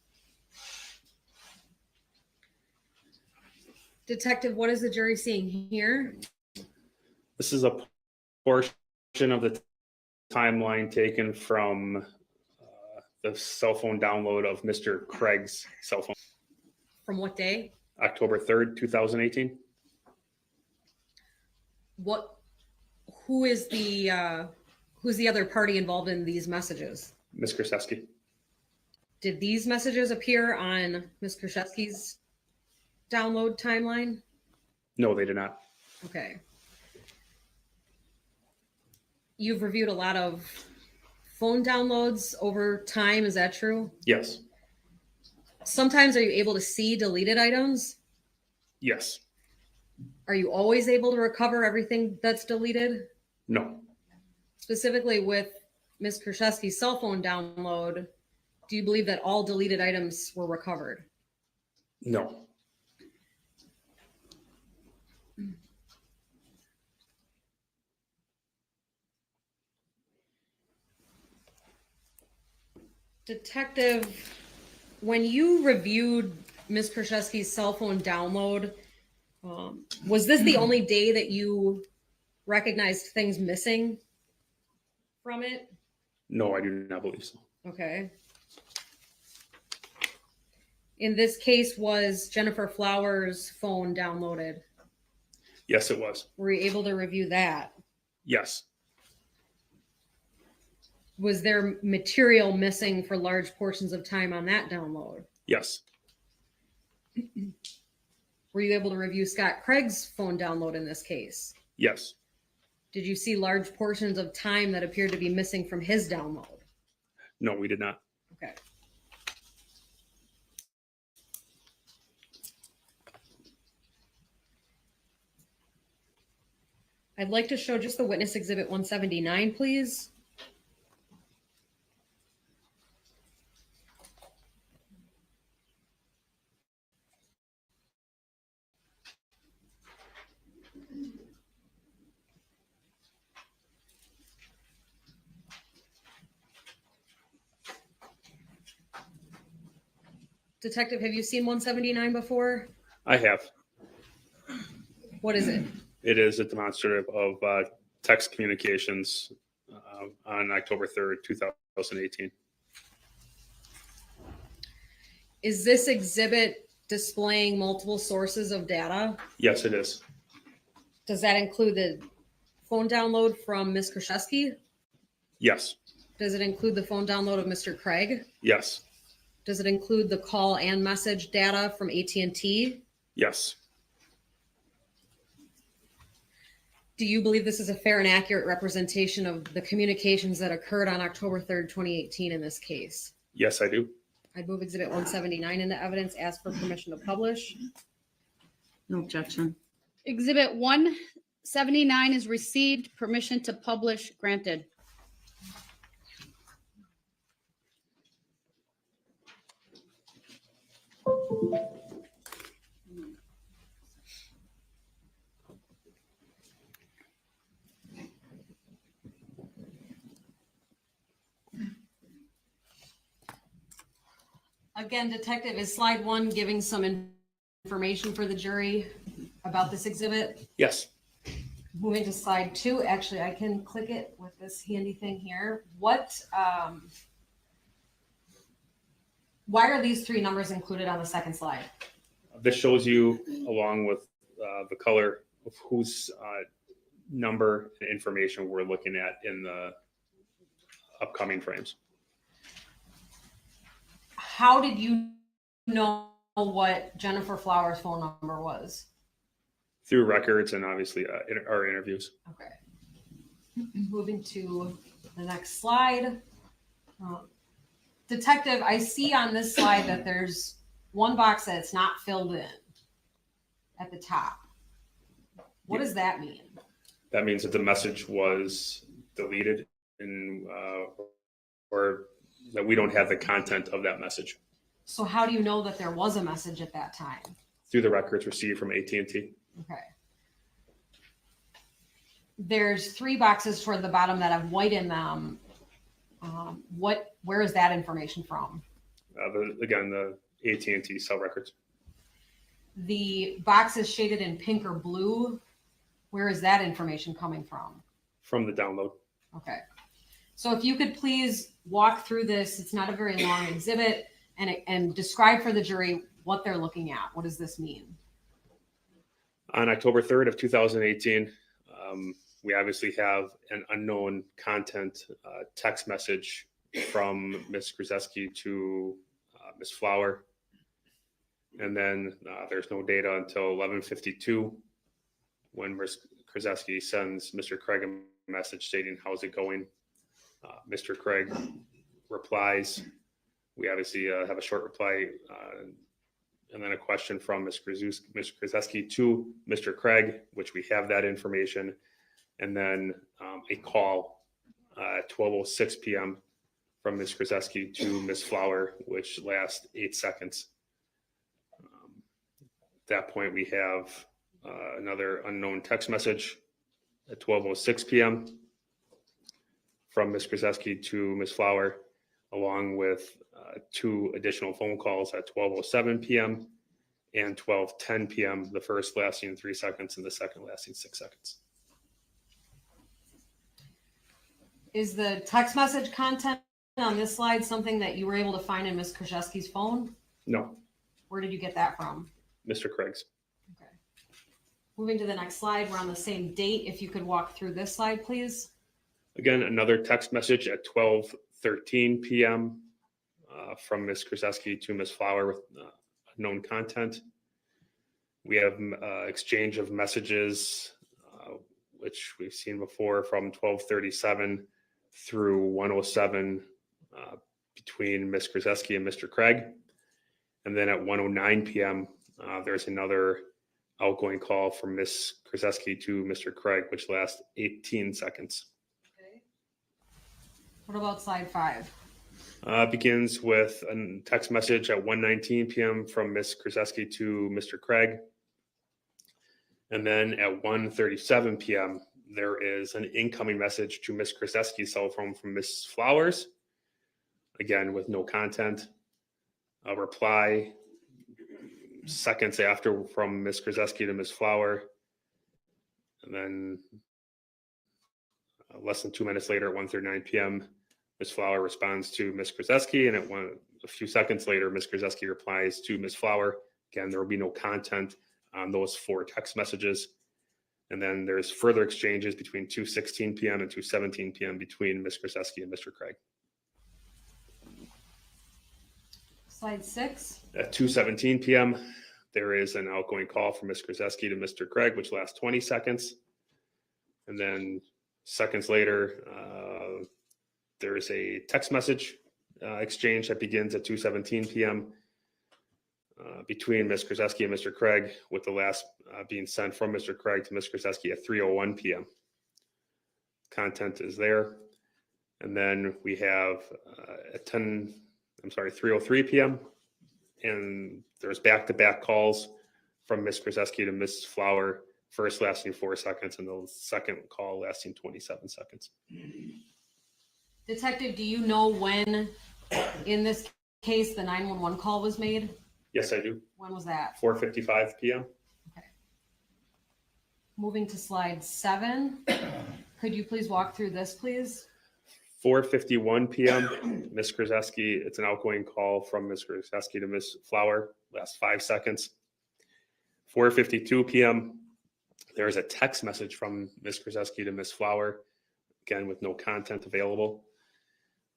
Detective, what is the jury seeing here? This is a portion of the timeline taken from the cell phone download of Mr. Craig's cell phone. From what day? October 3rd, 2018. Who's the other party involved in these messages? Ms. Kurczewski. Did these messages appear on Ms. Kurczewski's download timeline? No, they did not. Okay. You've reviewed a lot of phone downloads over time, is that true? Yes. Sometimes are you able to see deleted items? Yes. Are you always able to recover everything that's deleted? No. Specifically with Ms. Kurczewski's cell phone download, do you believe that all deleted items were recovered? No. Detective, when you reviewed Ms. Kurczewski's cell phone download, was this the only day that you recognized things missing from it? No, I do not believe so. Okay. In this case, was Jennifer Flowers' phone downloaded? Yes, it was. Were you able to review that? Yes. Was there material missing for large portions of time on that download? Yes. Were you able to review Scott Craig's phone download in this case? Yes. Did you see large portions of time that appeared to be missing from his download? No, we did not. Okay. I'd like to show just the witness exhibit 179, please. Detective, have you seen 179 before? I have. What is it? It is a demonstrative of text communications on October 3rd, 2018. Is this exhibit displaying multiple sources of data? Yes, it is. Does that include the phone download from Ms. Kurczewski? Yes. Does it include the phone download of Mr. Craig? Yes. Does it include the call and message data from AT&T? Yes. Do you believe this is a fair and accurate representation of the communications that occurred on October 3rd, 2018 in this case? Yes, I do. I'd move exhibit 179 into evidence, ask for permission to publish. No objection. Exhibit 179 is received. Permission to publish granted. Again, Detective, is slide 1 giving some information for the jury about this exhibit? Yes. Moving to slide 2, actually, I can click it with this handy thing here. Why are these 3 numbers included on the second slide? This shows you, along with the color, of whose number and information we're looking at in the upcoming frames. How did you know what Jennifer Flowers' phone number was? Through records and obviously our interviews. Okay. Moving to the next slide. Detective, I see on this slide that there's one box that's not filled in at the top. What does that mean? That means that the message was deleted and or that we don't have the content of that message So how do you know that there was a message at that time? through the records received from AT&T. Okay. There's 3 boxes toward the bottom that have white in them. Where is that information from? The AT&T cell records. The boxes shaded in pink or blue, where is that information coming from? From the download. Okay. So if you could please walk through this, it's not a very long exhibit, and describe for the jury what they're looking at. What does this mean? On October 3rd of 2018, we obviously have an unknown content text message from Ms. Kurczewski to Ms. Flower. And then there's no data until 11:52 when Ms. Kurczewski sends Mr. Craig a message stating, "How's it going?" Mr. Craig replies. We obviously have a short reply and then a question from Ms. Kurczewski to Mr. Craig, which we have that information. And then a call at 12:06 p.m. from Ms. Kurczewski to Ms. Flower, which lasts 8 seconds. At that point, we have another unknown text message at 12:06 p.m. from Ms. Kurczewski to Ms. Flower, along with 2 additional phone calls at 12:07 p.m. and 12:10 p.m., the first lasting 3 seconds and the second lasting 6 seconds. Is the text message content on this slide something that you were able to find in Ms. Kurczewski's phone? No, Where did you get that from? Mr. Craig's. Okay. Moving to the next slide, we're on the same date. If you could walk through this slide, please. Again, another text message at 12:13 p.m. From Ms. Kurczewski to Ms. Flower with known content. We have exchange of messages, which we've seen before, from 12:37 through 1:07 between Ms. Kurczewski and Mr. Craig. And then at 1:09 p.m., there's another outgoing call from Ms. Kurczewski to Mr. Craig, which lasts 18 seconds. Okay. What about slide 5? Begins with a text message at 1:19 p.m. from Ms. Kurczewski to Mr. Craig. And then at 1:37 p.m., there is an incoming message to Ms. Kurczewski's cell phone from Ms. Flowers, again with no content. A reply seconds after from Ms. Kurczewski to Ms. Flower. And then less than 2 minutes later at 1:39 p.m., Ms. Flower responds to Ms. Kurczewski, and a few seconds later, Ms. Kurczewski replies to Ms. Flower. Again, there will be no content on those 4 text messages. And then there's further exchanges between 2:16 p.m. and 2:17 p.m. between Ms. Kurczewski and Mr. Craig. Slide 6. At 2:17 p.m., there is an outgoing call from Ms. Kurczewski to Mr. Craig, which lasts 20 seconds. And then seconds later, there is a text message exchange that begins at 2:17 p.m. Between Ms. Kurczewski and Mr. Craig, with the last being sent from Mr. Craig to Ms. Kurczewski at 3:01 p.m. Content is there. And then we have at 3:03 p.m. And there's back-to-back calls from Ms. Kurczewski to Ms. Flower, first lasting 4 seconds and the second call lasting 27 seconds. Detective, do you know when in this case the 911 call was made? Yes, I do. When was that? 4:55 p.m. Okay. Moving to slide 7. Could you please walk through this, please? 4:51 p.m. Ms. Kurczewski, it's an outgoing call from Ms. Kurczewski to Ms. Flower, lasts 5 seconds. 4:52 p.m. There is a text message from Ms. Kurczewski to Ms. Flower, again with no content available.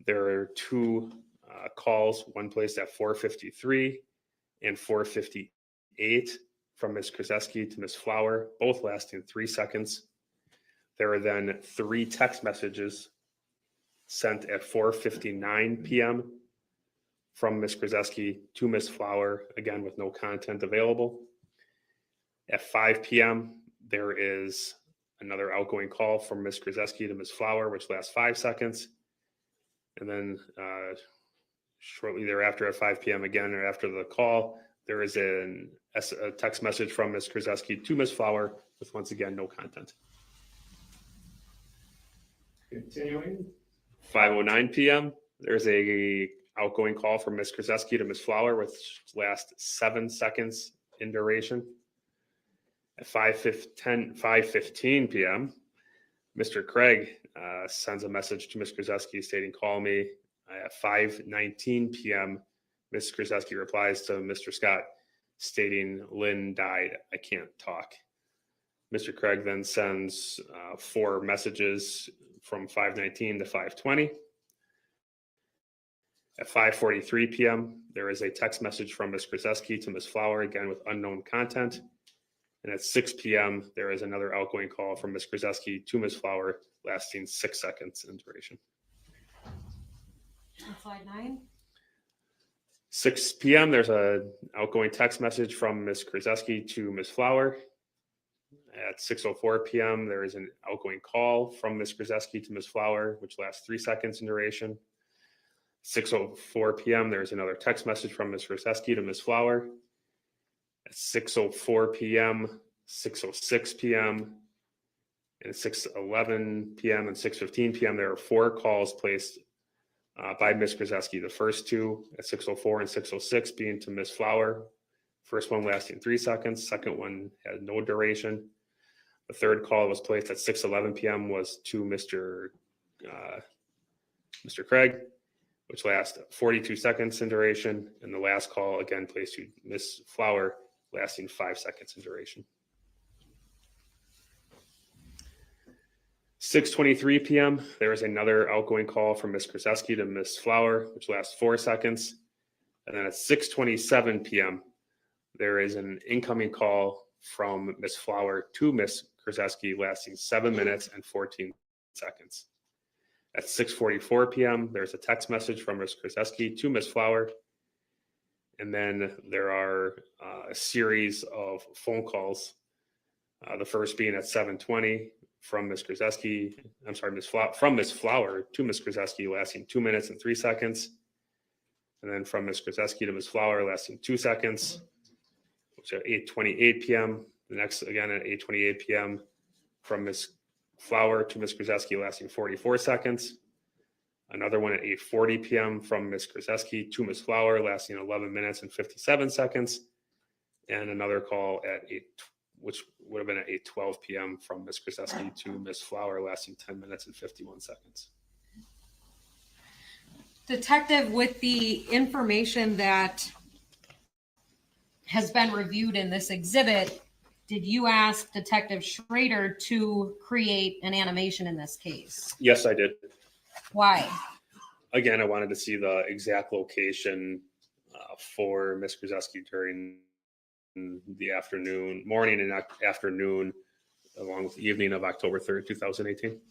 There are 2 calls, one placed at 4:53 and 4:58 from Ms. Kurczewski to Ms. Flower, both lasting 3 seconds. There are then 3 text messages sent at 4:59 p.m. from Ms. Kurczewski to Ms. Flower, again with no content available. At 5 p.m., there is another outgoing call from Ms. Kurczewski to Ms. Flower, which lasts 5 seconds. And then shortly thereafter at 5 p.m. again, or after the call, there is a text message from Ms. Kurczewski to Ms. Flower with, once again, no content. Continuing. 5:09 p.m., there's a outgoing call from Ms. Kurczewski to Ms. Flower, which lasts 7 seconds in duration. At 5:15 p.m., Mr. Craig sends a message to Ms. Kurczewski stating, "Call me." At 5:19 p.m., Ms. Kurczewski replies to Mr. Scott stating, "Lynn died. I can't talk." Mr. Craig then sends 4 messages from 5:19 to 5:20. At 5:43 p.m., there is a text message from Ms. Kurczewski to Ms. Flower, again with unknown content. And at 6 p.m., there is another outgoing call from Ms. Kurczewski to Ms. Flower, lasting 6 seconds in duration. Slide 9. 6 p.m., there's an outgoing text message from Ms. Kurczewski to Ms. Flower. At 6:04 p.m., there is an outgoing call from Ms. Kurczewski to Ms. Flower, which lasts 3 seconds in duration. 6:04 p.m., there is another text message from Ms. Kurczewski to Ms. Flower. At 6:04 p.m., 6:06 p.m., and 6:11 p.m. and 6:15 p.m., there are 4 calls placed by Ms. Kurczewski. The first 2 at 6:04 and 6:06 being to Ms. Flower. First one lasting 3 seconds. Second one had no duration. The third call was placed at 6:11 p.m. was to Mr. Craig, which lasts 42 seconds in duration. And the last call, again, placed to Ms. Flower, lasting 5 seconds in duration. 6:23 p.m., there is another outgoing call from Ms. Kurczewski to Ms. Flower, which lasts 4 seconds. And then at 6:27 p.m., there is an incoming call from Ms. Flower to Ms. Kurczewski, lasting 7 minutes and 14 seconds. At 6:44 p.m., there's a text message from Ms. Kurczewski to Ms. Flower. And then there are a series of phone calls. The first being at 7:20 from Ms. Kurczewski, from Ms. Flower to Ms. Kurczewski, lasting 2 minutes and 3 seconds. And then from Ms. Kurczewski to Ms. Flower, lasting 2 seconds, which at 8:28 p.m. The next, again, at 8:28 p.m. from Ms. Flower to Ms. Kurczewski, lasting 44 seconds. Another one at 8:40 p.m. from Ms. Kurczewski to Ms. Flower, lasting 11 minutes and 57 seconds. And another call at which would have been at 8:12 p.m. from Ms. Kurczewski to Ms. Flower, lasting 10 minutes and 51 seconds. Detective, with the information that has been reviewed in this exhibit, did you ask Detective Schrader to create an animation in this case? Yes, I did. Why? Again, I wanted to see the exact location for Ms. Kurczewski during the morning and afternoon, along with the evening of October 3rd, 2018.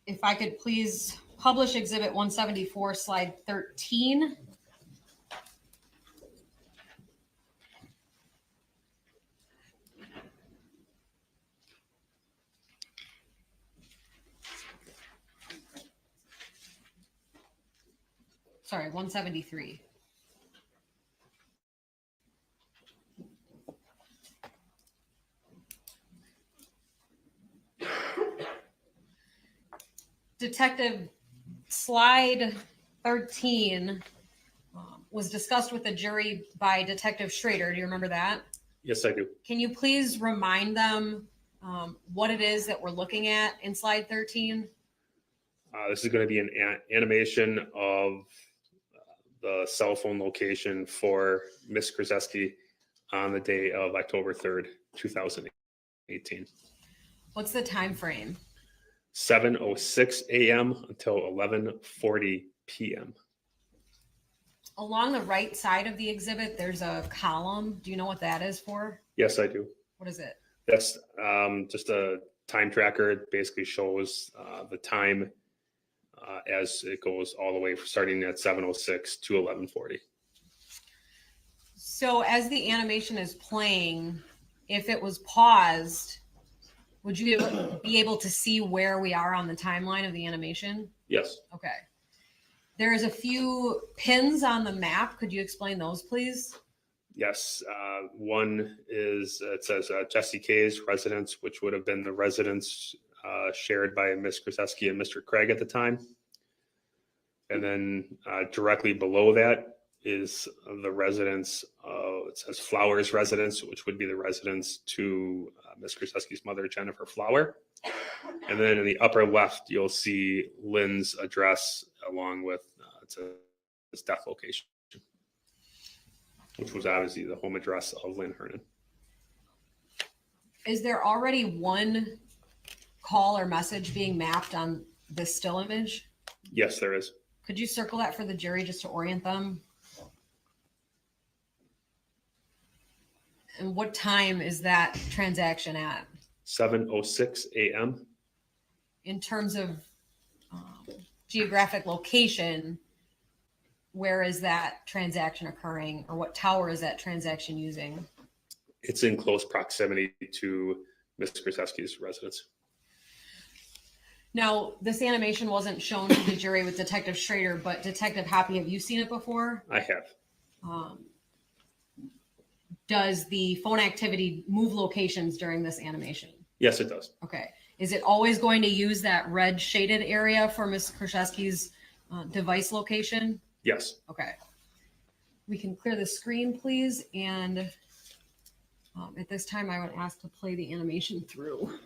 If I could please publish Exhibit 174, slide 13. Sorry, 173. Detective, slide 13 was discussed with the jury by Detective Schrader. Do you remember that? Yes, I do. Can you please remind them what it is that we're looking at in slide 13? This is going to be an animation of the cell phone location for Ms. Kurczewski on the day of October 3rd, 2018. What's the time frame? 7:06 a.m. until 11:40 p.m. Along the right side of the exhibit, there's a column. Do you know what that is for? Yes, I do. What is it? That's just a time tracker. It basically shows the time as it goes all the way starting at 7:06 to 11:40. So as the animation is playing, if it was paused, would you be able to see where we are on the timeline of the animation? Yes. Okay. There's a few pins on the map. Could you explain those, please? Yes. One is, it says Jessy K's residence, which would have been the residence shared by Ms. Kurczewski and Mr. Craig at the time. And then directly below that is the residence, it says Flowers residence, which would be the residence to Ms. Kurczewski's mother, Jennifer Flower. And then in the upper left, you'll see Lynn's address along with its death location, which was obviously the home address of Lynn Hernan. Is there already one call or message being mapped on this still image? Yes, there is. Could you circle that for the jury just to orient them? And what time is that transaction at? 7:06 a.m. In terms of geographic location, where is that transaction occurring, or what tower is that transaction using? It's in close proximity to Ms. Kurczewski's residence. Now, this animation wasn't shown to the jury with Detective Schrader, but Detective Happy, have you seen it before? I have. Does the phone activity move locations during this animation? Yes, it does. Okay. Is it always going to use that red shaded area for Ms. Kurczewski's device location? Yes. Okay. We can clear the screen, please. And at this time, I would ask to play the animation through.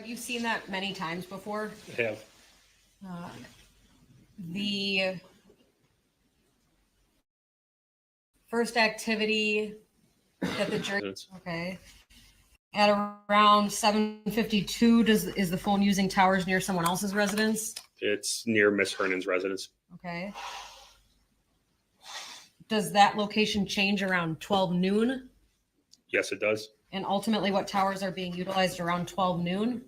you've seen that many times before. I have. The first activity that the jury, okay, at around 7:52, is the phone using towers near someone else's residence? It's near Miss Hernan's residence. Okay. Does that location change around 12 noon? Yes, it does. And ultimately, what towers are being utilized around 12 noon?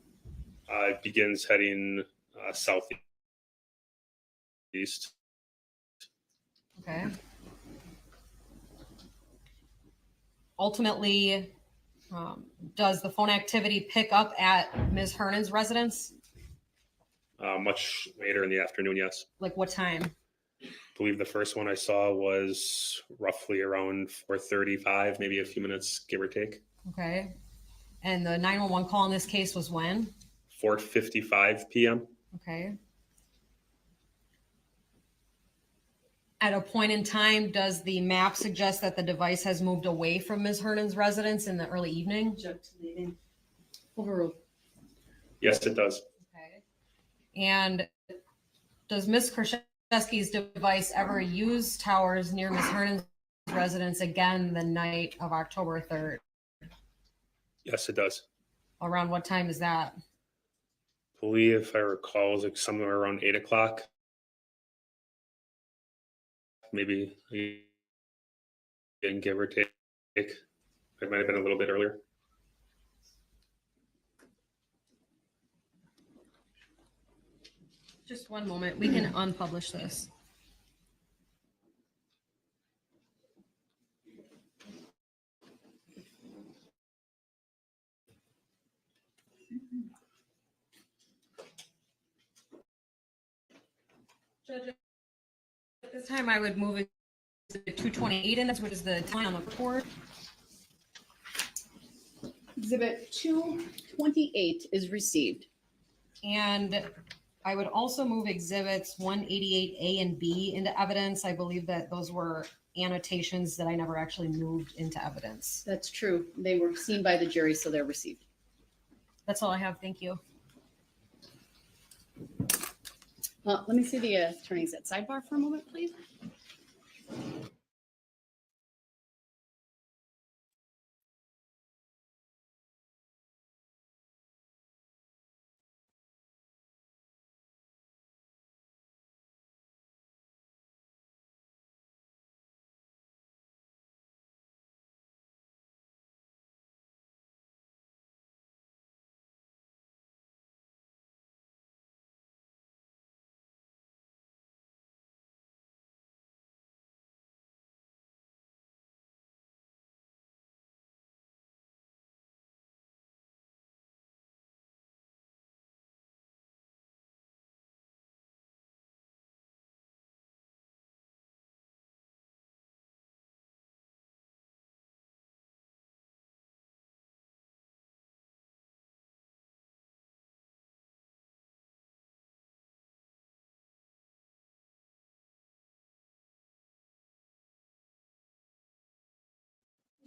It begins heading southeast. Okay. Ultimately, does the phone activity pick up at Ms. Hernan's residence? Much later in the afternoon, yes. Like what time? I believe the first one I saw was roughly around 4:35, maybe a few minutes, give or take. Okay. And the 911 call in this case was when? 4:55 p.m. Okay. At a point in time, does the map suggest that the device has moved away from Ms. Hernan's residence in the early evening? Overruled. Yes, it does. Okay. And does Ms. Kurczewski's device ever use towers near Ms. Hernan's residence again the night of October 3rd? Yes, it does. Around what time is that? I believe, if I recall, it was like somewhere around 8 o'clock. Maybe, and give or take. It might have been a little bit earlier. Just one moment. We can unpublish this. Judge, at this time, I would move it to 228 index, which is the time on the report. Exhibit 228 is received. And I would also move exhibits 188A and B into evidence. I believe that those were annotations that I never actually moved into evidence. That's true. They were seen by the jury, so they're received. That's all I have. Thank you. Let me see the attorneys at sidebar for a moment, please.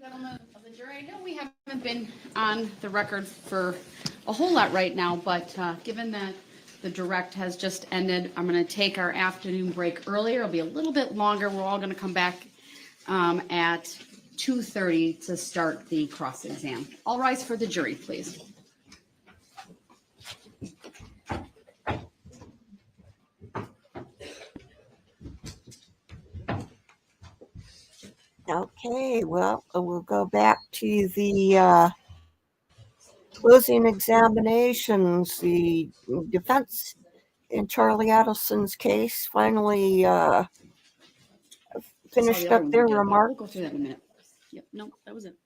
Gentlemen of the jury, I know we haven't been on the record for a whole lot right now, but given that the direct has just ended, I'm going to take our afternoon break earlier. It'll be a little bit longer. We're all going to come back at 2:30 to start the cross exam. All rise for the jury, please. Okay, well, we'll go back to the closing examinations. The defense in Charlie Adelson's case finally finished up their remarks. We'll go through that in a minute. Yep, no, that was it.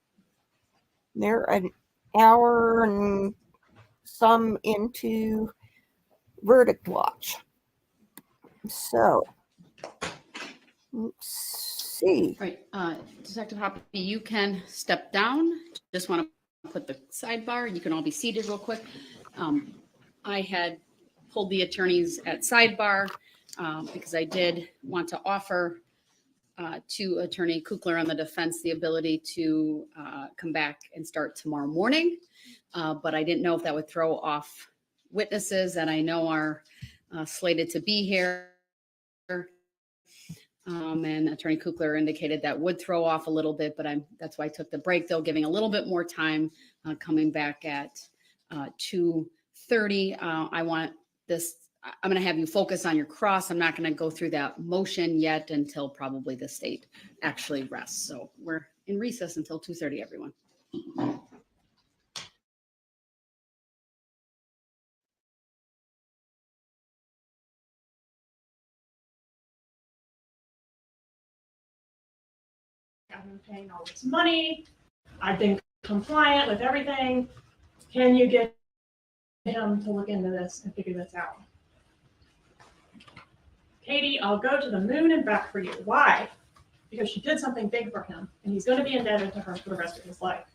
They're an hour and some into verdict watch. So, let's see. All right, Detective Hoppy, you can step down. Just want to put the sidebar. You can all be seated real quick. I had pulled the attorneys at sidebar because I did want to offer to Attorney Kukler on the defense the ability to come back and start tomorrow morning. But I didn't know if that would throw off witnesses that I know are slated to be here. And Attorney Kukler indicated that would throw off a little bit, but that's why I took the break, though, giving a little bit more time, coming back at 2:30. I want this, I'm going to have you focus on your cross. I'm not going to go through that motion yet until probably the state actually rests. So we're in recess until 2:30, everyone. I've been paying all this money. I've been compliant with everything. Can you get him to look into this and figure this out? Katie, I'll go to the moon and back for you. Why? Because she did something big for him, and he's going to be indebted to her for the rest of his life.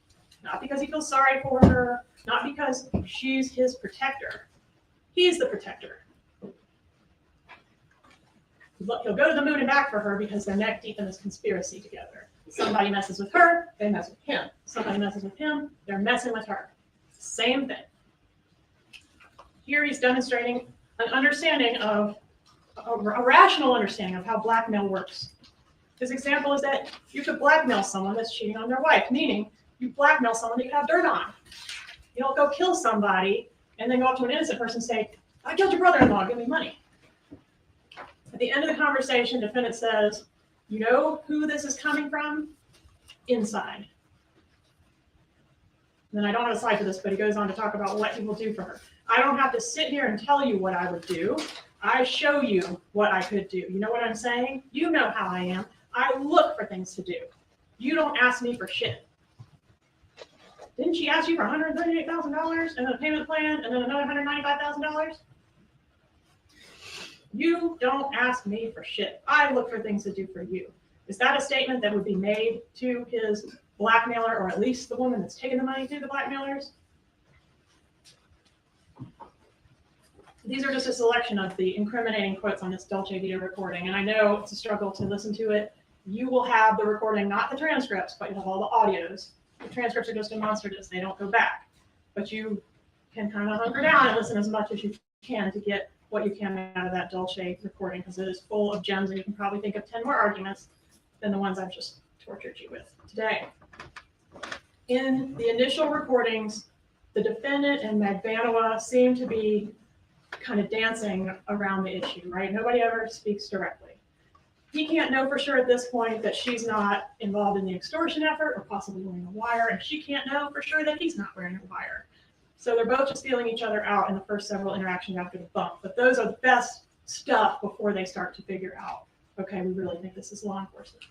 Not because he feels sorry for her, not because she's his protector. He's the protector. He'll go to the moon and back for her because they're neck deep in this conspiracy together. Somebody messes with her, they mess with him. Somebody messes with him, they're messing with her. Same thing. Here he's demonstrating an understanding of, a rational understanding of how blackmail works. His example is that you could blackmail someone that's cheating on their wife, meaning you blackmail someone that you have dirt on. You don't go kill somebody and then go up to an innocent person and say, I killed your brother-in-law, give me money. At the end of the conversation, defendant says, you know who this is coming from? Inside. And then I don't have a slide for this, but he goes on to talk about what he will do for her. I don't have to sit here and tell you what I would do. I show you what I could do. You know what I'm saying? You know how I am. I look for things to do. You don't ask me for shit. Didn't she ask you for $138,000 and then a payment plan and then another $195,000? You don't ask me for shit. I look for things to do for you. Is that a statement that would be made to his blackmailer, or at least the woman that's taking the money to the blackmailers? These are just a selection of the incriminating quotes on this Dolce Vita recording, and I know it's a struggle to listen to it. You will have the recording, not the transcripts, but you'll have all the audios. The transcripts are just demonstratives, they don't go back. But you can kind of hunker down and listen as much as you can to get what you can out of that Dolce recording, because it is full of gems, and you can probably think of 10 more arguments than the ones I've just tortured you with today. In the initial recordings, the defendant and Magbanua seem to be kind of dancing around the issue, right? Nobody ever speaks directly. He can't know for sure at this point that she's not involved in the extortion effort or possibly wearing a wire, and she can't know for sure that he's not wearing a wire. So they're both just feeling each other out in the first several interactions after the bump. But those are the best stuff before they start to figure out, okay, we really think this is law enforcement.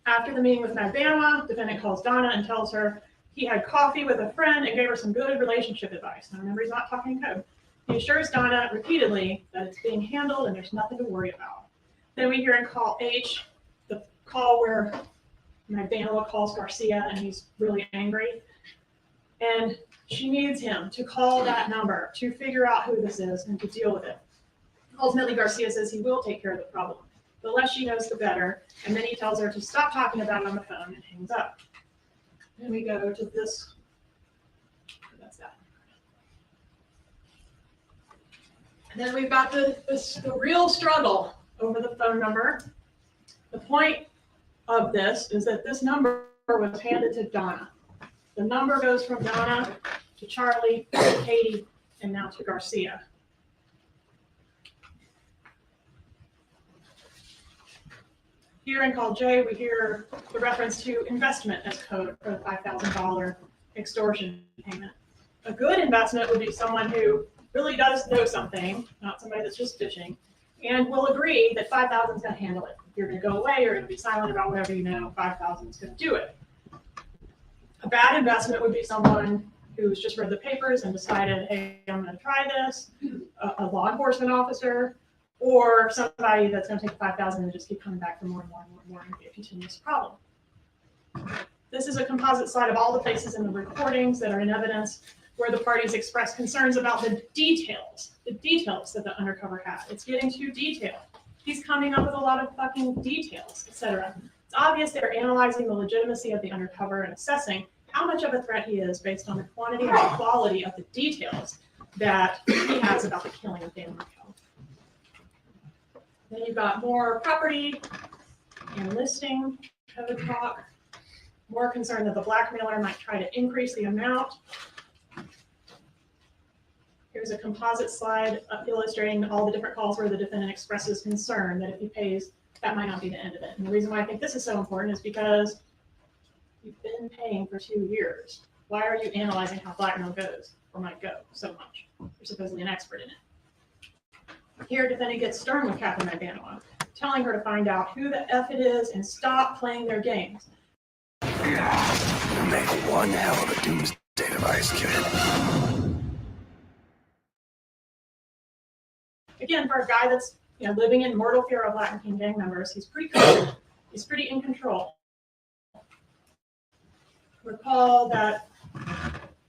After the meeting with Magbanua, defendant calls Donna and tells her he had coffee with a friend and gave her some good relationship advice. Now remember, he's not talking code. He assures Donna repeatedly that it's being handled and there's nothing to worry about. Then we hear in call H, the call where Magbanua calls Garcia and he's really angry. And she needs him to call that number to figure out who this is and to deal with it. Ultimately, Garcia says he will take care of the problem. The less she knows, the better. And then he tells her to stop talking about it on the phone and hangs up. Then we go to this. That's that. And then we've got the real struggle over the phone number. The point of this is that this number was handed to Donna. The number goes from Donna to Charlie, to Katie, and now to Garcia. Here in call J, we hear the reference to investment as code for the $5,000 extortion payment. A good investment would be someone who really does know something, not somebody that's just fishing, and will agree that 5,000 is going to handle it. If you're going to go away, you're going to be silent about whatever you know, 5,000 is going to do it. A bad investment would be someone who's just read the papers and decided, hey, I'm going to try this, a law enforcement officer, or somebody that's going to take 5,000 and just keep coming back for more and more and more and more and be a continuous problem. This is a composite slide of all the places in the recordings that are in evidence where the parties express concerns about the details that the undercover had. It's getting too detailed. He's coming up with a lot of fucking details, etc. It's obvious they're analyzing the legitimacy of the undercover and assessing how much of a threat he is based on the quantity and the quality of the details that he has about the killing of Dan Markel. Then you've got more property and listing code talk, more concern that the blackmailer might try to increase the amount. Here's a composite slide illustrating all the different calls where the defendant expresses concern that if he pays, that might not be the end of it. And the reason why I think this is so important is because you've been paying for 2 years. Why are you analyzing how blackmail goes or might go so much? You're supposedly an expert in it. Here, defendant gets stern with Catherine Magbanua, telling her to find out who the F it is and stop playing their games. You make one hell of a doomsday device, kid. Again, for a guy that's living in mortal fear of Latin King gang members, he's pretty cool. He's pretty in control. Recall that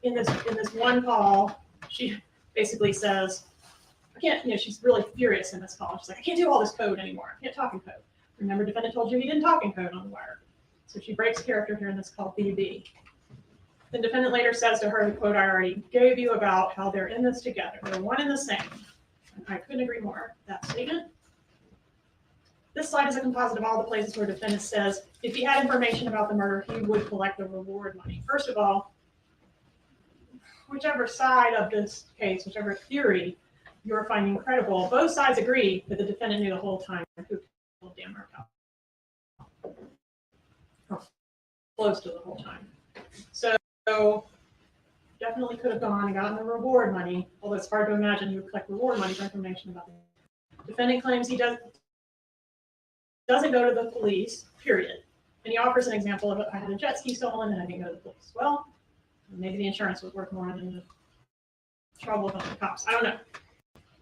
in this one call, she basically says, I can't, she's really furious in this call. She's like, I can't do all this code anymore. I can't talk in code. Remember, defendant told you he didn't talk in code on the wire. So she breaks character here in this call BB. The defendant later says to her, the quote I already gave you about how they're in this together. They're one and the same. And I couldn't agree more with that statement. This slide is a composite of all the places where defendant says if he had information about the murder, he would collect the reward money. First of all, whichever side of this case, whichever theory you're finding credible, both sides agree that the defendant knew the whole time who killed Dan Markel. Or close to the whole time. So definitely could have gone and gotten the reward money, although it's hard to imagine you would collect reward money for information about the defendant claims he doesn't go to the police, period. And he offers an example of I had a jet ski stolen and I didn't go to the police. Well, maybe the insurance was worth more than the trouble with the cops. I don't know.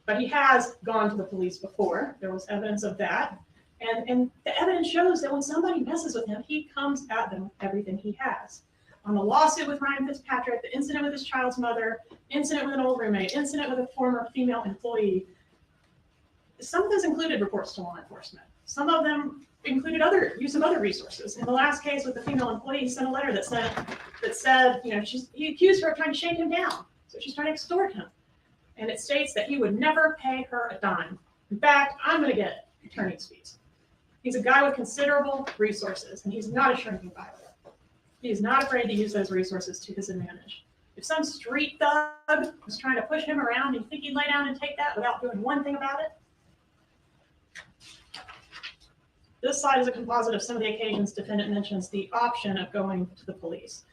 But he has gone to the police before. There was evidence of that. And the evidence shows that when somebody messes with him, he comes at them with everything he has. On the lawsuit with Ryan Fitzpatrick, the incident with his child's mother, incident with an old roommate, incident with a former female employee, some of those included reports to law enforcement. Some of them included use of other resources. In the last case with the female employee, he sent a letter that said, he accused her of trying to shake him down. So she's trying to extort him. And it states that he would never pay her a dime. In fact, I'm going to get attorney's fees. He's a guy with considerable resources, and he's not a shrinking violet. He is not afraid to use those resources to his advantage. If some street thug was trying to push him around, do you think he'd lay down and take that without doing one thing about it? This slide is a composite of some of the occasions defendant mentions the option of going to the police.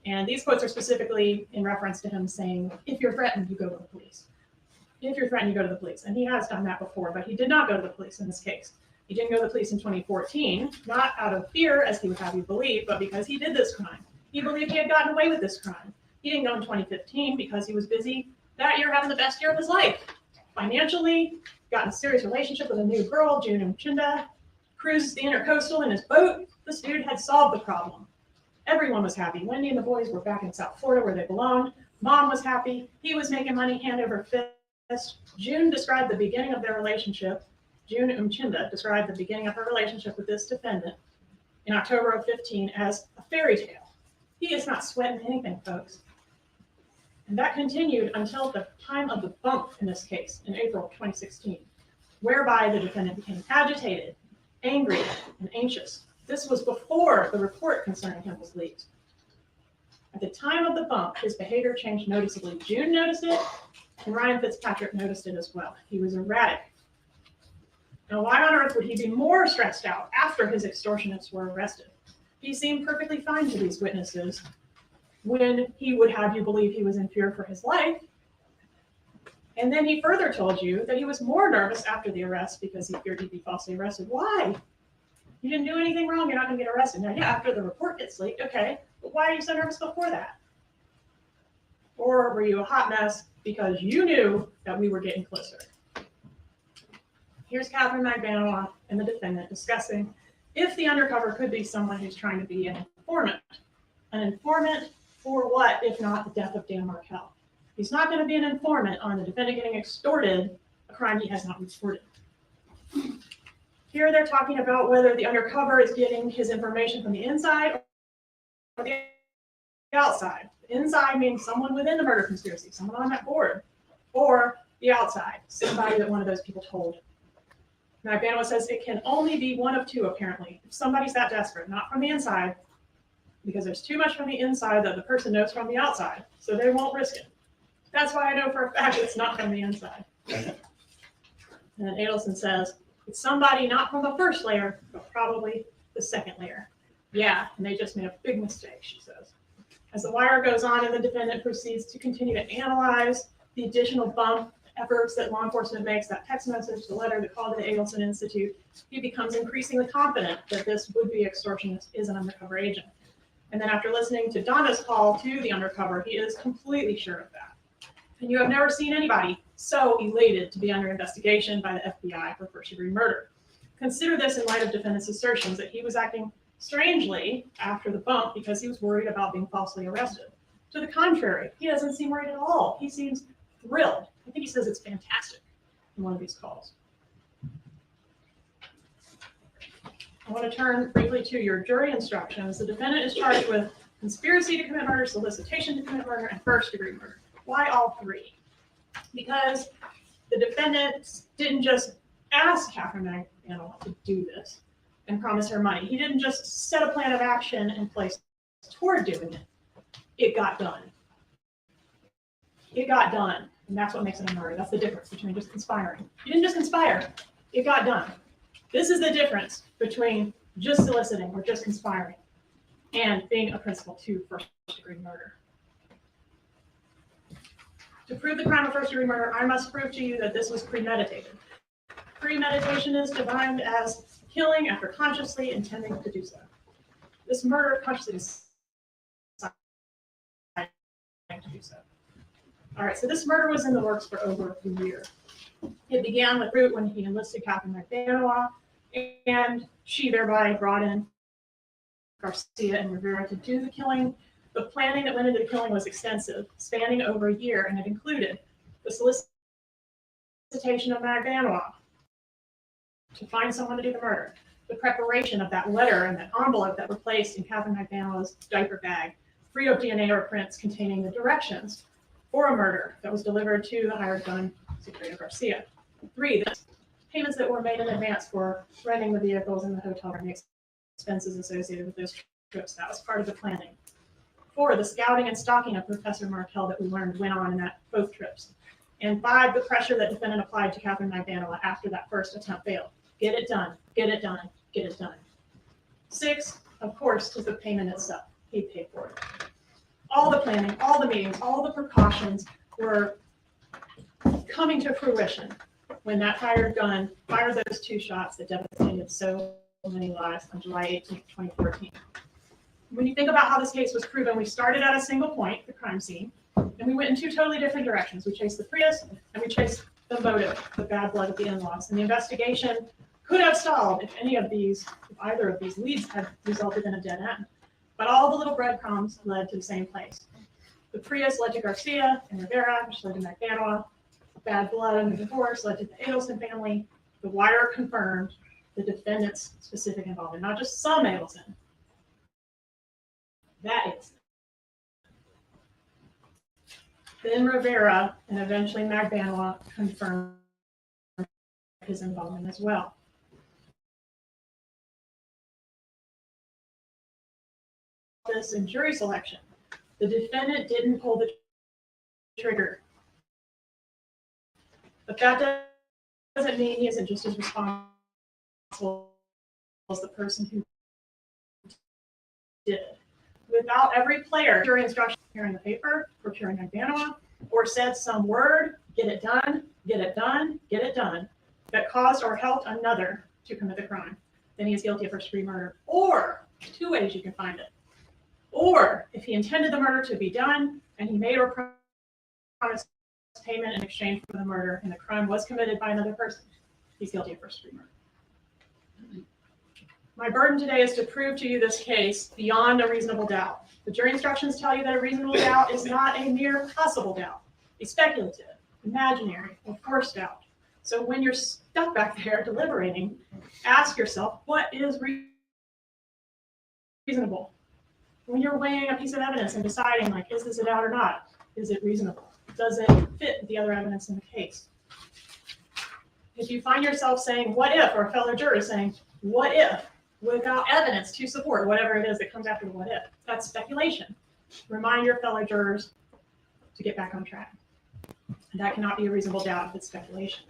And these quotes are specifically in reference to him saying, if you're threatened, you go to the police. If you're threatened, you go to the police. And he has done that before, but he did not go to the police in this case. He didn't go to the police in 2014, not out of fear, as he would have you believe, but because he did this crime. He believed he had gotten away with this crime. He didn't go in 2015 because he was busy that year having the best year of his life. Financially, got in a serious relationship with a new girl, June Umchinda, cruised the intercoastal in his boat. This dude had solved the problem. Everyone was happy. Wendy and the boys were back in South Florida where they belonged. Mom was happy. He was making money hand over fist. June described the beginning of their relationship. June Umchinda described the beginning of her relationship with this defendant in October of 15 as a fairy tale. He is not sweating anything, folks. And that continued until the time of the bump in this case in April of 2016, whereby the defendant became agitated, angry, and anxious. This was before the report concerning him was leaked. At the time of the bump, his behavior changed noticeably. June noticed it, and Ryan Fitzpatrick noticed it as well. He was erratic. Now, why on earth would he be more stressed out after his extortionists were arrested? He seemed perfectly fine to these witnesses when he would have you believe he was in fear for his life. And then he further told you that he was more nervous after the arrest because he feared he'd be falsely arrested. Why? You didn't do anything wrong. You're not going to get arrested. Now, yeah, after the report gets leaked, okay, but why are you so nervous before that? Or were you a hot mess because you knew that we were getting closer? Here's Catherine Magbanua and the defendant discussing if the undercover could be someone who's trying to be an informant. An informant for what, if not the death of Dan Markel? He's not going to be an informant on the defendant getting extorted, a crime he has not reported. Here they're talking about whether the undercover is getting his information from the inside or the outside. The inside means someone within the murder conspiracy, someone on that board, or the outside, somebody that one of those people told. Magbanua says it can only be one of two, apparently. If somebody's that desperate, not from the inside, because there's too much from the inside that the person knows from the outside, so they won't risk it. That's why I know for a fact it's not from the inside. And then Adelson says, it's somebody not from the first layer, but probably the second layer. Yeah, and they just made a big mistake, she says. As the wire goes on and the defendant proceeds to continue to analyze the additional bump efforts that law enforcement makes, that text message, the letter, the call to the Adelson Institute, he becomes increasingly confident that this would-be extortionist is an undercover agent. And then after listening to Donna's call to the undercover, he is completely sure of that. And you have never seen anybody so elated to be under investigation by the FBI for first-degree murder. Consider this in light of defendant's assertions that he was acting strangely after the bump because he was worried about being falsely arrested. To the contrary, he doesn't seem worried at all. He seems thrilled. I think he says it's fantastic in one of these calls. I want to turn briefly to your jury instructions. The defendant is charged with conspiracy to commit murder, solicitation to commit murder, and first-degree murder. Why all three? Because the defendant didn't just ask Catherine Magbanua to do this and promise her money. He didn't just set a plan of action in place toward doing it. It got done. It got done. And that's what makes it a murder. That's the difference between just conspiring. You didn't just conspire. It got done. This is the difference between just soliciting or just conspiring and being a principal to first-degree murder. To prove the crime of first-degree murder, I must prove to you that this was premeditated. Premeditation is defined as killing after consciously intending to do so. This murder consciously decided to do so. All right, so this murder was in the works for over a year. It began with Root when he enlisted Catherine Magbanua, and she thereby brought in Garcia and Rivera to do the killing. The planning that went into the killing was extensive, spanning over a year, and it included the solicitation of Magbanua to find someone to do the murder, the preparation of that letter and that envelope that were placed in Catherine Magbanua's diaper bag, free of DNA or prints containing the directions for a murder that was delivered to the hired gun, Secretary Garcia. 3, the payments that were made in advance for renting the vehicles in the hotel and the expenses associated with those trips. That was part of the planning. 4, the scouting and stalking of Professor Markel that we learned went on in both trips. And 5, the pressure that defendant applied to Catherine Magbanua after that first attempt failed. Get it done, get it done, get it done. 6, of course, is the payment itself. He paid for it. All the planning, all the meetings, all the precautions were coming to fruition when that hired gun fired those 2 shots that devastated so many lives on July 18, 2014. When you think about how this case was proven, we started at a single point, the crime scene, and we went in 2 totally different directions. We chased the Prius and we chased the motive, the bad blood of the in-laws. And the investigation could have stalled if either of these leads had resulted in a dead end. But all the little breadcrumbs led to the same place. The Prius led to Garcia and Rivera, which led to Magbanua. Bad blood and the divorce led to the Adelson family. The wire confirmed the defendant's specific involvement, not just some Adelson. That is. Then Rivera and eventually Magbanua confirmed his involvement as well. This in jury selection, the defendant didn't pull the trigger. But that doesn't mean he isn't just as responsible as the person who did it. Without every player jury instruction here in the paper, procuring Magbanua, or said some word, get it done, get it done, get it done, that caused or helped another to commit the crime, then he is guilty of first-degree murder. Or 2 ways you can find it. Or if he intended the murder to be done and he made or promised payment in exchange for the murder and the crime was committed by another person, he's guilty of first-degree murder. My burden today is to prove to you this case beyond a reasonable doubt. The jury instructions tell you that a reasonable doubt is not a mere possible doubt, a speculative, imaginary, or forced doubt. So when you're stuck back there deliberating, ask yourself, what is reasonable? When you're weighing a piece of evidence and deciding, like, is this a doubt or not? Is it reasonable? Does it fit with the other evidence in the case? If you find yourself saying, what if, or a fellow juror is saying, what if, without evidence to support whatever it is that comes after the what if, that's speculation. Remind your fellow jurors to get back on track. And that cannot be a reasonable doubt if it's speculation.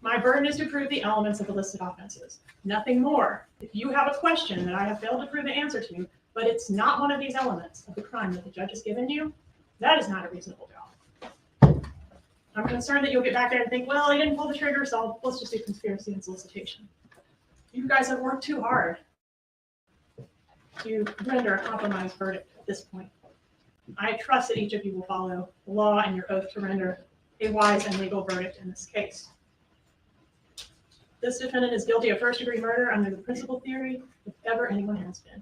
My burden is to prove the elements of the listed offenses. Nothing more. If you have a question that I have failed to prove the answer to, but it's not one of these elements of the crime that the judge has given you, that is not a reasonable doubt. I'm concerned that you'll get back there and think, well, he didn't pull the trigger, so let's just do conspiracy and solicitation. You guys have worked too hard to render a compromised verdict at this point. I trust that each of you will follow the law and your oath to render a wise and legal verdict in this case. This defendant is guilty of first-degree murder under the principal theory, if ever anyone has been.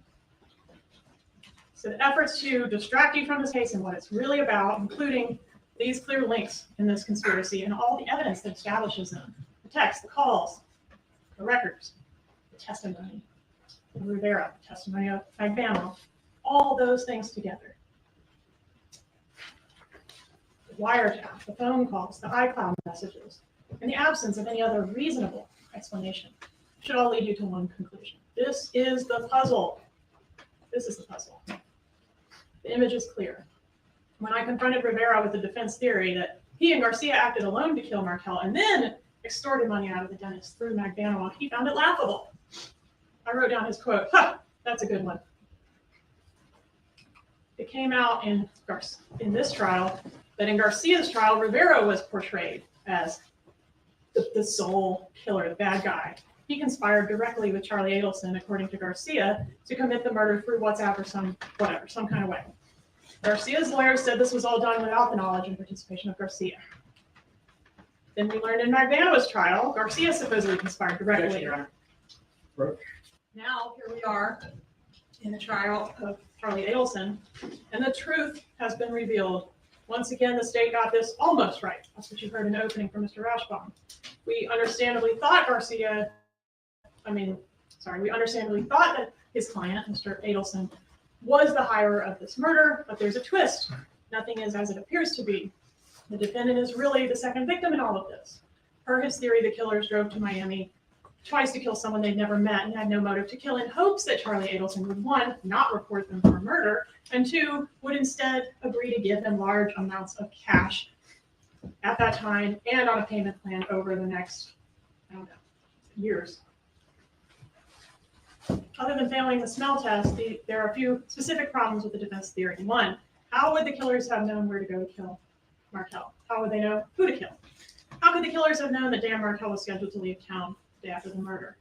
So the efforts to distract you from this case and what it's really about, including these clear links in this conspiracy and all the evidence that establishes them, the text, the calls, the records, the testimony of Rivera, the testimony of Magbano, all those things together. The wiretap, the phone calls, the iCloud messages, and the absence of any other reasonable explanation should all lead you to one conclusion. This is the puzzle. This is the puzzle. The image is clear. When I confronted Rivera with the defense theory that he and Garcia acted alone to kill Markel and then extorted money out of the dentist through Magbano, he found it laughable. I wrote down his quote, "Ha, that's a good one." It came out in this trial that in Garcia's trial, Rivera was portrayed as the sole killer, the bad guy. He conspired directly with Charlie Adelson, according to Garcia, to commit the murder through WhatsApp or some kind of way. Garcia's lawyer said this was all done without the knowledge and participation of Garcia. Then we learned in Magbano's trial, Garcia supposedly conspired directly. Now, here we are in the trial of Charlie Adelson, and the truth has been revealed. Once again, the state got this almost right. That's what you heard in the opening from Mr. Rashbaum. We understandably thought that his client, Mr. Adelson, was the hirer of this murder, but there's a twist. Nothing is as it appears to be. The defendant is really the second victim in all of this. Per his theory, the killers drove to Miami twice to kill someone they'd never met and had no motive to kill in hopes that Charlie Adelson would, one, not report them for murder, and two, would instead agree to give them large amounts of cash at that time and on a payment plan over the next, years. Other than failing the smell test, there are a few specific problems with the defense theory. One, how would the killers have known where to go to kill Markel? How would they know who to kill? How could the killers have known that Dan Markel was scheduled to leave town the day after the murder?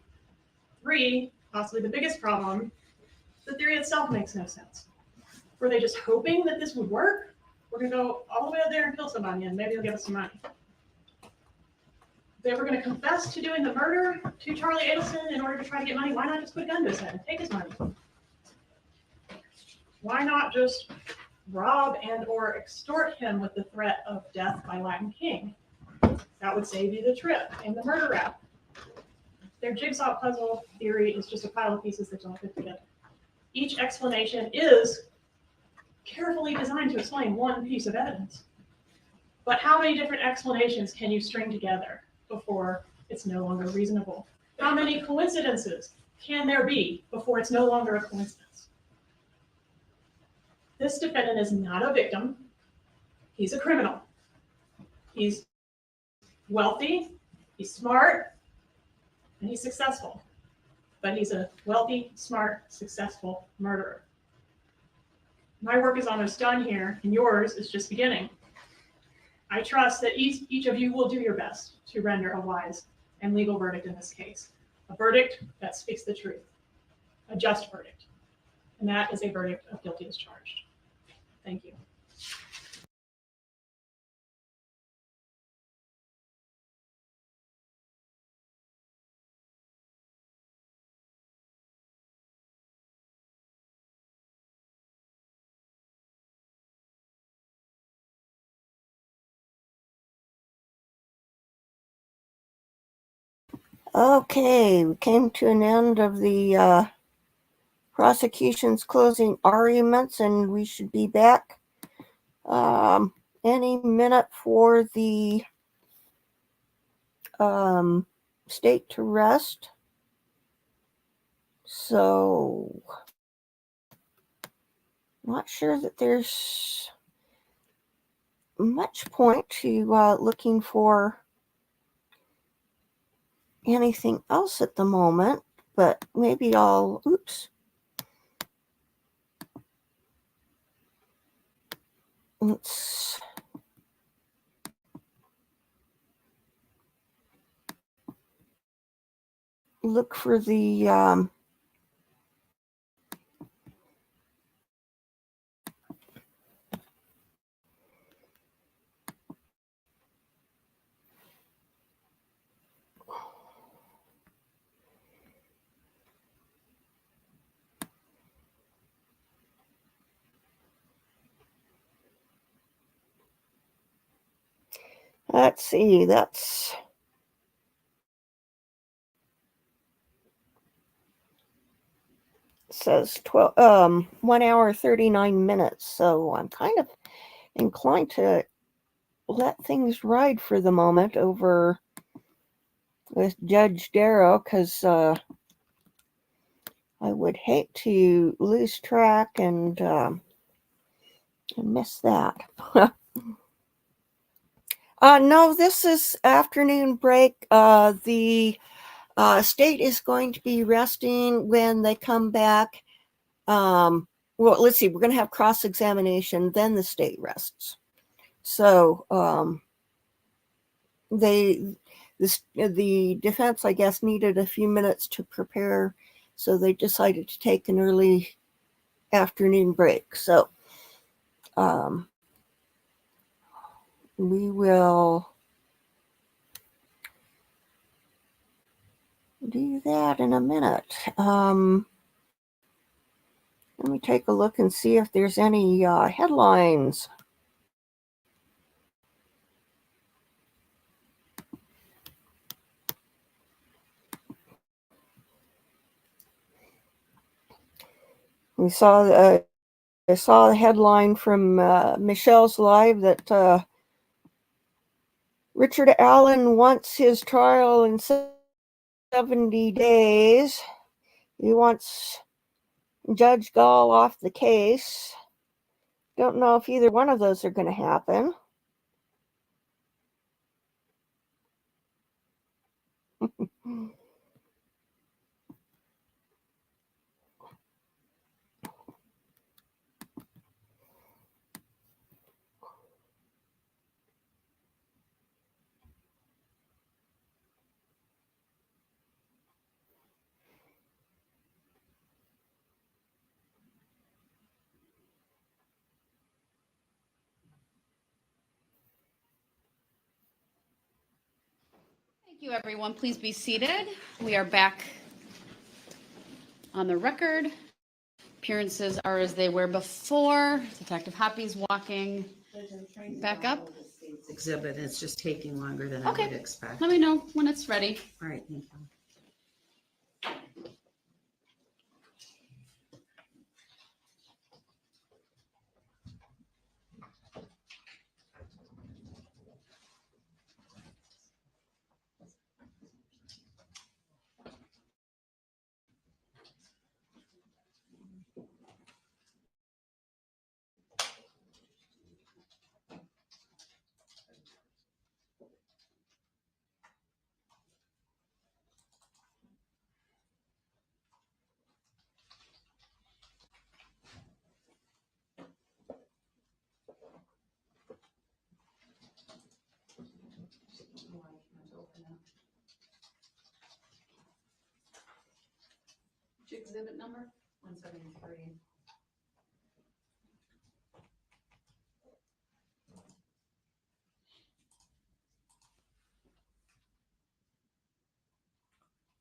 Three, possibly the biggest problem, the theory itself makes no sense. Were they just hoping that this would work? We're going to go all the way out there and kill somebody and maybe they'll give us some money. If they were going to confess to doing the murder to Charlie Adelson in order to try to get money, why not just put a gun to his head and take his money? Why not just rob and or extort him with the threat of death by Latin King? That would save you the trip and the murder rap. Their jigsaw puzzle theory is just a pile of pieces that don't fit together. Each explanation is carefully designed to explain one piece of evidence. But how many different explanations can you string together before it's no longer reasonable? How many coincidences can there be before it's no longer a coincidence? This defendant is not a victim. He's a criminal. He's wealthy, he's smart, and he's successful. But he's a wealthy, smart, successful murderer. My work is almost done here, and yours is just beginning. I trust that each of you will do your best to render a wise and legal verdict in this case. A verdict that speaks the truth. A just verdict. And that is a verdict of guilty as charged. Thank you. Okay, we came to an end of the prosecution's closing arguments, and we should be back any minute for the state to rest. So, not sure that there's much point to looking for anything else at the moment, but maybe I'll, let's look for the let's see, that's says 1 hour 39 minutes, so I'm kind of inclined to let things ride for the moment over with Judge Dorow, because I would hate to lose track and miss that. No, this is afternoon break. The state is going to be resting when they come back. Well, let's see, we're going to have cross-examination, then the state rests. So the defense, I guess, needed a few minutes to prepare, so they decided to take an early afternoon break. So we will do that in a minute. Let me take a look and see if there's any headlines. I saw the headline from Michelle's Live that Richard Allen wants his trial in 70 days. He wants Judge Gall off the case. Don't know if either one of those are going to happen. Thank you, everyone. Please be seated. We are back on the record. Appearances are as they were before. Detective Hoppy's walking back up. Exhibit, it's just taking longer than I would Okay. expect. Let me know when it's ready. All right, thank you. Which exhibit number? 173.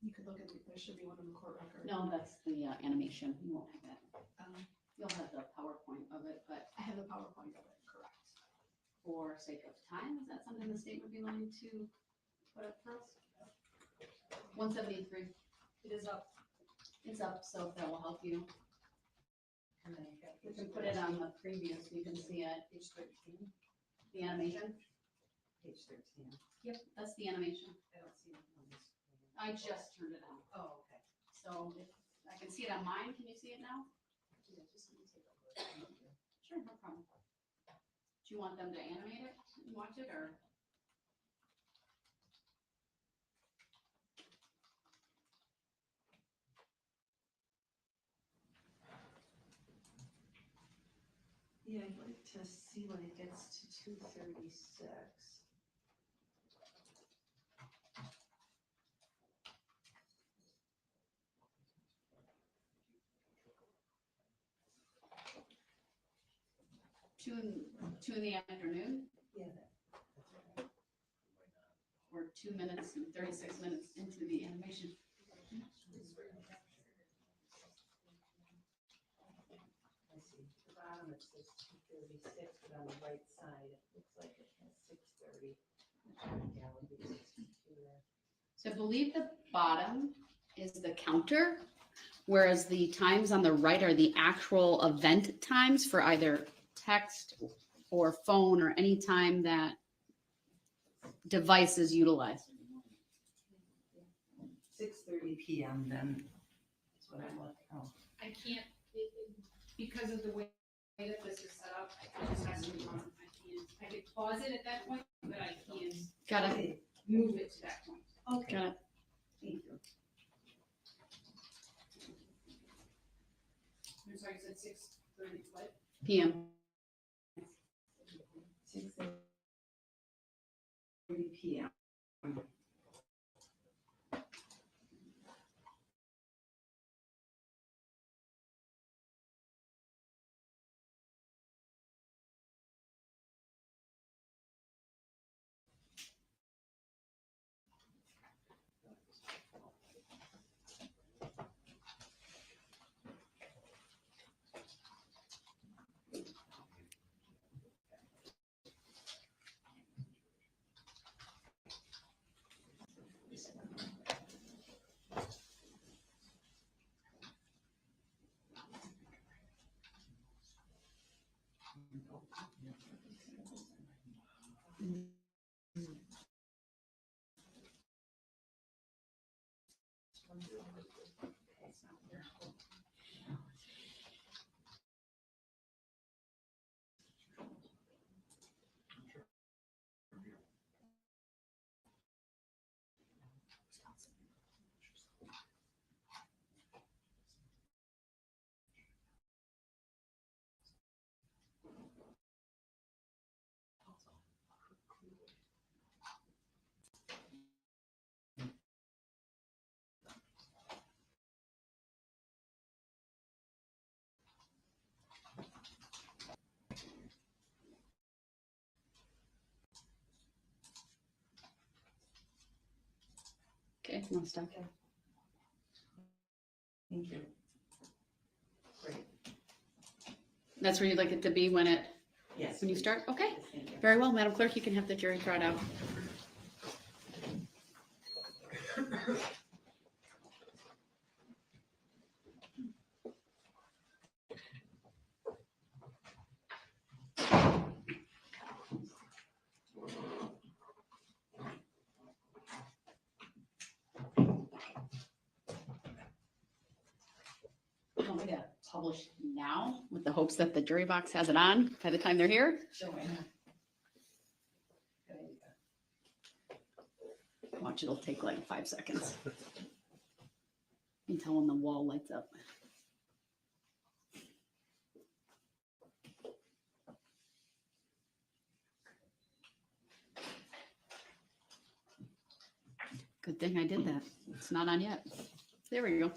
You could look at, there should be one in the court record. No, that's the animation. You won't have that. You'll have the PowerPoint of it, but I have the PowerPoint of it, correct. for sake of time, is that something the state would be willing to put up for us? 173. It is up. It's up, so if that will help you. We can put it on the preview so you can see it. Page 13. The animation. Page 13. Yep, that's the animation. I don't see it on this. I just turned it on. Oh, okay. So if I can see it on mine, can you see it now? Yeah, just let me take a look. Sure, no problem. Do you want them to animate it and watch it, or? Yeah, I'd like to see when it gets to 2:36. Two in the afternoon, Yeah. or 2 minutes and 36 minutes into the animation. I see. At the bottom it says 2:36, but on the right side, it looks like it has 6:30. Yeah, it would be 62 there. So I believe the bottom is the counter, whereas the times on the right are the actual event times for either text or phone or any time that device is utilized. 6:30 PM then, is what I'm looking, oh. I can't, because of the way that this is set up, I just have to, I could pause it at that point, but I can't. Got it. Move it to that point. Okay. Got it. Thank you. I'm sorry, you said 6:30 what? PM. 6:30 PM. Okay, no stop. Thank you. Great. That's where you'd like it to be when it, Yes. when you start? Okay, Yes, thank you. very well, Madam Clerk, you can have the jury trot out. You want me to publish now with the hopes that the jury box has it on by the time they're here? Sure, why not? Good idea. Watch, it'll take like 5 seconds. Until when the wall lights up. Good thing I did that. It's not on yet. There we go.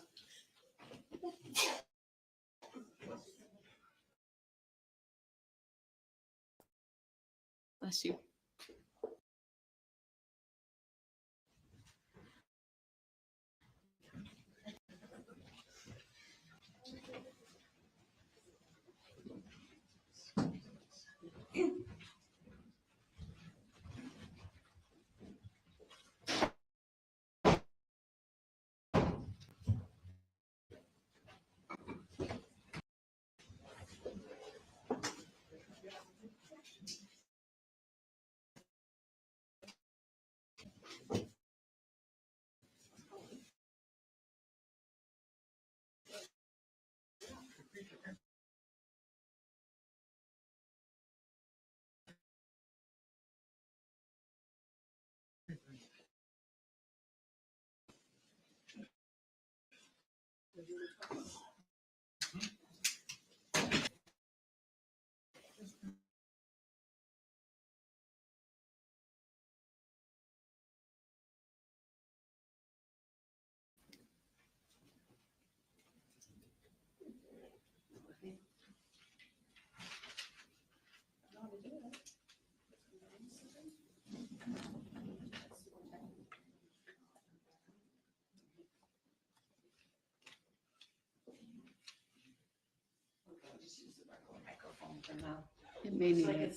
Bless you.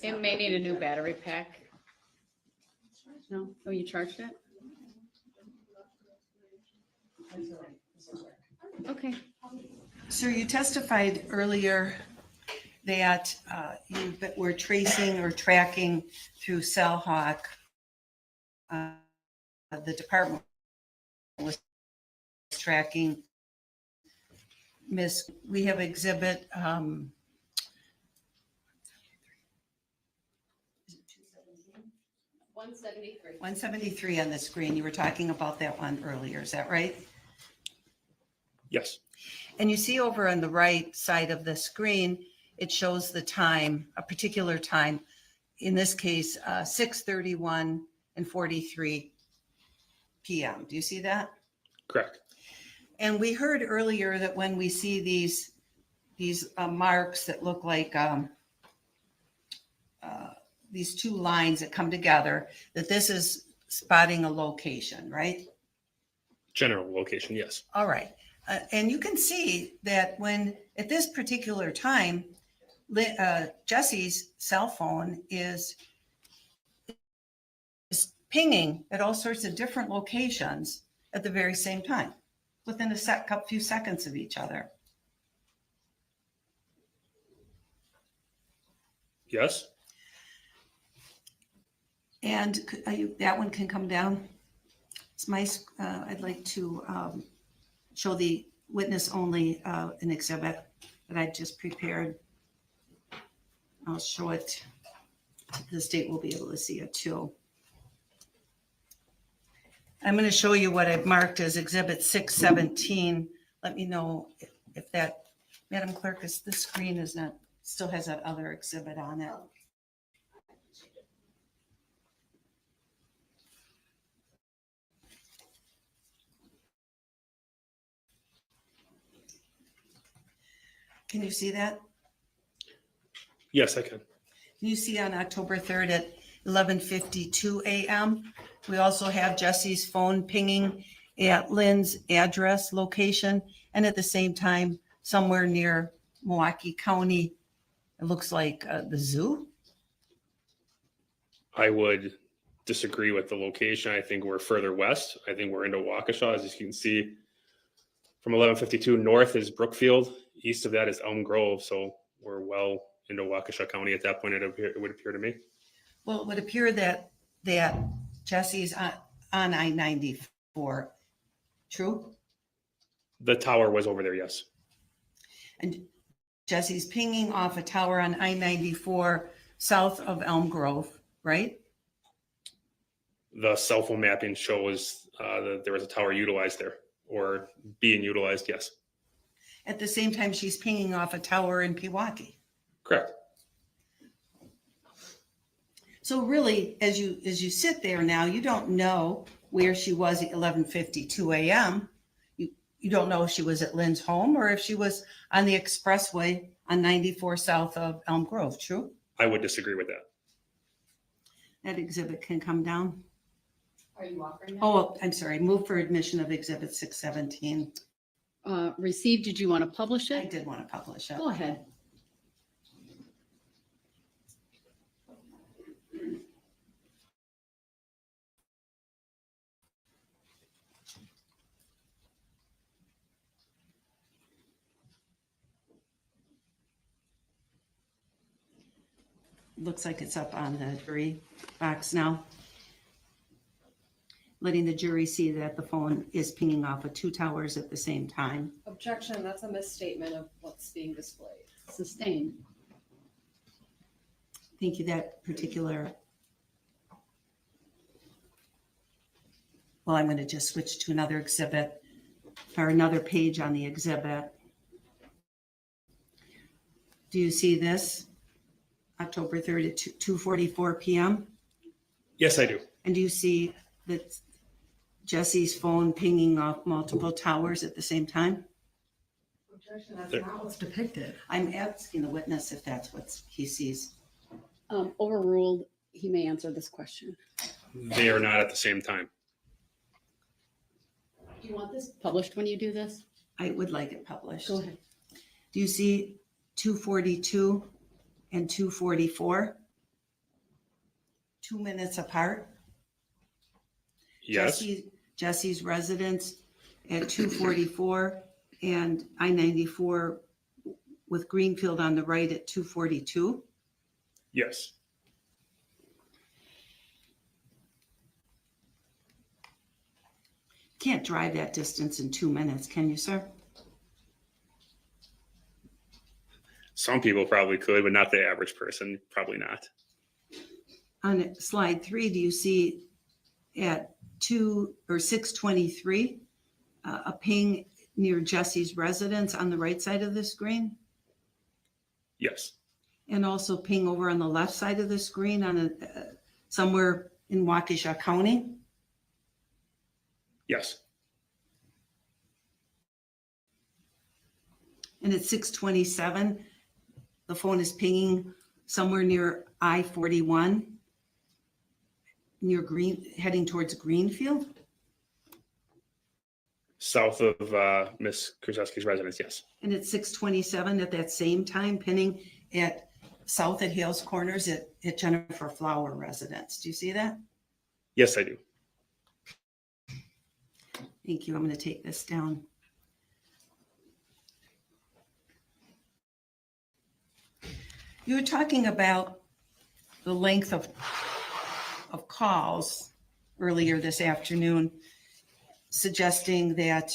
It may need a new battery pack. No? Oh, you charged it? Okay. Sir, you testified earlier that you were tracing or tracking through CellHawk. The department was tracking Miss, we have exhibit 173 on the screen. You were talking about that one earlier. Is that right? Yes. And you see over on the right side of the screen, it shows the time, a particular time. In this case, 6:31 and 43 p.m. Do you see that? Correct. And we heard earlier that when we see these marks that look like these two lines that come together, that this is spotting a location, right? General location, yes. All right. And you can see that when at this particular time, Jesse's cell phone is pinging at all sorts of different locations at the very same time, within a few seconds of each other. Yes. And that one can come down. It's my, I'd like to show the witness only an exhibit that I just prepared. I'll show it. The state will be able to see it too. I'm going to show you what I've marked as exhibit 617. Let me know if that, Madam Clerk, is the screen is not, still has that other exhibit on it. Can you see that? Yes, I can. Can you see on October 3rd at 11:52 a.m.? We also have Jesse's phone pinging at Lynn's address location, and at the same time, somewhere near Milwaukee County, it looks like the zoo. I would disagree with the location. I think we're further west. I think we're into Waukesha. As you can see, from 1152 north is Brookfield. East of that is Elm Grove. So we're well into Waukesha County at that point, it would appear to me. Well, it would appear that Jesse's on I-94. True? The tower was over there, yes. And Jesse's pinging off a tower on I-94 south of Elm Grove, right? The cell phone mapping shows that there was a tower utilized there or being utilized, yes. At the same time, she's pinging off a tower in Pewaukee. Correct. So really, as you sit there now, you don't know where she was at 11:52 a.m. You don't know if she was at Lynn's home or if she was on the expressway on 94 south of Elm Grove. True? I would disagree with that. That exhibit can come down. Are you offering that? Oh, I'm sorry. Move for admission of exhibit 617. Received, did you want to publish it? I did want to publish it. Go ahead. Looks like it's up on the jury box now. Letting the jury see that the phone is pinging off of two towers at the same time. Objection, that's a misstatement of what's being displayed. Sustained. Thank you. That particular. Well, I'm going to just switch to another exhibit. or another page on the exhibit. Do you see this? October 3rd at 2:44 p.m. Yes, I do. And do you see that Jesse's phone pinging off multiple towers at the same time? That's not what's depicted. I'm asking the witness if that's what he sees. Overruled. He may answer this question. They are not at the same time. Do you want this published when you do this? I would like it published. Go ahead. Do you see 2:42 and 2:44? 2 minutes apart? Yes. Jesse's residence at 2:44 and I-94 with Greenfield on the right at 2:42. Yes. Can't drive that distance in 2 minutes, can you, sir? Some people probably could, but not the average person. Probably not. On slide 3, do you see at 6:23 a ping near Jesse's residence on the right side of the screen? Yes. And also ping over on the left side of the screen on somewhere in Waukesha County? Yes. And at 6:27, the phone is pinging somewhere near I-41, heading towards Greenfield? South of Miss Kurczewski's residence, yes. And at 6:27, at that same time, pinning at south at Hales Corners at Jennifer Flower residence. Do you see that? Yes, I do. Thank you. I'm going to take this down. You were talking about the length of calls earlier this afternoon, suggesting that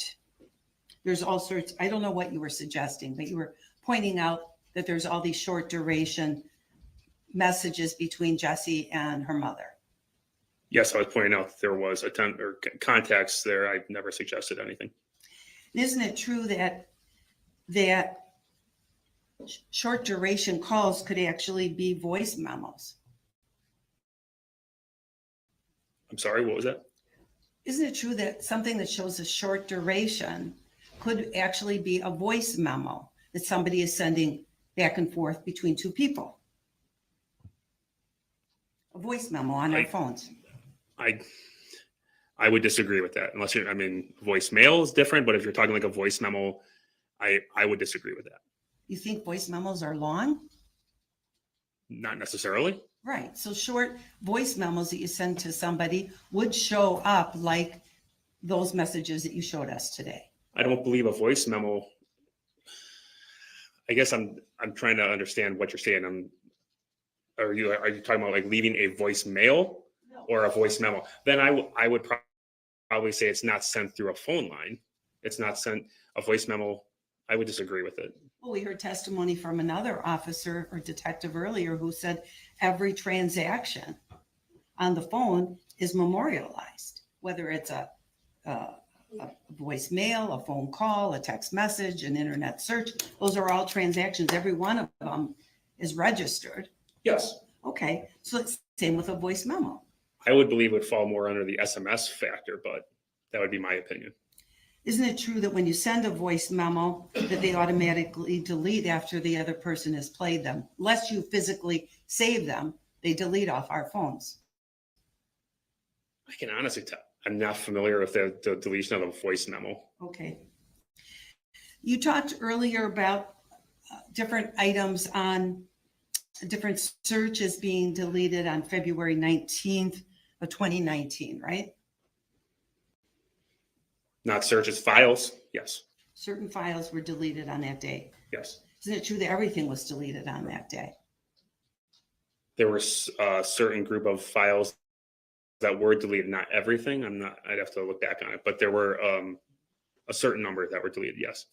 there's all sorts, I don't know what you were suggesting, but you were pointing out that there's all these short duration messages between Jessy and her mother. Yes, I was pointing out there was contacts there. I've never suggested anything. And isn't it true that short duration calls could actually be voice memos? I'm sorry, what was that? Isn't it true that something that shows a short duration could actually be a voice memo that somebody is sending back and forth between two people? A voice memo on their phones. I would disagree with that, unless you're, I mean, voicemail is different, but if you're talking like a voice memo, I would disagree with that. You think voice memos are long? Not necessarily. Right. So short voice memos that you send to somebody would show up like those messages that you showed us today. I don't believe a voice memo. I guess I'm trying to understand what you're saying. Are you talking about like leaving a voicemail or a voice memo? Then I would probably say it's not sent through a phone line. It's not sent a voice memo. I would disagree with it. Well, we heard testimony from another officer or detective earlier who said every transaction on the phone is memorialized, whether it's a voicemail, a phone call, a text message, an internet search. Those are all transactions. Every one of them is registered. Yes. Okay. So it's the same with a voice memo. I would believe it would fall more under the SMS factor, but that would be my opinion. Isn't it true that when you send a voice memo that they automatically delete after the other person has played them? Unless you physically save them, they delete off our phones. I can honestly tell. I'm not familiar with the deletion of a voice memo. Okay. You talked earlier about different items on different searches being deleted on February 19th of 2019, right? Not searches, files. Yes. Certain files were deleted on that day. Yes. Isn't it true that everything was deleted on that day? There were a certain group of files that were deleted, not everything. I'd have to look back on it, but there were a certain number that were deleted. Yes.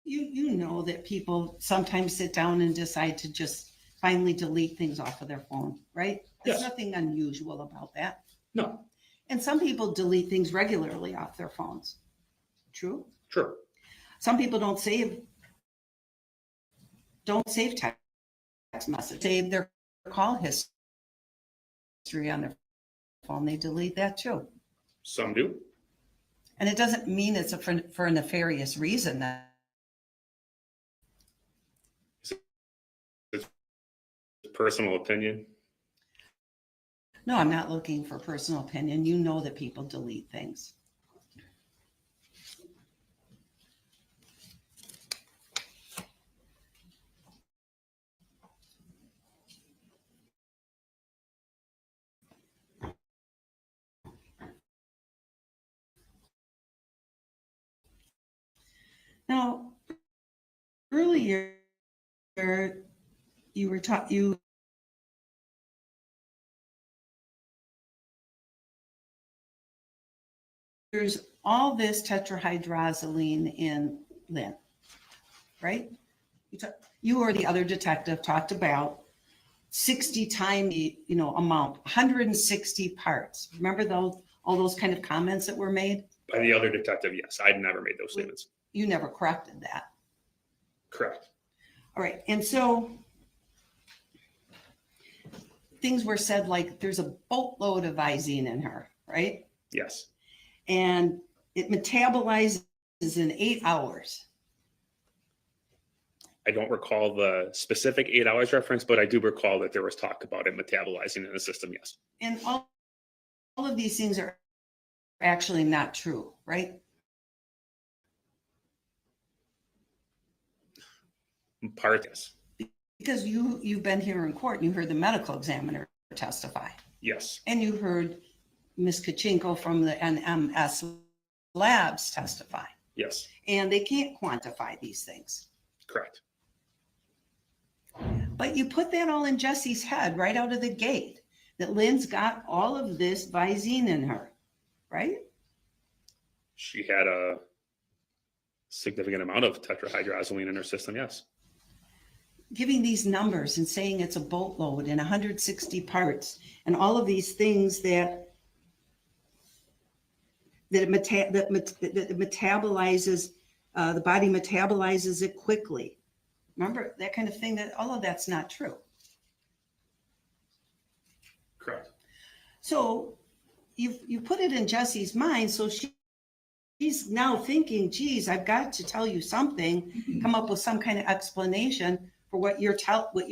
You know that people sometimes sit down and decide to just finally delete things off of their phone, right? There's nothing unusual about that. No. And some people delete things regularly off their phones. True? True. Some people don't save text message, save their call history on their phone. They delete that too. Some do. And it doesn't mean it's for a nefarious reason. It's personal opinion. No, I'm not looking for personal opinion. You know that people delete things. Now, earlier you were there's all this tetrahydrozoline in Lynn, right? You or the other detective talked about 60 times the amount, 160 parts. Remember all those kind of comments that were made? By the other detective, yes. I'd never made those statements. You never corrected that. Correct. All right. And so things were said like there's a boatload of Visine in her, right? Yes. And it metabolizes in 8 hours. I don't recall the specific 8 hours reference, but I do recall that there was talk about it metabolizing in the system. Yes. And all of these things are actually not true, right? Part, yes. Because you've been here in court and you heard the medical examiner testify. Yes. And you heard Ms. Kachinko from the NMS labs testify. Yes. And they can't quantify these things. Correct. But you put that all in Jessy's head right out of the gate, that Lynn's got all of this Visine in her, right? She had a significant amount of tetrahydrozoline in her system. Yes. Giving these numbers and saying it's a boatload and 160 parts and all of these things that it metabolizes, the body metabolizes it quickly. Remember that kind of thing, that all of that's not true. Correct. So you put it in Jessy's mind. So she's now thinking, geez, I've got to tell you something, come up with some kind of explanation for what you're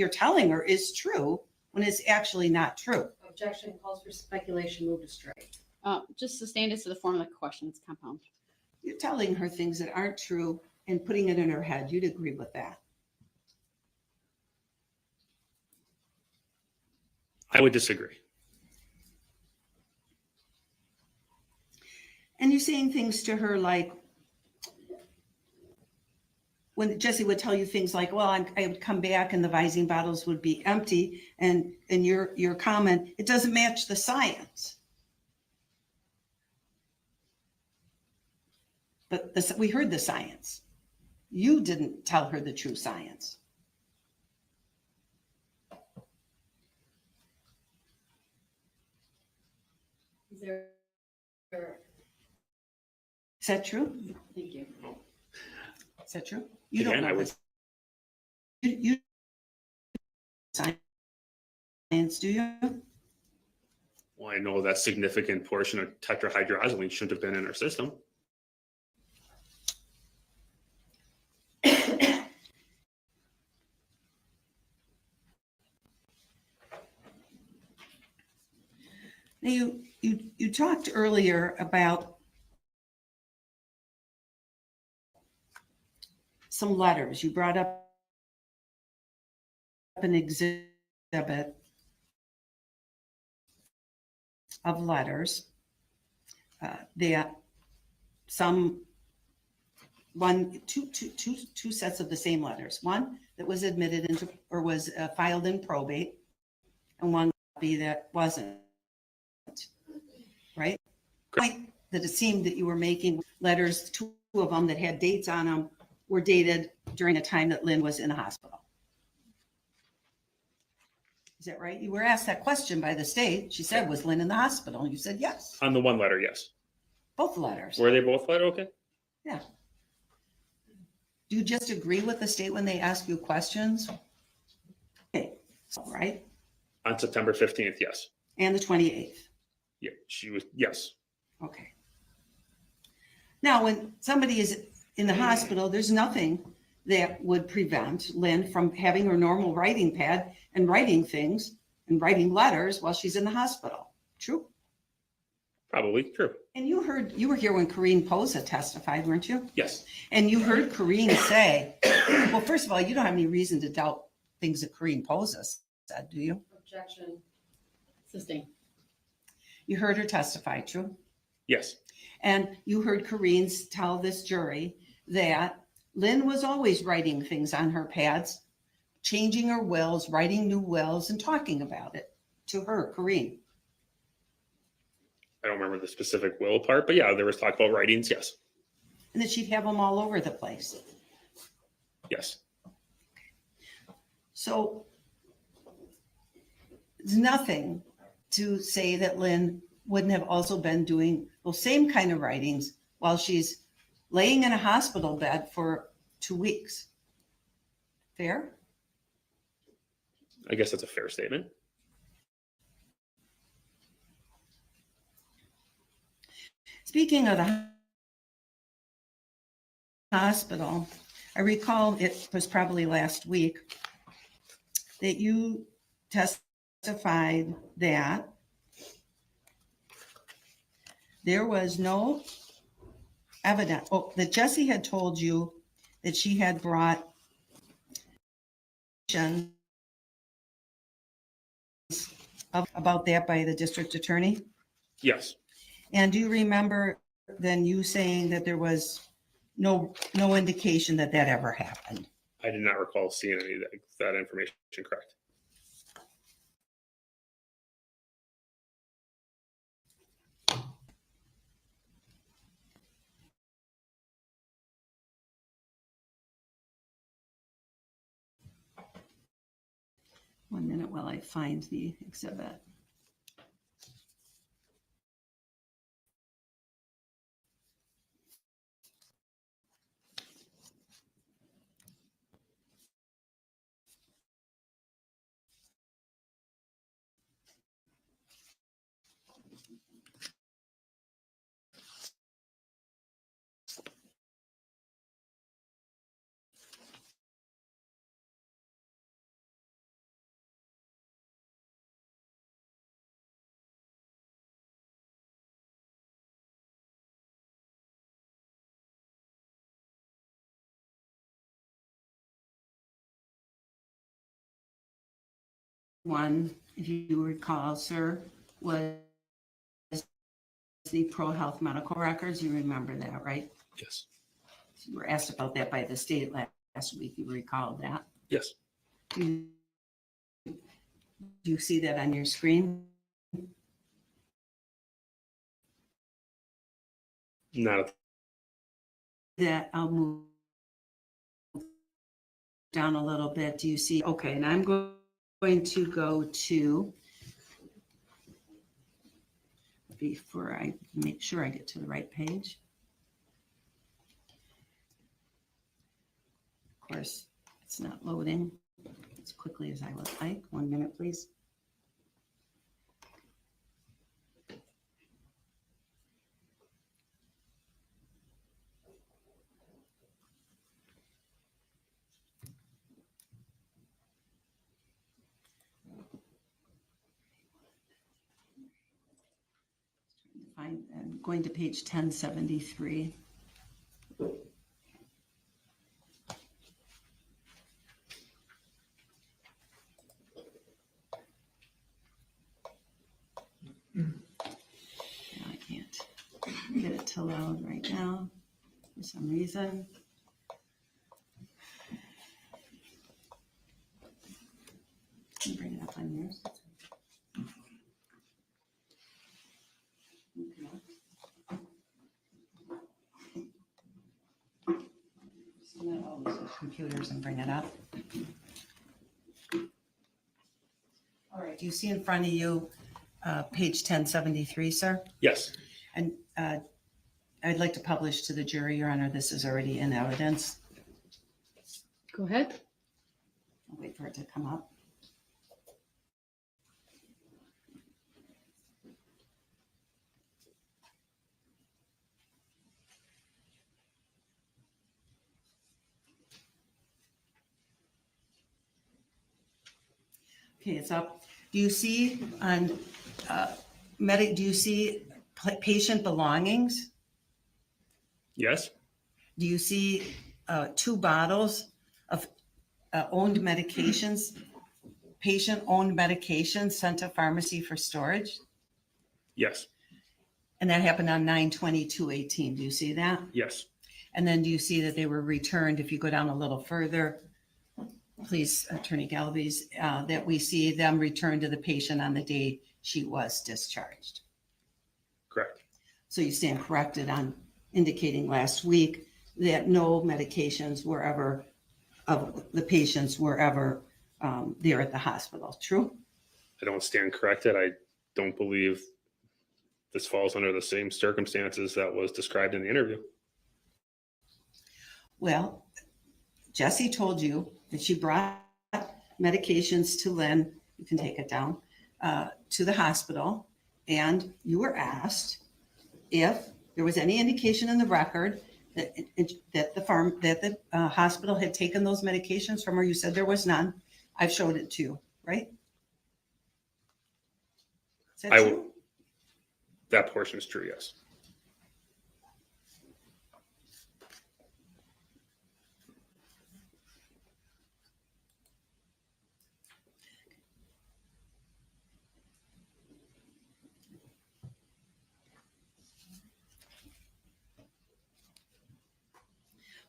telling her is true when it's actually not true. Objection calls for speculation, move to strike. Just sustained it to the form of the question. It's compound. You're telling her things that aren't true and putting it in her head. You'd agree with that. I would disagree. And you're saying things to her like, when Jessy would tell you things like, well, I would come back and the Visine bottles would be empty. And your comment, it doesn't match the science. But we heard the science. You didn't tell her the true science. Is that true? Thank you. Is that true? You don't Again, know I would. this. You science, do you? Well, I know that significant portion of tetrahydrozoline shouldn't have been in her system. Now you talked earlier about some letters. You brought up an exhibit of letters that two sets of the same letters. One that was admitted into or was filed in probate, and one copy that wasn't. Right? Point that it seemed that you were making letters, two of them that had dates on them were dated during a time that Lynn was in the hospital. Is that right? You were asked that question by the state. She said, was Lynn in the hospital? You said yes. On the one letter, yes. Both letters. Were they both letter? Okay. Yeah. Do you just agree with the state when they ask you questions? Okay, all right. On September 15th, yes. And the 28th. Yeah, she was, yes. Okay. Now, when somebody is in the hospital, there's nothing that would prevent Lynn from having her normal writing pad and writing things and writing letters while she's in the hospital. True? Probably true. And you were here when Corrine Posa testified, weren't you? Yes. And you heard Corrine say, well, first of all, you don't have any reason to doubt things that Corrine Posa said, do you? Objection. Sustained. You heard her testify, true? Yes. And you heard Corrine tell this jury that Lynn was always writing things on her pads, changing her wills, writing new wills, and talking about it to her, Corrine. I don't remember the specific will part, but yeah, there was talk about writings. Yes. And that she'd have them all over the place. Yes. So there's nothing to say that Lynn wouldn't have also been doing those same kind of writings while she's laying in a hospital bed for 2 weeks. Fair? I guess that's a fair statement. Speaking of the hospital, I recall it was probably last week that you testified that there was no evidence, that Jessy had told you that she had brought about that by the district attorney? Yes. And do you remember then you saying that there was no indication that that ever happened? I did not recall seeing any of that information, correct? One minute while I find the exhibit. One, if you recall, sir, was the Pro Health medical records. You remember that, right? Yes. You were asked about that by the state last week. You recall that? Yes. Do you see that on your screen? Not. That I'll move down a little bit. Do you see? Okay, and I'm going to go to, before I make sure I get to the right page. Of course, it's not loading as quickly as I would like. 1 minute, please. I'm going to page 1073. I can't get it to load right now for some reason. Can you bring it up on yours? So not always with computers and bring it up. All right, do you see in front of you page 1073, sir? Yes. And I'd like to publish to the jury, Your Honor, this is already in evidence. Go ahead. I'll wait for it to come up. Okay, it's up. Do you see on do you see patient belongings? Yes. Do you see 2 bottles of owned medications, patient-owned medications sent to pharmacy for storage? Yes. And that happened on 9/22/18. Do you see that? Yes. And then do you see that they were returned, if you go down a little further, please, Attorney Galaviz, that we see them returned to the patient on the day she was discharged? Correct. So you stand corrected on indicating last week that no medications were ever, of the patients were ever there at the hospital. True? I don't stand corrected. I don't believe this falls under the same circumstances that was described in the interview. Well, Jessy told you that she brought medications to Lynn, you can take it down, to the hospital, and you were asked if there was any indication in the record that the hospital had taken those medications from her. You said there was none. I've showed it to you, right? Is that true? That portion is true, yes.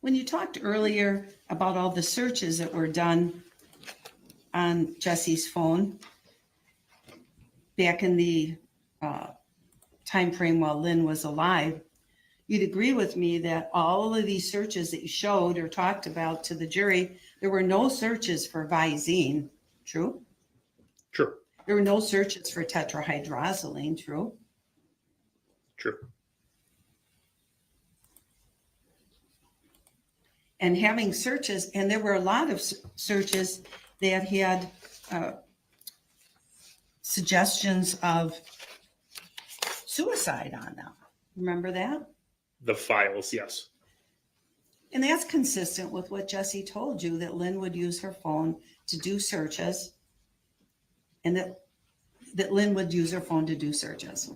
When you talked earlier about all the searches that were done on Jesse's phone back in the time frame while Lynn was alive, you'd agree with me that all of these searches that you showed or talked about to the jury, there were no searches for Visine. True? True. There were no searches for tetrahydrozoline. True? True. And having searches, and there were a lot of searches that had suggestions of suicide on them. Remember that? The files, yes. And that's consistent with what Jessy told you, that Lynn would use her phone to do searches, and that Lynn would use her phone to do searches.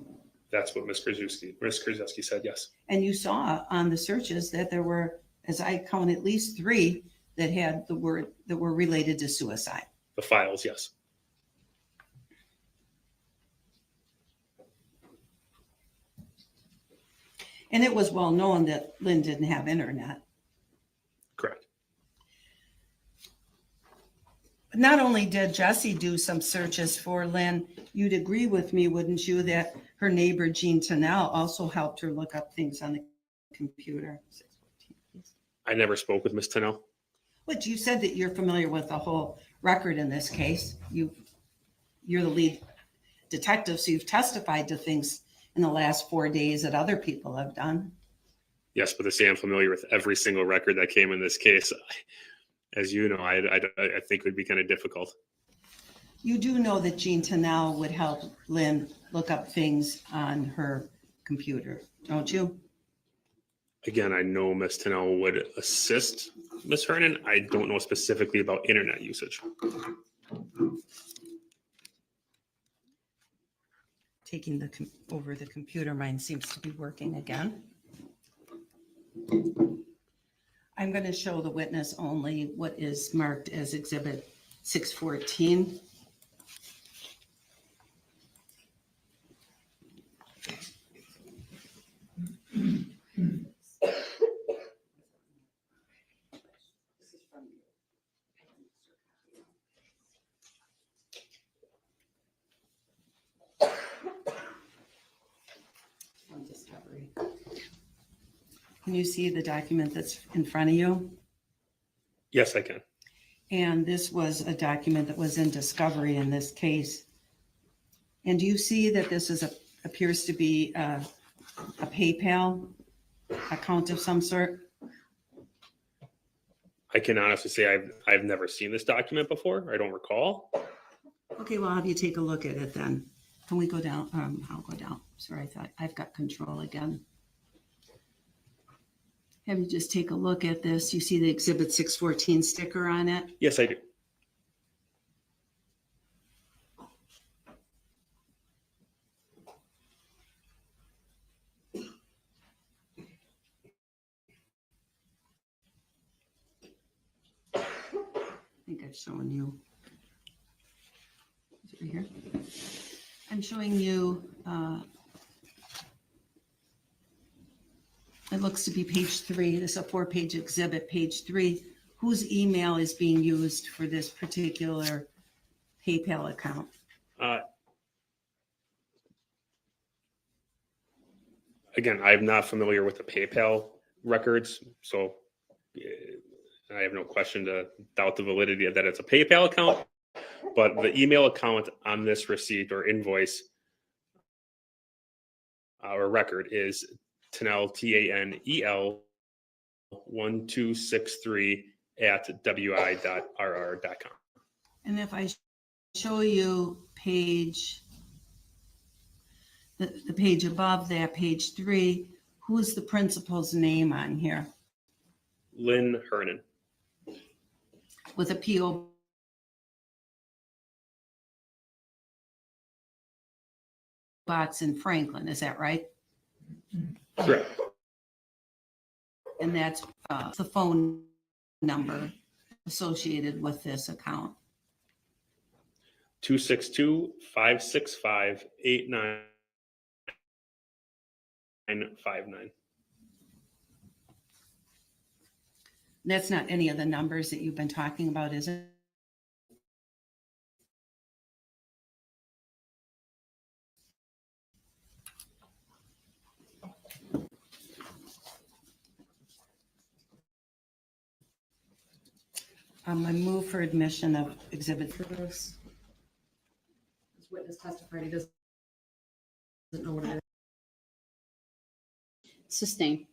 That's what Ms. Kurczewski said, yes. And you saw on the searches that there were, as I count, at least 3 that had the word that were related to suicide. The files, yes. And it was well known that Lynn didn't have internet. Correct. Not only did Jessy do some searches for Lynn, you'd agree with me, wouldn't you, that her neighbor Jean Tennell also helped her look up things on the computer? I never spoke with Ms. Tennell. But you said that you're familiar with the whole record in this case. You're the lead detective, so you've testified to things in the last 4 days that other people have done. Yes, but to say I'm familiar with every single record that came in this case, as you know, I think would be kind of difficult. You do know that Jean Tennell would help Lynn look up things on her computer, don't you? Again, I know Ms. Tennell would assist Ms. Hernan. I don't know specifically about internet usage. Taking over the computer, mine seems to be working again. I'm going to show the witness only what is marked as Exhibit 614. Discovery. Can you see the document that's in front of you? Yes, I can. And this was a document that was in discovery in this case. And do you see that this is appears to be a PayPal account of some sort? I can honestly say I've never seen this document before. I don't recall. Okay, well, have you take a look at it then? Can we go down? I'll go down. Sorry, I thought I've got control again. Have you just take a look at this? You see the Exhibit 614 sticker on it? Yes, I do. I think I've shown you. Is it right here? I'm showing you, it looks to be page 3. This is a 4-page exhibit, page 3. Whose email is being used for this particular PayPal account? Again, I'm not familiar with the PayPal records, so I have no question to doubt the validity of that it's a PayPal account. But the email account on this receipt or invoice or record is Tanel, TANEL 1263 at wi.rr.com. And if I show you page, the page above that, page 3, who's the principal's name on here? Lynn Hernan. With a P.O. box in Franklin, is that right? Correct. And that's the phone number associated with this account. 262-565-8959. That's not any of the numbers that you've been talking about, is it? I move for admission of exhibit. For this. This witness testified he doesn't know what it is. Sustain.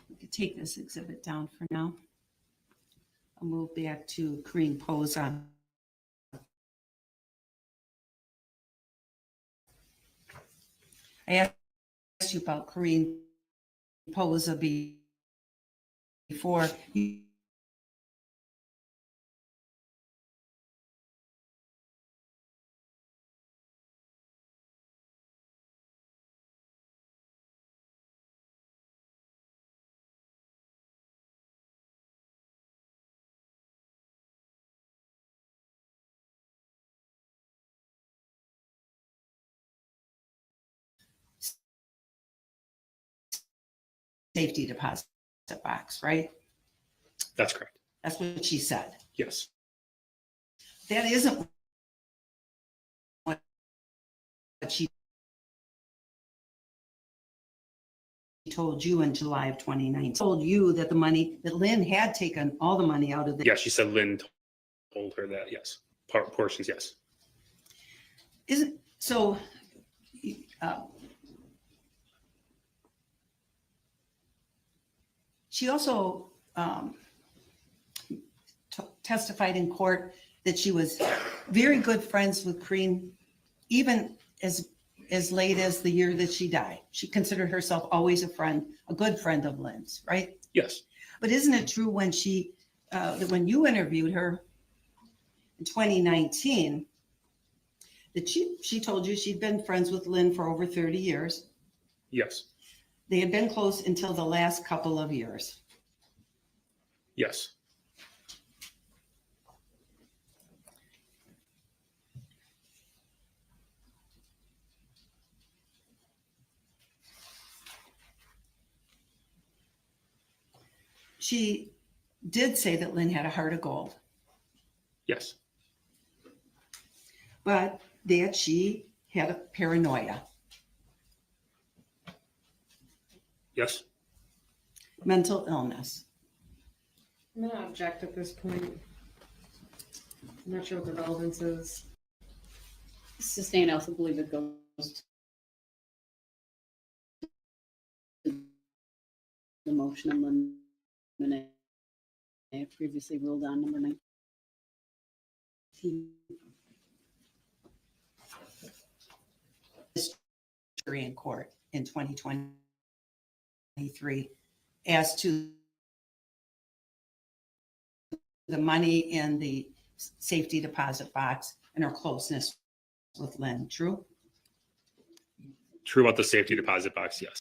We could take this exhibit down for now. I'll move back to Corinne Posa. I asked you about Corinne Posa before. Safety deposit box, right? That's correct. That's what she said. Yes. That isn't what she told you in July of 2019. Told you that the money, that Lynn had taken all the money out of the. Yeah, she said Lynn told her that, yes. Portions, yes. Isn't, so, she also testified in court that she was very good friends with Corinne, even as late as the year that she died. She considered herself always a friend, a good friend of Lynn's, right? Yes. But isn't it true when that when you interviewed her in 2019, that she told you she'd been friends with Lynn for over 30 years? Yes. They had been close until the last couple of years. Yes. She did say that Lynn had a heart of gold. Yes. But that she had a paranoia. Yes. Mental illness. I'm going to object at this point. I'm not sure what the relevance is. sustain, I also believe it goes to the motion and eliminate. I previously ruled on number 19. Jury in court in 2023 as to the money in the safety deposit box and her closeness with Lynn. True? True about the safety deposit box, yes.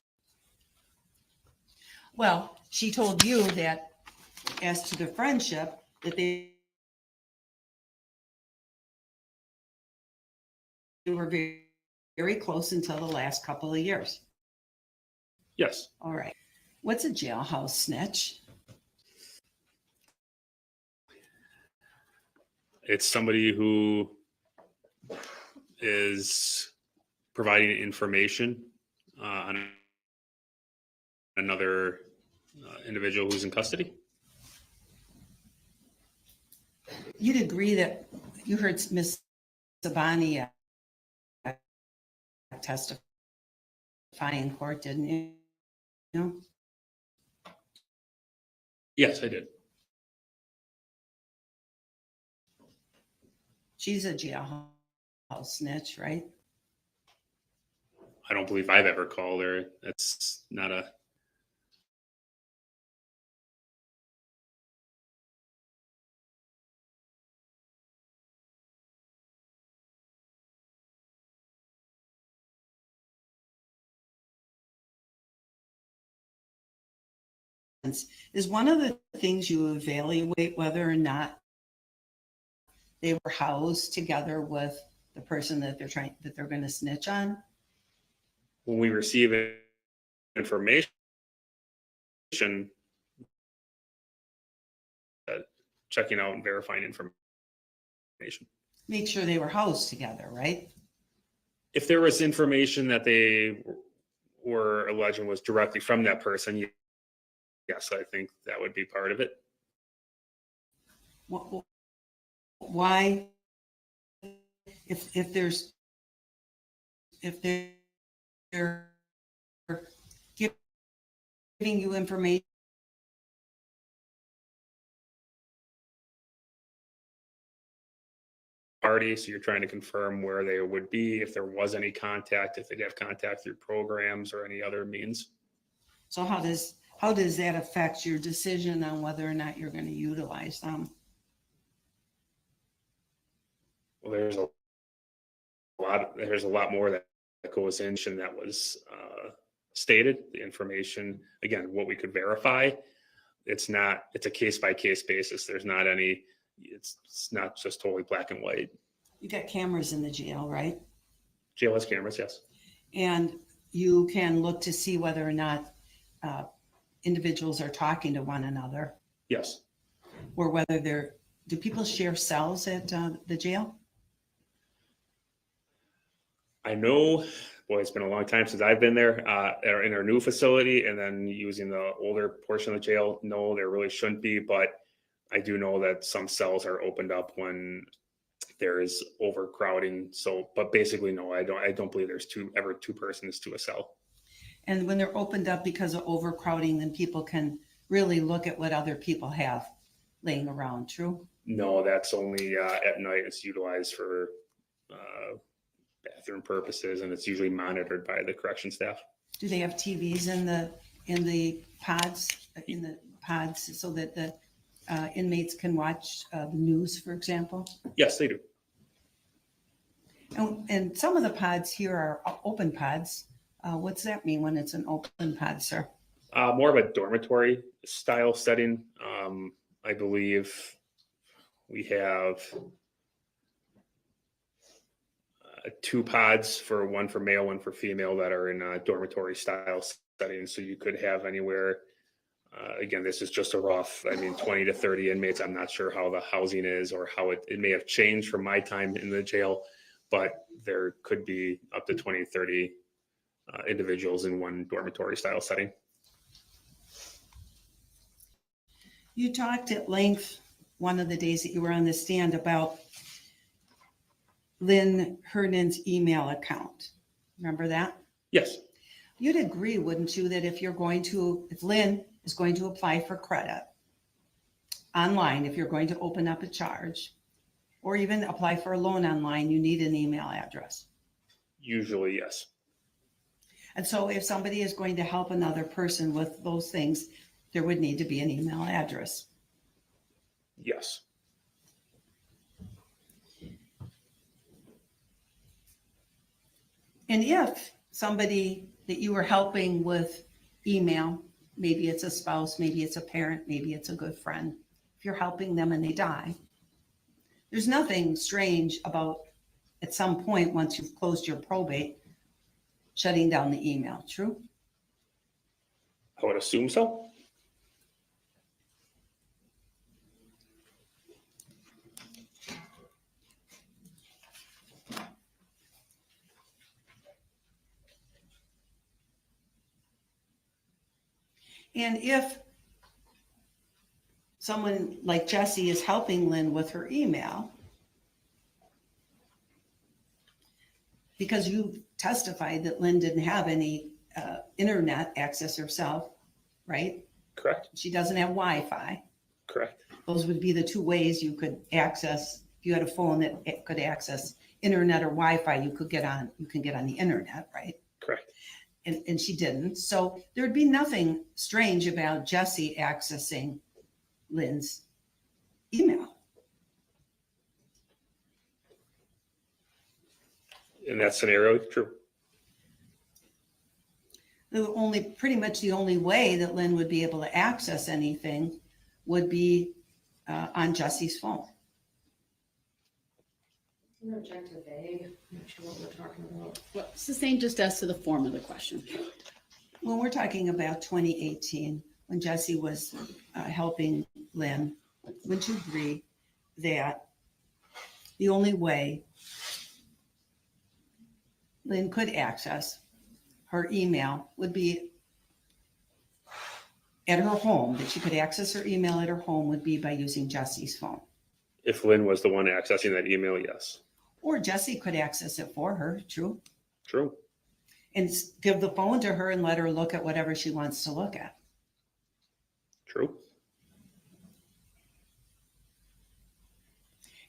Well, she told you that as to the friendship, that they were very, very close until the last couple of years. Yes. All right. What's a jailhouse snitch? It's somebody who is providing information on another individual who's in custody. You'd agree that you heard Miss Sabani testify in court, didn't you? No? Yes, I did. She's a jailhouse snitch, right? I don't believe I've ever called her. That's not a. Is one of the things you evaluate whether or not they were housed together with the person that they're going to snitch on? When we receive information, checking out and verifying information. Make sure they were housed together, right? If there was information that they were alleging was directly from that person, yes, I think that would be part of it. Why, if they're giving you information Party, so you're trying to confirm where they would be, if there was any contact, if they'd have contact through programs or any other means. So how does that affect your decision on whether or not you're going to utilize them? Well, there's a lot more that goes in that was stated. The information, again, what we could verify. It's a case by case basis. There's not any. It's not just totally black and white. You got cameras in the jail, right? Jail has cameras, yes. And you can look to see whether or not individuals are talking to one another. Yes. Or whether do people share cells at the jail? I know, boy, it's been a long time since I've been there, in our new facility, and then using the older portion of the jail. No, there really shouldn't be, but I do know that some cells are opened up when there is overcrowding. So, but basically, no, I don't believe there's ever two persons to a cell. And when they're opened up because of overcrowding, then people can really look at what other people have laying around. True? No, that's only at night. It's utilized for bathroom purposes, and it's usually monitored by the correction staff. Do they have TVs in the pods so that the inmates can watch the news, for example? Yes, they do. And some of the pods here are open pods. What's that mean when it's an open pod, sir? More of a dormitory style setting. I believe we have 2 pods, one for male, one for female, that are in a dormitory style setting. So you could have anywhere, again, this is just a rough, 20 to 30 inmates. I'm not sure how the housing is or how it may have changed from my time in the jail, but there could be up to 20, 30 individuals in one dormitory style setting. You talked at length one of the days that you were on the stand about Lynn Hernan's email account. Remember that? Yes. You'd agree, wouldn't you, that if Lynn is going to apply for credit online, if you're going to open up a charge or even apply for a loan online, you need an email address. Usually, yes. And so if somebody is going to help another person with those things, there would need to be an email address. Yes. And if somebody that you are helping with email, maybe it's a spouse, maybe it's a parent, maybe it's a good friend, if you're helping them and they die, there's nothing strange about at some point, once you've closed your probate, shutting down the email. True? I would assume so. And if someone like Jessy is helping Lynn with her email, because you testified that Lynn didn't have any internet access herself, right? Correct. She doesn't have Wi-Fi. Correct. Those would be the two ways you could access. If you had a phone that could access internet or Wi-Fi, you can get on the internet, right? Correct. And she didn't. So there'd be nothing strange about Jessy accessing Lynn's email. In that scenario, true. Pretty much the only way that Lynn would be able to access anything would be on Jessy's phone. Objective vague. I'm not sure what we're talking about. Well, it's the same just as to the form of the question. When we're talking about 2018, when Jessy was helping Lynn, would you agree that the only way Lynn could access her email would be at her home, that she could access her email at her home would be by using Jessy's phone? If Lynn was the one accessing that email, yes. Or Jessy could access it for her, true? True. And give the phone to her and let her look at whatever she wants to look at. True.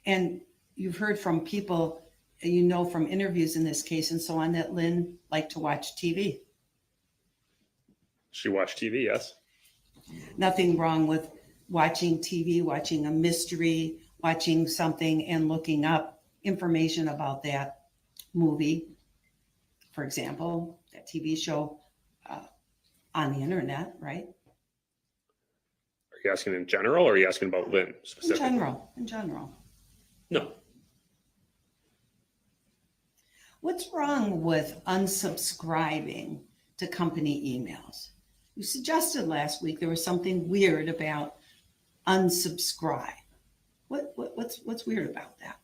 And you've heard from people, you know, from interviews in this case and so on, that Lynn liked to watch TV. She watched TV, yes. Nothing wrong with watching TV, watching a mystery, watching something and looking up information about that movie, for example, that TV show on the internet, right? Are you asking in general or are you asking about Lynn specifically? In general. No. What's wrong with unsubscribing to company emails? You suggested last week there was something weird about unsubscribe. What's weird about that?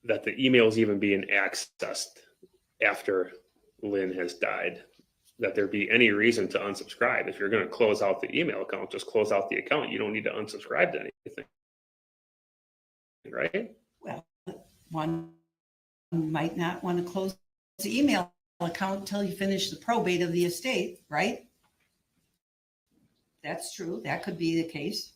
That the email's even being accessed after Lynn has died. That there be any reason to unsubscribe. If you're going to close out the email account, just close out the account. You don't need to unsubscribe to anything. Right? Well, one might not want to close the email account until you finish the probate of the estate, right? That's true. That could be the case.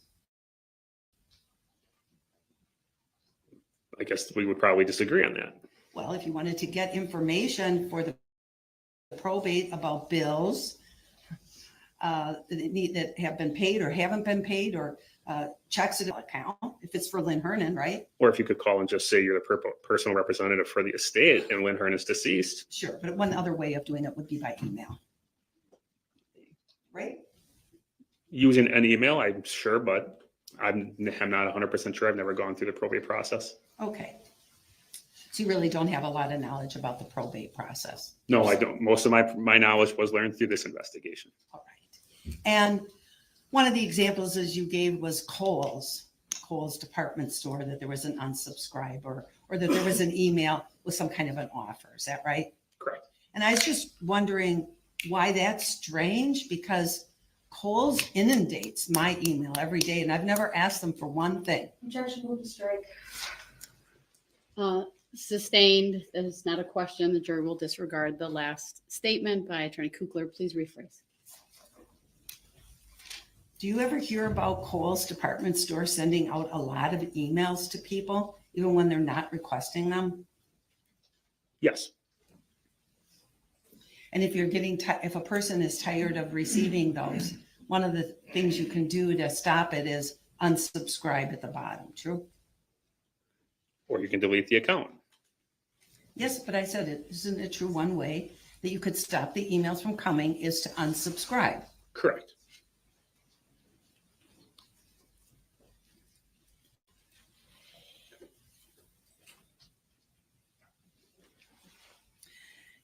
I guess we would probably disagree on that. Well, if you wanted to get information for the probate about bills that have been paid or haven't been paid, or checks in account, if it's for Lynn Hernan, right? Or if you could call and just say you're the personal representative for the estate and Lynn Hernan is deceased. Sure, but one other way of doing it would be by email, right? Using an email, I'm sure, but I'm not 100% sure. I've never gone through the probate process. Okay. So you really don't have a lot of knowledge about the probate process. No, I don't. Most of my knowledge was learned through this investigation. All right. And one of the examples as you gave was Kohl's department store, that there was an unsubscribe or that there was an email with some kind of an offer. Is that right? Correct. And I was just wondering why that's strange, because Kohl's inundates my email every day, and I've never asked them for one thing. Objection, move to strike. Sustained. That is not a question. The jury will disregard the last statement by Attorney Kukler. Please rephrase. Do you ever hear about Kohl's department store sending out a lot of emails to people, even when they're not requesting them? Yes. And if you're getting, if a person is tired of receiving those, one of the things you can do to stop it is unsubscribe at the bottom, true? Or you can delete the account. Yes, but I said it, isn't it true one way that you could stop the emails from coming is to unsubscribe? Correct.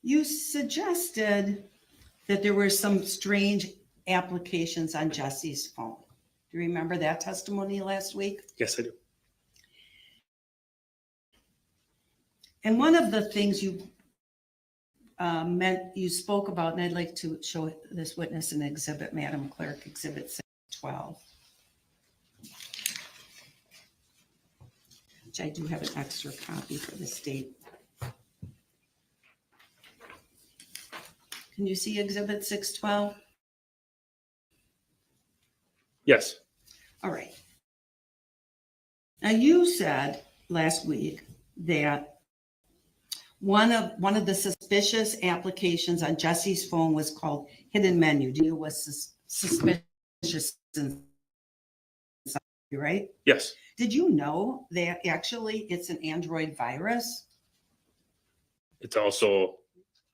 You suggested that there were some strange applications on Jesse's phone. Do you remember that testimony last week? Yes, I do. And one of the things you you spoke about, and I'd like to show this witness an exhibit, Madam Clerk, Exhibit 612, which I do have an extra copy for the state. Can you see Exhibit 612? Yes. All right. Now you said last week that one of the suspicious applications on Jesse's phone was called Hidden Menu. Do you was suspicious, right? Yes. Did you know that actually it's an Android virus? It's also,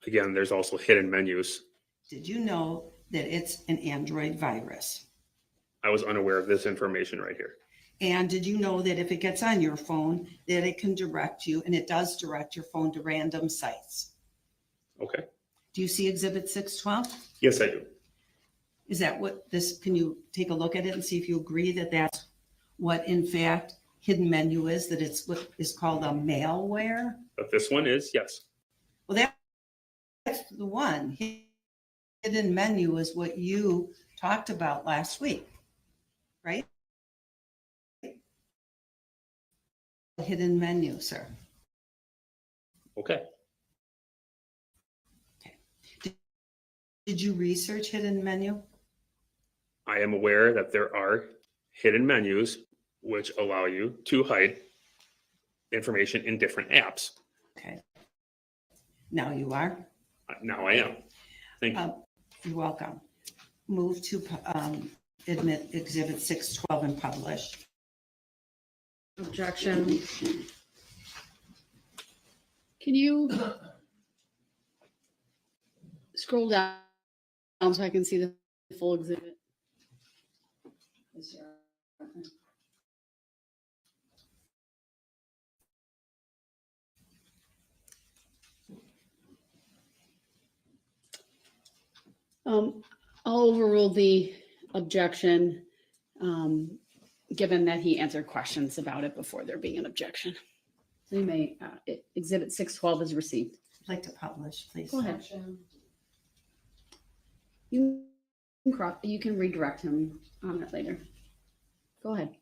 again, there's also hidden menus. Did you know that it's an Android virus? I was unaware of this information right here. And did you know that if it gets on your phone, that it can direct you, and it does direct your phone to random sites? Okay. Do you see Exhibit 612? Yes, I do. Is that what this, can you take a look at it and see if you agree that that's what in fact Hidden Menu is, that it's what is called a malware? But this one is, yes. Well, that's the one. Hidden Menu is what you talked about last week, right? Hidden Menu, sir. Okay. Did you research Hidden Menu? I am aware that there are hidden menus which allow you to hide information in different apps. Okay. Now you are? Now I am. Thank you. You're welcome. Move to admit Exhibit 612 and publish. Objection. Can you scroll down so I can see the full exhibit? I'll overrule the objection, given that he answered questions about it before there being an objection. So you may, Exhibit 612 is received. I'd like to publish, please. Go ahead. You can redirect him on it later. Go ahead.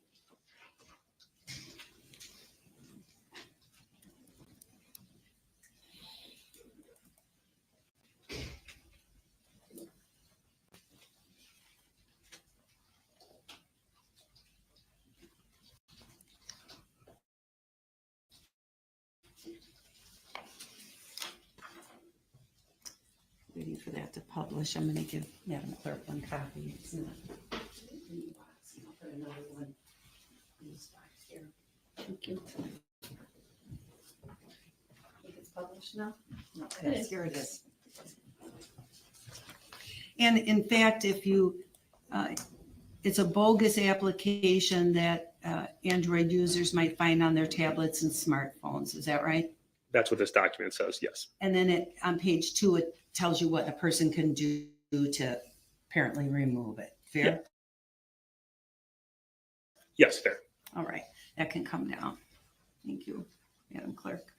Waiting for that to publish. I'm going to give Madam Clerk one copy. It's in the box. I'll put another one in this box here. Thank you. I think it's published now? No, It yes, is. here it is. And in fact, if you, it's a bogus application that Android users might find on their tablets and smartphones. Is that right? That's what this document says, yes. And then it, on page 2, it tells you what a person can do to apparently remove it. Fair? Yeah. Yes, fair. All right, that can come down. Thank you, Madam Clerk.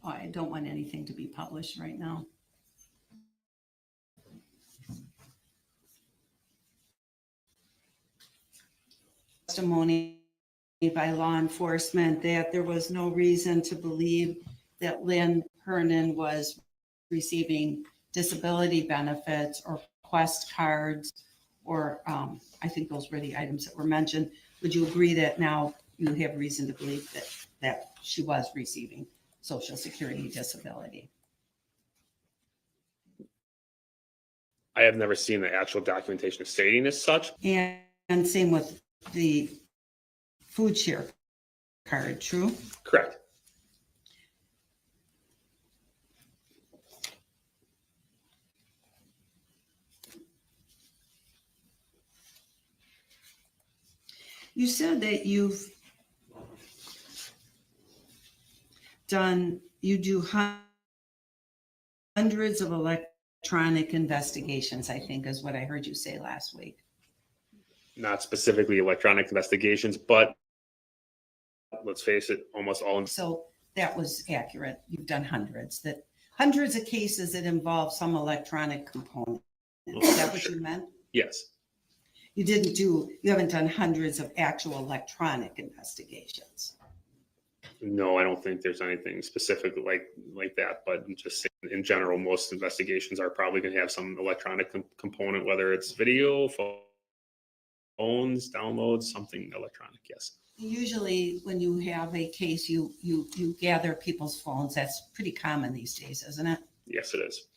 Oh, why I don't want anything to be published right now. Testimony by law enforcement that there was no reason to believe that Lynn Hernan was receiving disability benefits or Quest cards, or I think those were the items that were mentioned. Would you agree that now you have reason to believe that she was receiving Social Security disability? I have never seen the actual documentation stating as such. And same with the food share card, true? Correct. You said that you do hundreds of electronic investigations, I think is what I heard you say last week. Not specifically electronic investigations, but let's face it, almost all. So that was accurate. You've done hundreds of cases that involve some electronic component. Is that what you meant? Yes. You haven't done hundreds of actual electronic investigations. No, I don't think there's anything specific like that, but just in general, most investigations are probably going to have some electronic component, whether it's video, phones, downloads, something electronic. Yes. Usually when you have a case, you gather people's phones. That's pretty common these days, isn't it? Yes, it is.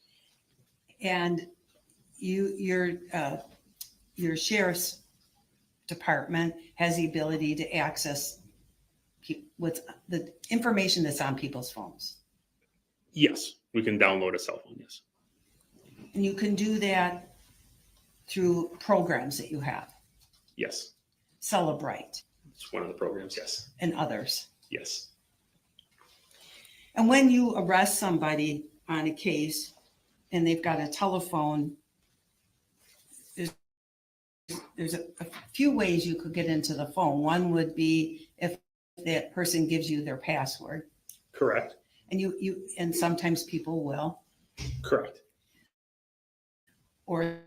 And your sheriff's department has the ability to access what's the information that's on people's phones. Yes, we can download a cell phone. Yes. And you can do that through programs that you have. Yes. Celebrate. It's one of the programs. Yes. And others. Yes. And when you arrest somebody on a case and they've got a telephone, there's a few ways you could get into the phone. One would be if that person gives you their password. Correct. And sometimes people will. Correct. Or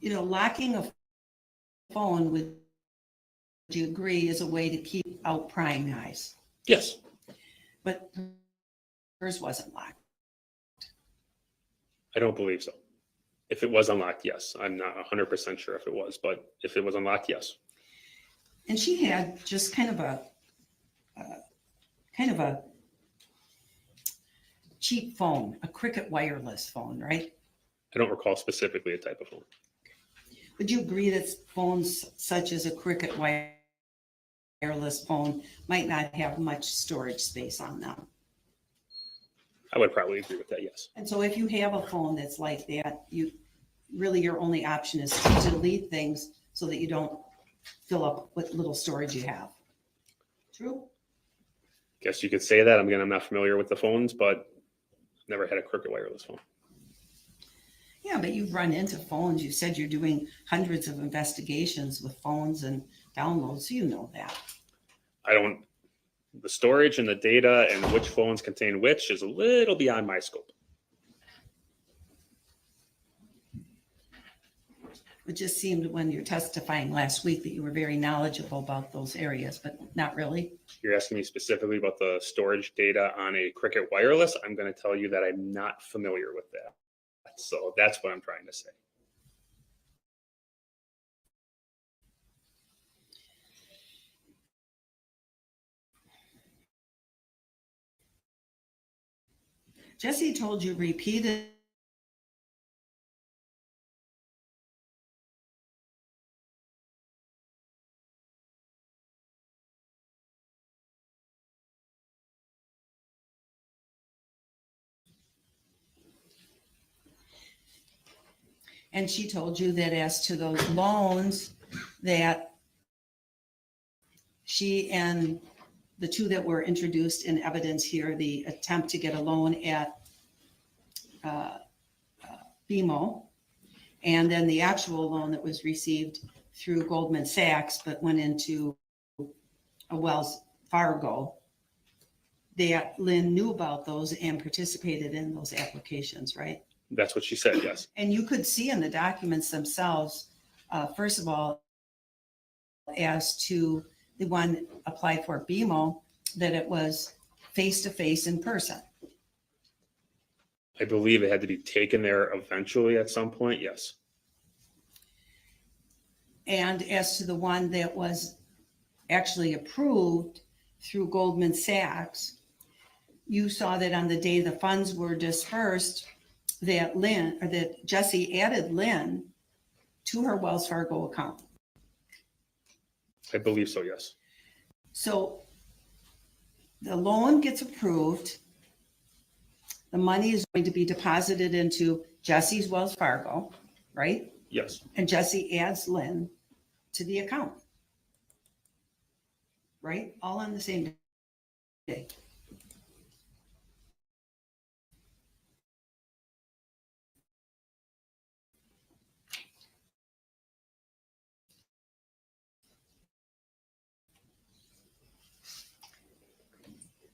locking a phone, would you agree, is a way to keep out prying eyes? Yes. But hers wasn't locked. I don't believe so. If it was unlocked, yes. I'm not 100% sure if it was, but if it was unlocked, yes. And she had just kind of a cheap phone, a Cricket wireless phone, right? I don't recall specifically a type of phone. Would you agree that phones such as a Cricket wireless phone might not have much storage space on them? I would probably agree with that, yes. And so if you have a phone that's like that, your only option is to delete things so that you don't fill up what little storage you have. True? Guess you could say that. Again, I'm not familiar with the phones, but never had a Cricket wireless phone. Yeah, but you've run into phones. You said you're doing hundreds of investigations with phones and downloads, so you know that. The storage and the data and which phones contain which is a little beyond my scope. It just seemed when you're testifying last week that you were very knowledgeable about those areas, but not really. You're asking me specifically about the storage data on a Cricket wireless. I'm going to tell you that I'm not familiar with that. So that's what I'm trying to say. Jessy told you repeatedly And she told you that as to those loans, that she and the two that were introduced in evidence here, the attempt to get a loan at BMO, and then the actual loan that was received through Goldman Sachs, but went into a Wells Fargo, that Lynn knew about those and participated in those applications, right? That's what she said, yes. And you could see in the documents themselves, first of all, as to the one applied for BMO, that it was face-to-face in person. I believe it had to be taken there eventually at some point, yes. And as to the one that was actually approved through Goldman Sachs, you saw that on the day the funds were dispersed, that Jessy added Lynn to her Wells Fargo account. I believe so, yes. So the loan gets approved. The money is going to be deposited into Jesse's Wells Fargo, right? Yes. And Jessy adds Lynn to the account. Right? All on the same day.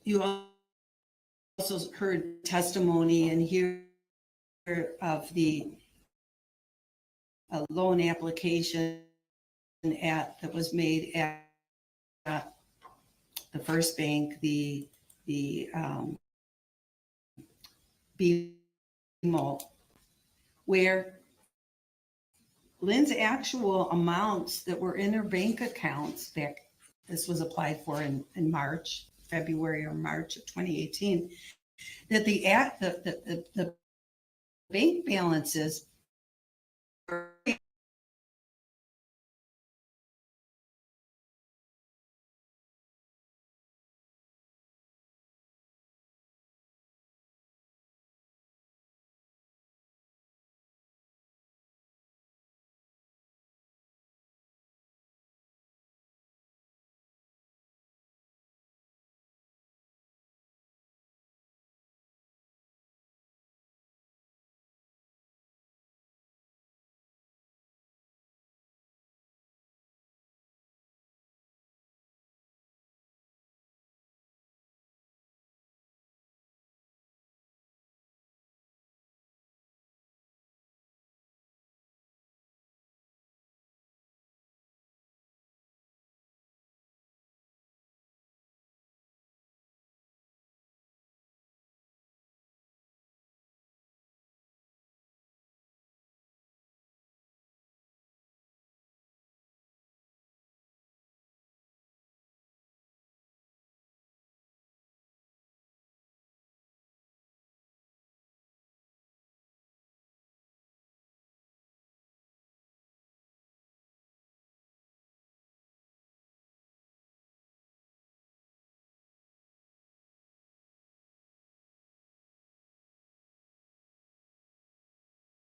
You also heard testimony in here of the loan application that was made at the first bank, the BMO, where Lynn's actual amounts that were in her bank accounts back, this was applied for in March, February or March of 2018, that the bank balances were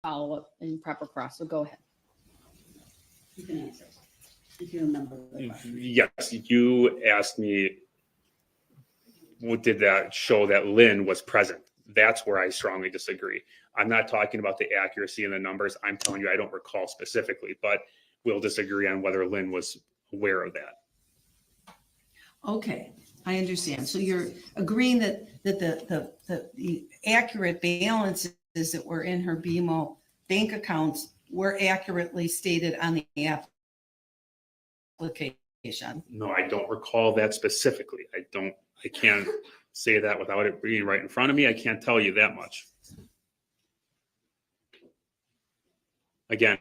follow up in proper cross. So go ahead. You can answer if you remember the question. Yes, you asked me, what did that show that Lynn was present? That's where I strongly disagree. I'm not talking about the accuracy in the numbers. I'm telling you, I don't recall specifically, but we'll disagree on whether Lynn was aware of that. okay. I understand. So you're agreeing that the accurate balances that were in her BMO bank accounts were accurately stated on the application. No, I don't recall that specifically. I can't say that without it being right in front of me. I can't tell you that much. Again,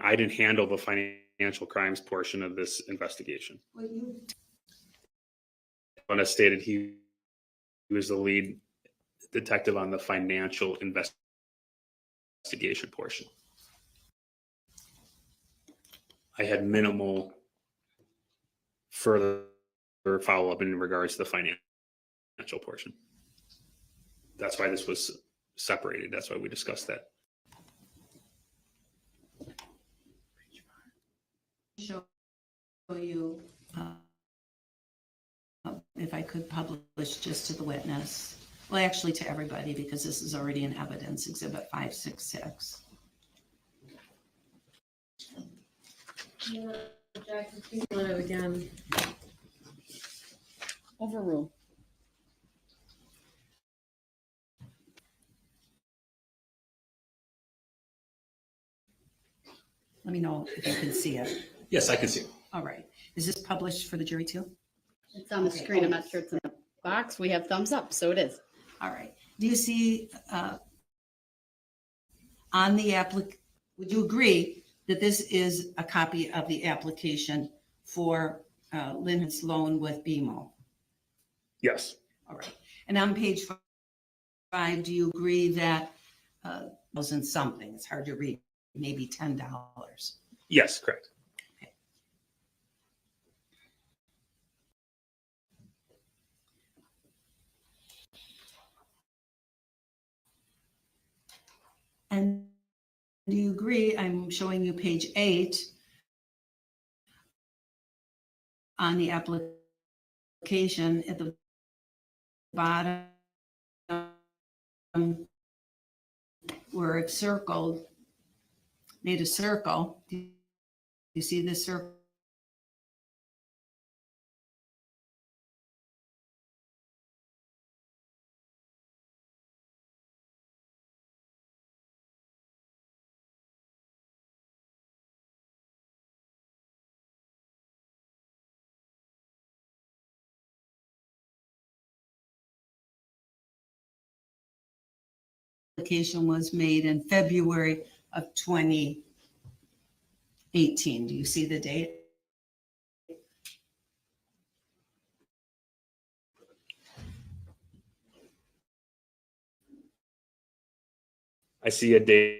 I didn't handle the financial crimes portion of this investigation. When I stated he was the lead detective on the financial investigation portion. I had minimal further follow-up in regards to the financial portion. That's why this was separated. That's why we discussed that. show you, if I could publish just to the witness. Well, actually to everybody, because this is already in evidence, Exhibit 566. Let it again. Overrule. Let me know if you can see it. Yes, I can see. All right. Is this published for the jury too? It's on the Okay. screen. I'm not sure it's in the box. We have thumbs up, so it is. All right. Do you see on the would you agree that this is a copy of the application for Lynn's loan with BMO? Yes. All right. And on page 5, do you agree that wasn't something? It's hard to read. Maybe $10. Yes, correct. And do you agree? I'm showing you page 8 on the application at the bottom where it's circled, made a circle. Do you see this circle? Application was made in February of 2018. Do you see the date? I see a date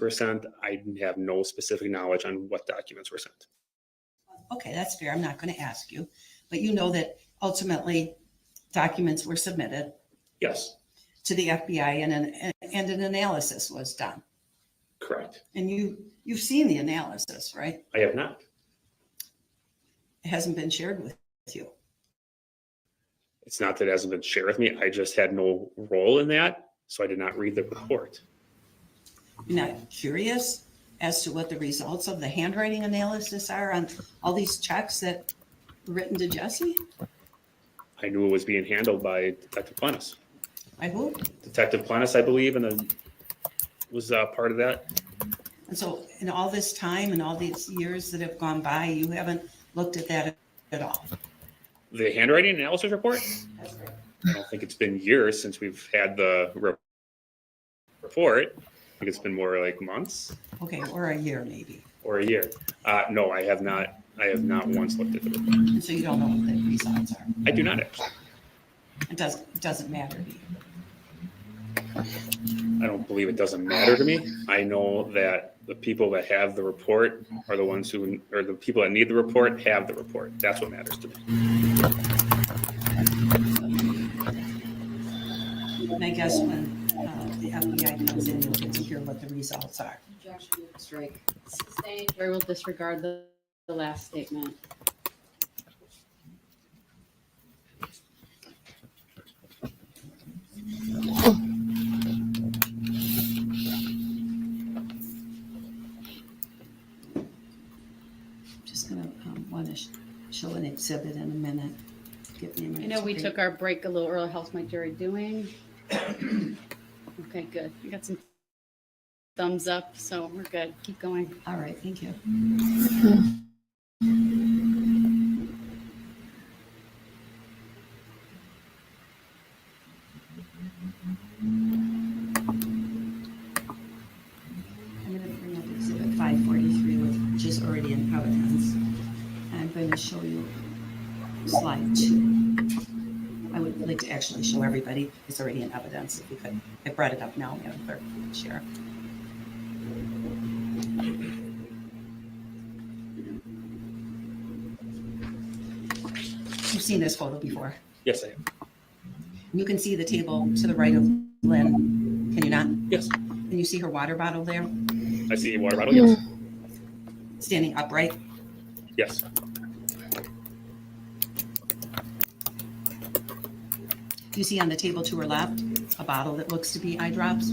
were sent. I have no specific knowledge on what documents were sent. Okay, that's fair. I'm not going to ask you, but you know that ultimately documents were submitted Yes, to the FBI and an analysis was done. correct. And you've seen the analysis, right? I have not. It hasn't been shared with you. It's not that it hasn't been shared with me. I just had no role in that, so I did not read the report. You're not curious as to what the results of the handwriting analysis are on all these checks that were written to Jessy? I knew it was being handled by Detective Plennis. I hope. Detective Plennis, I believe, and then was part of that. And so in all this time and all these years that have gone by, you haven't looked at that at all? The handwriting analysis report? That's right. I don't think it's been years since we've had the report. I think it's been more like months. Okay, or a year maybe. Or a year. No, I have not. I have not once looked at the report. And so you don't know what the results are? I do not actually. It doesn't matter to you? I don't believe it doesn't matter to me. I know that the people that have the report are the ones who, or the people that need the report have the report. That's what matters to me. And I guess when the FBI comes in, you'll get to hear what the results are. Objection, strike. Sustained. Jury will disregard the last statement. Just gonna want to show an exhibit in a minute. Give me a minute. I know we to took our break a little early. How's my jury doing? Okay, good. I got some thumbs up, so we're good. Keep going. All right, thank you. I'm going to bring up exhibit 543, which is already in evidence. I'm going to show you slide 2. I would like to actually show everybody it's already in evidence if we could. I brought it up now, Madam Clerk, share. You've seen this photo before. Yes, I am. You can see the table to the right of Lynn, can you not? Yes. Can you see her water bottle there? I see a water bottle. Yes. Standing upright? Yes. Do you see on the table to her left a bottle that looks to be eye drops?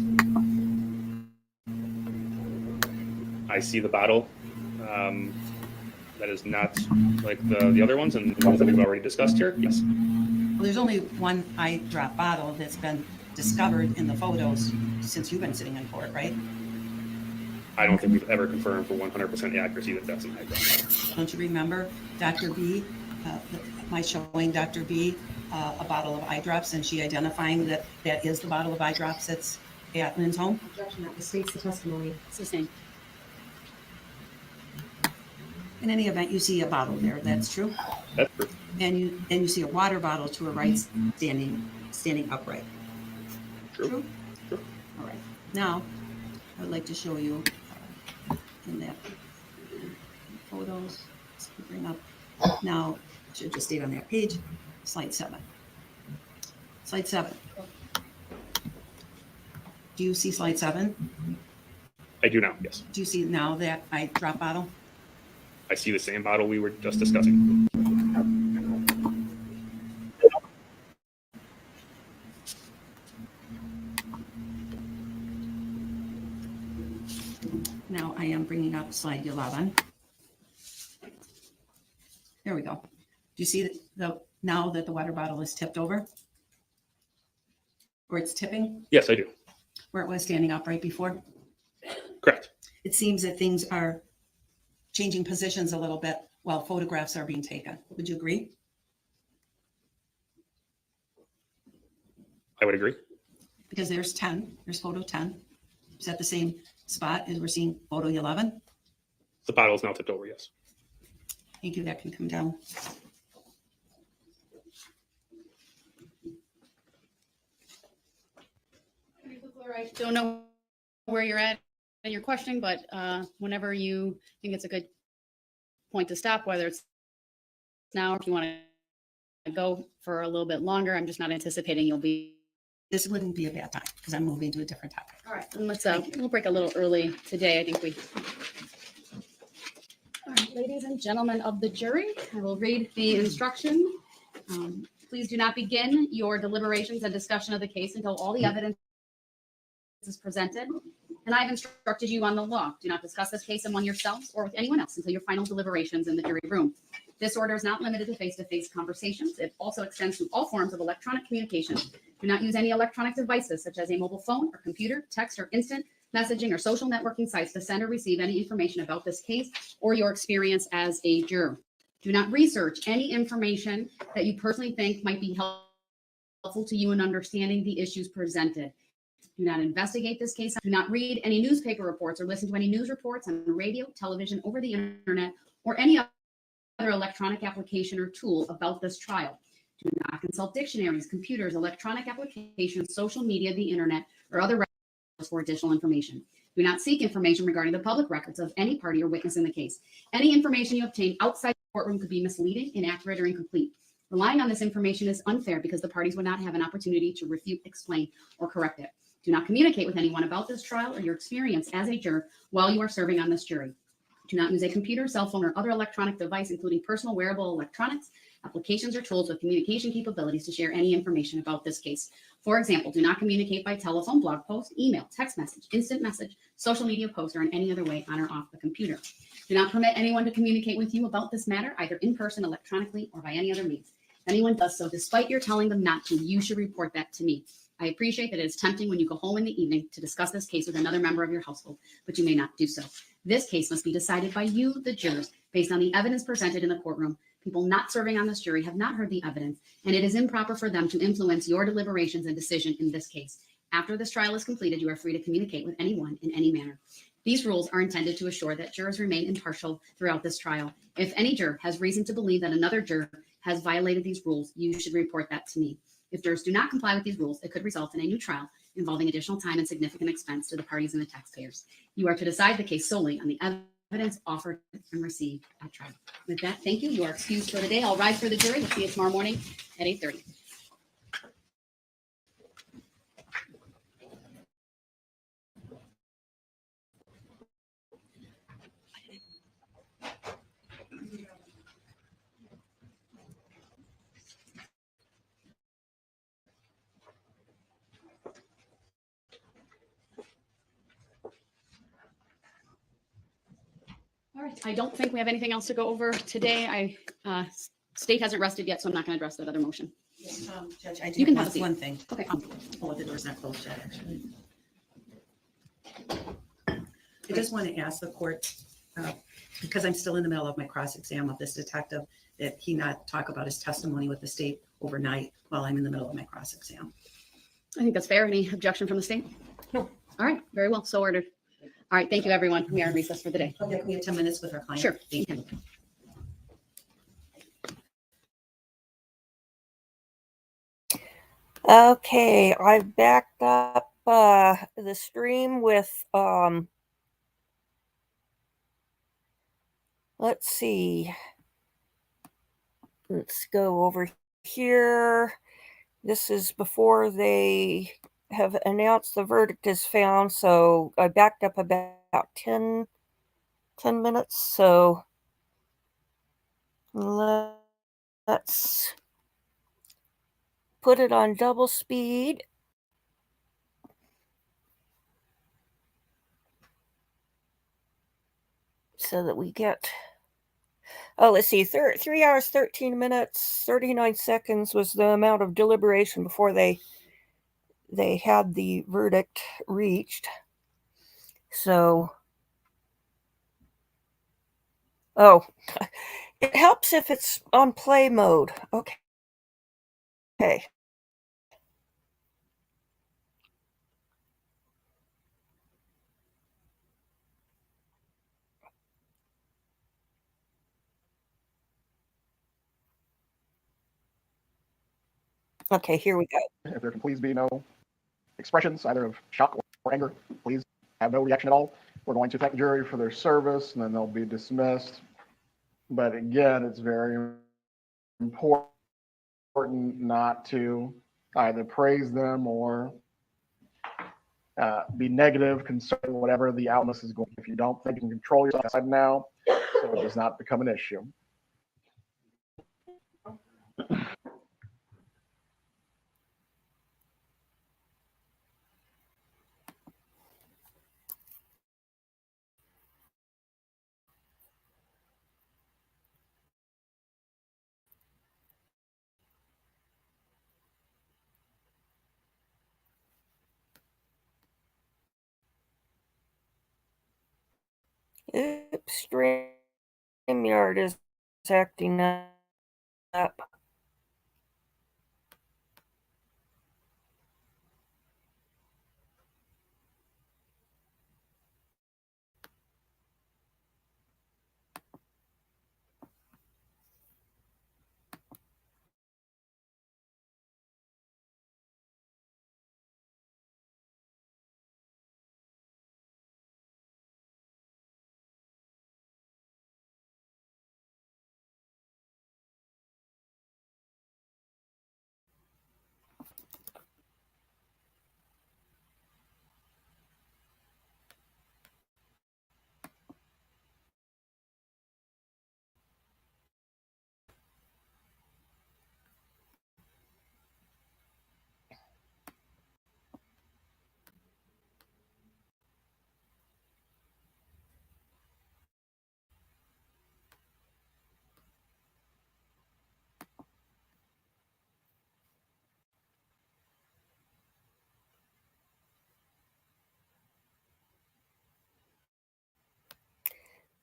I see the bottle. That is not like the other ones and the ones that we've already discussed here. Yes. Well, there's only one eye drop bottle that's been discovered in the photos since you've been sitting in court, right? I don't think we've ever confirmed for 100% accuracy that that's an eye drop. Don't you remember Dr. B, my showing Dr. B a bottle of eye drops and she identifying that that is the bottle of eye drops that's at Lynn's home? Objection, that states the testimony. Sustained. In any event, you see a bottle there, that's true? That's true. And you see a water bottle to her right standing upright. True. True? All right. Now, I would like to show you in that photos. Let's bring up. Now, I should just stayed on that page. Slide 7. Slide 7. Do you see slide 7? I do now. Yes. Do you see now that eye drop bottle? I see the same bottle we were just discussing. Now I am bringing up slide 11. There we go. Do you see now that the water bottle is tipped over? Or it's tipping? Yes, I do. Where it was standing upright before? Correct. It seems that things are changing positions a little bit while photographs are being taken. Would you agree? I would agree. Because there's 10, there's photo 10. Is that the same spot as we're seeing photo 11? The bottle is now tipped over. Yes. Thank you, that can come down. Don't know where you're at your questioning, but whenever you think it's a good point to stop, whether it's now or if you want to go for a little bit longer, I'm just not anticipating you'll be. This wouldn't be a bad time because I'm moving to a different topic. All right, and let's we'll break a little early today. I think we. All right, ladies and gentlemen of the jury, I will read the instruction. Please do not begin your deliberations and discussion of the case until all the evidence is presented. And I have instructed you on the law. Do not discuss this case among yourselves or with anyone else until your final deliberations in the jury room. This order is not limited to face-to-face conversations. It also extends to all forms of electronic communication. Do not use any electronic devices such as a mobile phone or computer, text or instant messaging or social networking sites to send or receive any information about this case or your experience as a juror. Do not research any information that you personally think might be helpful to you in understanding the issues presented. Do not investigate this case. Do not read any newspaper reports or listen to any news reports on radio, television, over the internet, or any other electronic application or tool about this trial. Do not consult dictionaries, computers, electronic applications, social media, the internet, or other records for additional information. Do not seek information regarding the public records of any party or witness in the case. Any information you obtain outside the courtroom could be misleading, inaccurate, or incomplete. Relying on this information is unfair because the parties would not have an opportunity to refute, explain, or correct it. Do not communicate with anyone about this trial or your experience as a juror while you are serving on this jury. Do not use a computer, cell phone, or other electronic device, including personal wearable electronics, applications, or tools with communication capabilities to share any information about this case. For example, do not communicate by telephone, blog post, email, text message, instant message, social media post, or in any other way on or off the computer. Do not permit anyone to communicate with you about this matter, either in person, electronically, or by any other means. If anyone does so, despite your telling them not to, you should report that to me. I appreciate that it is tempting when you go home in the evening to discuss this case with another member of your household, but you may not do so. This case must be decided by you, the jurors, based on the evidence presented in the courtroom. People not serving on this jury have not heard the evidence, and it is improper for them to influence your deliberations and decision in this case. After this trial is completed, you are free to communicate with anyone in any manner. These rules are intended to assure that jurors remain impartial throughout this trial. If any juror has reason to believe that another juror has violated these rules, you should report that to me. If jurors do not comply with these rules, it could result in a new trial involving additional time and significant expense to the parties and the taxpayers. You are to decide the case solely on the evidence offered and received at trial. With that, thank you. You are excused for the day. I'll rise for the jury. We'll see you tomorrow morning at 8:30. All right. I don't think we have anything else to go over today. State hasn't rested yet, so I'm not going to address that other motion. Judge, I do You can have have a seat. one thing. Okay. Oh, the door's not closed yet, actually. I just want to ask the court, because I'm still in the middle of my cross-exam of this detective, that he not talk about his testimony with the state overnight while I'm in the middle of my cross-exam. I think that's fair. Any objection from the state? No. All right. Very well. So ordered. All right. Thank you, everyone. We are in recess for the day. Okay, we have 10 minutes with our client. Sure. Thank you. Okay, I've backed up the stream with let's see. Let's go over here. This is before they have announced the verdict is found, so I backed up about 10 minutes. So let's put it on double speed. So that we get, let's see, 3 hours, 13 minutes, 39 seconds was the amount of deliberation before they had the verdict reached. So, it helps if it's on play mode. Okay. Okay, here we go. If there can please be no expressions, either of shock or anger, please have no reaction at all. We're going to thank the jury for their service, and then they'll be dismissed. But again, it's very important not to either praise them or be negative concerning whatever the outcome is going. If you don't think you can control yourself now, so it does not become an issue. Oops, StreamYard is acting up.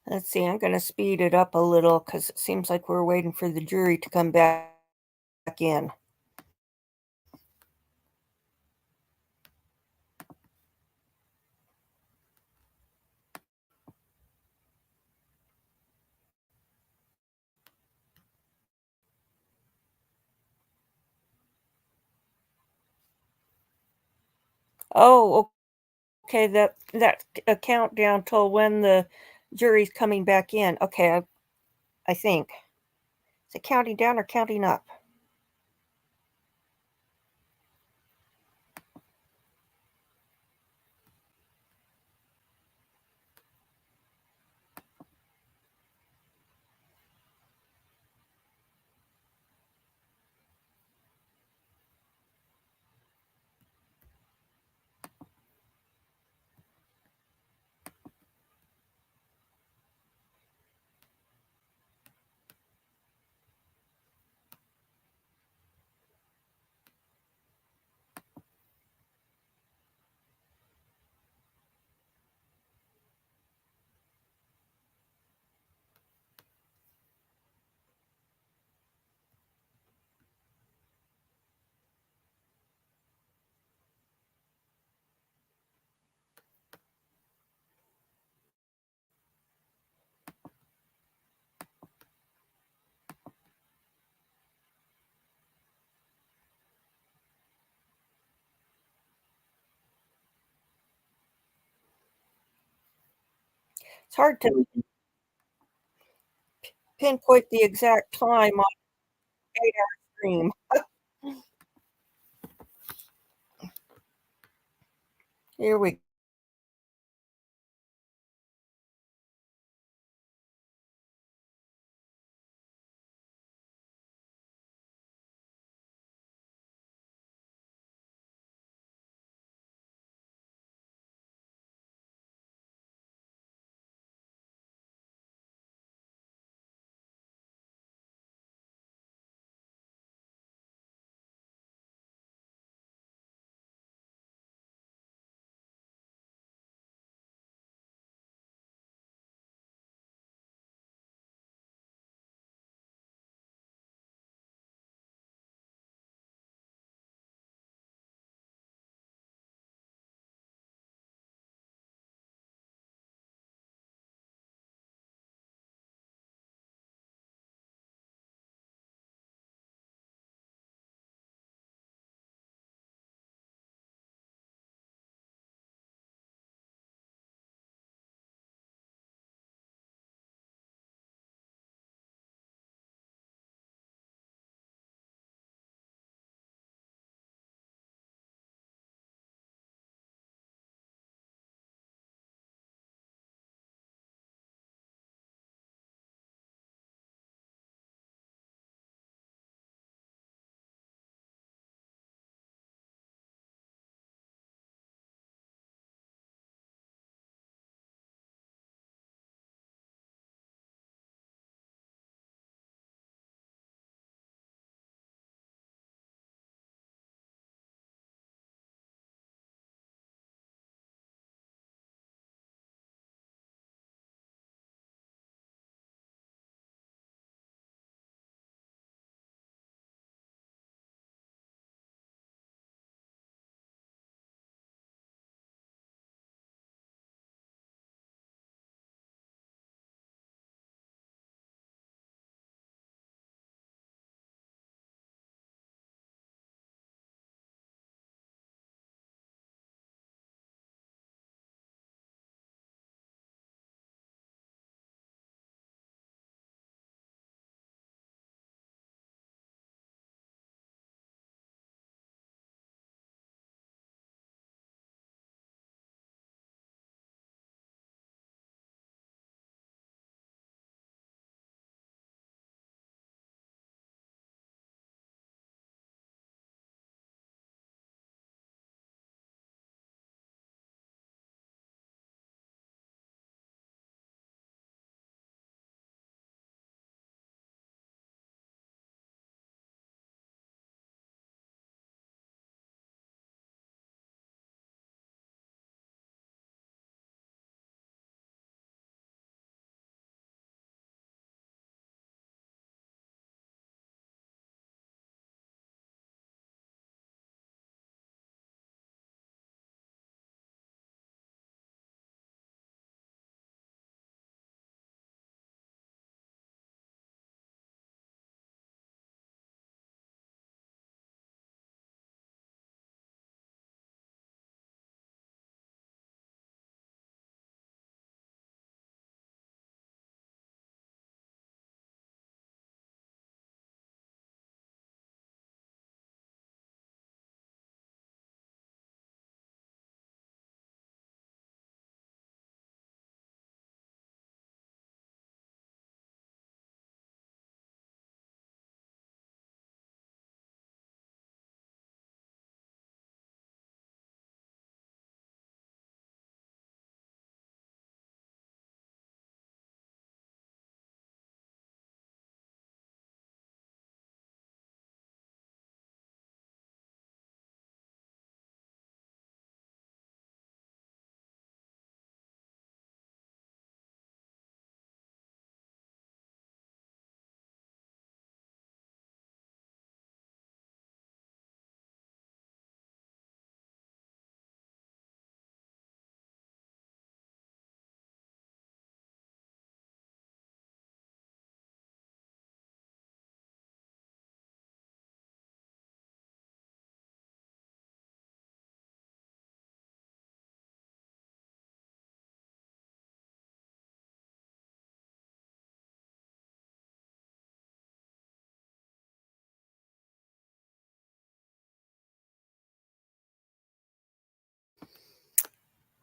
Let's see, I'm going to speed it up a little because it seems like we're waiting for the jury to come back in. Oh, okay, that a countdown till when the jury's coming back in. Okay, I think. Is it counting down or counting up? It's hard to pinpoint the exact time on 8-hour stream. Here we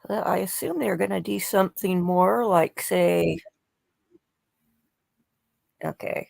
Well, I assume they're going to do something more like, say, okay.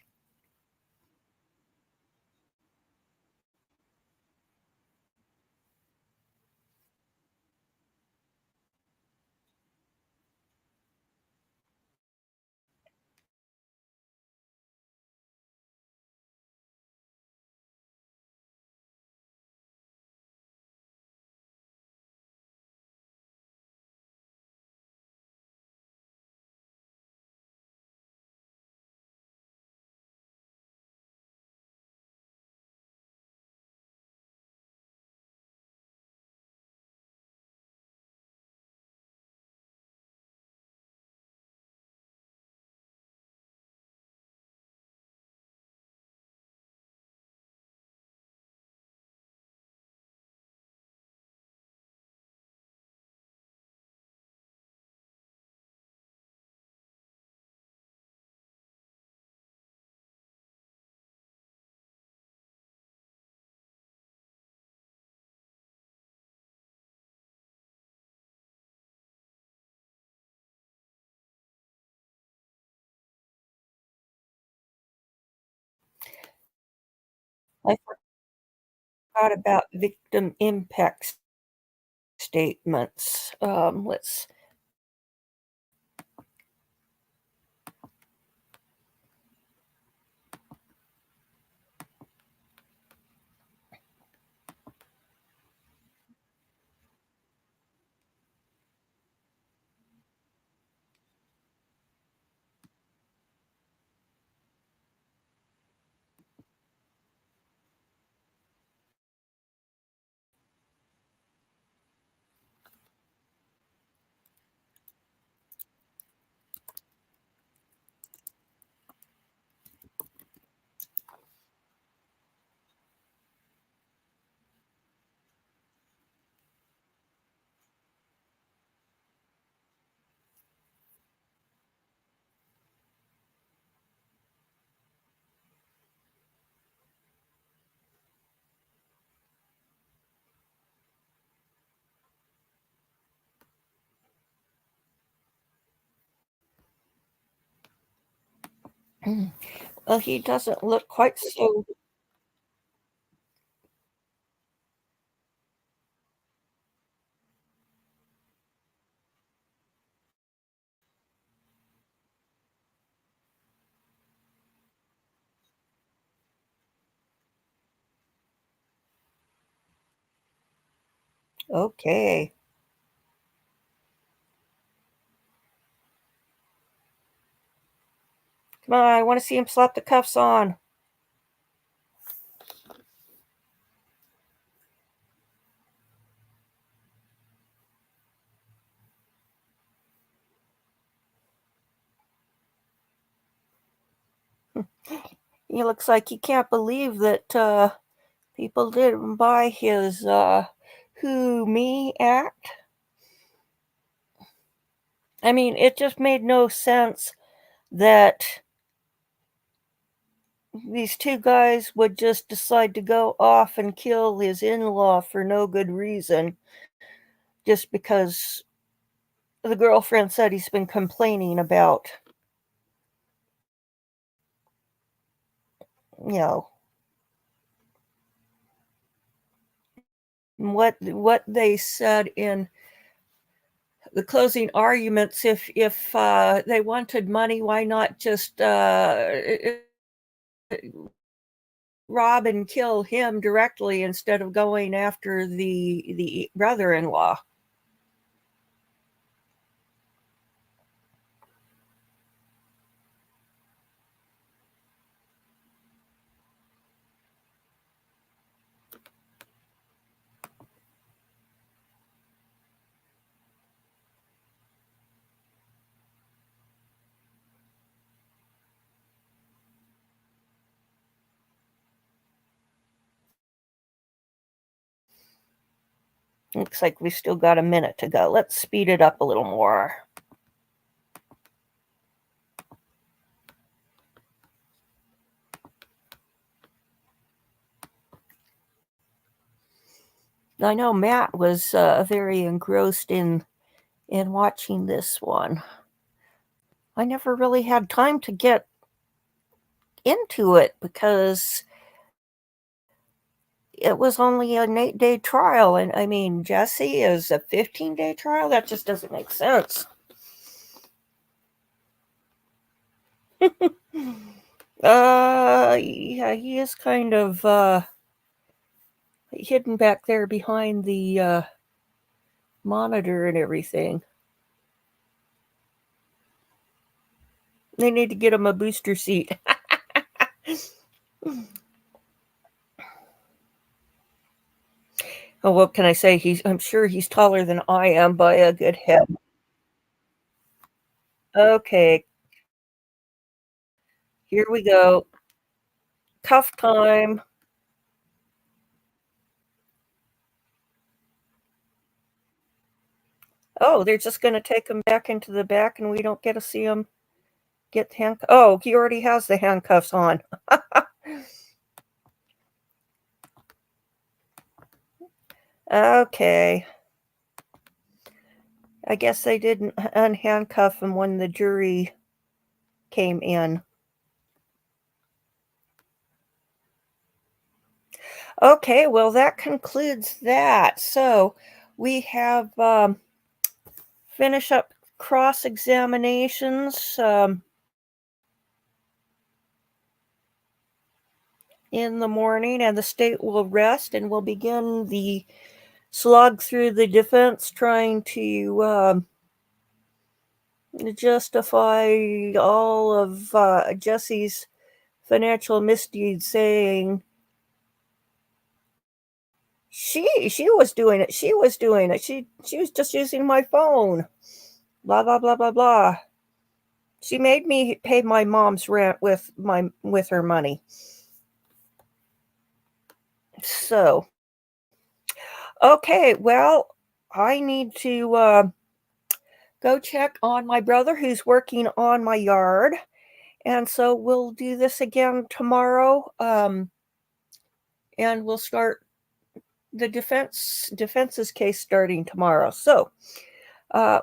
I forgot about victim impact statements. Let's well, he doesn't look quite so. Okay. Come on, I want to see him slap the cuffs on. He looks like he can't believe that people didn't buy his who me act. I mean, it just made no sense that these two guys would just decide to go off and kill his in-law for no good reason, just because the girlfriend said he's been complaining about, you know, what they said in the closing arguments. If they wanted money, why not just rob and kill him directly instead of going after the brother-in-law? Looks like we've still got a minute to go. Let's speed it up a little more. I know Matt was very engrossed in in watching this one. I never really had time to get into it because it was only an 8-day trial. And I mean, Jessy is a 15-day trial. That just doesn't make sense. Yeah, he is kind of hidden back there behind the monitor and everything. They need to get him a booster seat. Oh, what can I say? I'm sure he's taller than I am by a good head. Okay. Here we go. Cuff time. Oh, they're just going to take him back into the back and we don't get to see him get handcuffs. Oh, he already has the handcuffs on. Okay. I guess they didn't unhandcuff him when the jury came in. Okay, well, that concludes that. So we have finish up cross-examinations in the morning, and the state will rest, and we'll begin the slog through the defense trying to justify all of Jesse's financial misdeeds, saying she was doing it. She was doing it. She was just using my phone. Blah blah blah blah blah. She made me pay my mom's rent with her money. So, okay, well, I need to go check on my brother who's working on my yard. And so we'll do this again tomorrow. And we'll start the defense's case starting tomorrow. So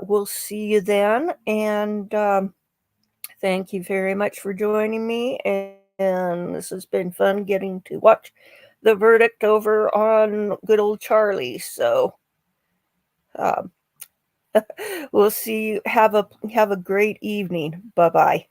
we'll see you then. And thank you very much for joining me. And this has been fun getting to watch the verdict over on good old Charlie. So we'll see you. Have a great evening. Bye-bye.